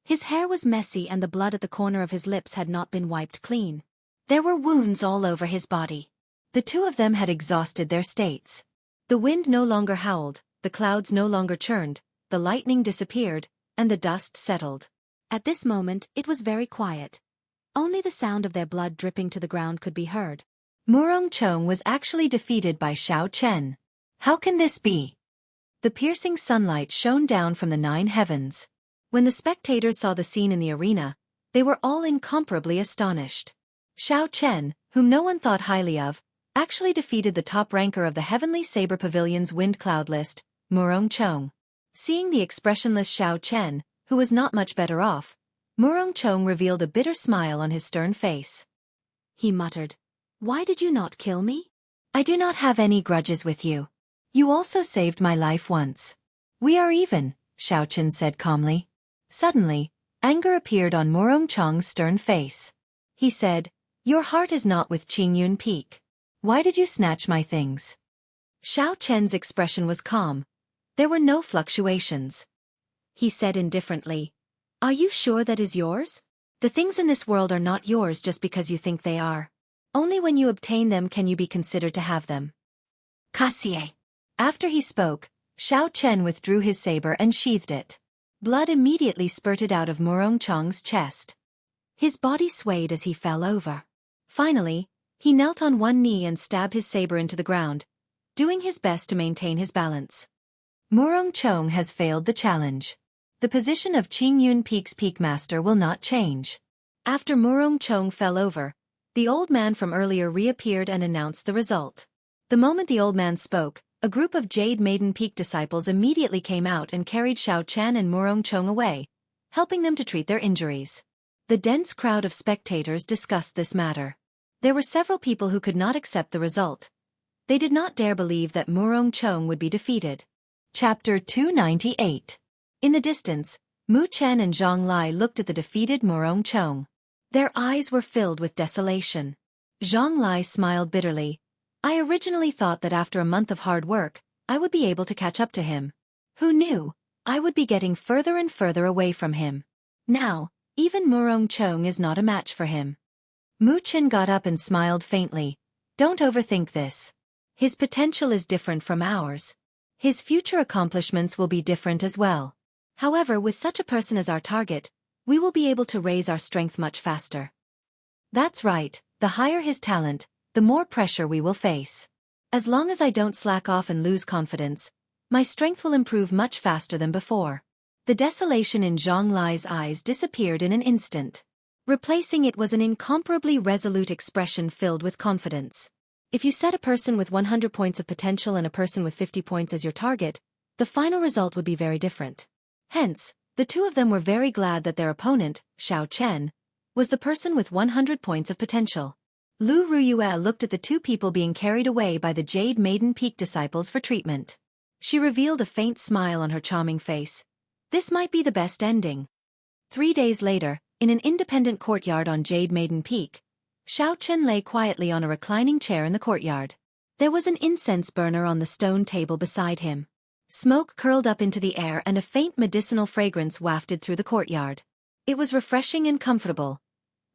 Speaker 1: his hair was messy and the blood at the corner of his lips had not been wiped clean. There were wounds all over his body. The two of them had exhausted their states. The wind no longer howled, the clouds no longer churned, the lightning disappeared, and the dust settled. At this moment, it was very quiet. Only the sound of their blood dripping to the ground could be heard. Murong Chong was actually defeated by Xiao Chen. How can this be? The piercing sunlight shone down from the 9 heavens. When the spectators saw the scene in the arena, they were all incomparably astonished. Xiao Chen, whom no one thought highly of, actually defeated the top ranker of the Heavenly Saber Pavilion's wind cloud list, Murong Chong. Seeing the expressionless Xiao Chen, who was not much better off, Murong Chong revealed a bitter smile on his stern face. He muttered, "Why did you not kill me? I do not have any grudges with you. You also saved my life once. We are even," Xiao Chen said calmly. Suddenly, anger appeared on Murong Chong's stern face. He said, "Your heart is not with Qingyun Peak. Why did you snatch my things?" Xiao Chen's expression was calm. There were no fluctuations. He said indifferently, "Are you sure that is yours? The things in this world are not yours just because you think they are. Only when you obtain them can you be considered to have them." Kasie. After he spoke, Xiao Chen withdrew his saber and sheathed it. Blood immediately spurted out of Murong Chong's chest. His body swayed as he fell over. Finally, he knelt on one knee and stabbed his saber into the ground, doing his best to maintain his balance. Murong Chong has failed the challenge. The position of Qingyun Peak's Peakmaster will not change. After Murong Chong fell over, the old man from earlier reappeared and announced the result. The moment the old man spoke, a group of Jade Maiden Peak disciples immediately came out and carried Xiao Chen and Murong Chong away, helping them to treat their injuries. The dense crowd of spectators discussed this matter. There were several people who could not accept the result. They did not dare believe that Murong Chong would be defeated. Chapter 298. In the distance, Mu Chen and Zhang Lai looked at the defeated Murong Chong. Their eyes were filled with desolation. Zhang Lai smiled bitterly. "I originally thought that after a month of hard work, I would be able to catch up to him. Who knew? I would be getting further and further away from him." Now, even Murong Chong is not a match for him. Mu Chen got up and smiled faintly. Don't overthink this. His potential is different from ours. His future accomplishments will be different as well. However, with such a person as our target, we will be able to raise our strength much faster. That's right, the higher his talent, the more pressure we will face. As long as I don't slack off and lose confidence, my strength will improve much faster than before. The desolation in Zhang Lai's eyes disappeared in an instant. Replacing it was an incomparably resolute expression filled with confidence. If you set a person with 100 points of potential and a person with 50 points as your target, the final result would be very different. Hence, the two of them were very glad that their opponent, Xiao Chen, was the person with 100 points of potential. Lu Ruyue looked at the two people being carried away by the Jade Maiden Peak disciples for treatment. She revealed a faint smile on her charming face. This might be the best ending. 3 days later, in an independent courtyard on Jade Maiden Peak, Xiao Chen lay quietly on a reclining chair in the courtyard. There was an incense burner on the stone table beside him. Smoke curled up into the air and a faint medicinal fragrance wafted through the courtyard. It was refreshing and comfortable.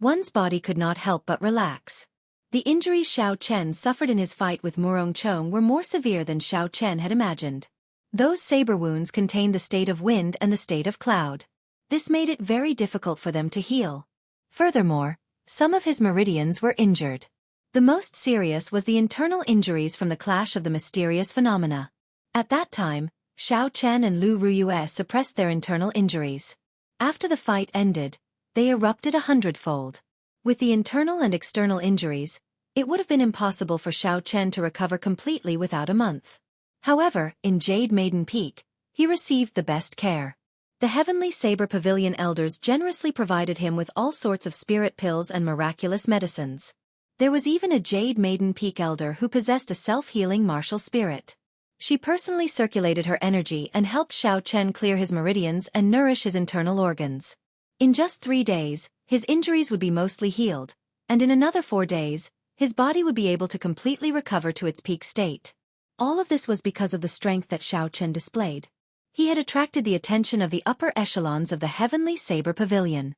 Speaker 1: One's body could not help but relax. The injuries Xiao Chen suffered in his fight with Murong Chong were more severe than Xiao Chen had imagined. Those saber wounds contained the state of wind and the state of cloud. This made it very difficult for them to heal. Furthermore, some of his meridians were injured. The most serious was the internal injuries from the clash of the mysterious phenomena. At that time, Xiao Chen and Lu Ruyue suppressed their internal injuries. After the fight ended, they erupted 100-fold. With the internal and external injuries, it would have been impossible for Xiao Chen to recover completely without a month. However, in Jade Maiden Peak, he received the best care. The Heavenly Saber Pavilion elders generously provided him with all sorts of spirit pills and miraculous medicines. There was even a Jade Maiden Peak elder who possessed a self-healing martial spirit. She personally circulated her energy and helped Xiao Chen clear his meridians and nourish his internal organs. In just 3 days, his injuries would be mostly healed, and in another 4 days, his body would be able to completely recover to its peak state. All of this was because of the strength that Xiao Chen displayed. He had attracted the attention of the upper echelons of the Heavenly Saber Pavilion.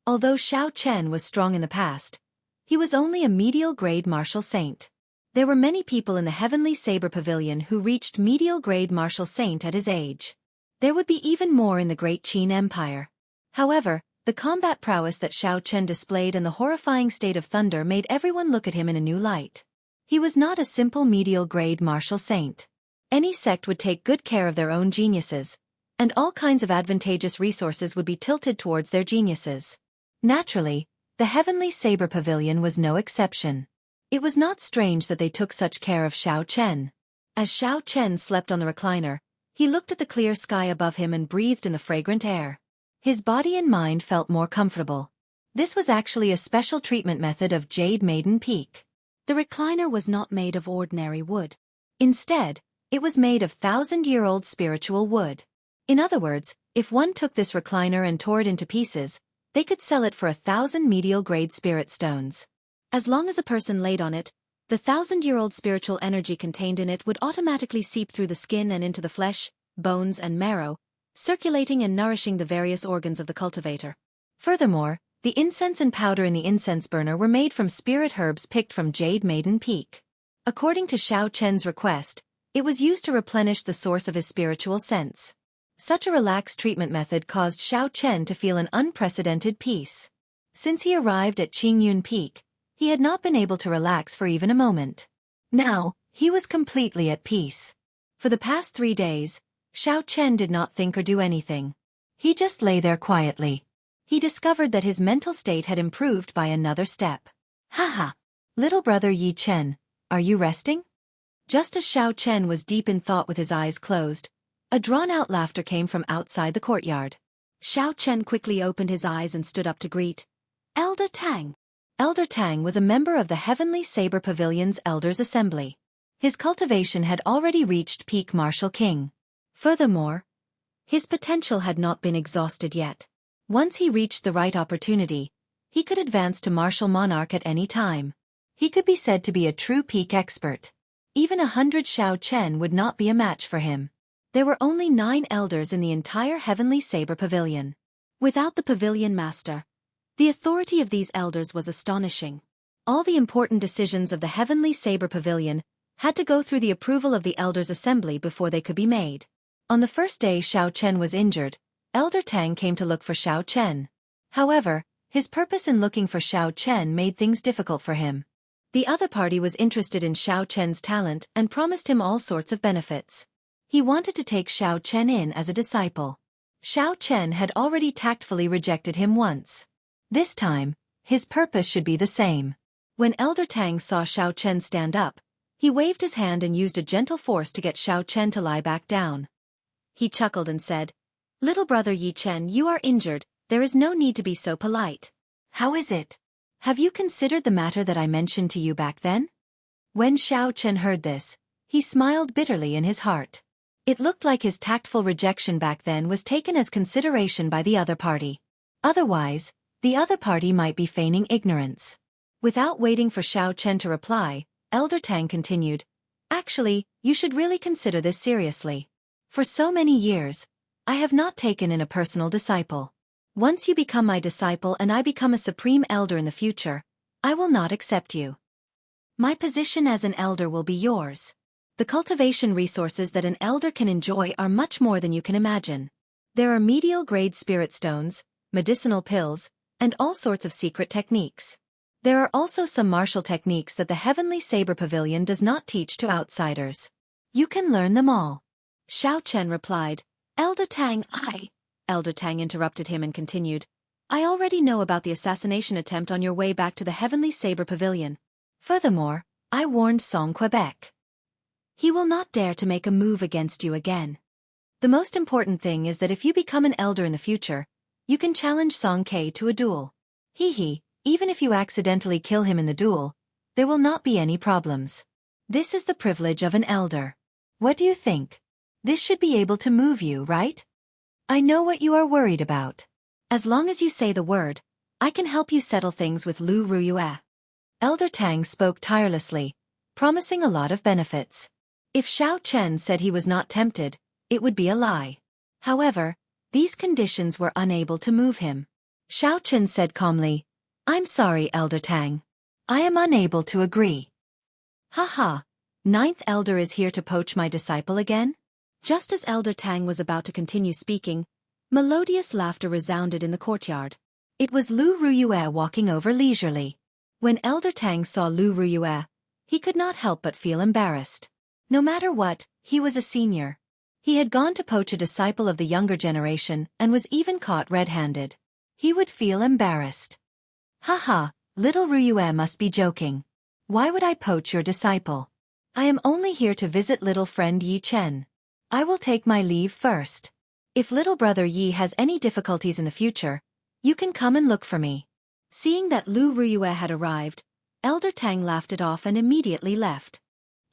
Speaker 1: Although Xiao Chen was strong in the past, he was only a medial-grade martial saint. There were many people in the Heavenly Saber Pavilion who reached medial-grade martial saint at his age. There would be even more in the Great Qin Empire. However, the combat prowess that Xiao Chen displayed and the horrifying state of thunder made everyone look at him in a new light. He was not a simple medial-grade martial saint. Any sect would take good care of their own geniuses, and all kinds of advantageous resources would be tilted towards their geniuses. Naturally, the Heavenly Saber Pavilion was no exception. It was not strange that they took such care of Xiao Chen. As Xiao Chen slept on the recliner, he looked at the clear sky above him and breathed in the fragrant air. His body and mind felt more comfortable. This was actually a special treatment method of Jade Maiden Peak. The recliner was not made of ordinary wood. Instead, it was made of 1,000-year-old spiritual wood. In other words, if one took this recliner and tore it into pieces, they could sell it for 1,000 medial-grade spirit stones. As long as a person laid on it, the 1,000-year-old spiritual energy contained in it would automatically seep through the skin and into the flesh, bones and marrow, circulating and nourishing the various organs of the cultivator. Furthermore, the incense and powder in the incense burner were made from spirit herbs picked from Jade Maiden Peak. According to Xiao Chen's request, it was used to replenish the source of his spiritual sense. Such a relaxed treatment method caused Xiao Chen to feel an unprecedented peace. Since he arrived at Qingyun Peak, he had not been able to relax for even a moment. Now, he was completely at peace. For the past 3 days, Xiao Chen did not think or do anything. He just lay there quietly. He discovered that his mental state had improved by another step. Haha! Little brother Yi Chen, are you resting? Just as Xiao Chen was deep in thought with his eyes closed, a drawn-out laughter came from outside the courtyard. Xiao Chen quickly opened his eyes and stood up to greet Elder Tang. Elder Tang was a member of the Heavenly Saber Pavilion's Elders Assembly. His cultivation had already reached peak Martial King. Furthermore, his potential had not been exhausted yet. Once he reached the right opportunity, he could advance to Martial Monarch at any time. He could be said to be a true peak expert. Even 100 Xiao Chen would not be a match for him. There were only 9 elders in the entire Heavenly Saber Pavilion. Without the pavilion master, the authority of these elders was astonishing. All the important decisions of the Heavenly Saber Pavilion had to go through the approval of the Elders' Assembly before they could be made. On the first day Xiao Chen was injured, Elder Tang came to look for Xiao Chen. However, his purpose in looking for Xiao Chen made things difficult for him. The other party was interested in Xiao Chen's talent and promised him all sorts of benefits. He wanted to take Xiao Chen in as a disciple. Xiao Chen had already tactfully rejected him once. This time, his purpose should be the same. When Elder Tang saw Xiao Chen stand up, he waved his hand and used a gentle force to get Xiao Chen to lie back down. He chuckled and said, "Little brother Yi Chen, you are injured, there is no need to be so polite. How is it? Have you considered the matter that I mentioned to you back then?" When Xiao Chen heard this, he smiled bitterly in his heart. It looked like his tactful rejection back then was taken as consideration by the other party. Otherwise, the other party might be feigning ignorance. Without waiting for Xiao Chen to reply, Elder Tang continued, "Actually, you should really consider this seriously. For so many years, I have not taken in a personal disciple. Once you become my disciple and I become a supreme elder in the future, I will not accept you. My position as an elder will be yours. The cultivation resources that an elder can enjoy are much more than you can imagine. There are medial-grade spirit stones, medicinal pills, and all sorts of secret techniques. There are also some martial techniques that the Heavenly Saber Pavilion does not teach to outsiders. You can learn them all." Xiao Chen replied, "Elder Tang, Elder Tang interrupted him and continued, "I already know about the assassination attempt on your way back to the Heavenly Saber Pavilion. Furthermore, I warned Song Quebec. He will not dare to make a move against you again. The most important thing is that if you become an elder in the future, you can challenge Song Ke to a duel. Even if you accidentally kill him in the duel, there will not be any problems. This is the privilege of an elder. What do you think? This should be able to move you, right? I know what you are worried about. As long as you say the word, I can help you settle things with Lu Ruyue." Elder Tang spoke tirelessly, promising a lot of benefits. If Xiao Chen said he was not tempted, it would be a lie. However, these conditions were unable to move him. Xiao Chen said calmly, "I'm sorry, Elder Tang. I am unable to agree." "Haha, Ninth Elder is here to poach my disciple again?" Just as Elder Tang was about to continue speaking, melodious laughter resounded in the courtyard. It was Lu Ruyue walking over leisurely. When Elder Tang saw Lu Ruyue, he could not help but feel embarrassed. No matter what, he was a senior. He had gone to poach a disciple of the younger generation and was even caught red-handed. He would feel embarrassed. "Haha, little Ruyue must be joking. Why would I poach your disciple? I am only here to visit little friend Yi Chen. I will take my leave first. If little brother Yi has any difficulties in the future, you can come and look for me." Seeing that Lu Ruyue had arrived, Elder Tang laughed it off and immediately left.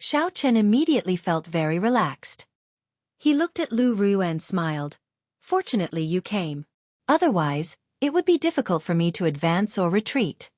Speaker 1: Xiao Chen immediately felt very relaxed. He looked at Lu Ruyue and smiled. "Fortunately you came. Otherwise, it would be difficult for me to advance or retreat."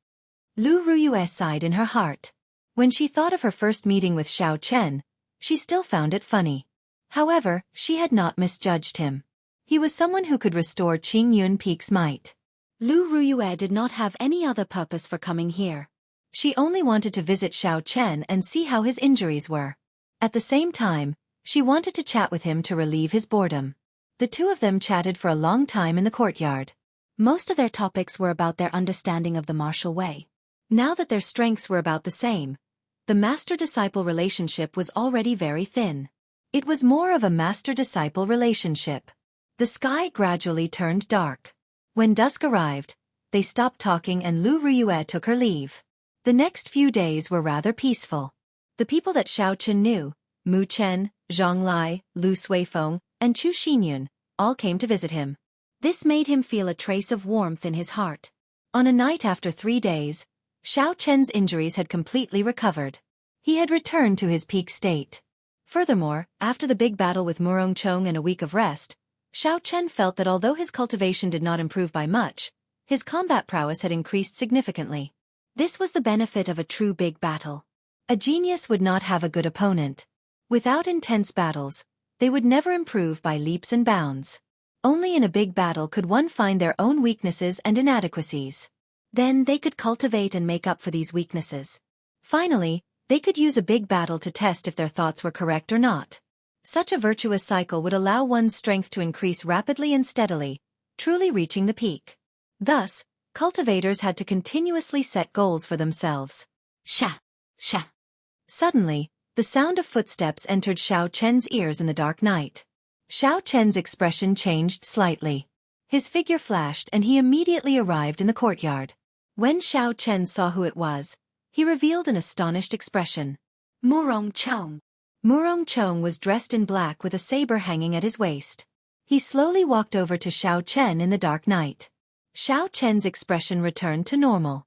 Speaker 1: Lu Ruyue sighed in her heart. When she thought of her first meeting with Xiao Chen, she still found it funny. However, she had not misjudged him. He was someone who could restore Qing Yun Peak's might. Lu Ruyue did not have any other purpose for coming here. She only wanted to visit Xiao Chen and see how his injuries were. At the same time, she wanted to chat with him to relieve his boredom. The two of them chatted for a long time in the courtyard. Most of their topics were about their understanding of the martial way. Now that their strengths were about the same, the master-disciple relationship was already very thin. It was more of a master-disciple relationship. The sky gradually turned dark. When dusk arrived, they stopped talking and Lu Ruyue took her leave. The next few days were rather peaceful. The people that Xiao Chen knew, Mu Chen, Zhang Lai, Lu Suifeng, and Chu Xinyun, all came to visit him. This made him feel a trace of warmth in his heart. On a night after 3 days, Xiao Chen's injuries had completely recovered. He had returned to his peak state. Furthermore, after the big battle with Murong Chong and a week of rest, Xiao Chen felt that although his cultivation did not improve by much, his combat prowess had increased significantly. This was the benefit of a true big battle. A genius would not have a good opponent. Without intense battles, they would never improve by leaps and bounds. Only in a big battle could one find their own weaknesses and inadequacies. Then they could cultivate and make up for these weaknesses. Finally, they could use a big battle to test if their thoughts were correct or not. Such a virtuous cycle would allow one's strength to increase rapidly and steadily, truly reaching the peak. Thus, cultivators had to continuously set goals for themselves. Sha! Sha! Suddenly, the sound of footsteps entered Xiao Chen's ears in the dark night. Xiao Chen's expression changed slightly. His figure flashed and he immediately arrived in the courtyard. When Xiao Chen saw who it was, he revealed an astonished expression. Murong Chong. Murong Chong was dressed in black with a saber hanging at his waist. He slowly walked over to Xiao Chen in the dark night. Xiao Chen's expression returned to normal.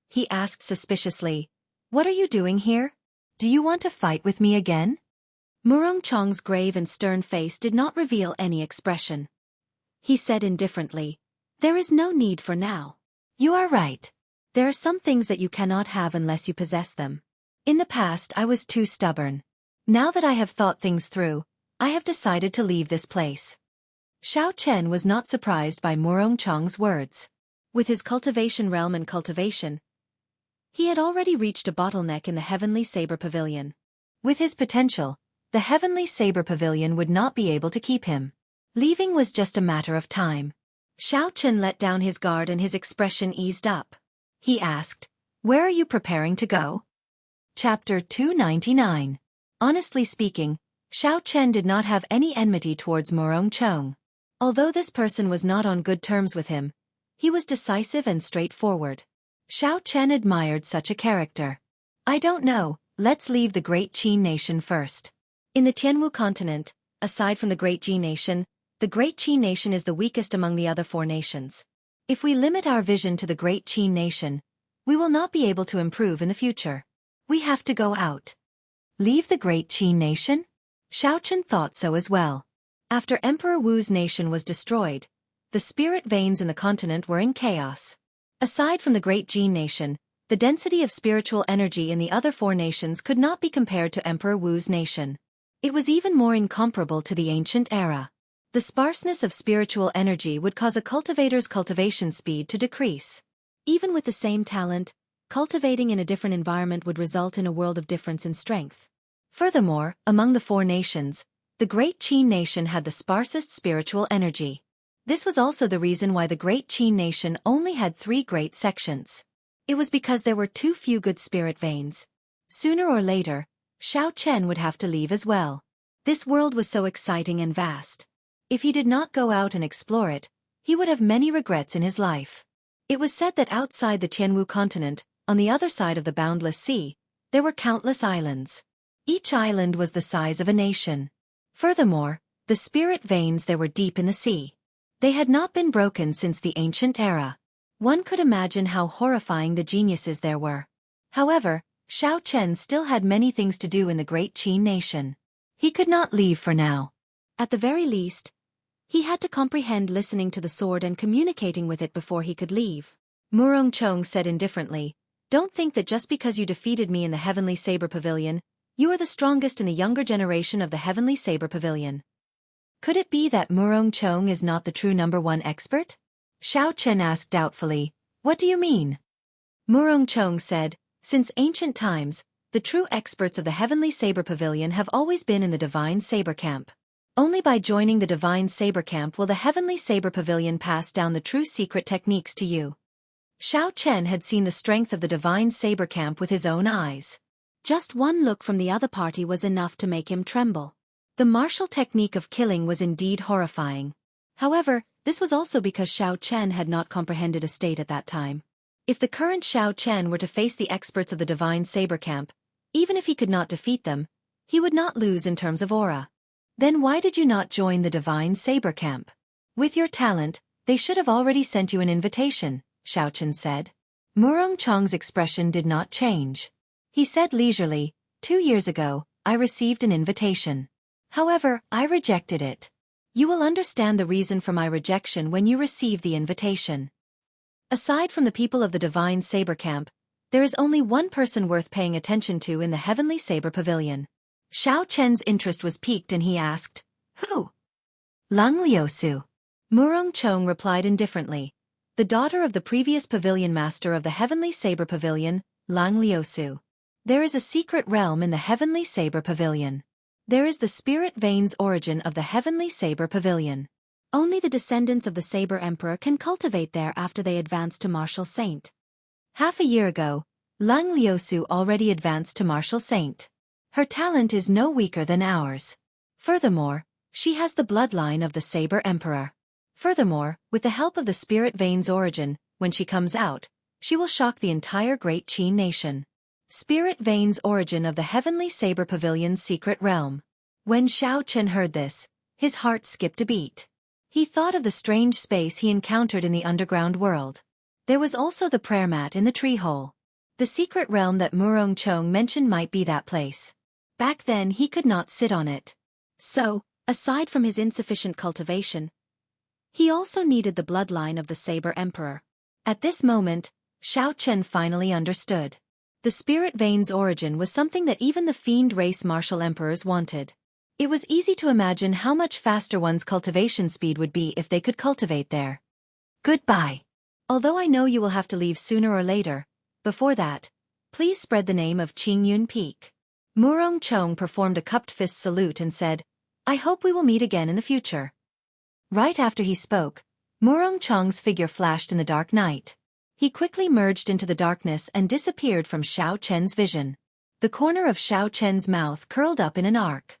Speaker 1: He asked suspiciously, "What are you doing here? Do you want to fight with me again?" Murong Chong's grave and stern face did not reveal any expression. He said indifferently, "There is no need for now. You are right. There are some things that you cannot have unless you possess them. In the past I was too stubborn. Now that I have thought things through, I have decided to leave this place." Xiao Chen was not surprised by Murong Chong's words. With his cultivation realm and cultivation, he had already reached a bottleneck in the Heavenly Saber Pavilion. With his potential, the Heavenly Saber Pavilion would not be able to keep him. Leaving was just a matter of time. Xiao Chen let down his guard and his expression eased up. He asked, "Where are you preparing to go?" Chapter 299. Honestly speaking, Xiao Chen did not have any enmity towards Murong Chong. Although this person was not on good terms with him, he was decisive and straightforward. Xiao Chen admired such a character. "I don't know, let's leave the Great Qin Nation first." In the Tianwu continent, aside from the Great Qi Nation, the Great Qin Nation is the weakest among the other 4 nations. If we limit our vision to the Great Qin Nation, we will not be able to improve in the future. We have to go out. Leave the Great Qin Nation? Xiao Chen thought so as well. After Emperor Wu's nation was destroyed, the spirit veins in the continent were in chaos. Aside from the Great Qin Nation, the density of spiritual energy in the other 4 nations could not be compared to Emperor Wu's nation. It was even more incomparable to the ancient era. The sparseness of spiritual energy would cause a cultivator's cultivation speed to decrease. Even with the same talent, cultivating in a different environment would result in a world of difference in strength. Furthermore, among the 4 nations, the Great Qin Nation had the sparsest spiritual energy. This was also the reason why the Great Qin Nation only had 3 great sections. It was because there were too few good spirit veins. Sooner or later, Xiao Chen would have to leave as well. This world was so exciting and vast. If he did not go out and explore it, he would have many regrets in his life. It was said that outside the Tianwu continent, on the other side of the boundless sea, there were countless islands. Each island was the size of a nation. Furthermore, the spirit veins there were deep in the sea. They had not been broken since the ancient era. One could imagine how horrifying the geniuses there were. However, Xiao Chen still had many things to do in the Great Qin Nation. He could not leave for now. At the very least, he had to comprehend listening to the sword and communicating with it before he could leave. Murong Chong said indifferently, "Don't think that just because you defeated me in the Heavenly Saber Pavilion, you are the strongest in the younger generation of the Heavenly Saber Pavilion." Could it be that Murong Chong is not the true #1 expert? Xiao Chen asked doubtfully, "What do you mean?" Murong Chong said, "Since ancient times, the true experts of the Heavenly Saber Pavilion have always been in the Divine Saber Camp. Only by joining the Divine Saber Camp will the Heavenly Saber Pavilion pass down the true secret techniques to you." Xiao Chen had seen the strength of the Divine Saber Camp with his own eyes. Just one look from the other party was enough to make him tremble. The martial technique of killing was indeed horrifying. However, this was also because Xiao Chen had not comprehended a state at that time. If the current Xiao Chen were to face the experts of the Divine Saber Camp, even if he could not defeat them, he would not lose in terms of aura. Then why did you not join the Divine Saber Camp? With your talent, they should have already sent you an invitation, Xiao Chen said. Murong Chong's expression did not change. He said leisurely, 2 years ago, I received an invitation. However, I rejected it. You will understand the reason for my rejection when you receive the invitation. Aside from the people of the Divine Saber Camp, there is only one person worth paying attention to in the Heavenly Saber Pavilion. Xiao Chen's interest was piqued and he asked, Who? Lang Liusu. Murong Chong replied indifferently. The daughter of the previous pavilion master of the Heavenly Saber Pavilion, Lang Liusu. There is a secret realm in the Heavenly Saber Pavilion. There is the spirit veins origin of the Heavenly Saber Pavilion. Only the descendants of the Saber Emperor can cultivate there after they advance to Martial Saint. Half a year ago, Lang Liusu already advanced to Martial Saint. Her talent is no weaker than ours. Furthermore, she has the bloodline of the Saber Emperor. Furthermore, with the help of the spirit veins origin, when she comes out, she will shock the entire Great Qin nation. Spirit veins origin of the Heavenly Saber Pavilion's secret realm. When Xiao Chen heard this, his heart skipped a beat. He thought of the strange space he encountered in the underground world. There was also the prayer mat in the tree hole. The secret realm that Murong Chong mentioned might be that place. Back then he could not sit on it. So, aside from his insufficient cultivation, he also needed the bloodline of the Saber Emperor. At this moment, Xiao Chen finally understood. The spirit veins origin was something that even the fiend race martial emperors wanted. It was easy to imagine how much faster one's cultivation speed would be if they could cultivate there. Goodbye. Although I know you will have to leave sooner or later, before that, please spread the name of Qingyun Peak. Murong Chong performed a cupped fist salute and said, I hope we will meet again in the future. Right after he spoke, Murong Chong's figure flashed in the dark night. He quickly merged into the darkness and disappeared from Xiao Chen's vision. The corner of Xiao Chen's mouth curled up in an arc.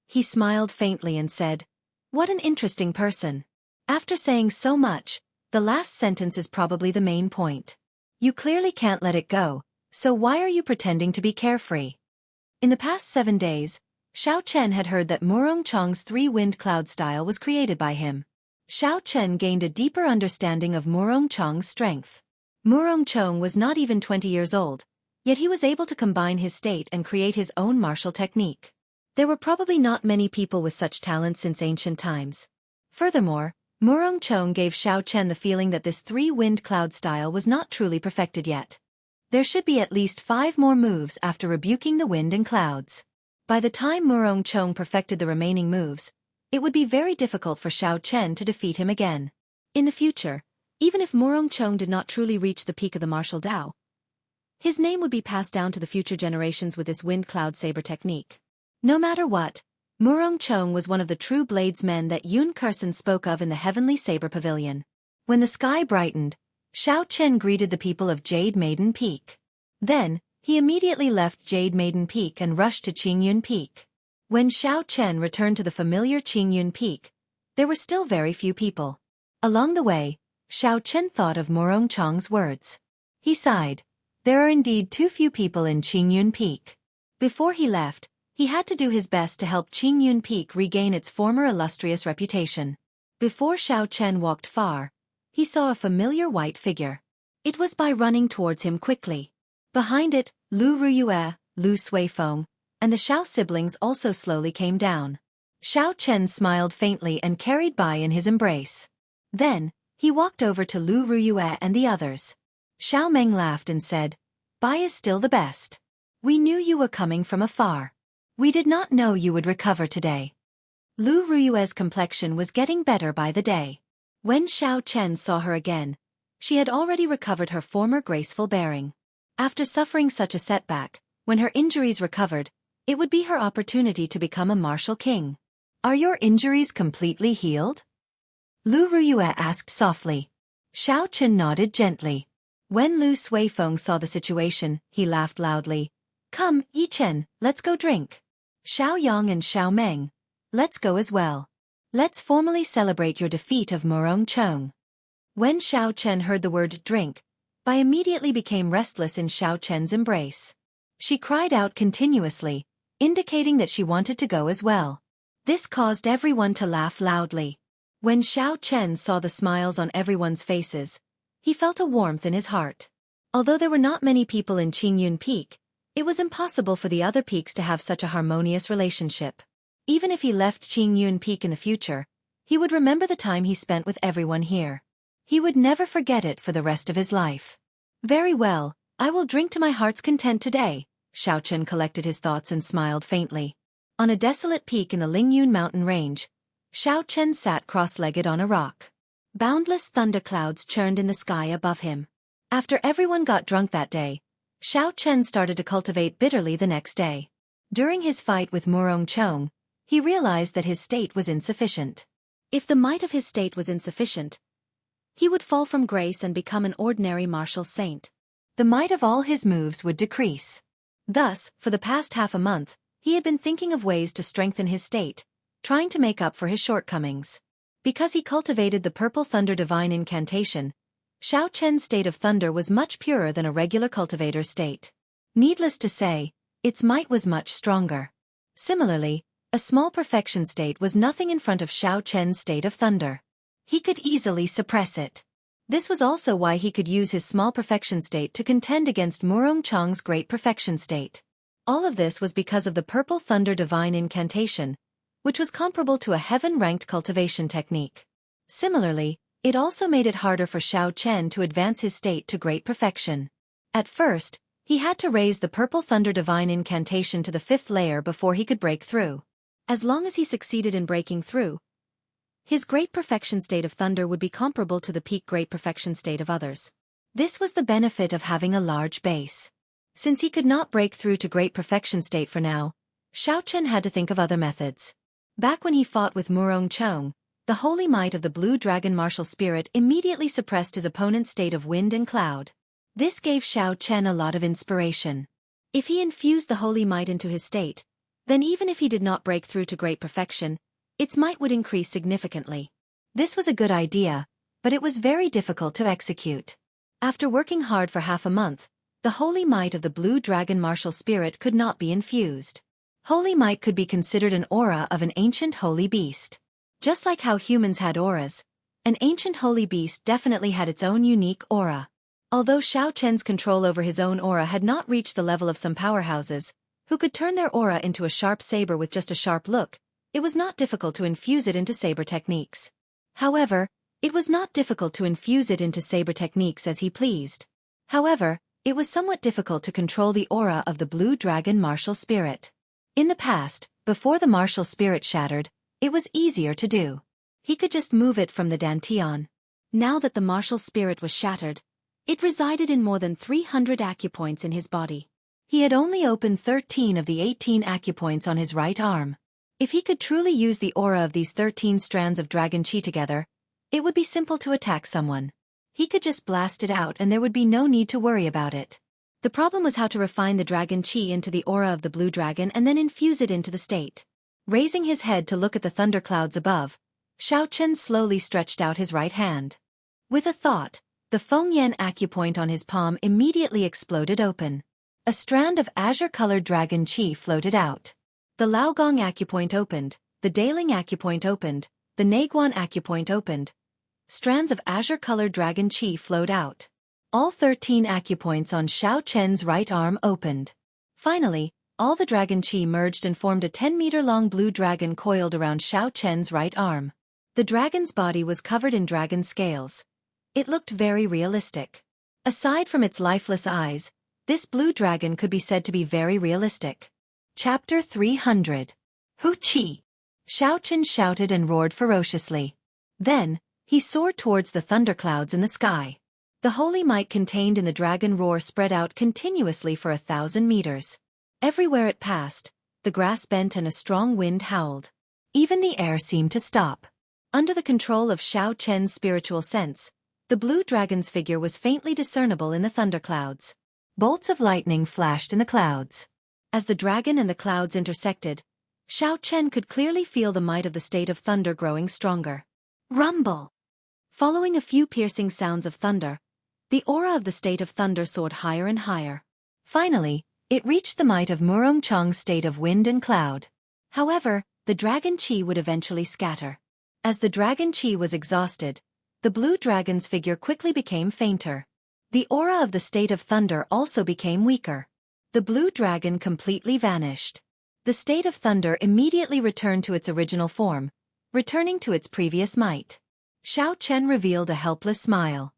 Speaker 1: He smiled faintly and said, What an interesting person. After saying so much, the last sentence is probably the main point. You clearly can't let it go, so why are you pretending to be carefree? In the past 7 days, Xiao Chen had heard that Murong Chong's three-wind cloud style was created by him. Xiao Chen gained a deeper understanding of Murong Chong's strength. Murong Chong was not even 20 years old, yet he was able to combine his state and create his own martial technique. There were probably not many people with such talent since ancient times. Furthermore, Murong Chong gave Xiao Chen the feeling that this three-wind cloud style was not truly perfected yet. There should be at least 5 more moves after rebuking the wind and clouds. By the time Murong Chong perfected the remaining moves, it would be very difficult for Xiao Chen to defeat him again. In the future, even if Murong Chong did not truly reach the peak of the martial Dao, his name would be passed down to the future generations with this wind cloud saber technique. No matter what, Murong Chong was one of the true bladesmen that Yun Kursen spoke of in the Heavenly Saber Pavilion. When the sky brightened, Xiao Chen greeted the people of Jade Maiden Peak. Then, he immediately left Jade Maiden Peak and rushed to Qingyun Peak. When Xiao Chen returned to the familiar Qingyun Peak, there were still very few people. Along the way, Xiao Chen thought of Murong Chong's words. He sighed. There are indeed too few people in Qingyun Peak. Before he left, he had to do his best to help Qingyun Peak regain its former illustrious reputation. Before Xiao Chen walked far, he saw a familiar white figure. It was by running towards him quickly. Behind it, Lu Ruyue, Lu Suifeng, and the Xiao siblings also slowly came down. Xiao Chen smiled faintly and carried Bai in his embrace. Then, he walked over to Lu Ruyue and the others. Xiao Meng laughed and said, Bai is still the best. We knew you were coming from afar. We did not know you would recover today. Lu Ruyue's complexion was getting better by the day. When Xiao Chen saw her again, she had already recovered her former graceful bearing. After suffering such a setback, when her injuries recovered, it would be her opportunity to become a martial king. Are your injuries completely healed? Lu Ruyue asked softly. Xiao Chen nodded gently. When Lu Suifeng saw the situation, he laughed loudly. Come, Yi Chen, let's go drink. Xiao Yang and Xiao Meng, let's go as well. Let's formally celebrate your defeat of Murong Chong. When Xiao Chen heard the word drink, Bai immediately became restless in Xiao Chen's embrace. She cried out continuously, indicating that she wanted to go as well. This caused everyone to laugh loudly. When Xiao Chen saw the smiles on everyone's faces, he felt a warmth in his heart. Although there were not many people in Qingyun Peak, it was impossible for the other peaks to have such a harmonious relationship. Even if he left Qingyun Peak in the future, he would remember the time he spent with everyone here. He would never forget it for the rest of his life. Very well, I will drink to my heart's content today. Xiao Chen collected his thoughts and smiled faintly. On a desolate peak in the Lingyun mountain range, Xiao Chen sat cross-legged on a rock. Boundless thunderclouds churned in the sky above him. After everyone got drunk that day, Xiao Chen started to cultivate bitterly the next day. During his fight with Murong Chong, he realized that his state was insufficient. If the might of his state was insufficient, he would fall from grace and become an ordinary martial saint. The might of all his moves would decrease. Thus, for the past half a month, he had been thinking of ways to strengthen his state, trying to make up for his shortcomings. Because he cultivated the Purple Thunder Divine Incantation, Xiao Chen's state of thunder was much purer than a regular cultivator's state. Needless to say, its might was much stronger. Similarly, a small perfection state was nothing in front of Xiao Chen's state of thunder. He could easily suppress it. This was also why he could use his small perfection state to contend against Murong Chong's great perfection state. All of this was because of the Purple Thunder Divine Incantation, which was comparable to a heaven-ranked cultivation technique. Similarly, it also made it harder for Xiao Chen to advance his state to great perfection. At first, he had to raise the Purple Thunder Divine Incantation to the 5th layer before he could break through. As long as he succeeded in breaking through, his great perfection state of thunder would be comparable to the peak great perfection state of others. This was the benefit of having a large base. Since he could not break through to great perfection state for now, Xiao Chen had to think of other methods. Back when he fought with Murong Chong, the holy might of the Blue Dragon Martial Spirit immediately suppressed his opponent's state of wind and cloud. This gave Xiao Chen a lot of inspiration. If he infused the holy might into his state, then even if he did not break through to great perfection, its might would increase significantly. This was a good idea, but it was very difficult to execute. After working hard for half a month, the holy might of the Blue Dragon Martial Spirit could not be infused. Holy might could be considered an aura of an ancient holy beast. Just like how humans had auras, an ancient holy beast definitely had its own unique aura. Although Xiao Chen's control over his own aura had not reached the level of some powerhouses, who could turn their aura into a sharp saber with just a sharp look, it was not difficult to infuse it into saber techniques. However, it was not difficult to infuse it into saber techniques as he pleased. However, it was somewhat difficult to control the aura of the Blue Dragon Martial Spirit. In the past, before the martial spirit shattered, it was easier to do. He could just move it from the dantian. Now that the martial spirit was shattered, it resided in more than 300 acupoints in his body. He had only opened 13 of the 18 acupoints on his right arm. If he could truly use the aura of these 13 strands of dragon chi together, it would be simple to attack someone. He could just blast it out and there would be no need to worry about it. The problem was how to refine the dragon chi into the aura of the blue dragon and then infuse it into the state. Raising his head to look at the thunderclouds above, Xiao Chen slowly stretched out his right hand. With a thought, the Feng Yan acupoint on his palm immediately exploded open. A strand of azure-colored dragon chi floated out. The Laogong acupoint opened, the Daling acupoint opened, the Naguan acupoint opened. Strands of azure-colored dragon chi flowed out. All 13 acupoints on Xiao Chen's right arm opened. Finally, all the dragon chi merged and formed a 10-meter-long blue dragon coiled around Xiao Chen's right arm. The dragon's body was covered in dragon scales. It looked very realistic. Aside from its lifeless eyes, this blue dragon could be said to be very realistic. Chapter 300. Hu Qi! Xiao Chen shouted and roared ferociously. Then, he soared towards the thunderclouds in the sky. The holy might contained in the dragon roar spread out continuously for 1,000 meters. Everywhere it passed, the grass bent and a strong wind howled. Even the air seemed to stop. Under the control of Xiao Chen's spiritual sense, the blue dragon's figure was faintly discernible in the thunderclouds. Bolts of lightning flashed in the clouds. As the dragon and the clouds intersected, Xiao Chen could clearly feel the might of the state of thunder growing stronger. Rumble! Following a few piercing sounds of thunder, the aura of the state of thunder soared higher and higher. Finally, it reached the might of Murong Chong's state of wind and cloud. However, the dragon chi would eventually scatter. As the dragon chi was exhausted, the blue dragon's figure quickly became fainter. The aura of the state of thunder also became weaker. The blue dragon completely vanished. The state of thunder immediately returned to its original form, returning to its previous might. Xiao Chen revealed a helpless smile.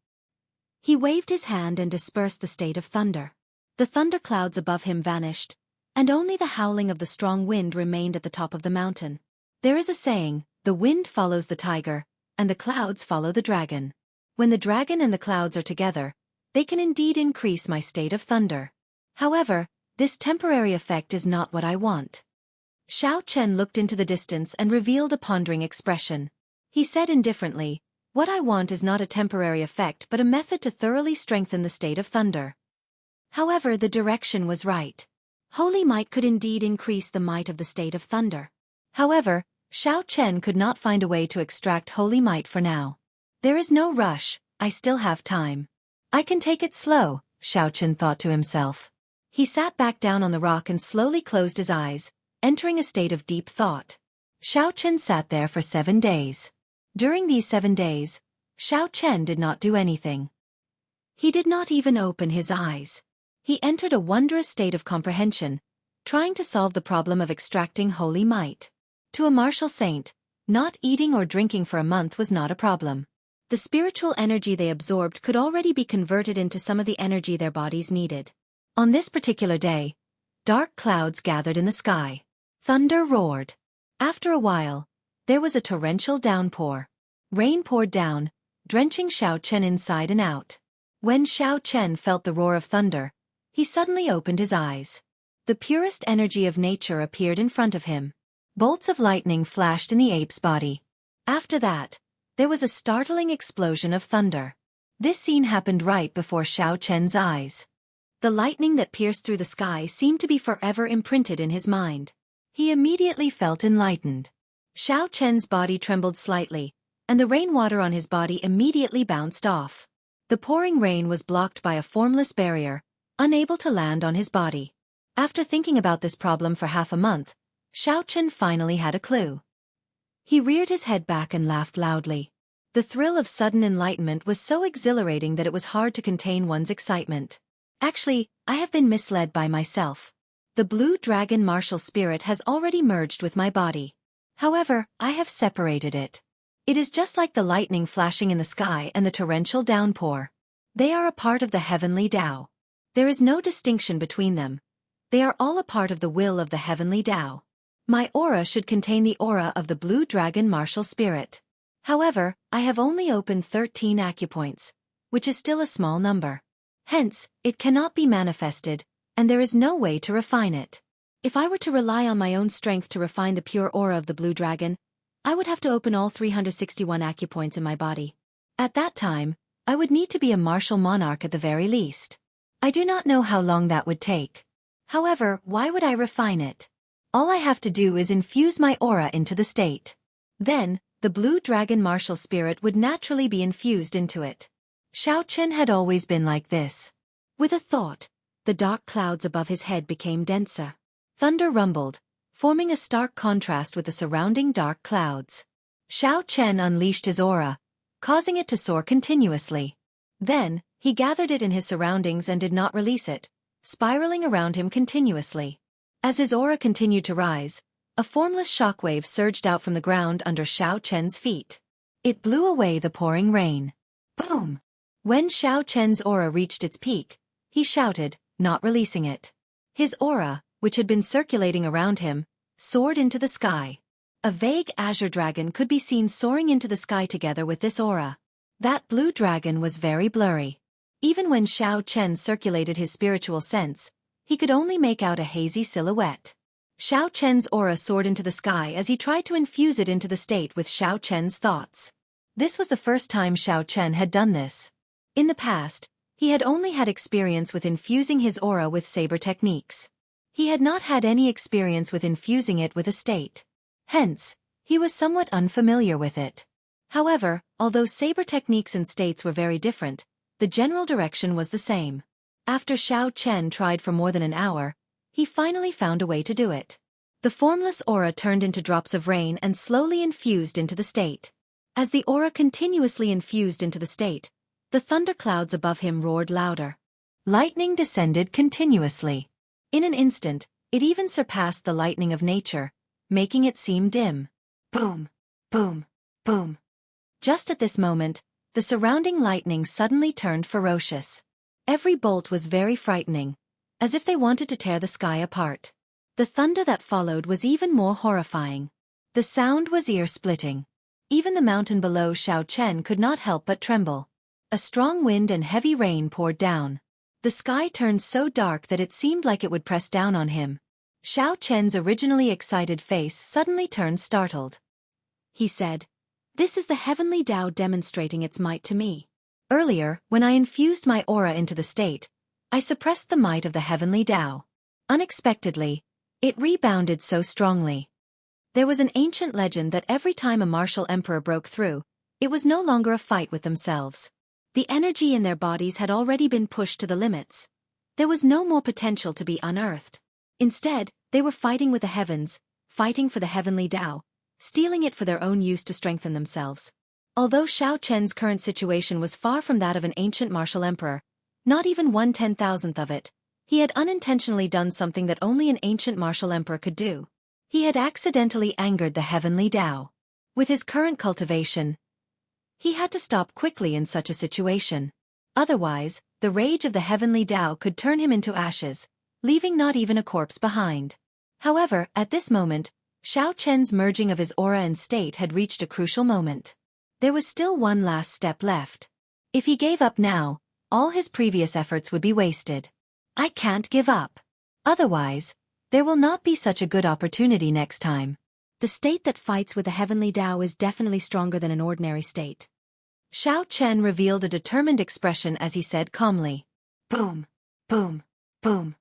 Speaker 1: He waved his hand and dispersed the state of thunder. The thunderclouds above him vanished, and only the howling of the strong wind remained at the top of the mountain. There is a saying, the wind follows the tiger, and the clouds follow the dragon. When the dragon and the clouds are together, they can indeed increase my state of thunder. However, this temporary effect is not what I want. Xiao Chen looked into the distance and revealed a pondering expression. He said indifferently, "What I want is not a temporary effect but a method to thoroughly strengthen the state of thunder." However, the direction was right. Holy might could indeed increase the might of the state of thunder. However, Xiao Chen could not find a way to extract holy might for now. There is no rush, I still have time. I can take it slow, Xiao Chen thought to himself. He sat back down on the rock and slowly closed his eyes, entering a state of deep thought. Xiao Chen sat there for 7 days. During these 7 days, Xiao Chen did not do anything. He did not even open his eyes. He entered a wondrous state of comprehension, trying to solve the problem of extracting holy might. To a martial saint, not eating or drinking for a month was not a problem. The spiritual energy they absorbed could already be converted into some of the energy their bodies needed. On this particular day, dark clouds gathered in the sky. Thunder roared. After a while, there was a torrential downpour. Rain poured down, drenching Xiao Chen inside and out. When Xiao Chen felt the roar of thunder, he suddenly opened his eyes. The purest energy of nature appeared in front of him. Bolts of lightning flashed in the ape's body. After that, there was a startling explosion of thunder. This scene happened right before Xiao Chen's eyes. The lightning that pierced through the sky seemed to be forever imprinted in his mind. He immediately felt enlightened. Xiao Chen's body trembled slightly, and the rainwater on his body immediately bounced off. The pouring rain was blocked by a formless barrier, unable to land on his body. After thinking about this problem for half a month, Xiao Chen finally had a clue. He reared his head back and laughed loudly. The thrill of sudden enlightenment was so exhilarating that it was hard to contain one's excitement. Actually, I have been misled by myself. The blue dragon martial spirit has already merged with my body. However, I have separated it. It is just like the lightning flashing in the sky and the torrential downpour. They are a part of the heavenly Tao. There is no distinction between them. They are all a part of the will of the heavenly Tao. My aura should contain the aura of the blue dragon martial spirit. However, I have only opened 13 acupoints, which is still a small number. Hence, it cannot be manifested, and there is no way to refine it. If I were to rely on my own strength to refine the pure aura of the blue dragon, I would have to open all 361 acupoints in my body. At that time, I would need to be a martial monarch at the very least. I do not know how long that would take. However, why would I refine it? All I have to do is infuse my aura into the state. Then, the blue dragon martial spirit would naturally be infused into it. Xiao Chen had always been like this. With a thought, the dark clouds above his head became denser. Thunder rumbled, forming a stark contrast with the surrounding dark clouds. Xiao Chen unleashed his aura, causing it to soar continuously. Then, he gathered it in his surroundings and did not release it, spiraling around him continuously. As his aura continued to rise, a formless shockwave surged out from the ground under Xiao Chen's feet. It blew away the pouring rain. Boom! When Xiao Chen's aura reached its peak, he shouted, not releasing it. His aura, which had been circulating around him, soared into the sky. A vague azure dragon could be seen soaring into the sky together with this aura. That blue dragon was very blurry. Even when Xiao Chen circulated his spiritual sense, he could only make out a hazy silhouette. Xiao Chen's aura soared into the sky as he tried to infuse it into the state with Xiao Chen's thoughts. This was the first time Xiao Chen had done this. In the past, he had only had experience with infusing his aura with saber techniques. He had not had any experience with infusing it with a state. Hence, he was somewhat unfamiliar with it. However, although saber techniques and states were very different, the general direction was the same. After Xiao Chen tried for more than an hour, he finally found a way to do it. The formless aura turned into drops of rain and slowly infused into the state. As the aura continuously infused into the state, the thunderclouds above him roared louder. Lightning descended continuously. In an instant, it even surpassed the lightning of nature, making it seem dim. Boom! Boom! Boom! Just at this moment, the surrounding lightning suddenly turned ferocious. Every bolt was very frightening, as if they wanted to tear the sky apart. The thunder that followed was even more horrifying. The sound was ear-splitting. Even the mountain below Xiao Chen could not help but tremble. A strong wind and heavy rain poured down. The sky turned so dark that it seemed like it would press down on him. Xiao Chen's originally excited face suddenly turned startled. He said, "This is the heavenly Tao demonstrating its might to me. Earlier, when I infused my aura into the state, I suppressed the might of the heavenly Tao. Unexpectedly, it rebounded so strongly." There was an ancient legend that every time a martial emperor broke through, it was no longer a fight with themselves. The energy in their bodies had already been pushed to the limits. There was no more potential to be unearthed. Instead, they were fighting with the heavens, fighting for the heavenly Tao, stealing it for their own use to strengthen themselves. Although Xiao Chen's current situation was far from that of an ancient martial emperor, not even 1/10,000th of it, he had unintentionally done something that only an ancient martial emperor could do. He had accidentally angered the heavenly Tao. With his current cultivation, he had to stop quickly in such a situation. Otherwise, the rage of the heavenly Tao could turn him into ashes, leaving not even a corpse behind. However, at this moment, Xiao Chen's merging of his aura and state had reached a crucial moment. There was still one last step left. If he gave up now, all his previous efforts would be wasted. I can't give up. Otherwise, there will not be such a good opportunity next time. The state that fights with the heavenly Tao is definitely stronger than an ordinary state. Xiao Chen revealed a determined expression as he said calmly, "Boom, boom, boom."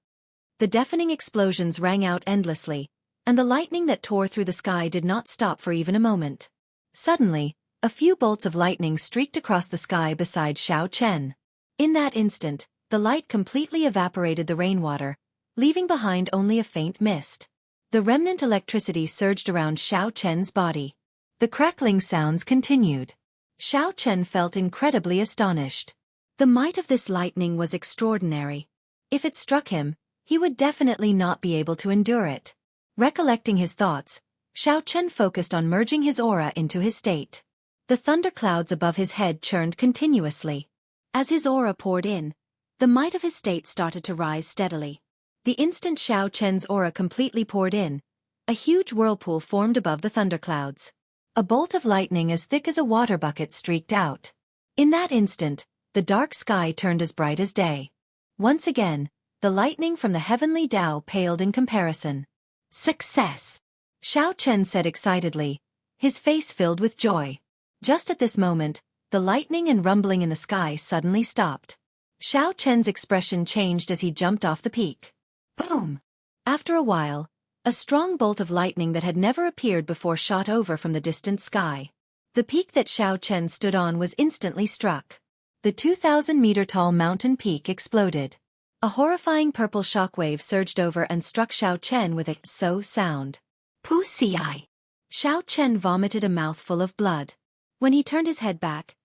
Speaker 1: The deafening explosions rang out endlessly, and the lightning that tore through the sky did not stop for even a moment. Suddenly, a few bolts of lightning streaked across the sky beside Xiao Chen. In that instant, the light completely evaporated the rainwater, leaving behind only a faint mist. The remnant electricity surged around Xiao Chen's body. The crackling sounds continued. Xiao Chen felt incredibly astonished. The might of this lightning was extraordinary. If it struck him, he would definitely not be able to endure it. Recollecting his thoughts, Xiao Chen focused on merging his aura into his state. The thunderclouds above his head churned continuously. As his aura poured in, the might of his state started to rise steadily. The instant Xiao Chen's aura completely poured in, a huge whirlpool formed above the thunderclouds. A bolt of lightning as thick as a water bucket streaked out. In that instant, the dark sky turned as bright as day. Once again, the lightning from the heavenly Tao paled in comparison. "Success!" Xiao Chen said excitedly, his face filled with joy. Just at this moment, the lightning and rumbling in the sky suddenly stopped. Xiao Chen's expression changed as he jumped off the peak. Boom! After a while, a strong bolt of lightning that had never appeared before shot over from the distant sky. The peak that Xiao Chen stood on was instantly struck. The 2,000-meter-tall mountain peak exploded. A horrifying purple shockwave surged over and struck Xiao Chen with a so sound. Pussy eye! Xiao Chen vomited a mouthful of blood. When he turned his head back,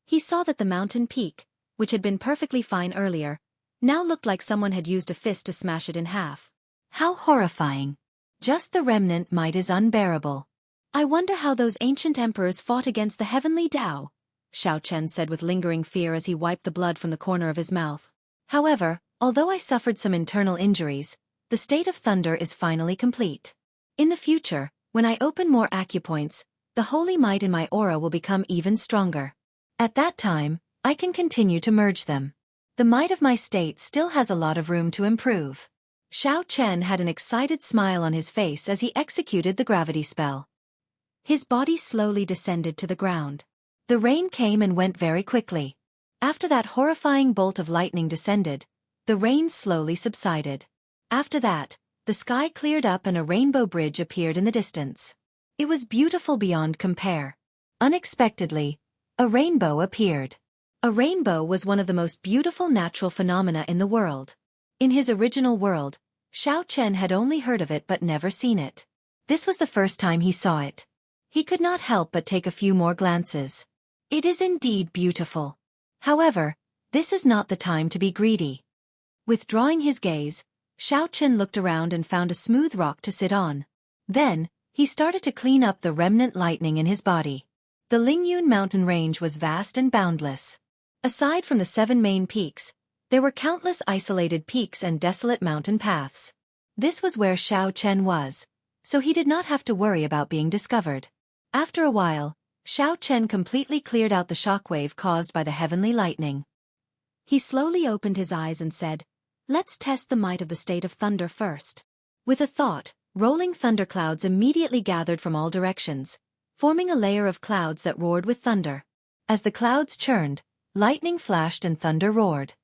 Speaker 1: he saw that the mountain peak, which had been perfectly fine earlier, now looked like someone had used a fist to smash it in half. How horrifying! Just the remnant might is unbearable. I wonder how those ancient emperors fought against the heavenly Tao, Xiao Chen said with lingering fear as he wiped the blood from the corner of his mouth. However, although I suffered some internal injuries, the state of thunder is finally complete. In the future, when I open more acupoints, the holy might in my aura will become even stronger. At that time, I can continue to merge them. The might of my state still has a lot of room to improve. Xiao Chen had an excited smile on his face as he executed the gravity spell. His body slowly descended to the ground. The rain came and went very quickly. After that horrifying bolt of lightning descended, the rain slowly subsided. After that, the sky cleared up and a rainbow bridge appeared in the distance. It was beautiful beyond compare. Unexpectedly, a rainbow appeared. A rainbow was one of the most beautiful natural phenomena in the world. In his original world, Xiao Chen had only heard of it but never seen it. This was the first time he saw it. He could not help but take a few more glances. It is indeed beautiful. However, this is not the time to be greedy. Withdrawing his gaze, Xiao Chen looked around and found a smooth rock to sit on. Then, he started to clean up the remnant lightning in his body. The Lingyun mountain range was vast and boundless. Aside from the 7 main peaks, there were countless isolated peaks and desolate mountain paths. This was where Xiao Chen was, so he did not have to worry about being discovered. After a while, Xiao Chen completely cleared out the shockwave caused by the heavenly lightning. He slowly opened his eyes and said, "Let's test the might of the state of thunder first." With a thought, rolling thunderclouds immediately gathered from all directions, forming a layer of clouds that roared with thunder. As the clouds churned, lightning flashed and thunder roared.